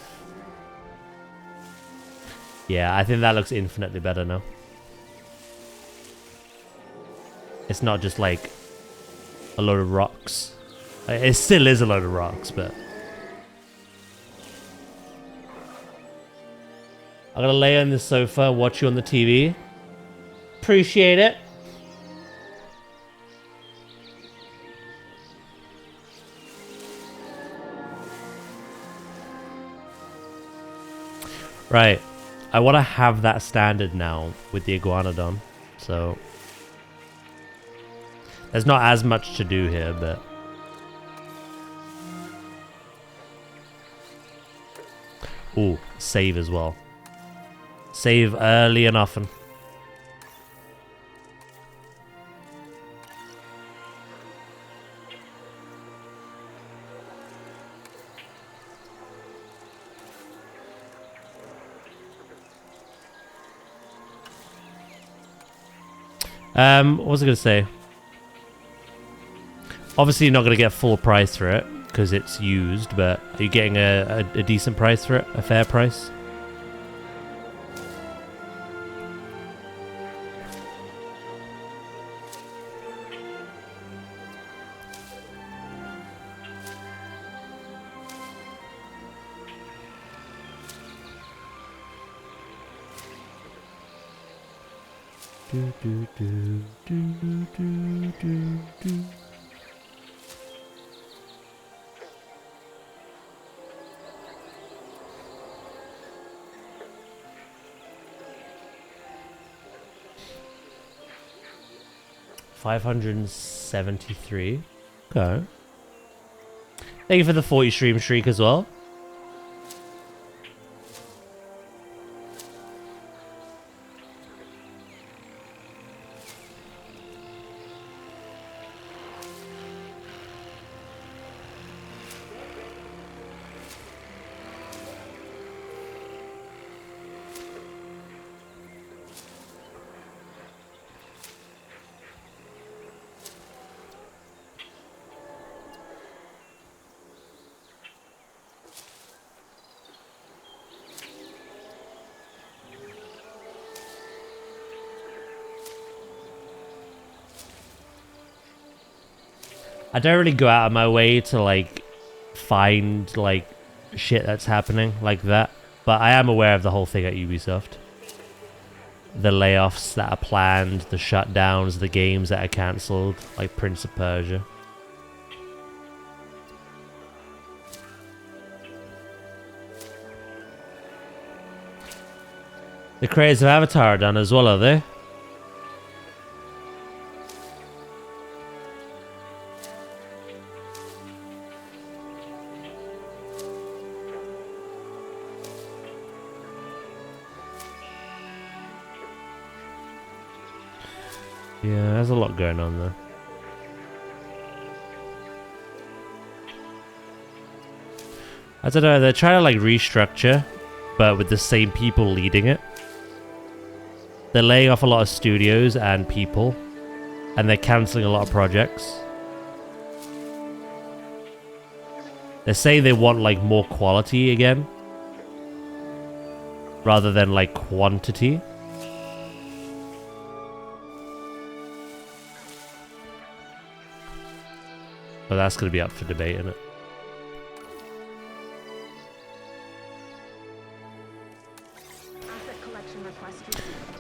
Yeah, I think that looks infinitely better now. It's not just like a load of rocks. It still is a load of rocks, but... I'm gonna lay on the sofa and watch you on the TV. Appreciate it. Right. I want to have that standard now with the Iguanodon. So... there's not as much to do here, but... ooh, save as well. Save early and often. What was I going to say? Obviously, you're not going to get full price for it because it's used, but are you getting a decent price for it? A fair price? Do, do, do, do, do, do, do. $573. Okay. Thank you for the 40 stream streak as well. I don't really go out of my way to like find like shit that's happening like that. But I am aware of the whole thing at Ubisoft. The layoffs that are planned, the shutdowns, the games that are cancelled, like Prince of Persia. The creators of Avatar are done as well, are they? Yeah, there's a lot going on there. I don't know, they're trying to like restructure, but with the same people leading it. They're laying off a lot of studios and people, and they're cancelling a lot of projects. They're saying they want like more quality again, rather than like quantity. But that's going to be up for debate, isn't it?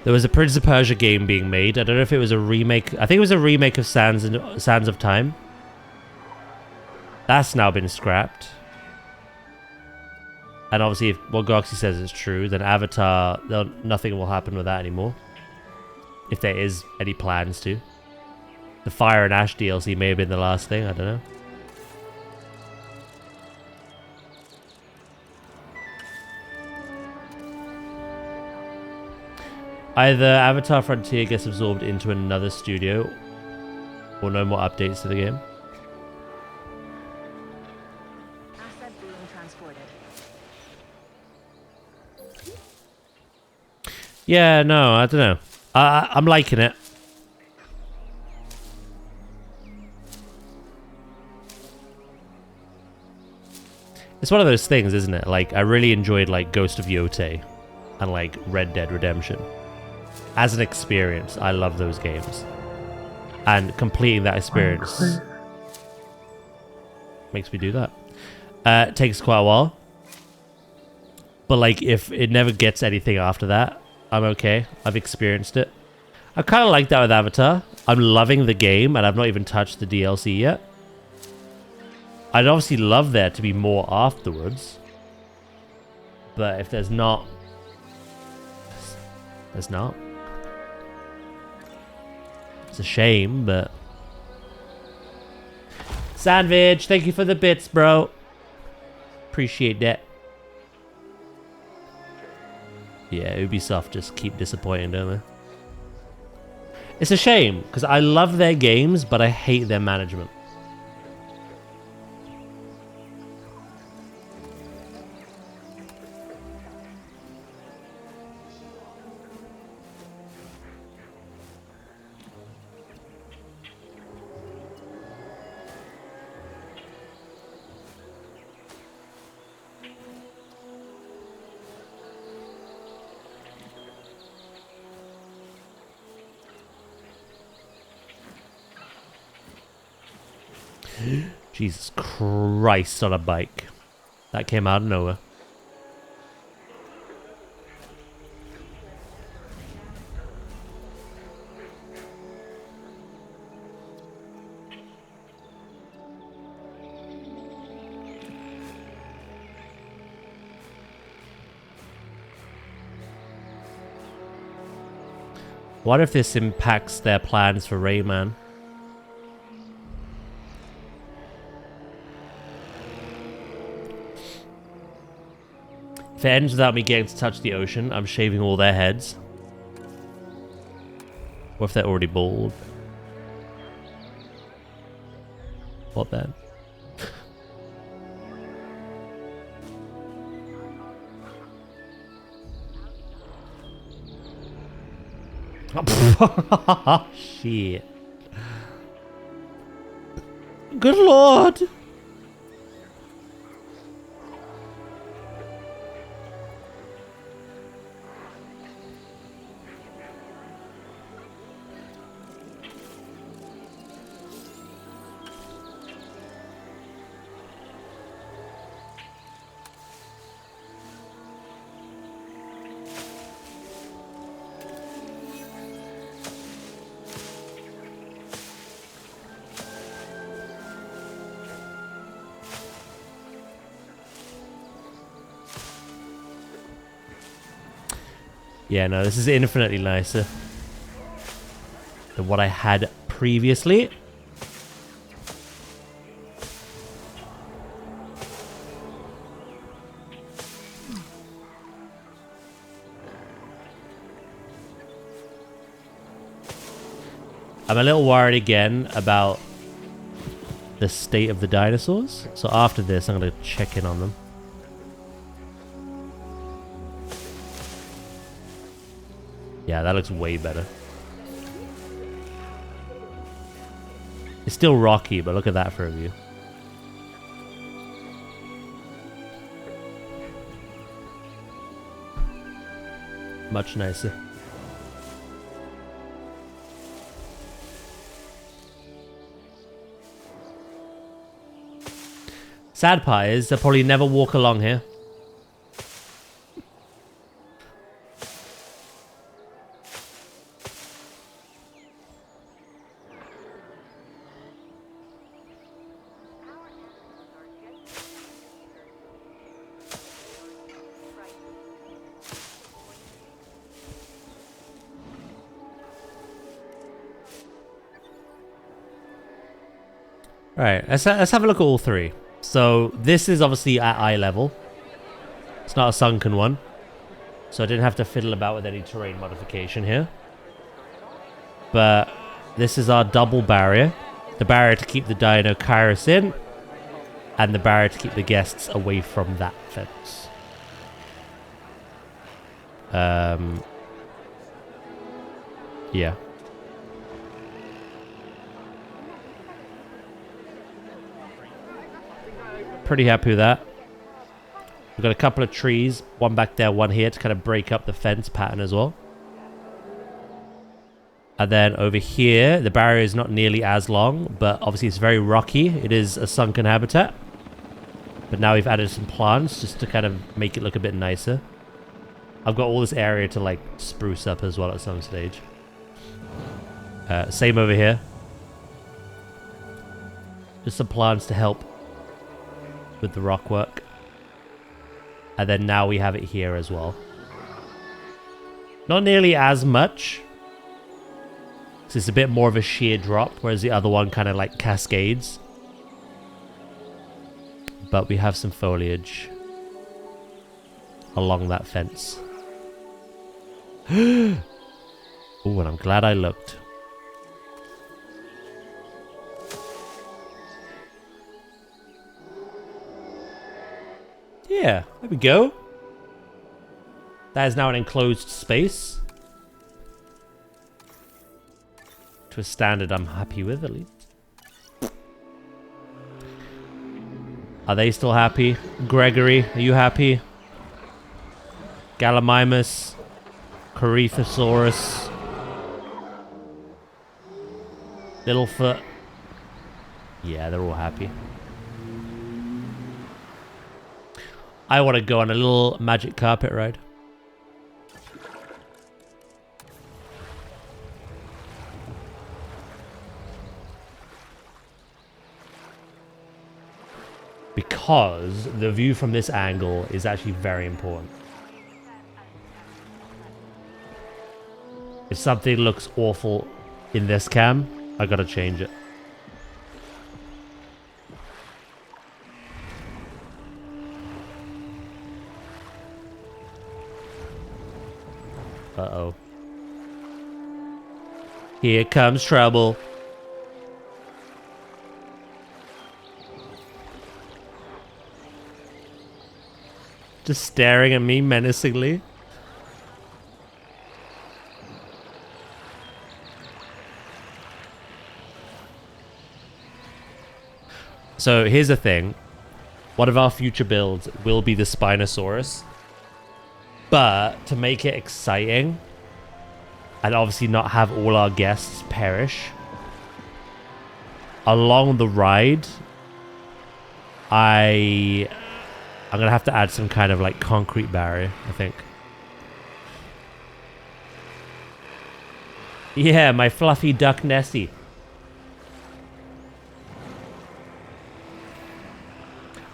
There was a Prince of Persia game being made. I don't know if it was a remake. I think it was a remake of Sands of Time. That's now been scrapped. And obviously, if what Goxie says is true, then Avatar, nothing will happen with that anymore. If there is any plans to. The Fire and Ash DLC may have been the last thing, I don't know. Either Avatar Frontier gets absorbed into another studio, or no more updates to the game. Asset being transported. Yeah, no, I don't know. I'm liking it. It's one of those things, isn't it? Like, I really enjoyed, like, Ghost of Yotei and, like, Red Dead Redemption. As an experience, I love those games. And completing that experience makes me do that. It takes quite a while. But, like, if it never gets anything after that, I'm okay. I've experienced it. I kind of like that with Avatar. I'm loving the game, and I've not even touched the DLC yet. I'd obviously love there to be more afterwards. But if there's not... There's not. It's a shame, but... Sandwich, thank you for the bits, bro. Appreciate that. Yeah, Ubisoft just keep disappointing, don't they? It's a shame, because I love their games, but I hate their management. Jesus Christ on a bike. That came out of nowhere. What if this impacts their plans for Rayman? If it ends without me getting to touch the ocean, I'm shaving all their heads. What if they're already bald? What then? Shit. Good lord. Yeah, no, this is infinitely nicer than what I had previously. I'm a little worried again about the state of the dinosaurs. So after this, I'm going to check in on them. Yeah, that looks way better. It's still rocky, but look at that for a view. Much nicer. Sad part is they'll probably never walk along here. Alright, let's have a look at all three. So this is obviously at eye level. It's not a sunken one. So I didn't have to fiddle about with any terrain modification here. But this is our double barrier. The barrier to keep the Dino Kairos in. And the barrier to keep the guests away from that fence. Yeah. Pretty happy with that. We've got a couple of trees, one back there, one here, to kind of break up the fence pattern as well. And then over here, the barrier is not nearly as long, but obviously it's very rocky. It is a sunken habitat. But now we've added some plants just to kind of make it look a bit nicer. I've got all this area to like spruce up as well at some stage. Same over here. Just some plants to help with the rock work. And then now we have it here as well. Not nearly as much. So it's a bit more of a sheer drop, whereas the other one kind of like cascades. But we have some foliage along that fence. Ooh, and I'm glad I looked. Yeah, there we go. That is now an enclosed space. To a standard I'm happy with, at least. Are they still happy? Gregory, are you happy? Gallimimus, Corythosaurus, Littlefoot. Yeah, they're all happy. I want to go on a little magic carpet ride. Because the view from this angle is actually very important. If something looks awful in this cam, I gotta change it. Uh-oh. Here comes trouble. Just staring at me menacingly. So here's the thing. One of our future builds will be the Spinosaurus. But to make it exciting, and obviously not have all our guests perish, along the ride, I'm gonna have to add some kind of like concrete barrier, I think. Yeah, my fluffy duck Nessie.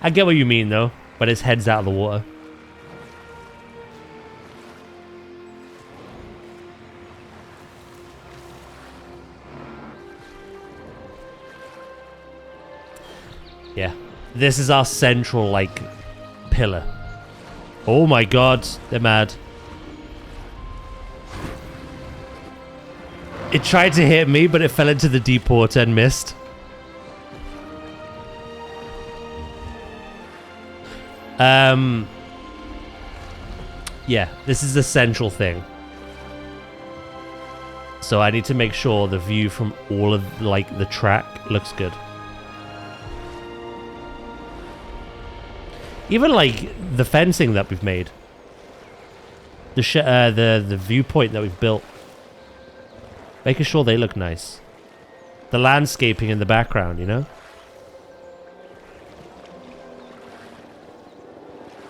I get what you mean though, but his head's out of the water. Yeah. This is our central, like, pillar. Oh my god, they're mad. It tried to hit me, but it fell into the deep water and missed. Yeah, this is the central thing. So I need to make sure the view from all of, like, the track looks good. Even, like, the fencing that we've made. The viewpoint that we've built. Making sure they look nice. The landscaping in the background, you know?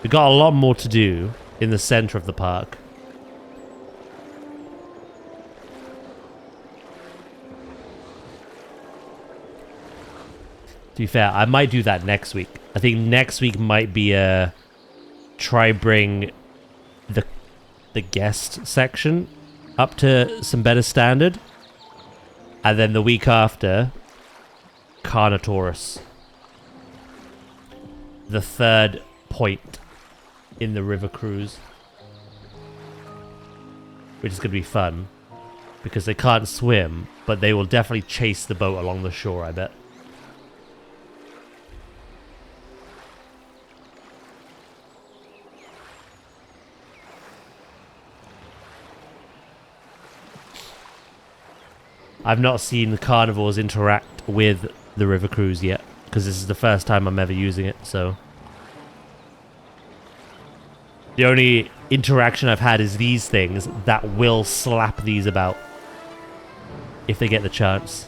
We've got a lot more to do in the center of the park. To be fair, I might do that next week. I think next week might be a try bring the guest section up to some better standard. And then the week after, Carnotaurus. The third point in the river cruise. Which is going to be fun. Because they can't swim, but they will definitely chase the boat along the shore, I bet. I've not seen the carnivores interact with the river cruise yet, because this is the first time I'm ever using it, so... The only interaction I've had is these things that will slap these about. If they get the chance.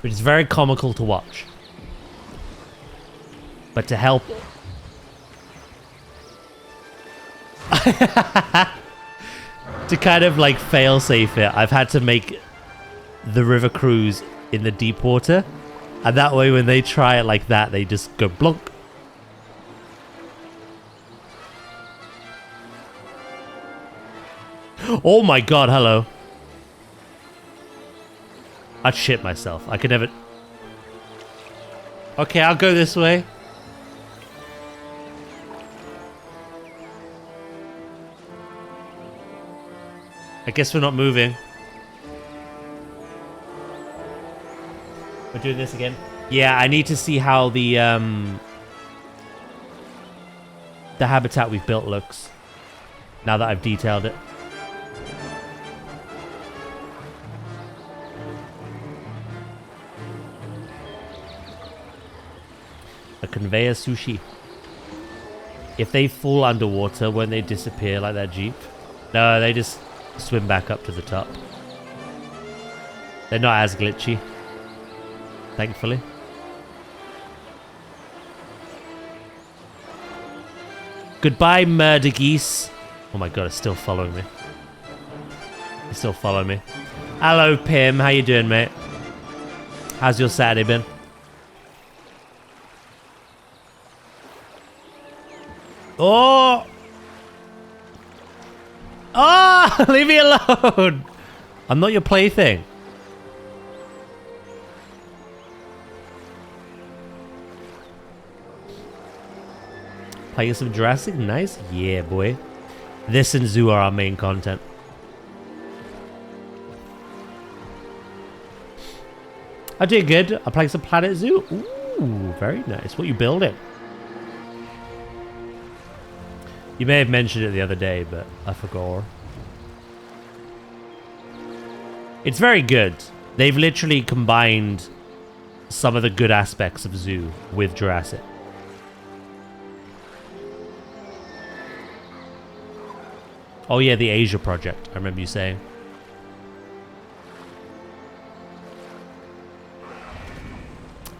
Which is very comical to watch. But to help... To kind of like fail-safe it, I've had to make the river cruise in the deep water. And that way when they try it like that, they just go blunk. Oh my god, hello. I'd shit myself. I could never... Okay, I'll go this way. I guess we're not moving. We're doing this again. Yeah, I need to see how the habitat we've built looks. Now that I've detailed it. A conveyor sushi. If they fall underwater, won't they disappear like that Jeep? No, they just swim back up to the top. They're not as glitchy. Thankfully. Goodbye, murder geese. Oh my god, it's still following me. It's still following me. Hello, Pim. How you doing, mate? How's your Saturday been? Oh! Oh! Leave me alone! I'm not your plaything. Playing some Jurassic? Nice. Yeah, boy. This and Zoo are our main content. I did good. I'm playing some Planet Zoo. Ooh, very nice. What are you building? You may have mentioned it the other day, but I forgot. It's very good. They've literally combined some of the good aspects of Zoo with Jurassic. Oh yeah, the Asia project. I remember you saying.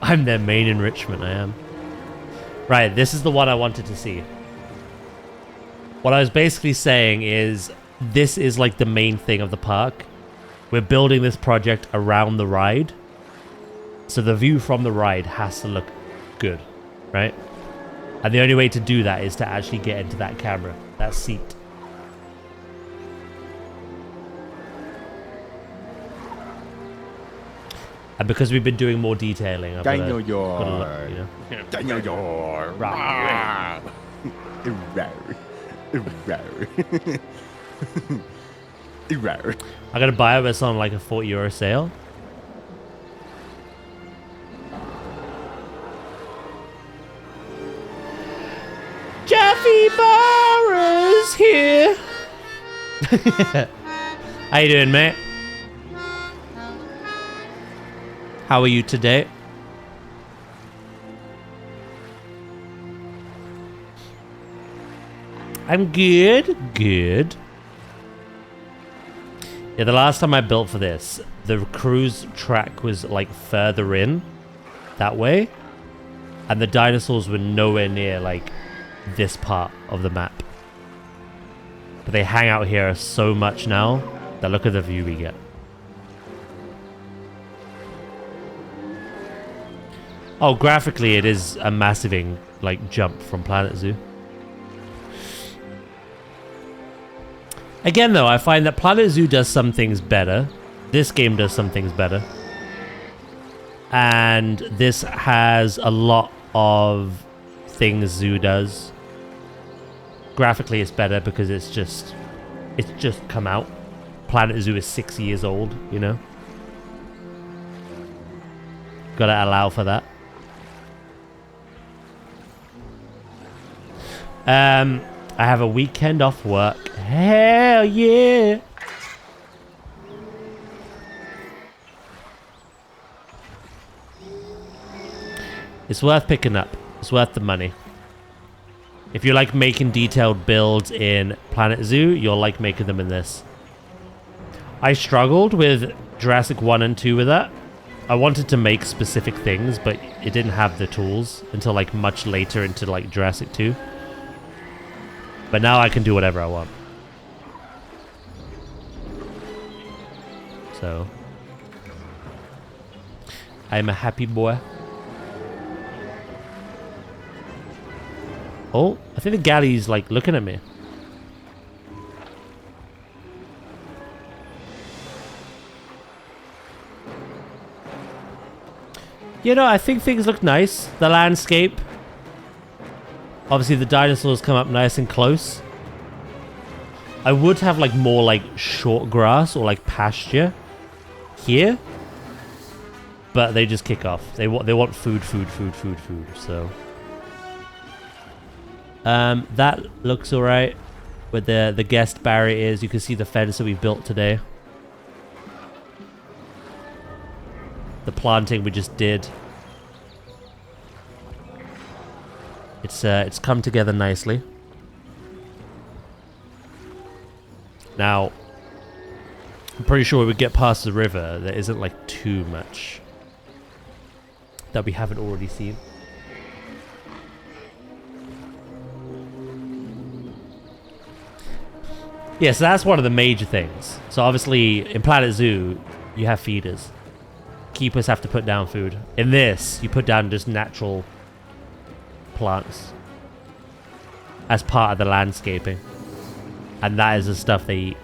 I'm their main enrichment, I am. Right, this is the one I wanted to see. What I was basically saying is, this is like the main thing of the park. We're building this project around the ride. So the view from the ride has to look good, right? And the only way to do that is to actually get into that camera, that seat. And because we've been doing more detailing, I've Daniel gotta look, you know. Daniel Yor. Rawr. I gotta buy it, but it's on like a €40 sale. Jeffy Barra's here. How you doing, mate? How are you today? I'm good. Good. Yeah, the last time I built for this, the cruise track was like further in that way, and the dinosaurs were nowhere near like this part of the map. But they hang out here so much now that look at the view we get. Oh, graphically it is a massive like jump from Planet Zoo. Again though, I find that Planet Zoo does some things better. This game does some things better. And this has a lot of things Zoo does. Graphically it's better because it's just come out. Planet Zoo is 6 years old, you know. Gotta allow for that. I have a weekend off work. Hell yeah! It's worth picking up. It's worth the money. If you like making detailed builds in Planet Zoo, you'll like making them in this. I struggled with Jurassic 1 and 2 with that. I wanted to make specific things, but it didn't have the tools until like much later into like Jurassic 2. But now I can do whatever I want. So I'm a happy boy. Oh, I think the galley's like looking at me. You know, I think things look nice. The landscape. Obviously the dinosaurs come up nice and close. I would have like more like short grass or like pasture here. But they just kick off. They want food, so that looks alright. With the guest barriers, you can see the fence that we built today. The planting we just did. It's come together nicely. Now, I'm pretty sure when we get past the river, there isn't like too much that we haven't already seen. Yeah, so that's one of the major things. So obviously, in Planet Zoo, you have feeders. Keepers have to put down food. In this, you put down just natural plants as part of the landscaping. And that is the stuff they eat.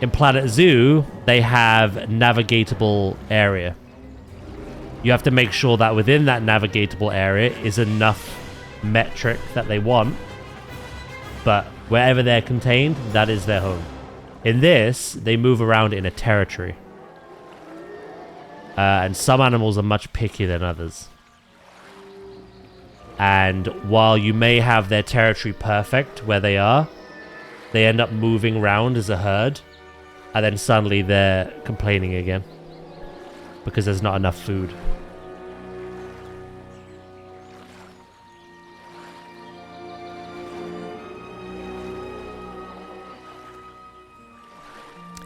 In Planet Zoo, they have navigatable area. You have to make sure that within that navigatable area is enough metric that they want. But wherever they're contained, that is their home. In this, they move around in a territory. And some animals are much pickier than others. And while you may have their territory perfect where they are, they end up moving around as a herd. And then suddenly they're complaining again. Because there's not enough food.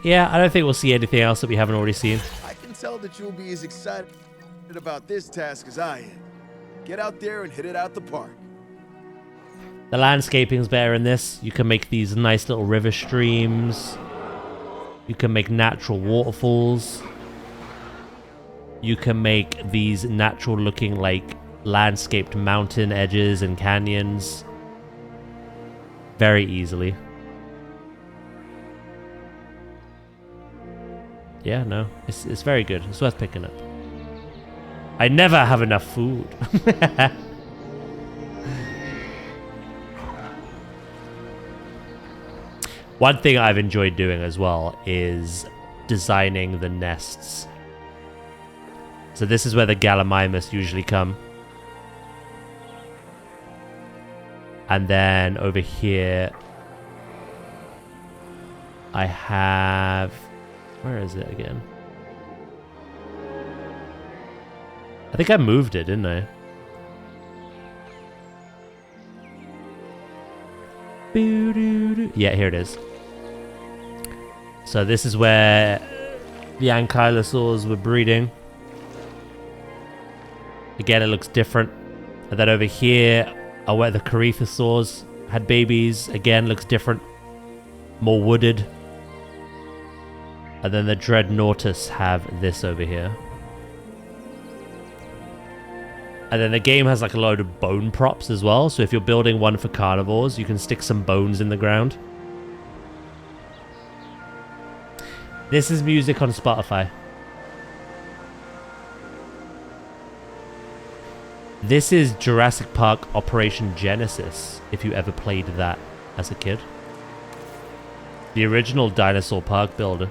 Yeah, I don't think we'll see anything else that we haven't already seen. I can tell that you'll be as excited about this task as I am. Get out there and hit it out the park. The landscaping's better in this. You can make these nice little river streams. You can make natural waterfalls. You can make these natural looking like landscaped mountain edges and canyons very easily. Yeah, no, it's very good. It's worth picking up. I never have enough food. One thing I've enjoyed doing as well is designing the nests. So this is where the Gallimimus usually come. And then over here, I have... Where is it again? I think I moved it, didn't I? Yeah, here it is. So this is where the ankylosaurs were breeding. Again, it looks different. And then over here are where the corythosaurs had babies. Again, looks different. More wooded. And then the Dreadnoughtus have this over here. And then the game has like a load of bone props as well. So if you're building one for carnivores, you can stick some bones in the ground. This is music on Spotify. This is Jurassic Park Operation Genesis, if you ever played that as a kid. The original dinosaur park builder.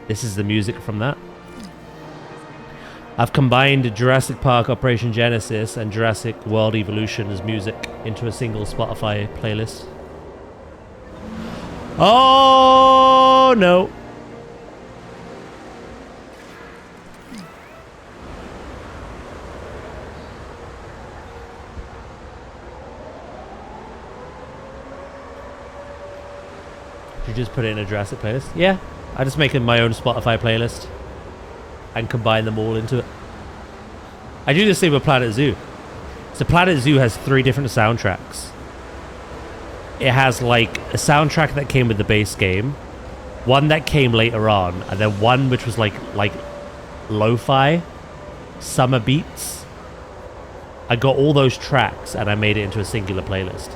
This is the music from that. I've combined Jurassic Park Operation Genesis and Jurassic World Evolution as music into a single Spotify playlist. Oh no. Did you just put it in a Jurassic playlist? Yeah. I just make my own Spotify playlist and combine them all into it. I do the same with Planet Zoo. So Planet Zoo has 3 different soundtracks. It has like a soundtrack that came with the base game, one that came later on, and then one which was like lo-fi summer beats. I got all those tracks and I made it into a singular playlist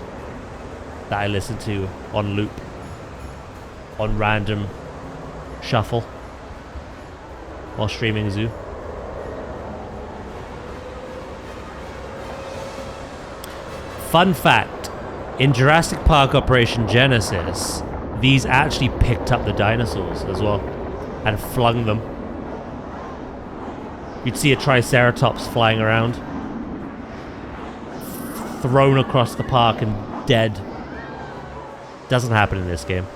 that I listen to on loop, on random shuffle while streaming Zoo. Fun fact, in Jurassic Park Operation Genesis, these actually picked up the dinosaurs as well and flung them. You'd see a Triceratops flying around, thrown across the park and dead. Doesn't happen in this game.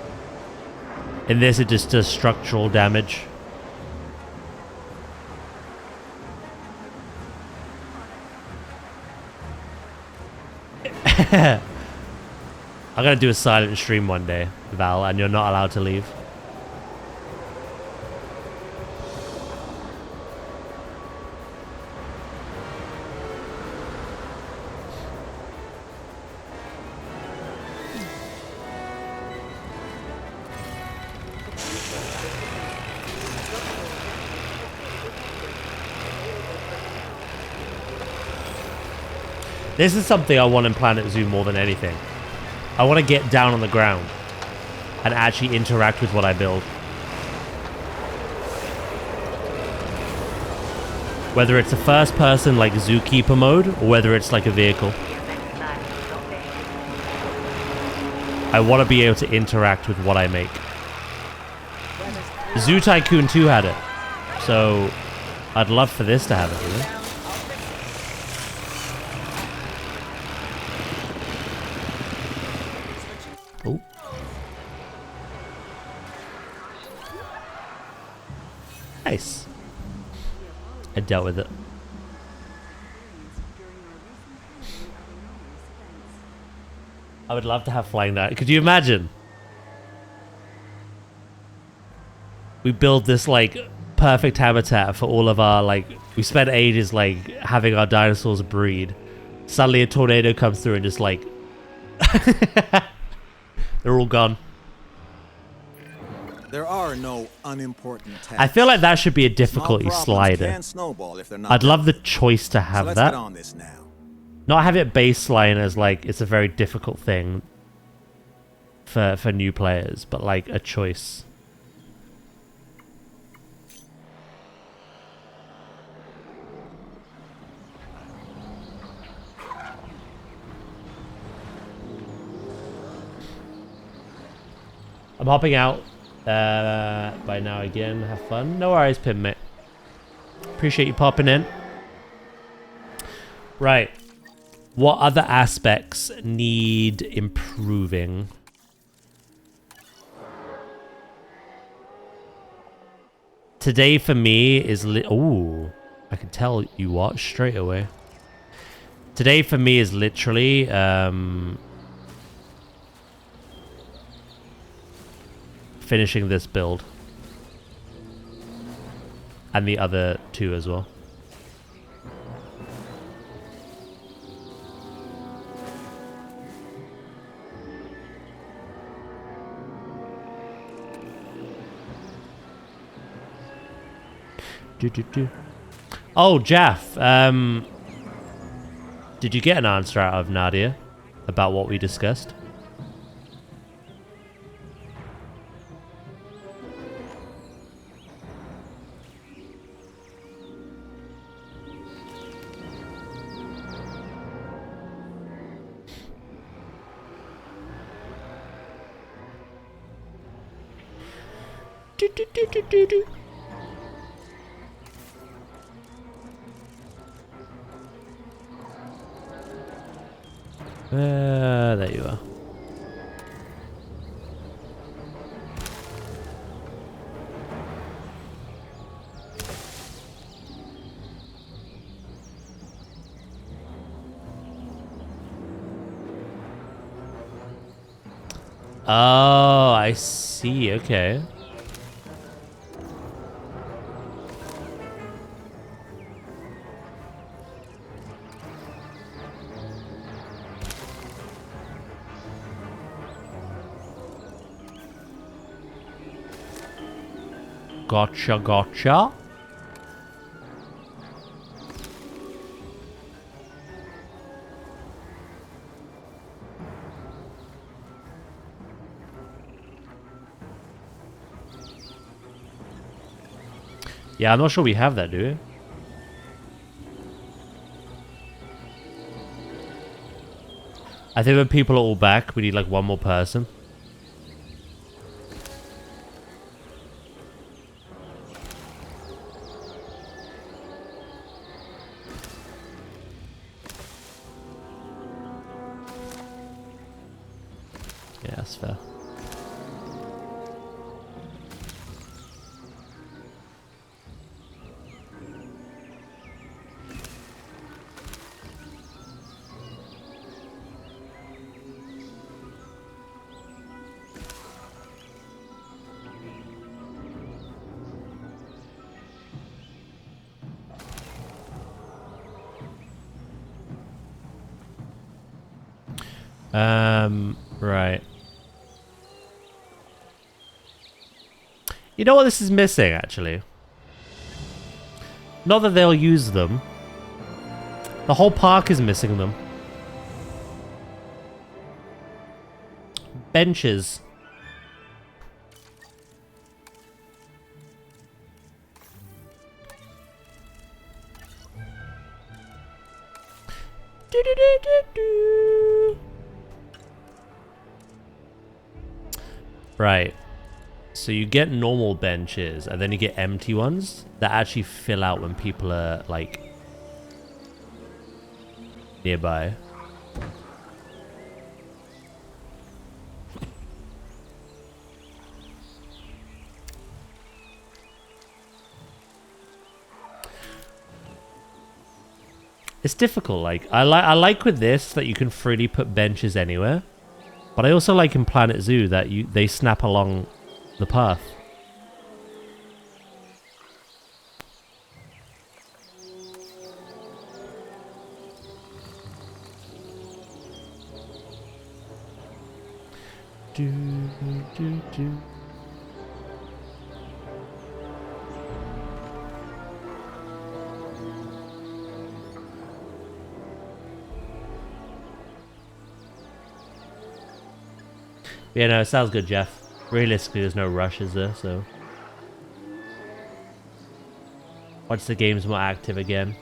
In this, it just does structural damage. I'm gonna do a silent stream one day, Val, and you're not allowed to leave. This is something I want in Planet Zoo more than anything. I want to get down on the ground and actually interact with what I build. Whether it's a first person like Zookeeper mode or whether it's like a vehicle. I want to be able to interact with what I make. Zoo Tycoon 2 had it. So I'd love for this to have it, you know? Oh. Nice. I dealt with it. I would love to have flying knight. Could you imagine? We build this like perfect habitat for all of our like. We spent ages like having our dinosaurs breed. Suddenly a tornado comes through and just like they're all gone. There are no unimportant tasks. I feel like that should be a difficulty slider. I'd love the choice to have so let's that. get on this now. Not have it baseline as like it's a very difficult thing for new players, but like a choice. I'm hopping out by now again. Have fun. No worries, Pim, mate. Appreciate you popping in. Right. What other aspects need improving? Today for me is ooh, I can tell you what straight away. Today for me is literally finishing this build. And the other two as well. Oh, Jaff, did you get an answer out of Nadia about what we discussed? There you are. Oh, I see. Okay. Gotcha, gotcha. Yeah, I'm not sure we have that, do we? I think when people are all back, we need like one more person. Yeah, that's fair. Right. You know what this is missing, actually? Not that they'll use them. The whole park is missing them. Benches. Right. So you get normal benches, and then you get empty ones that actually fill out when people are, like, nearby. It's difficult. Like, I like with this that you can freely put benches anywhere, but I also like in Planet Zoo that they snap along the path. Yeah, no, it sounds good, Jeff. Realistically, there's no rush, is there? So once the game's more active again,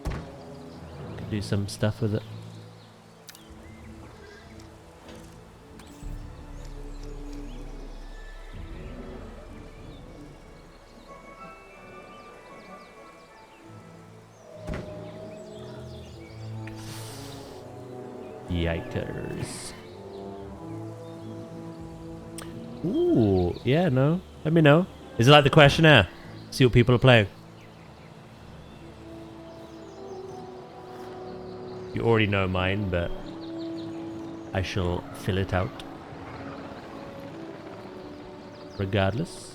can do some stuff with it. Yikers. Ooh, yeah, no. Let me know. Is it like the questionnaire? See what people are playing. You already know mine, but I shall fill it out. Regardless.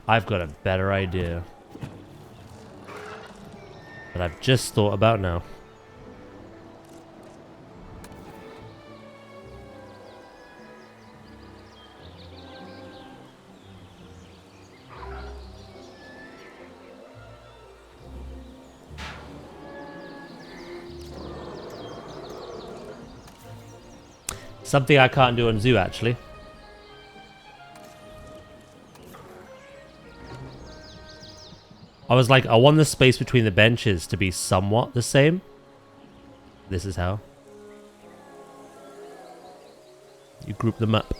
I've got a better idea that I've just thought about now. Something I can't do on Zoo, actually. I was like, I want the space between the benches to be somewhat the same. This is how. You group them up.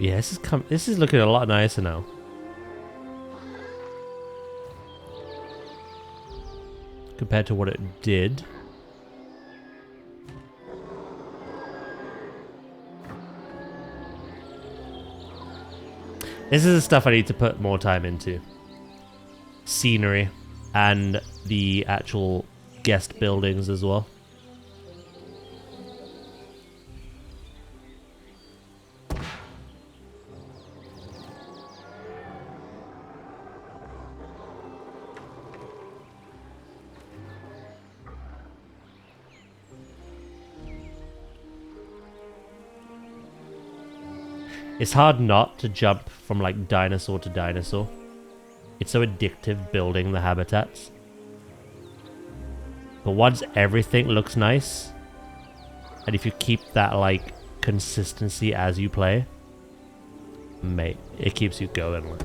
Yeah, this is looking a lot nicer now. Compared to what it did. This is the stuff I need to put more time into. Scenery and the actual guest buildings as well. It's hard not to jump from like dinosaur to dinosaur. It's so addictive building the habitats. But once everything looks nice, and if you keep that like consistency as you play, mate, it keeps you going.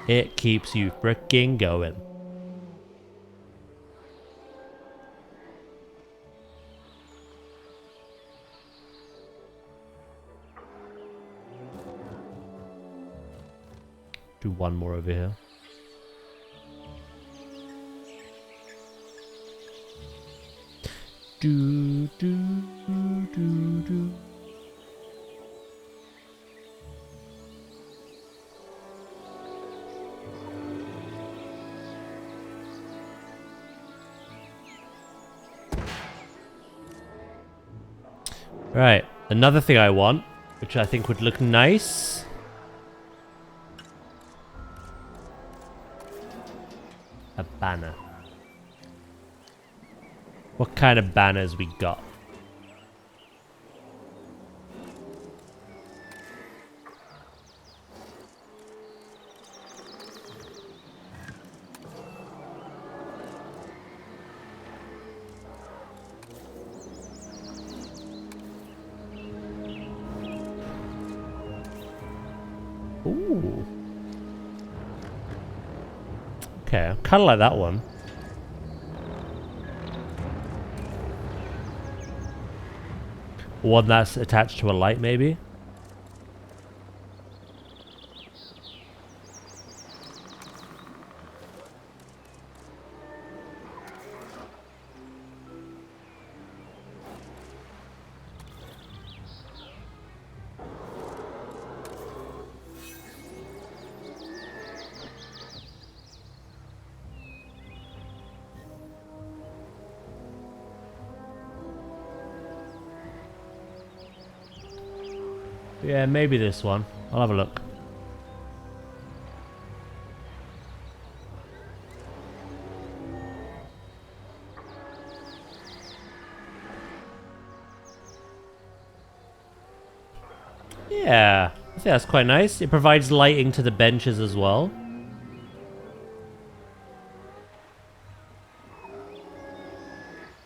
It keeps you freaking going. Do one more over here. Do do do do do. Right, another thing I want, which I think would look nice. A banner. What kind of banners we got? Ooh. Okay, I kind of like that one. One that's attached to a light, maybe? Yeah, maybe this one. I'll have a look. Yeah, I think that's quite nice. It provides lighting to the benches as well.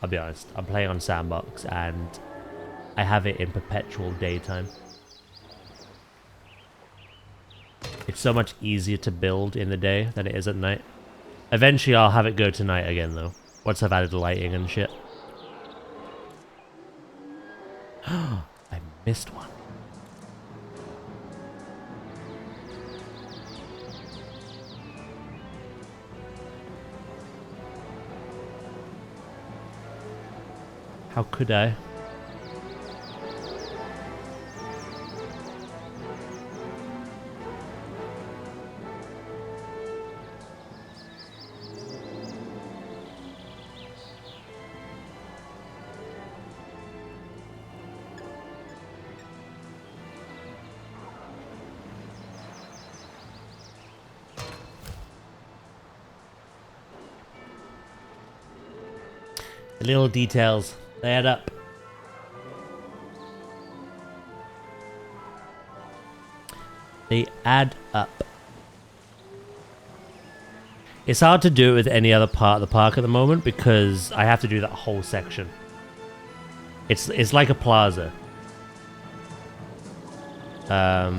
I'll be honest, I'm playing on Sandbox and I have it in perpetual daytime. It's so much easier to build in the day than it is at night. Eventually I'll have it go to night again though, once I've added lighting and shit. I missed one. How could I? The little details, they add up. They add up. It's hard to do it with any other part of the park at the moment because I have to do that whole section. It's like a plaza. But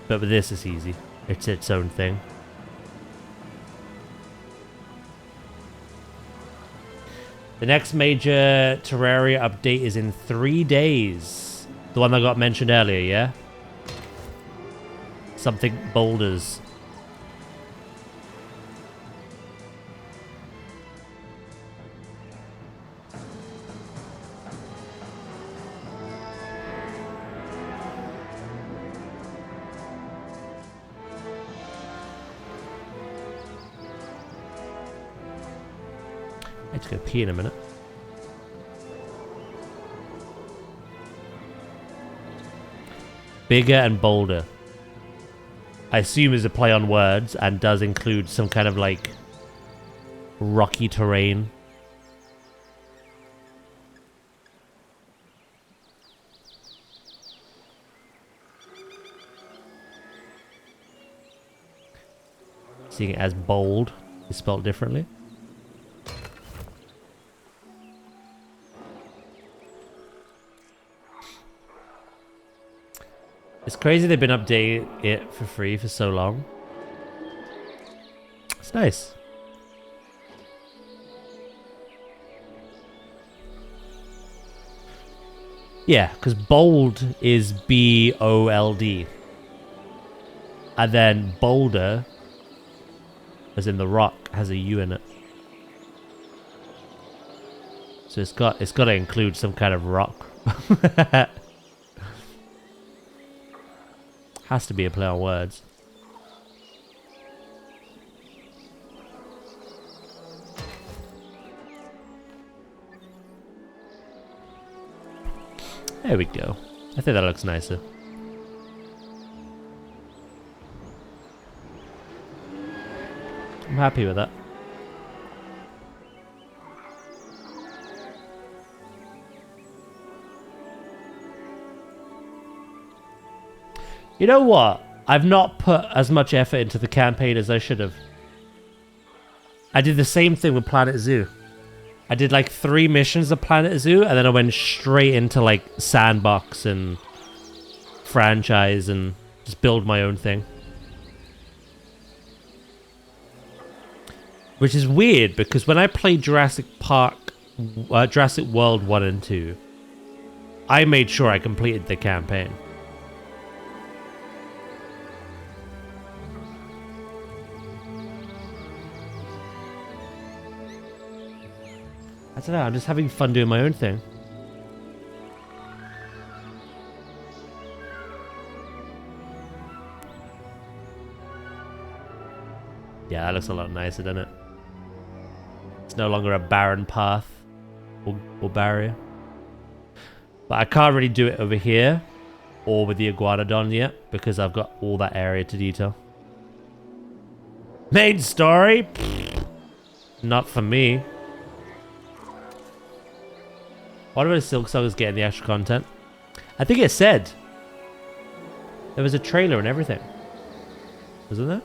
with this it's easy. It's its own thing. The next major Terraria update is in 3 days. The one that got mentioned earlier, yeah? Something boulders. I need to go pee in a minute. Bigger and bolder. I assume is a play on words and does include some kind of like rocky terrain. Seeing it as bold is spelled differently. It's crazy they've been updating it for free for so long. It's nice. Yeah, because bold is B-O-L-D. And then boulder, as in the rock, has a U in it. So it's got to include some kind of rock. Has to be a play on words. There we go. I think that looks nicer. I'm happy with that. You know what? I've not put as much effort into the campaign as I should have. I did the same thing with Planet Zoo. I did like 3 missions of Planet Zoo, and then I went straight into like Sandbox and franchise and just build my own thing. Which is weird because when I played Jurassic World 1 and 2, I made sure I completed the campaign. I don't know, I'm just having fun doing my own thing. Yeah, that looks a lot nicer, doesn't it? It's no longer a barren path or barrier. But I can't really do it over here or with the Iguanodon yet, because I've got all that area to detail. Main story? Not for me. What about Silksongers getting the extra content? I think it said there was a trailer and everything. Wasn't there?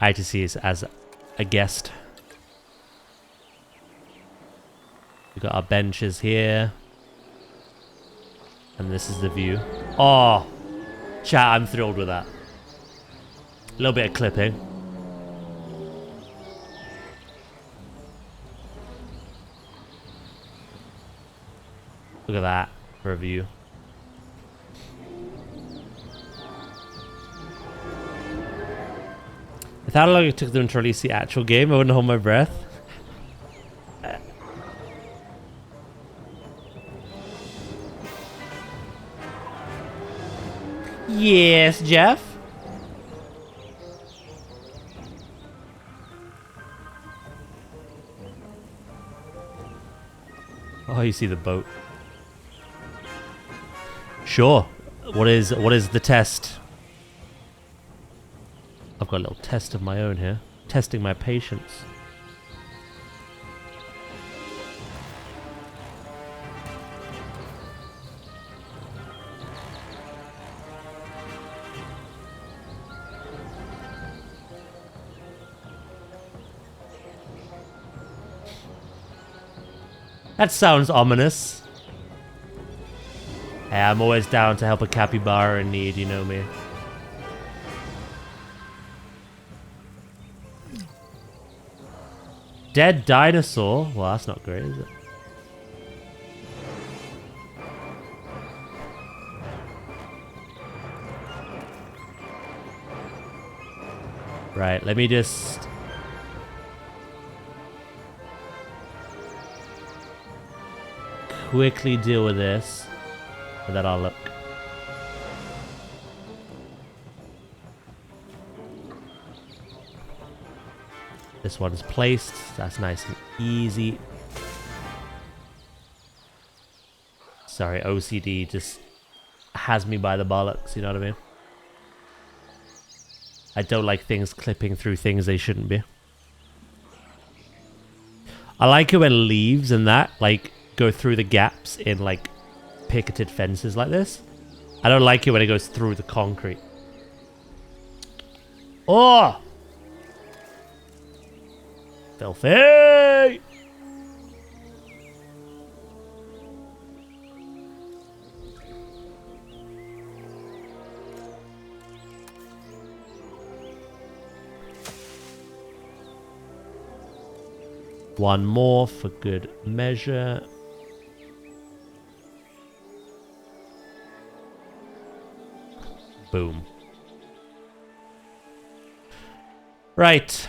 ITC is as a guest. We've got our benches here. And this is the view. Oh! Chat, I'm thrilled with that. A little bit of clipping. Look at that for a view. If how long it took them to release the actual game, I wouldn't hold my breath. Yes, Jeff? Oh, you see the boat. Sure. What is the test? I've got a little test of my own here. Testing my patience. That sounds ominous. Hey, I'm always down to help a capybara in need, you know me. Dead dinosaur? Well, that's not great, is it? Right, let me just... quickly deal with this, and then I'll look. This one's placed. That's nice and easy. Sorry, OCD just has me by the bollocks, you know what I mean? I don't like things clipping through things they shouldn't be. I like it when leaves and that, like, go through the gaps in, like, picketed fences like this. I don't like it when it goes through the concrete. Oh! Filthy! One more for good measure. Boom. Right.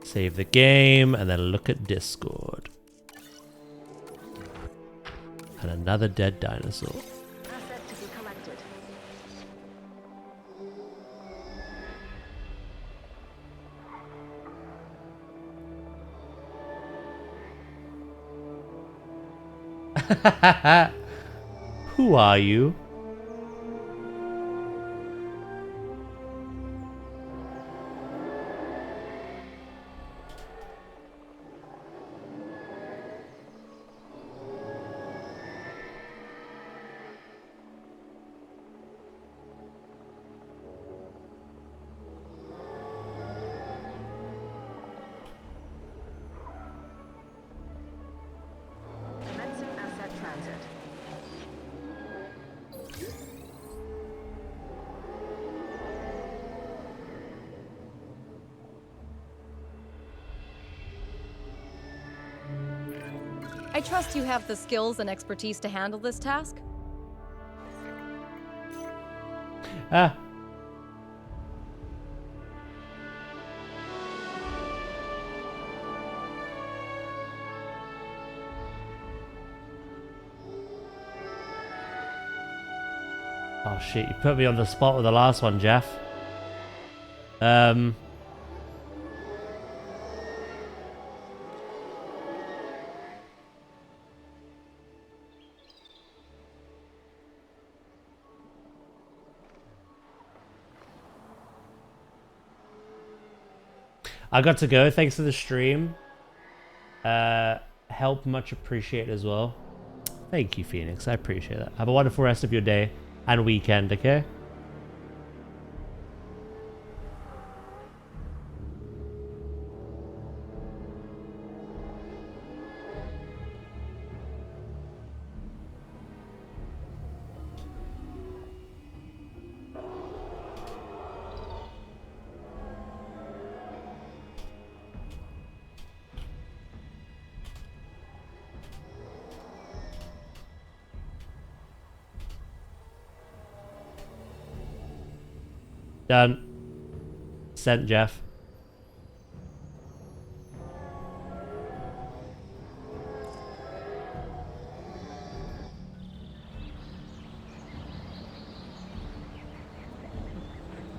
Save the game and then look at Discord. And another dead dinosaur. Asset to be collected. Who are you? Commencing asset transit. I trust you have the skills and expertise to handle this task. Ah. Oh shit, you put me on the spot with the last one, Jeff. I got to go. Thanks for the stream. Help much appreciated as well. Thank you, Phoenix. I appreciate that. Have a wonderful rest of your day and weekend, okay? Done. Sent, Jeff.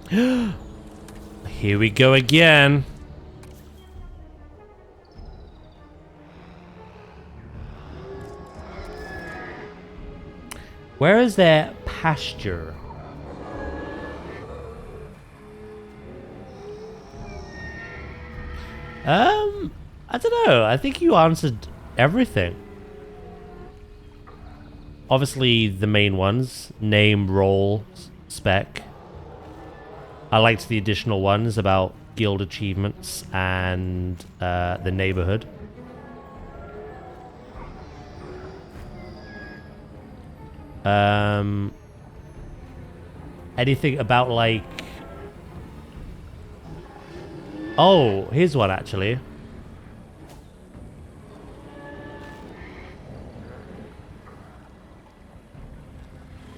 Here we go again. Where is their pasture? I don't know. I think you answered everything. Obviously, the main ones. Name, role, spec. I liked the additional ones about guild achievements and the neighborhood. Anything about, like... Oh, here's one, actually.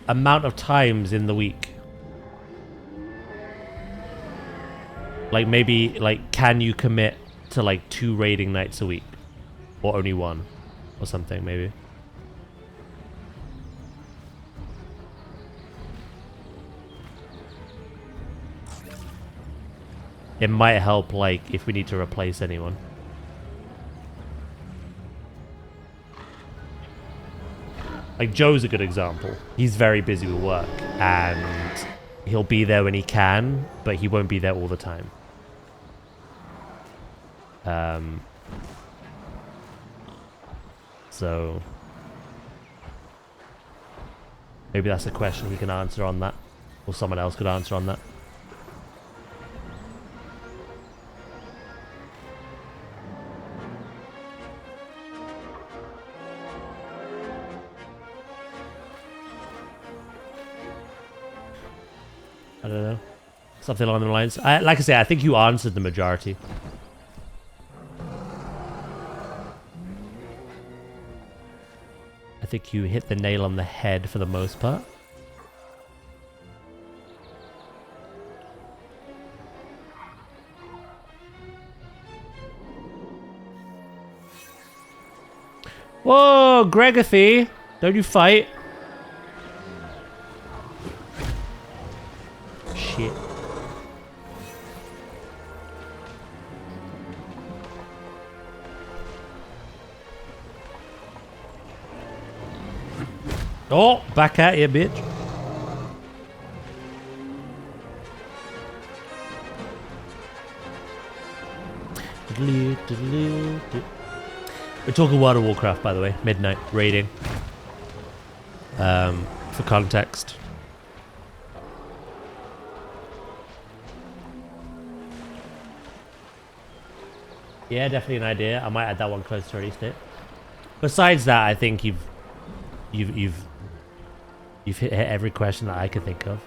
Amount of times in the week. Like, maybe, like, can you commit to, like, 2 raiding nights a week? Or only 1? Or something, maybe. It might help, like, if we need to replace anyone. Like, Joe's a good example. He's very busy with work, and he'll be there when he can, but he won't be there all the time. So... maybe that's a question we can answer on that. Or someone else could answer on that. I don't know. Something along the lines. Like I say, I think you answered the majority. I think you hit the nail on the head for the most part. Whoa, Gregothy! Don't you fight. Shit. Oh, back at you, bitch. We're talking World of Warcraft, by the way. Midnight raiding. For context. Yeah, definitely an idea. I might add that one close to release date. Besides that, I think you've hit every question that I could think of.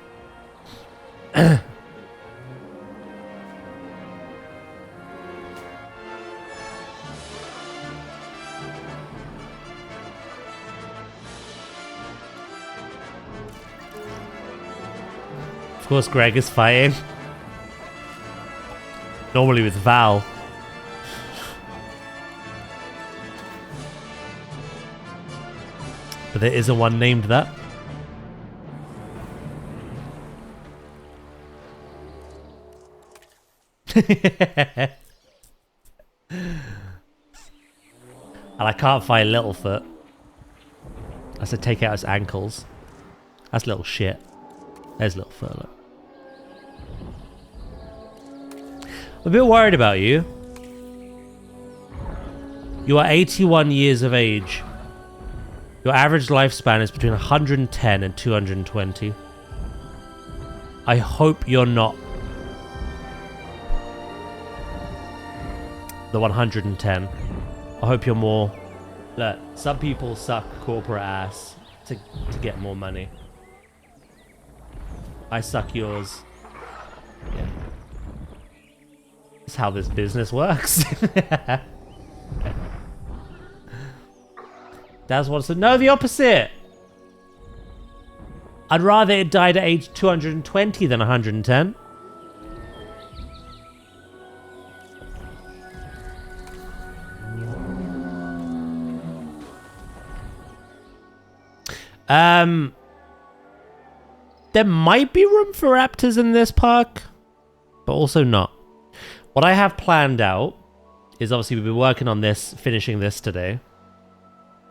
course, Greg is fighting. Normally with Val. But there isn't one named that. And I can't find Littlefoot. I said take out his ankles. That's little shit. There's Littlefoot. Look. I'm a bit worried about you. You are 81 years of age. Your average lifespan is between 110 and 220. I hope you're not the 110. I hope you're more. Look, some people suck corporate ass to get more money. I suck yours. Yeah. That's how this business works. Daz wants to know the opposite. I'd rather it died at age 220 than 110. There might be room for raptors in this park, but also not. What I have planned out is obviously we've been working on this, finishing this today.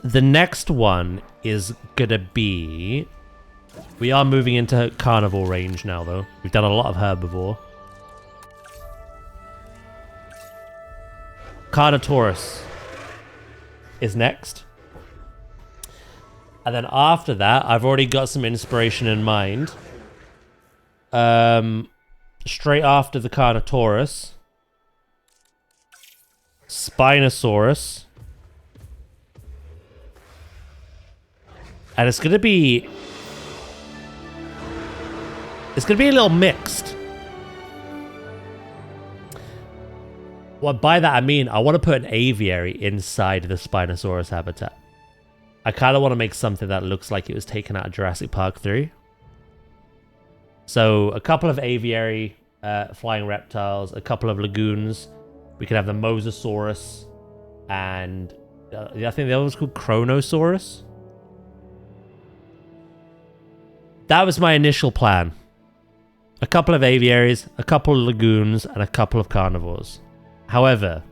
The next one is gonna be... We are moving into carnivore range now, though. We've done a lot of herbivore. Carnotaurus is next. And then after that, I've already got some inspiration in mind. Straight after the Carnotaurus, Spinosaurus. And it's gonna be a little mixed. Well, by that I mean I want to put an aviary inside the Spinosaurus habitat. I kind of want to make something that looks like it was taken out of Jurassic Park 3. So a couple of aviary flying reptiles, a couple of lagoons. We could have the Mosasaurus and I think the other one's called Chronosaurus. That was my initial plan. A couple of aviaries, a couple of lagoons, and a couple of carnivores. However,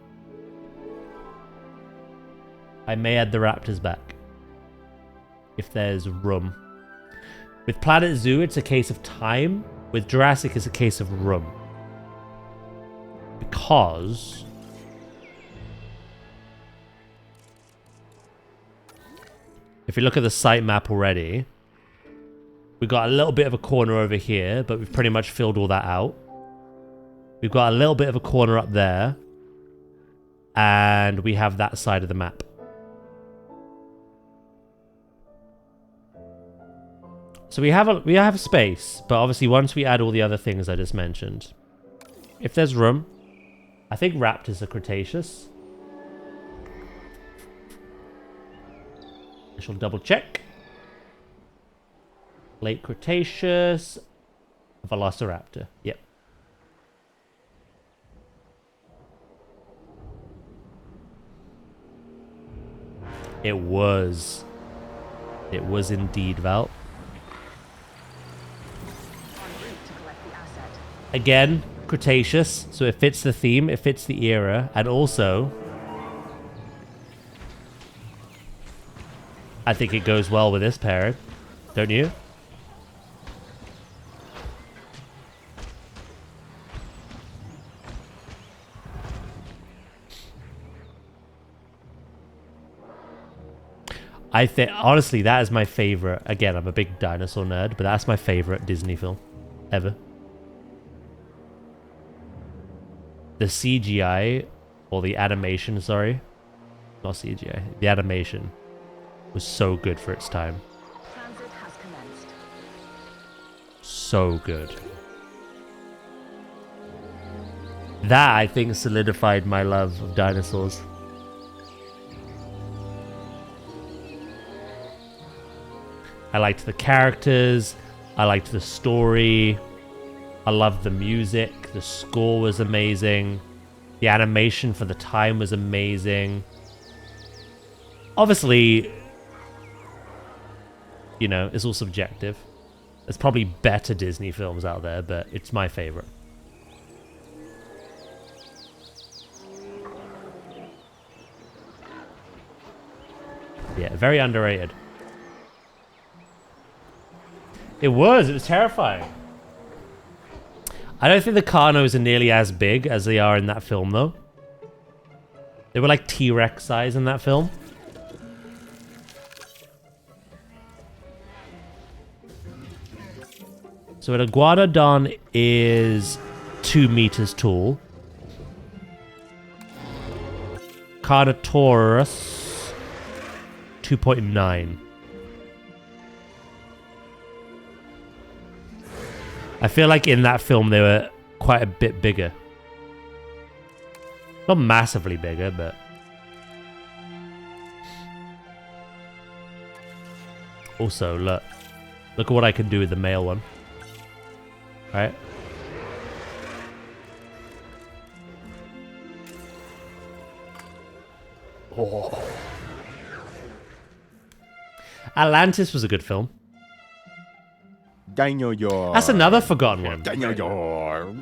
I may add the raptors back. If there's room. With Planet Zoo, it's a case of time. With Jurassic, it's a case of room. Because... if you look at the site map already, we've got a little bit of a corner over here, but we've pretty much filled all that out. We've got a little bit of a corner up there. And we have that side of the map. So we have space, but obviously once we add all the other things I just mentioned, if there's room, I think raptors are Cretaceous. I shall double check. Late Cretaceous, Velociraptor. Yep. It was indeed, Val. Again, Cretaceous, so it fits the theme, it fits the era, and also I think it goes well with this pairing, don't you? I think, honestly, that is my favorite. Again, I'm a big dinosaur nerd, but that's my favorite Disney film ever. The CGI, or the animation, sorry. Not CGI. The animation was so good for its time. Transit has commenced. So good. That, I think, solidified my love of dinosaurs. I liked the characters. I liked the story. I loved the music. The score was amazing. The animation for the time was amazing. Obviously, you know, it's all subjective. There's probably better Disney films out there, but it's my favorite. Yeah, very underrated. It was terrifying. I don't think the Carnos are nearly as big as they are in that film, though. They were like T-Rex size in that film. So an iguanodon is 2 meters tall. Carnotaurus, 2.9. I feel like in that film they were quite a bit bigger. Not massively bigger, but... Also, look. Look at what I can do with the male one. Right? Oh. Atlantis was a good film. Dinosaur. That's another forgotten one. Dinosaur.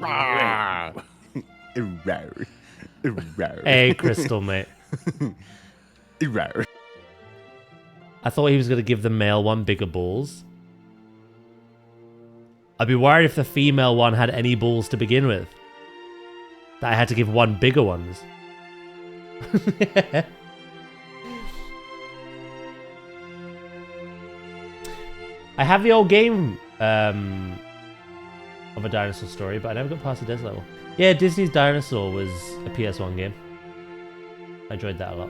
Hey, Crystal, mate. I thought he was going to give the male one bigger balls. I'd be worried if the female one had any balls to begin with. That I had to give one bigger ones. I have the old game of A Dinosaur Story, but I never got past the desert level. Yeah, Disney's Dinosaur was a PS1 game. I enjoyed that a lot.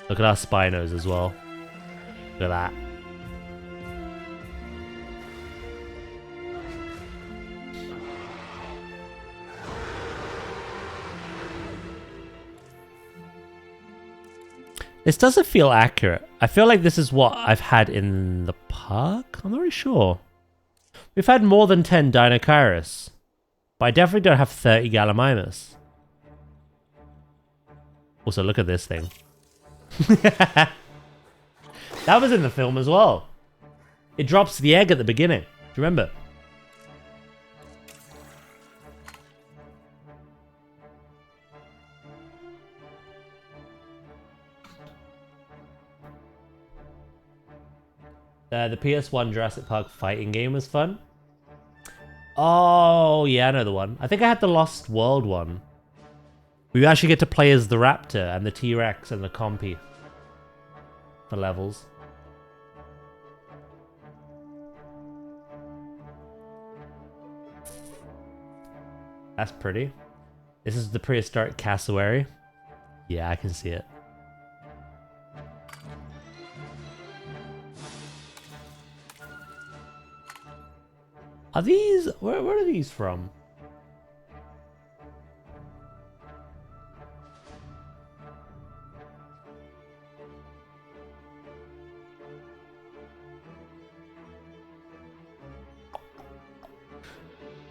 Look at our Spinos as well. Look at that. This doesn't feel accurate. I feel like this is what I've had in the park. I'm not really sure. We've had more than 10 Dinocaris. But I definitely don't have 30 Gallimimus. Also, look at this thing. That was in the film as well. It drops the egg at the beginning. Do you remember? The PS1 Jurassic Park fighting game was fun. Oh, yeah, I know the one. I think I had the Lost World one. We actually get to play as the Raptor and the T-Rex and the Compy for levels. That's pretty. This is the prehistoric cassowary. Yeah, I can see it. Are these... Where are these from?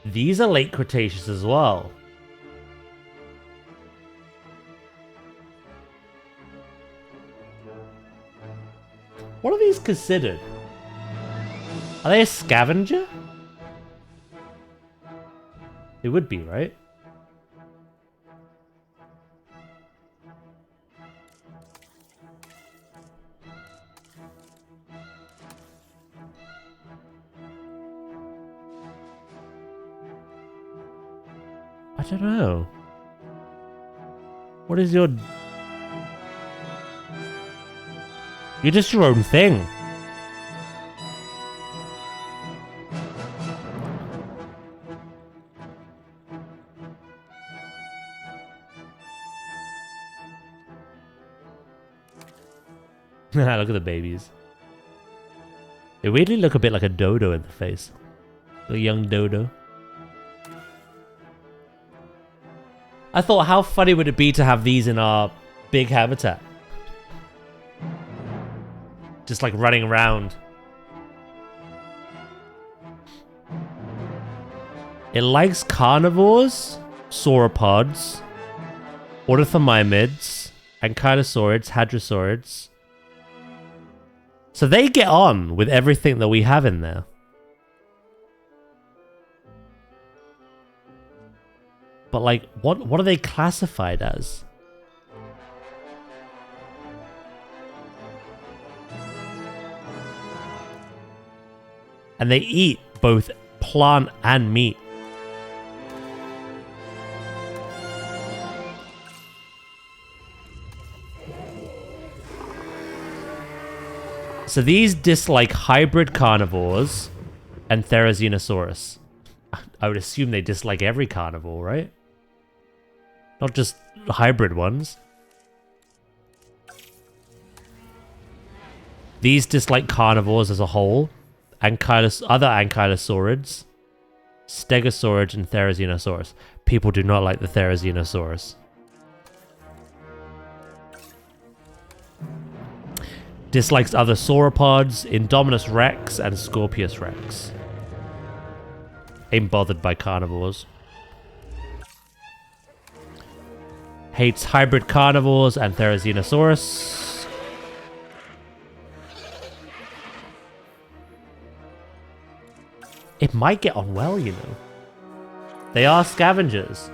These are late Cretaceous as well. What are these considered? Are they a scavenger? It would be, right? I don't know. What is your... You're just your own thing. Look at the babies. They weirdly look a bit like a dodo in the face. A young dodo. I thought, how funny would it be to have these in our big habitat? Just like running around. It likes carnivores, sauropods, ornithomimids, ankylosaurids, hadrosaurids. So they get on with everything that we have in there. But like, what are they classified as? And they eat both plant and meat. So these dislike hybrid carnivores and Therizinosaurus. I would assume they dislike every carnivore, right? Not just hybrid ones. These dislike carnivores as a whole. Other ankylosaurids. Stegosaurids and Therizinosaurus. People do not like the Therizinosaurus. Dislikes other sauropods, Indominus rex and Scorpius rex. Ain't bothered by carnivores. Hates hybrid carnivores and Therizinosaurus. It might get on well, you know. They are scavengers.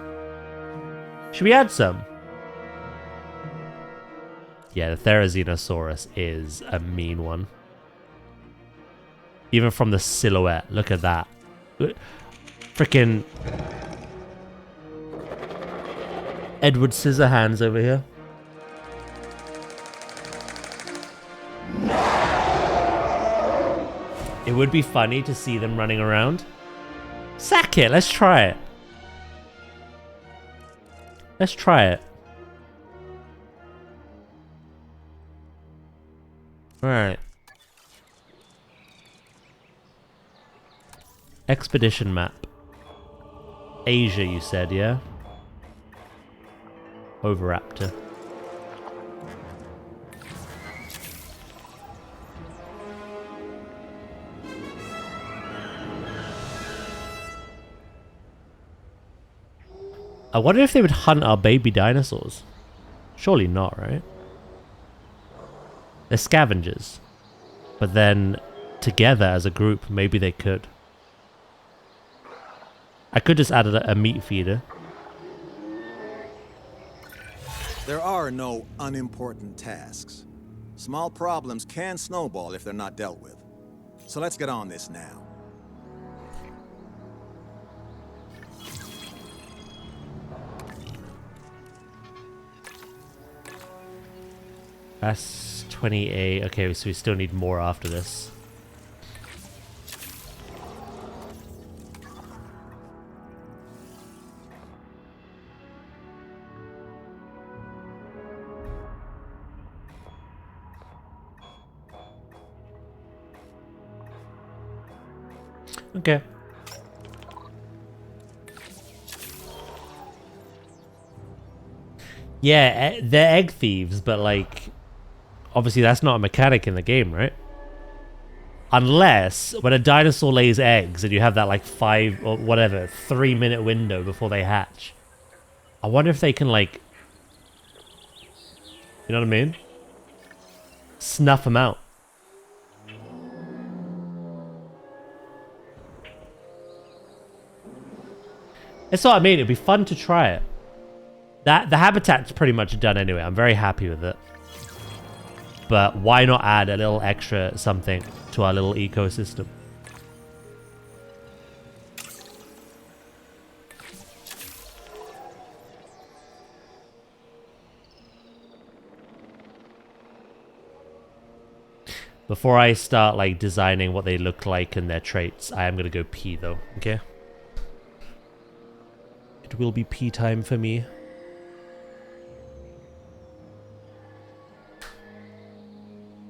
Should we add some? Yeah, the Therizinosaurus is a mean one. Even from the silhouette, look at that. Freaking Edward Scissorhands over here. It would be funny to see them running around. Sack it, let's try it. Let's try it. Alright. Expedition map. Asia, you said, yeah? Oviraptor. I wonder if they would hunt our baby dinosaurs. Surely not, right? They're scavengers. But then, together as a group, maybe they could. I could just add a meat feeder. There are no unimportant tasks. Small problems can snowball if they're not dealt with. So let's get on this now. That's 28. Okay, so we still need more after this. Okay. Yeah, they're egg thieves, but like, obviously that's not a mechanic in the game, right? Unless when a dinosaur lays eggs and you have that like 5 or whatever 3-minute window before they hatch. I wonder if they can like, you know what I mean? Snuff them out. That's what I mean. It'd be fun to try it. The habitat's pretty much done anyway. I'm very happy with it. But why not add a little extra something to our little ecosystem? Before I start like designing what they look like and their traits, I am gonna go pee though, okay? It will be pee time for me.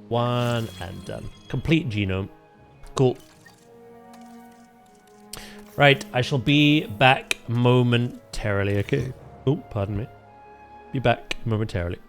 One and done. Complete genome. Cool. Right, I shall be back momentarily, okay? Oh, pardon me. Be back momentarily.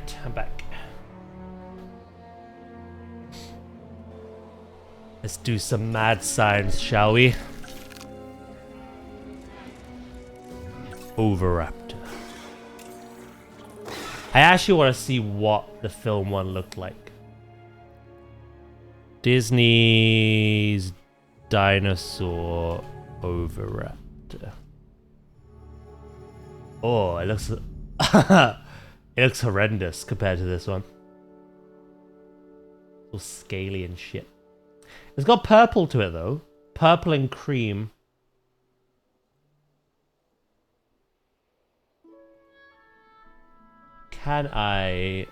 Alright, I'm back. Let's do some mad science, shall we? Oviraptor. I actually want to see what the film one looked like. Disney's Dinosaur Oviraptor. Oh, it looks... it looks horrendous compared to this one. All scaly and shit. It's got purple to it though. Purple and cream. Can I...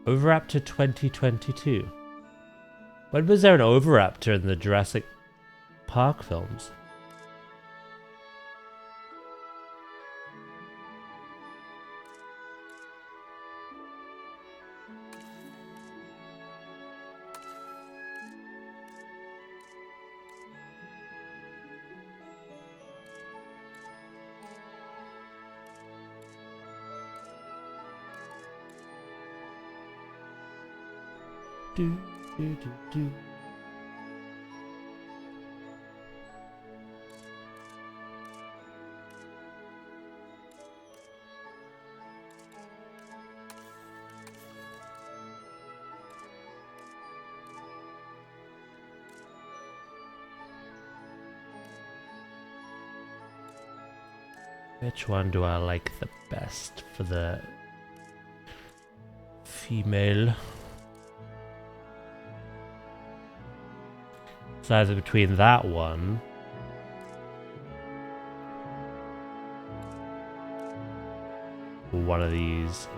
Oviraptor 2022. When was there an Oviraptor in the Jurassic Park films? Do, do, do, do. Which one do I like the best for the female? It's either between that one or one of these.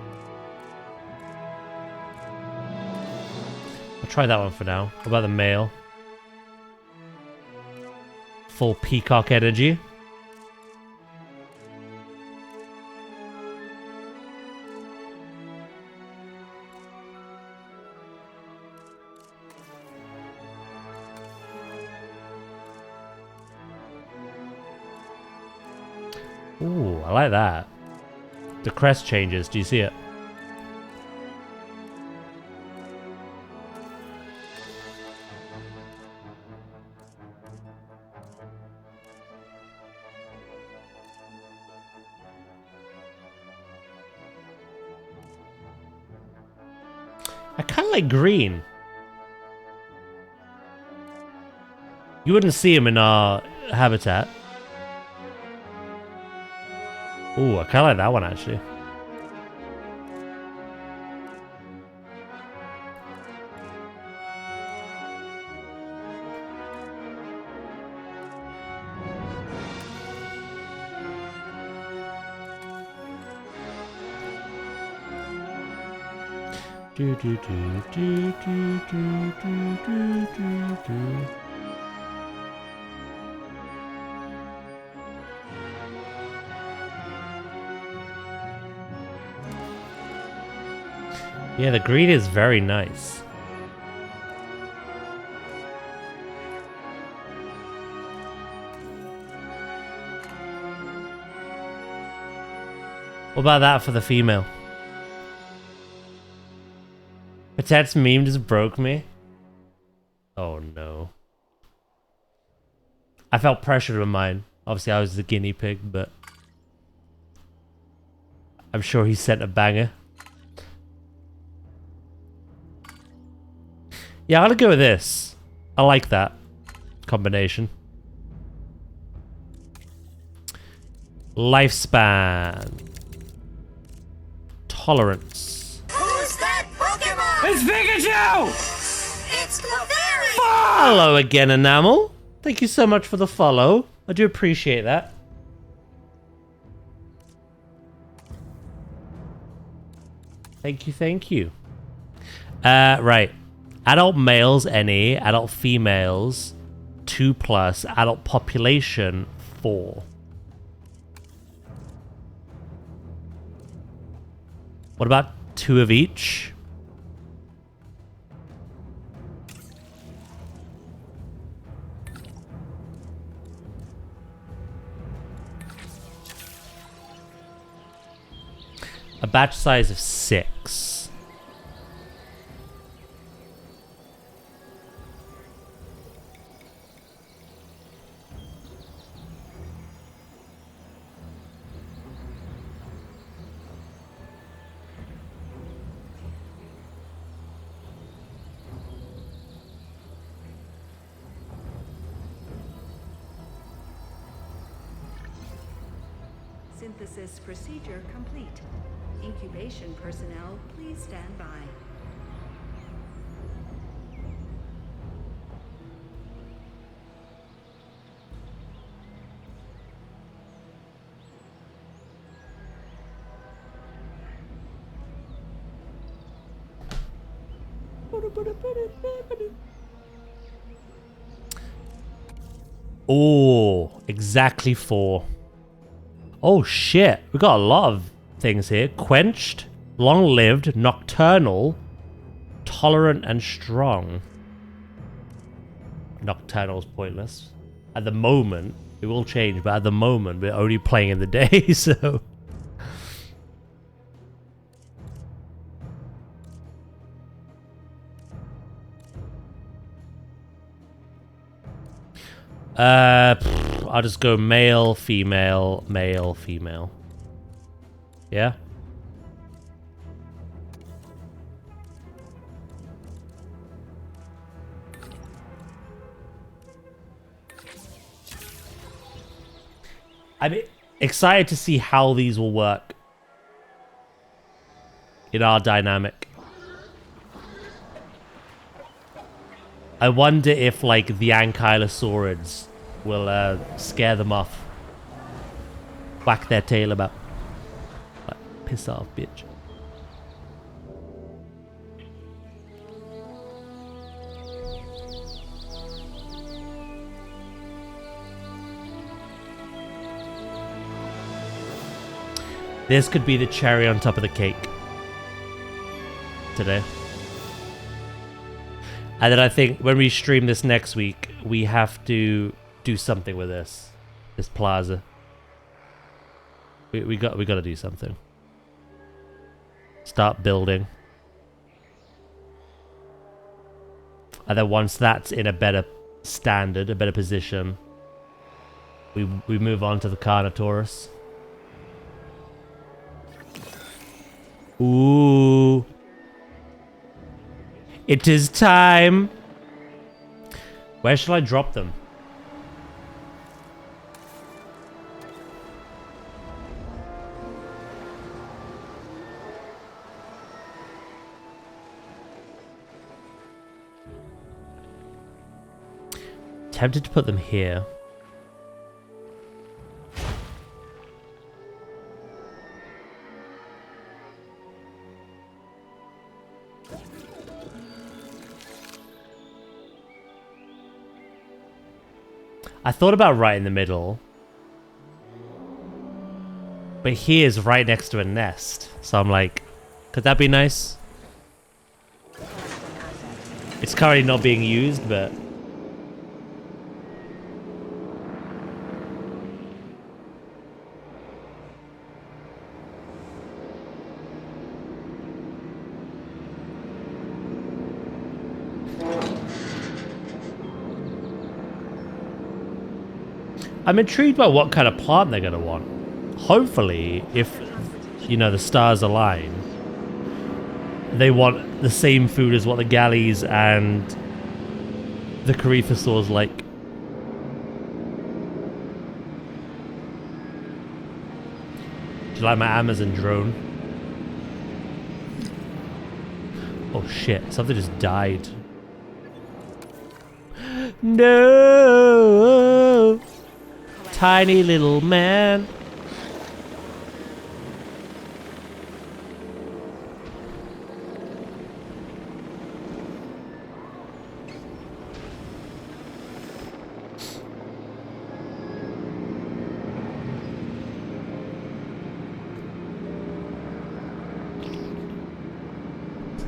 I'll try that one for now. What about the male? Full peacock energy. Ooh, I like that. The crest changes. Do you see it? I kind of like green. You wouldn't see him in our habitat. Ooh, I kind of like that one actually. Do do do do do do do do do. Yeah, the green is very nice. What about that for the female? Patet's meme just broke me. Oh no. I felt pressured with mine. Obviously I was the guinea pig, but I'm sure he sent a banger. Yeah, I'm gonna go with this. I like that combination. Lifespan. Tolerance. Who's that Pokemon? It's Pikachu! It's Clefairy! Follow again, Enamel. Thank you so much for the follow. I do appreciate that. Thank you, thank you. Right. Adult males, NE. Adult females, 2+. Adult population, 4. What about 2 of each? A batch size of 6. Synthesis procedure complete. Incubation personnel, please stand by. Oh, exactly 4. Oh shit, we got a lot of things here. Quenched, long-lived, nocturnal, tolerant, and strong. Nocturnal's pointless. At the moment, it will change, but at the moment, we're only playing in the day, so... I'll just go male, female, male, female. Yeah? I'm excited to see how these will work in our dynamic. I wonder if, like, the Ankylosaurids will scare them off. Whack their tail about. Like, piss off, bitch. This could be the cherry on top of the cake today. And then I think when we stream this next week, we have to do something with this plaza. We got to do something. Start building. And then once that's in a better standard, a better position, we move on to the Carnotaurus. Ooh. It is time. Where shall I drop them? Tempted to put them here. I thought about right in the middle, but here's right next to a nest, so I'm like, could that be nice? It's currently not being used, but I'm intrigued by what kind of plant they're going to want. Hopefully, if, you know, the stars align, they want the same food as what the galleys and the Corythosaurs like. Do you like my Amazon drone? Oh shit, something just died. No! Tiny little man.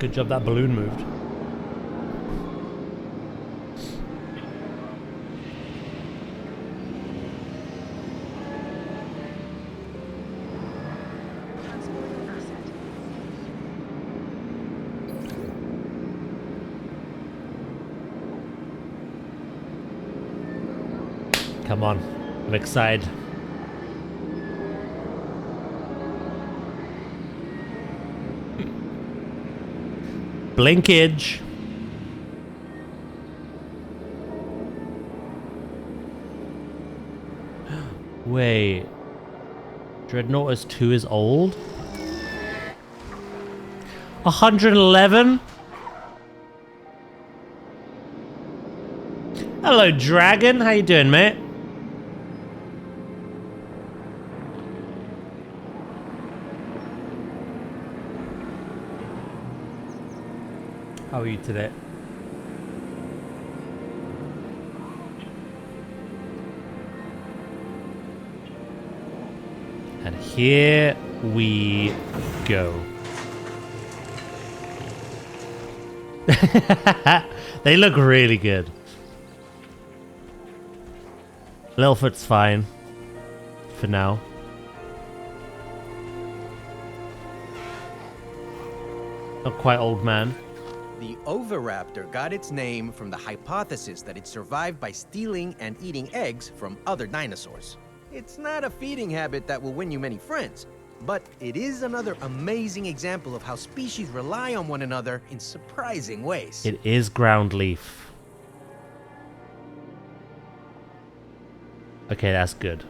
Good job that balloon moved. Transporting asset Come on. I'm excited. Blinkage. Wait. Dreadnoughtus 2 is old? 111? Hello, Dragon. How you doing, mate? How are you today? And here we go. They look really good. Littlefoot's fine. For now. Not quite old man. The Oviraptor got its name from the hypothesis that it survived by stealing and eating eggs from other dinosaurs. It's not a feeding habit that will win you many friends, but it is another amazing example of how species rely on one another in surprising ways. It is ground leaf. Okay, that's good.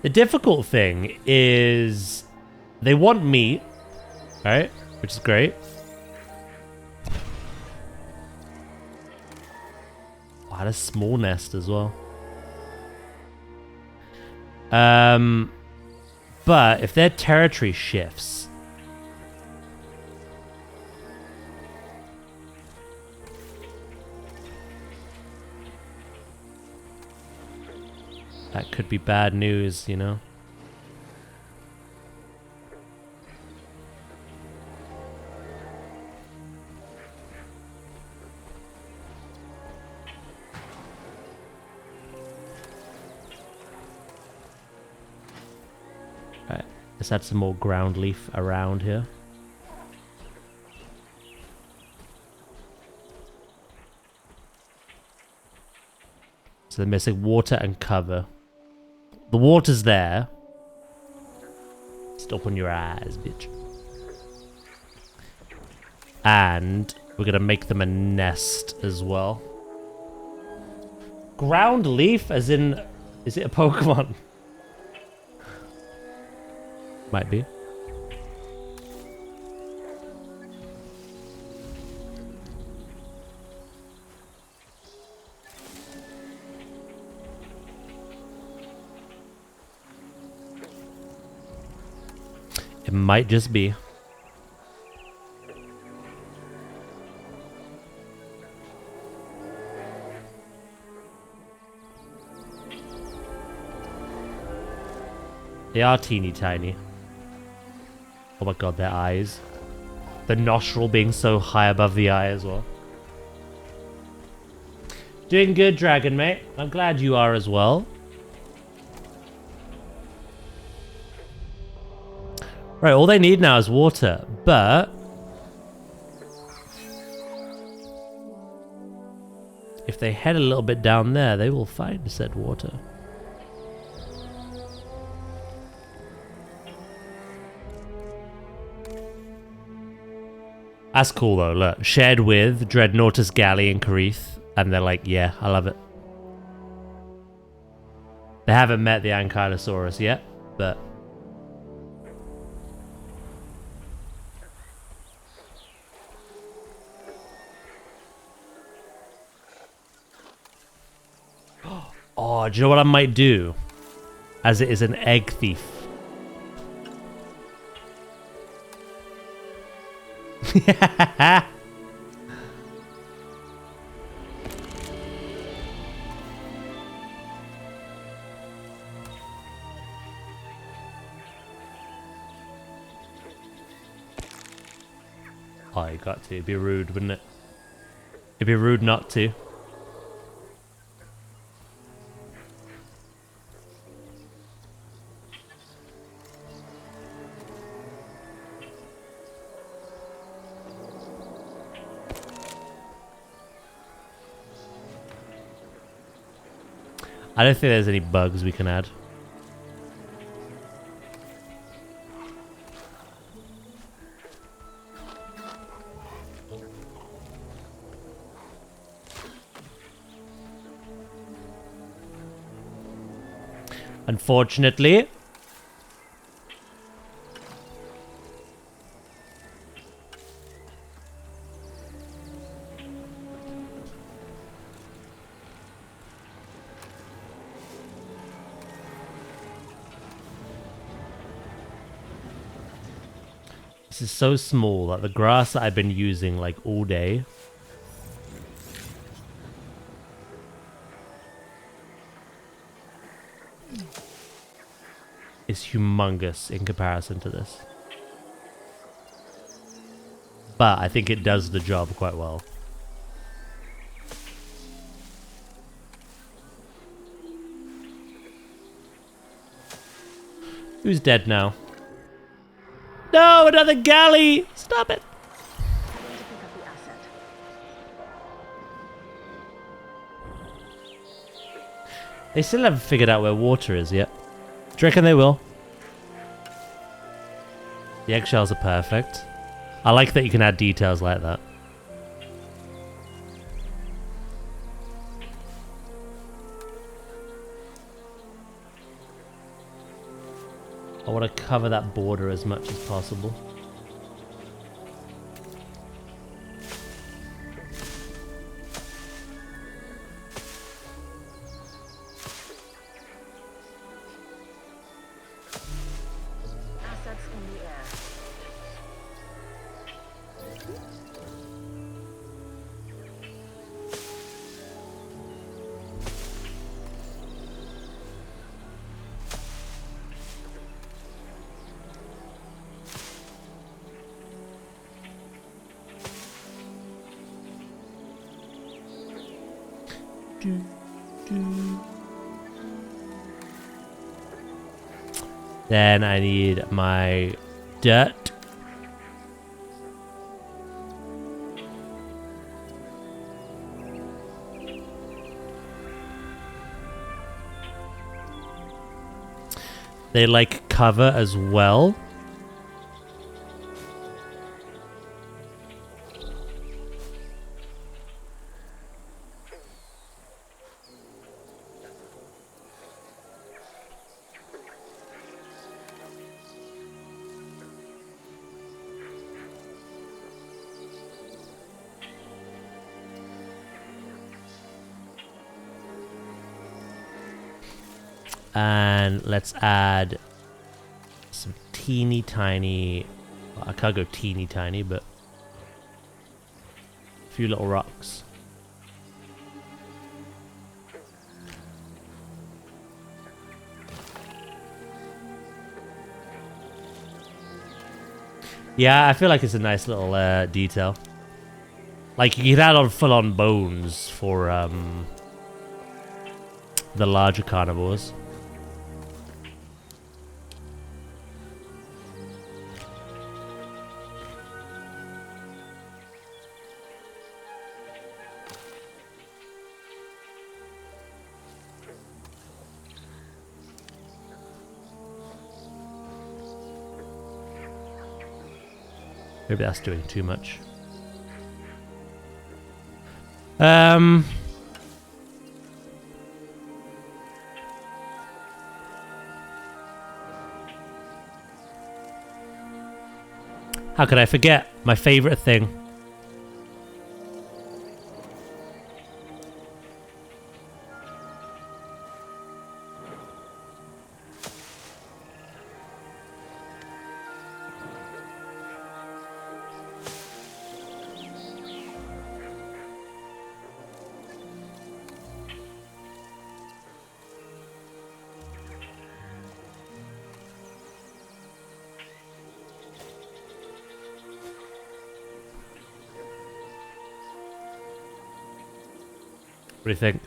The difficult thing is they want meat, right? Which is great. Wow, had a small nest as well. But if their territory shifts, that could be bad news, you know? Alright, let's add some more ground leaf around here. So they're missing water and cover. The water's there. Just open your eyes, bitch. And we're gonna make them a nest as well. Ground leaf, as in, is it a Pokemon? Might be. It might just be. They are teeny tiny. Oh my god, their eyes. The nostril being so high above the eye as well. Doing good, Dragon, mate. I'm glad you are as well. Right, all they need now is water, but if they head a little bit down there, they will find said water. That's cool though, look. Shared with Dreadnoughtus, Galley, and Karith, and they're like, yeah, I love it. They haven't met the Ankylosaurus yet, but oh, do you know what I might do? As it is an egg thief. Oh, you got to. It'd be rude, wouldn't it? It'd be rude not to. I don't think there's any bugs we can add. Unfortunately. This is so small that the grass that I've been using like all day is humongous in comparison to this. But I think it does the job quite well. Who's dead now? No, another galley! Stop it! They still haven't figured out where water is yet. Do you reckon they will? The eggshells are perfect. I like that you can add details like that. I want to cover that border as much as possible. Assets in the air. Then I need my dirt. They like cover as well. And let's add some teeny tiny, well, I can't go teeny tiny, but a few little rocks. Yeah, I feel like it's a nice little detail. Like you could add on full-on bones for the larger carnivores. Maybe that's doing too much. How could I forget my favorite thing? What do you think?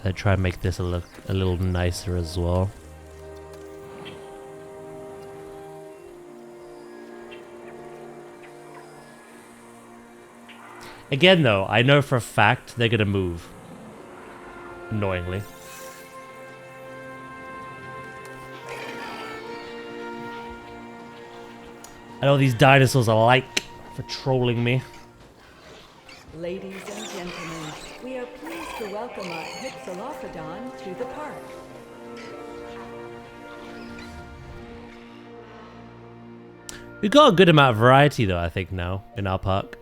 I try and make this look a little nicer as well. Again, though, I know for a fact they're gonna move. Annoyingly. I know these dinosaurs are like for trolling me. Ladies and gentlemen, we are pleased to welcome a Hypsilophodon to the park. We've got a good amount of variety, though, I think, now in our park.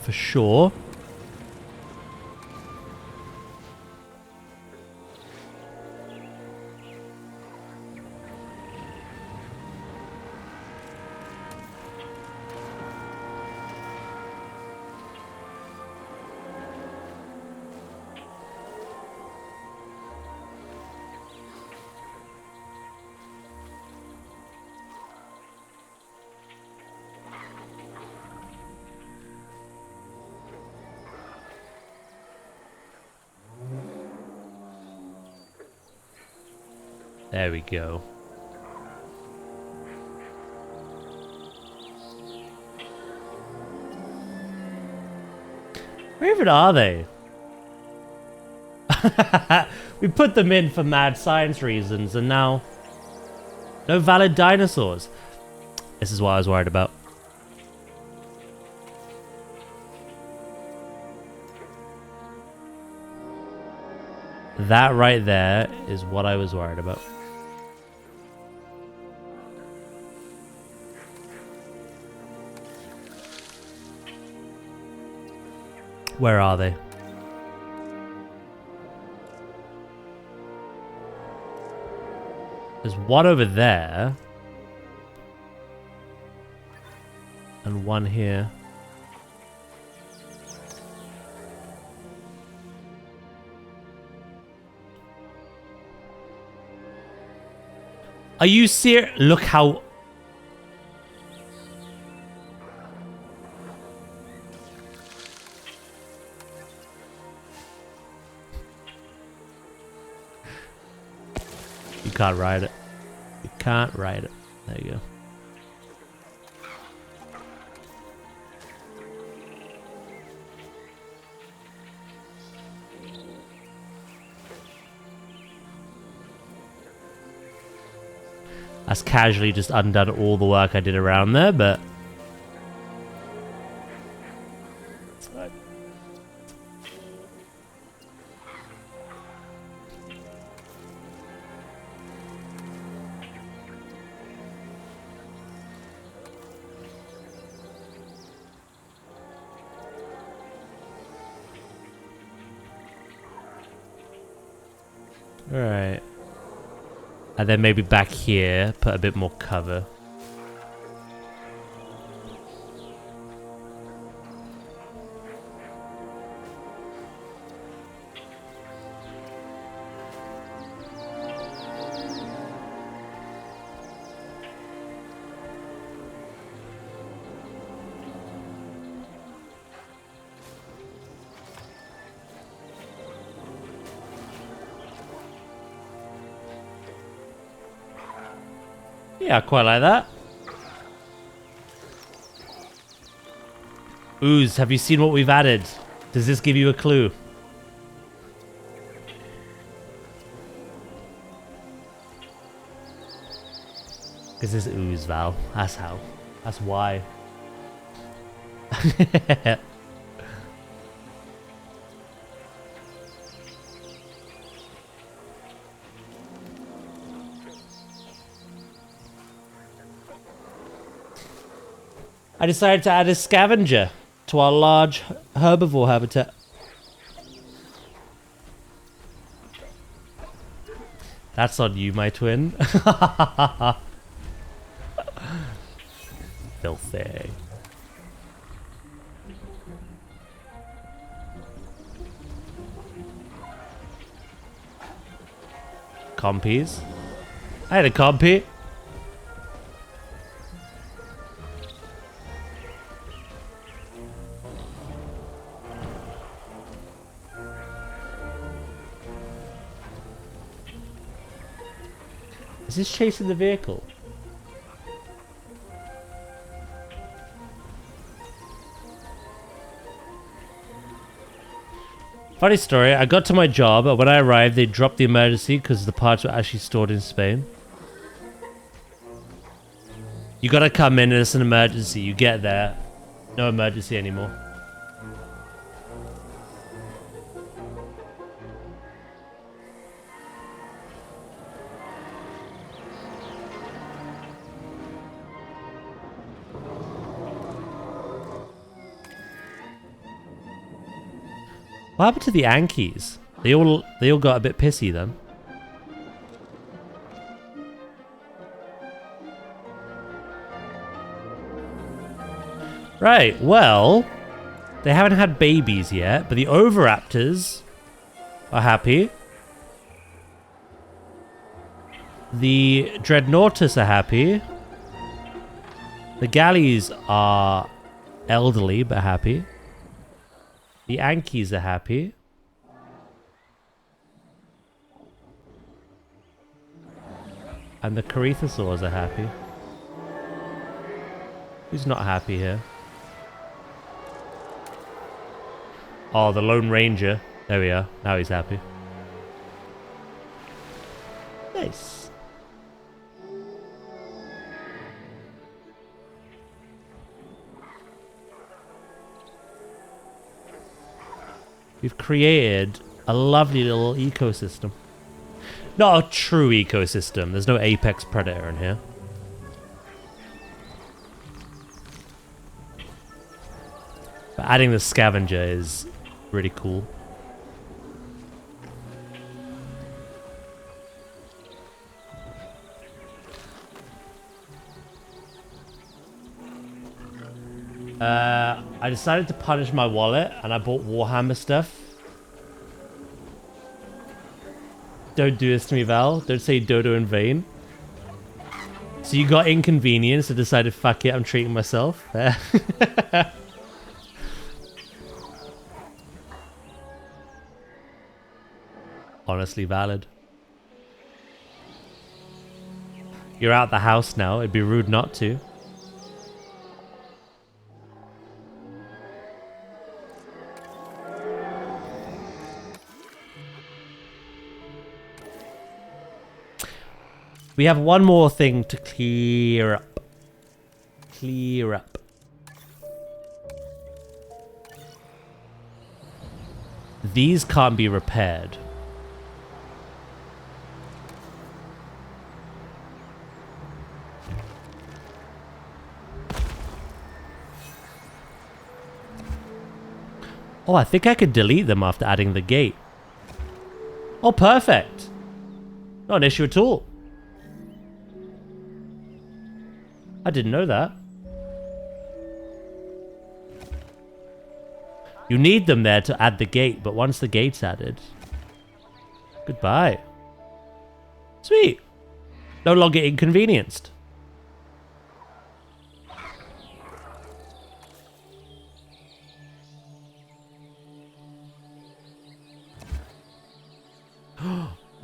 For sure. There we go. Where even are they? We put them in for mad science reasons and now no valid dinosaurs. This is what I was worried about. That right there is what I was worried about. Where are they? There's one over there. And one here. Are you serious? Look how... You can't ride it. You can't ride it. There you go. That's casually just undone all the work I did around there, but... Alright. And then maybe back here, put a bit more cover. Yeah, I quite like that. Ooze, have you seen what we've added? Does this give you a clue? This is ooze, Val. That's how. That's why. I decided to add a scavenger to our large herbivore habitat. That's on you, my twin. Filthy. Compies. I had a compy. Is this chasing the vehicle? Funny story, I got to my job, and when I arrived, they dropped the emergency because the parts were actually stored in Spain. You gotta come in and it's an emergency. You get there, no emergency anymore. What happened to the Yankees? They all got a bit pissy then. Right, well, they haven't had babies yet, but the Oviraptors are happy. The Dreadnoughtus are happy. The Galleys are elderly but happy. The Yankees are happy. And the Corythosaurs are happy. Who's not happy here? Oh, the Lone Ranger. There we are. Now he's happy. Nice. We've created a lovely little ecosystem. Not a true ecosystem. There's no apex predator in here. But adding the scavenger is really cool. I decided to punish my wallet and I bought Warhammer stuff. Don't do this to me, Val. Don't say dodo in vain. So you got inconvenienced and decided, fuck it, I'm treating myself. Honestly valid. You're out the house now. It'd be rude not to. We have one more thing to clear up. Clear up. These can't be repaired. Oh, I think I could delete them after adding the gate. Oh, perfect. Not an issue at all. I didn't know that. You need them there to add the gate, but once the gate's added... Goodbye. Sweet. No longer inconvenienced.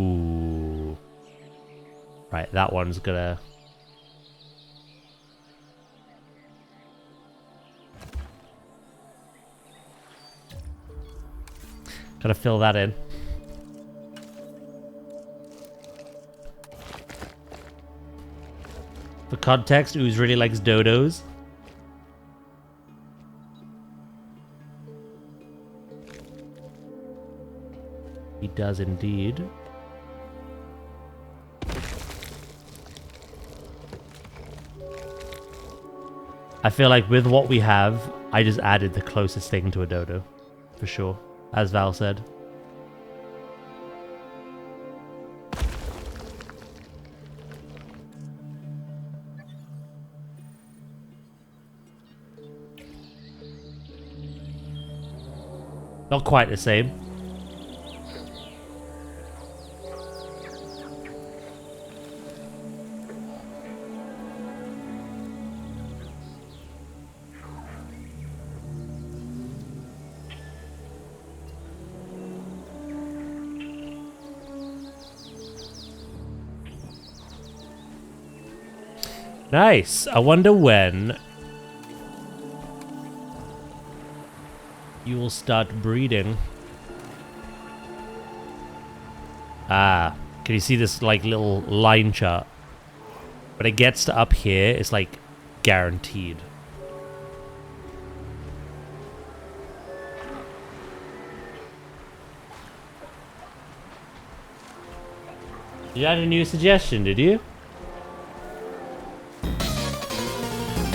Ooh. Right, that one's gonna... Gotta fill that in. For context, Ooze really likes dodos. He does indeed. I feel like with what we have, I just added the closest thing to a dodo. For sure. As Val said. Not quite the same. Nice. I wonder when you will start breeding. Ah, can you see this like little line chart? When it gets to up here, it's like guaranteed. You had a new suggestion, did you?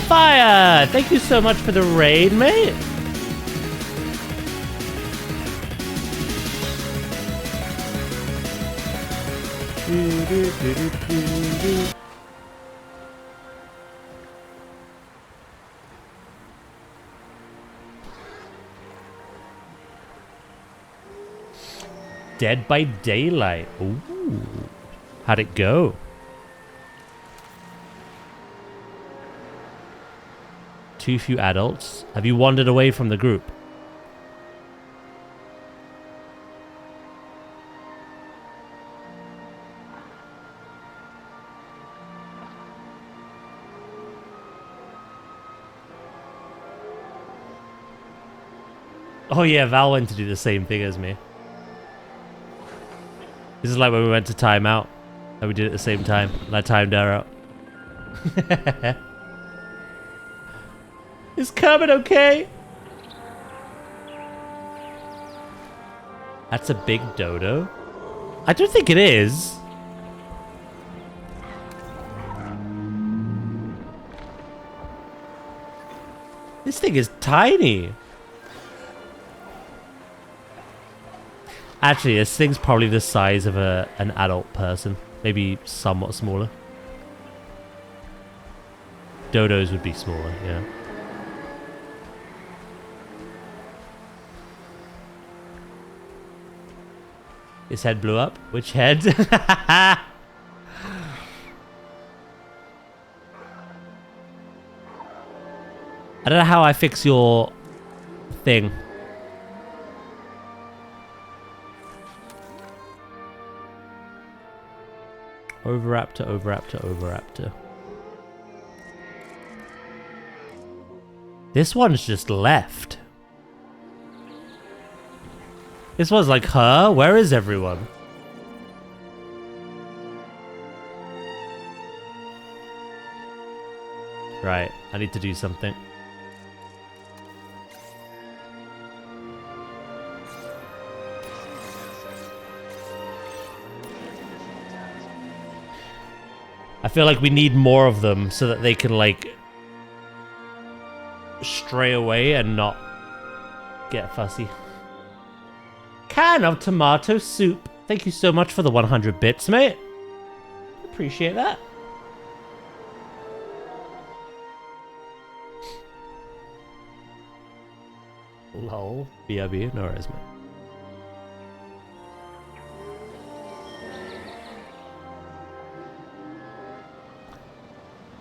Fire! Thank you so much for the raid, mate. Dead by Daylight. Ooh. How'd it go? Too few adults. Have you wandered away from the group? Oh yeah, Val went to do the same thing as me. This is like when we went to timeout and we did it at the same time. And I timed her out. Is Kermit okay? That's a big dodo. I don't think it is. This thing is tiny. Actually, this thing's probably the size of an adult person. Maybe somewhat smaller. Dodos would be smaller, yeah. His head blew up. Which head? I don't know how I fix your thing. Overraptor, Overraptor, Overraptor. This one's just left. This one's like, huh? Where is everyone? Right, I need to do something. I feel like we need more of them so that they can, like, stray away and not get fussy. Can of tomato soup. Thank you so much for the 100 bits, mate. Appreciate that. Lol. BRB. No worries, mate.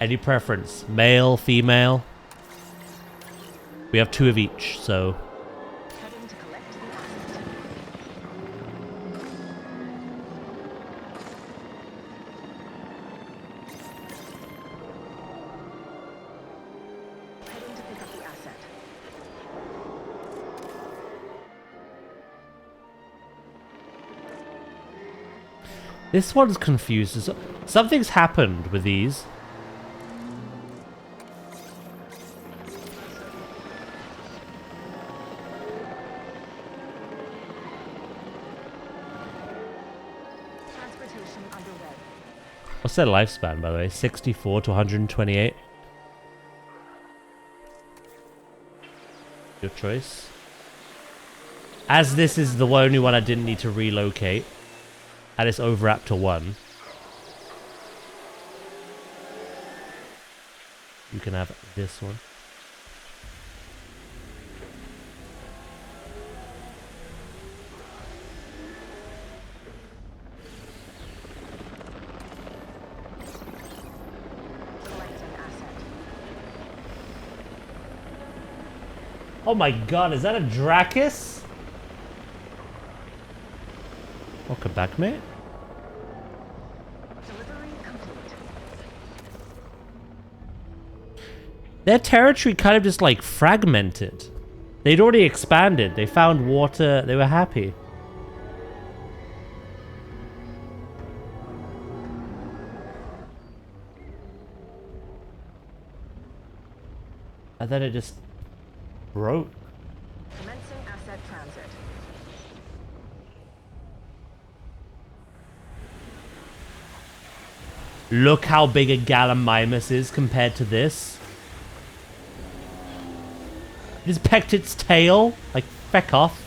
Any preference? Male, female? We have 2 of each, so... This one's confused. Something's happened with these. What's their lifespan, by the way? 64 to 128. Your choice. As this is the only one I didn't need to relocate, and it's Overraptor 1, you can have this one. Oh my god, is that a Dracus? Welcome back, mate. Their territory kind of just like fragmented. They'd already expanded. They found water. They were happy. And then it just broke. Commencing asset transit. Look how big a Gallimimus is compared to this. It just pecked its tail. Like, feck off.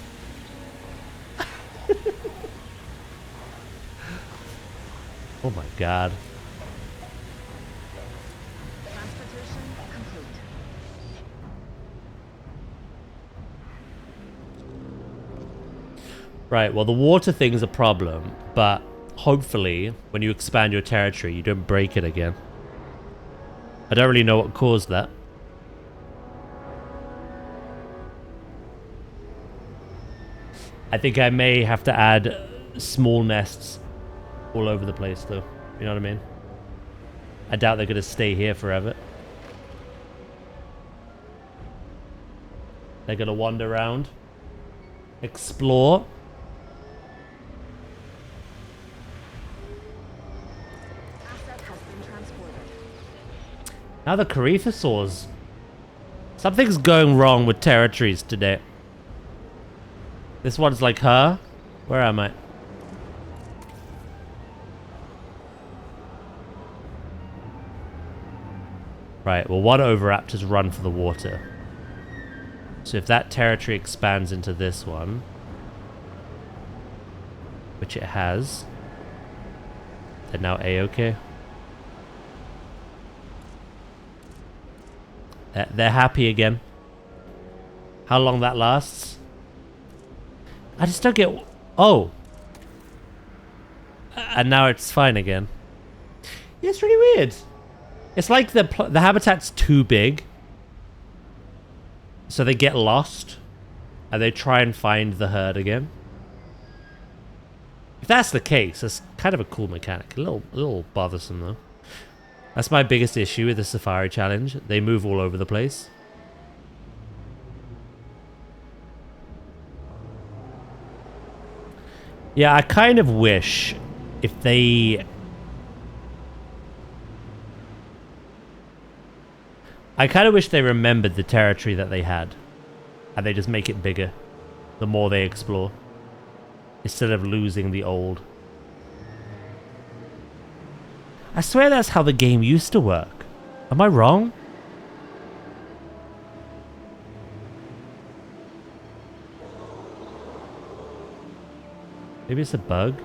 Oh my god. Transportation complete. Right, well the water thing's a problem, but hopefully when you expand your territory you don't break it again. I don't really know what caused that. I think I may have to add small nests all over the place though. You know what I mean? I doubt they're going to stay here forever. They're going to wander around. Explore. Asset has been transported. Now the Coryphosaurs. Something's going wrong with territories today. This one's like her. Where am I? Right, well one Oviraptor's run for the water. So if that territory expands into this one, which it has, they're now A-okay. They're happy again. How long that lasts? I just don't get... Oh. And now it's fine again. Yeah, it's really weird. It's like the habitat's too big. So they get lost. And they try and find the herd again. If that's the case, that's kind of a cool mechanic. A little bothersome though. That's my biggest issue with the Safari Challenge. They move all over the place. Yeah, I kind of wish if they... I kind of wish they remembered the territory that they had. And they just make it bigger. The more they explore. Instead of losing the old. I swear that's how the game used to work. Am I wrong? Maybe it's a bug?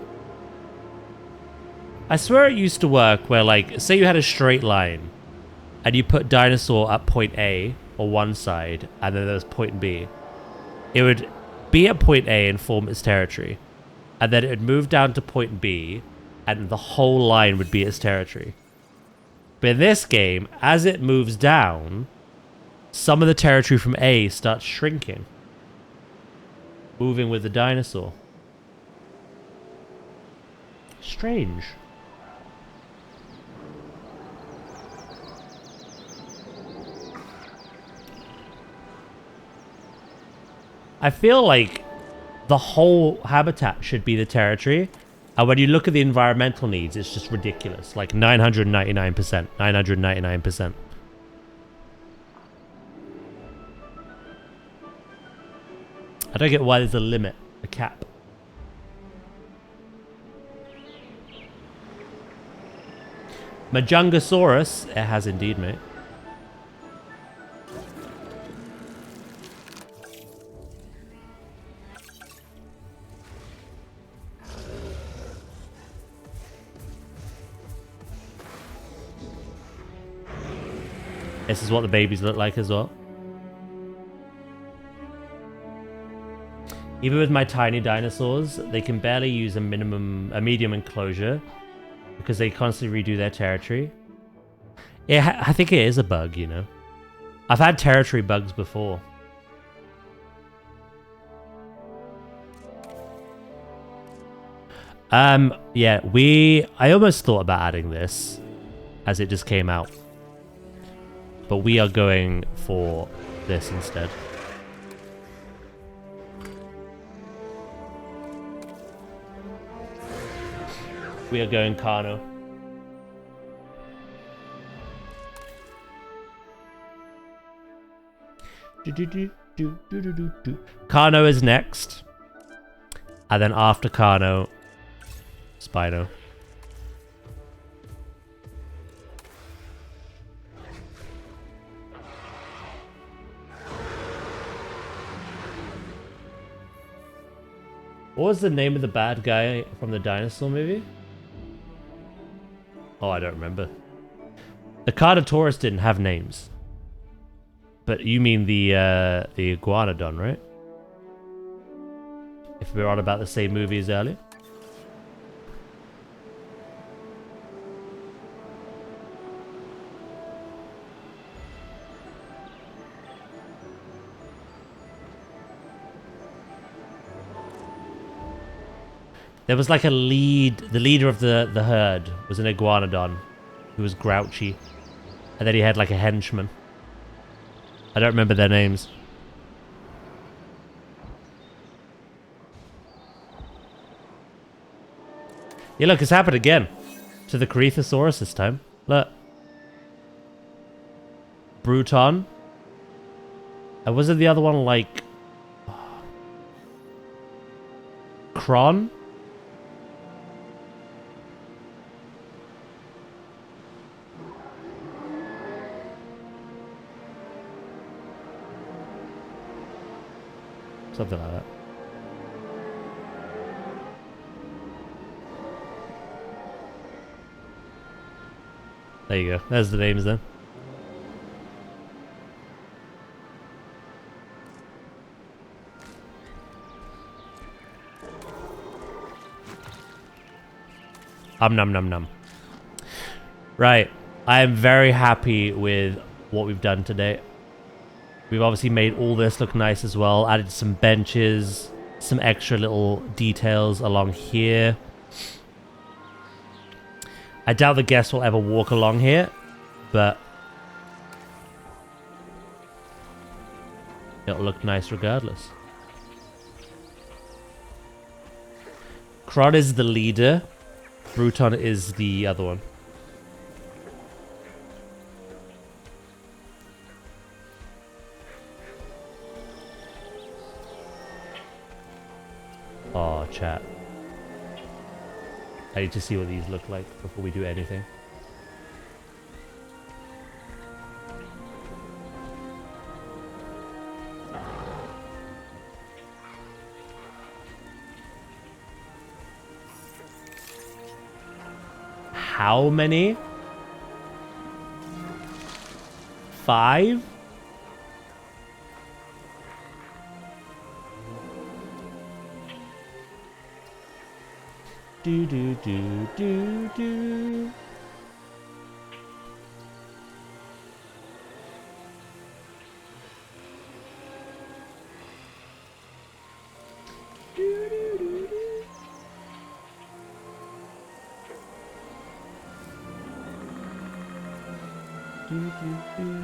I swear it used to work where, like, say you had a straight line and you put dinosaur at point A or one side and then there was point B. It would be at point A and form its territory. And then it would move down to point B and the whole line would be its territory. But in this game, as it moves down, some of the territory from A starts shrinking. Moving with the dinosaur. Strange. I feel like the whole habitat should be the territory. And when you look at the environmental needs, it's just ridiculous. Like 999%. 999%. I don't get why there's a limit. A cap. Majungasaurus. It has indeed, mate. This is what the babies look like as well. Even with my tiny dinosaurs, they can barely use a medium enclosure because they constantly redo their territory. Yeah, I think it is a bug, you know. I've had territory bugs before. Yeah, I almost thought about adding this as it just came out. But we are going for this instead. We are going Carno. Carno is next. And then after Carno, Spino. What was the name of the bad guy from the dinosaur movie? Oh, I don't remember. The Carnotaurus didn't have names. But you mean the Iguanodon, right? If we're on about the same movie as earlier. There was like a lead, the leader of the herd was an Iguanodon who was grouchy. And then he had like a henchman. I don't remember their names. Yeah, look, it's happened again. To the Corythosaurus this time. Look. Bruton. And wasn't the other one like... Kron? Something like that. There you go. There's the names then. Num num num. Right. I am very happy with what we've done today. We've obviously made all this look nice as well. Added some benches, some extra little details along here. I doubt the guests will ever walk along here, but it'll look nice regardless. Kron is the leader. Bruton is the other one. Oh, chat. I need to see what these look like before we do anything. How many? 5? Do do do do do. Do, do, do.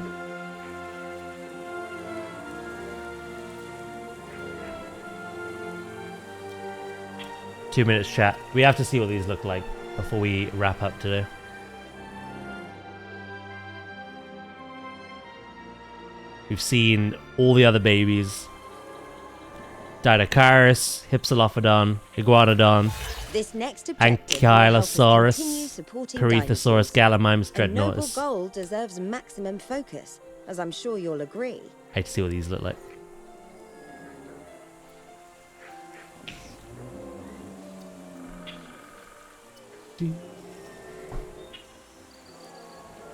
2 minutes chat. We have to see what these look like before we wrap up today. We've seen all the other babies. Dinocaris, Hypsilophodon, Iguanodon, This next Ankylosaurus, Corythosaurus, Gallimimus, Dreadnoughtus. Noble goal deserves maximum focus, as I'm sure you'll agree. I hate to see what these look like.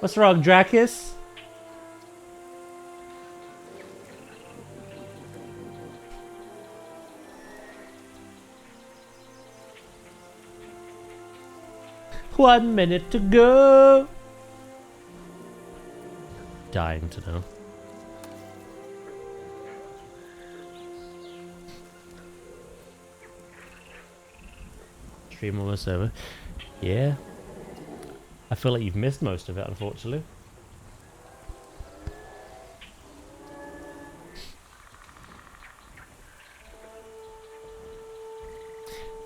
What's wrong, Dracus? One minute to go. Dying to know. Stream almost over. Yeah. I feel like you've missed most of it, unfortunately.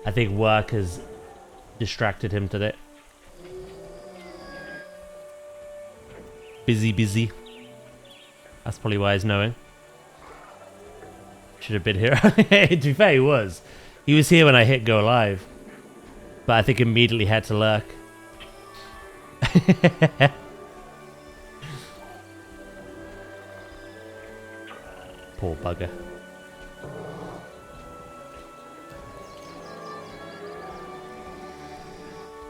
I think work has distracted him today. Busy. That's probably why he's knowing. Should have been here. To be fair, he was. He was here when I hit go live. But I think immediately had to lurk. Poor bugger.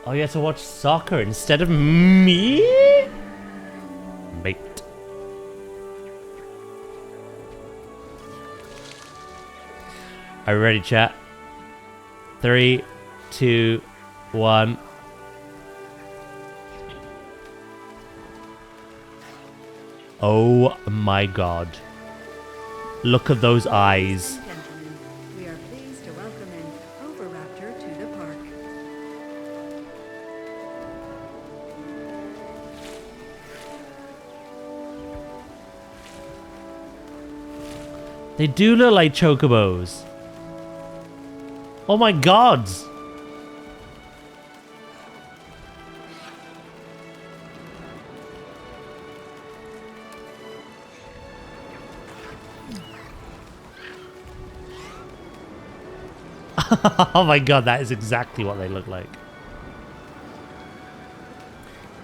Oh, you had to watch soccer instead of me? Mate. Are you ready, chat? 3, 2, 1. Oh my god. Look at those eyes. Gentlemen, we are pleased to welcome an Oviraptor to the park. They do look like chocobos. Oh my god! Oh my god, that is exactly what they look like.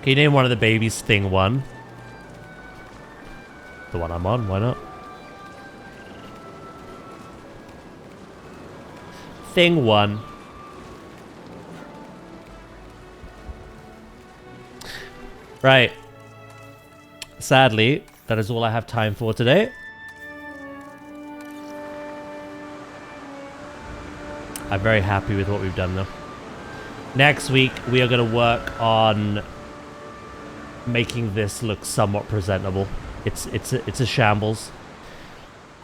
Can you name one of the babies Thing 1? The one I'm on, why not? Thing 1. Right. Sadly, that is all I have time for today. I'm very happy with what we've done though. Next week, we are going to work on making this look somewhat presentable. It's a shambles.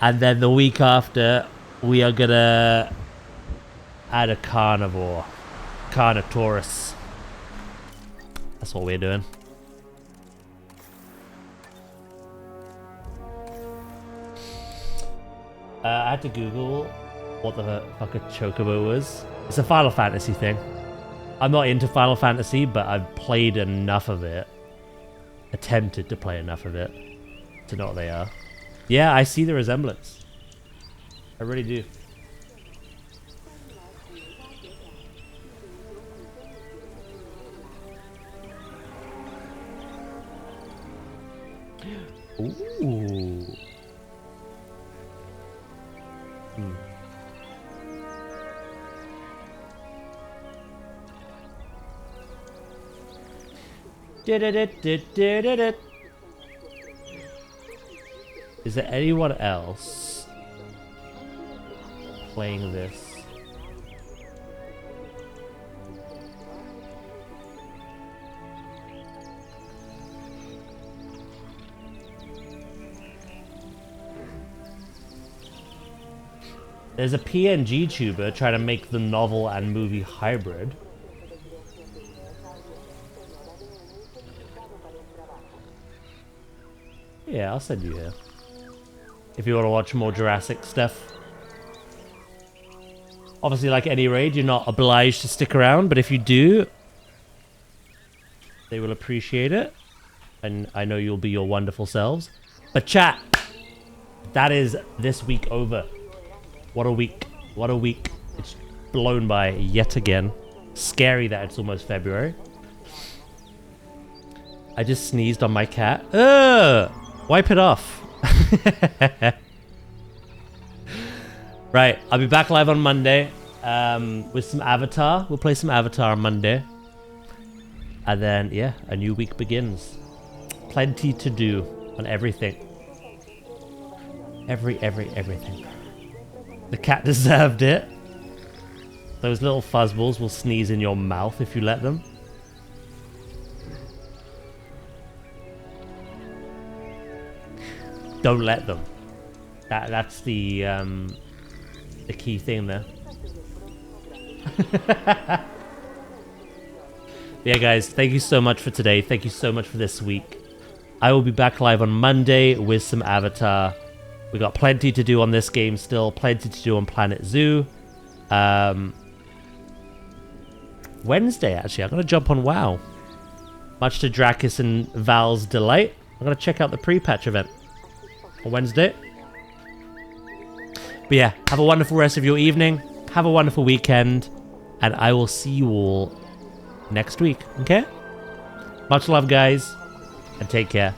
And then the week after, we are going to add a carnivore. Carnotaurus. That's what we're doing. I had to Google what the fuck a chocobo was. It's a Final Fantasy thing. I'm not into Final Fantasy, but I've played enough of it. Attempted to play enough of it to know what they are. Yeah, I see the resemblance. I really do. Ooh. Hmm. Is there anyone else playing this? There's a PNG tuber trying to make the novel and movie hybrid. Yeah, I'll send you here. If you want to watch more Jurassic stuff. Obviously, like any raid, you're not obliged to stick around, but if you do, they will appreciate it. And I know you'll be your wonderful selves. But chat, that is this week over. What a week. What a week. It's blown by yet again. Scary that it's almost February. I just sneezed on my cat. Ugh! Wipe it off. Right, I'll be back live on Monday with some Avatar. We'll play some Avatar on Monday. And then, yeah, a new week begins. Plenty to do on everything. Everything. The cat deserved it. Those little fuzzballs will sneeze in your mouth if you let them. Don't let them. That's the key thing there. Yeah, guys, thank you so much for today. Thank you so much for this week. I will be back live on Monday with some Avatar. We got plenty to do on this game still. Plenty to do on Planet Zoo. Wednesday, actually, I'm going to jump on WoW. Much to Drakis and Val's delight, I'm going to check out the pre-patch event on Wednesday. But yeah, have a wonderful rest of your evening. Have a wonderful weekend. And I will see you all next week. Okay? Much love, guys. And take care.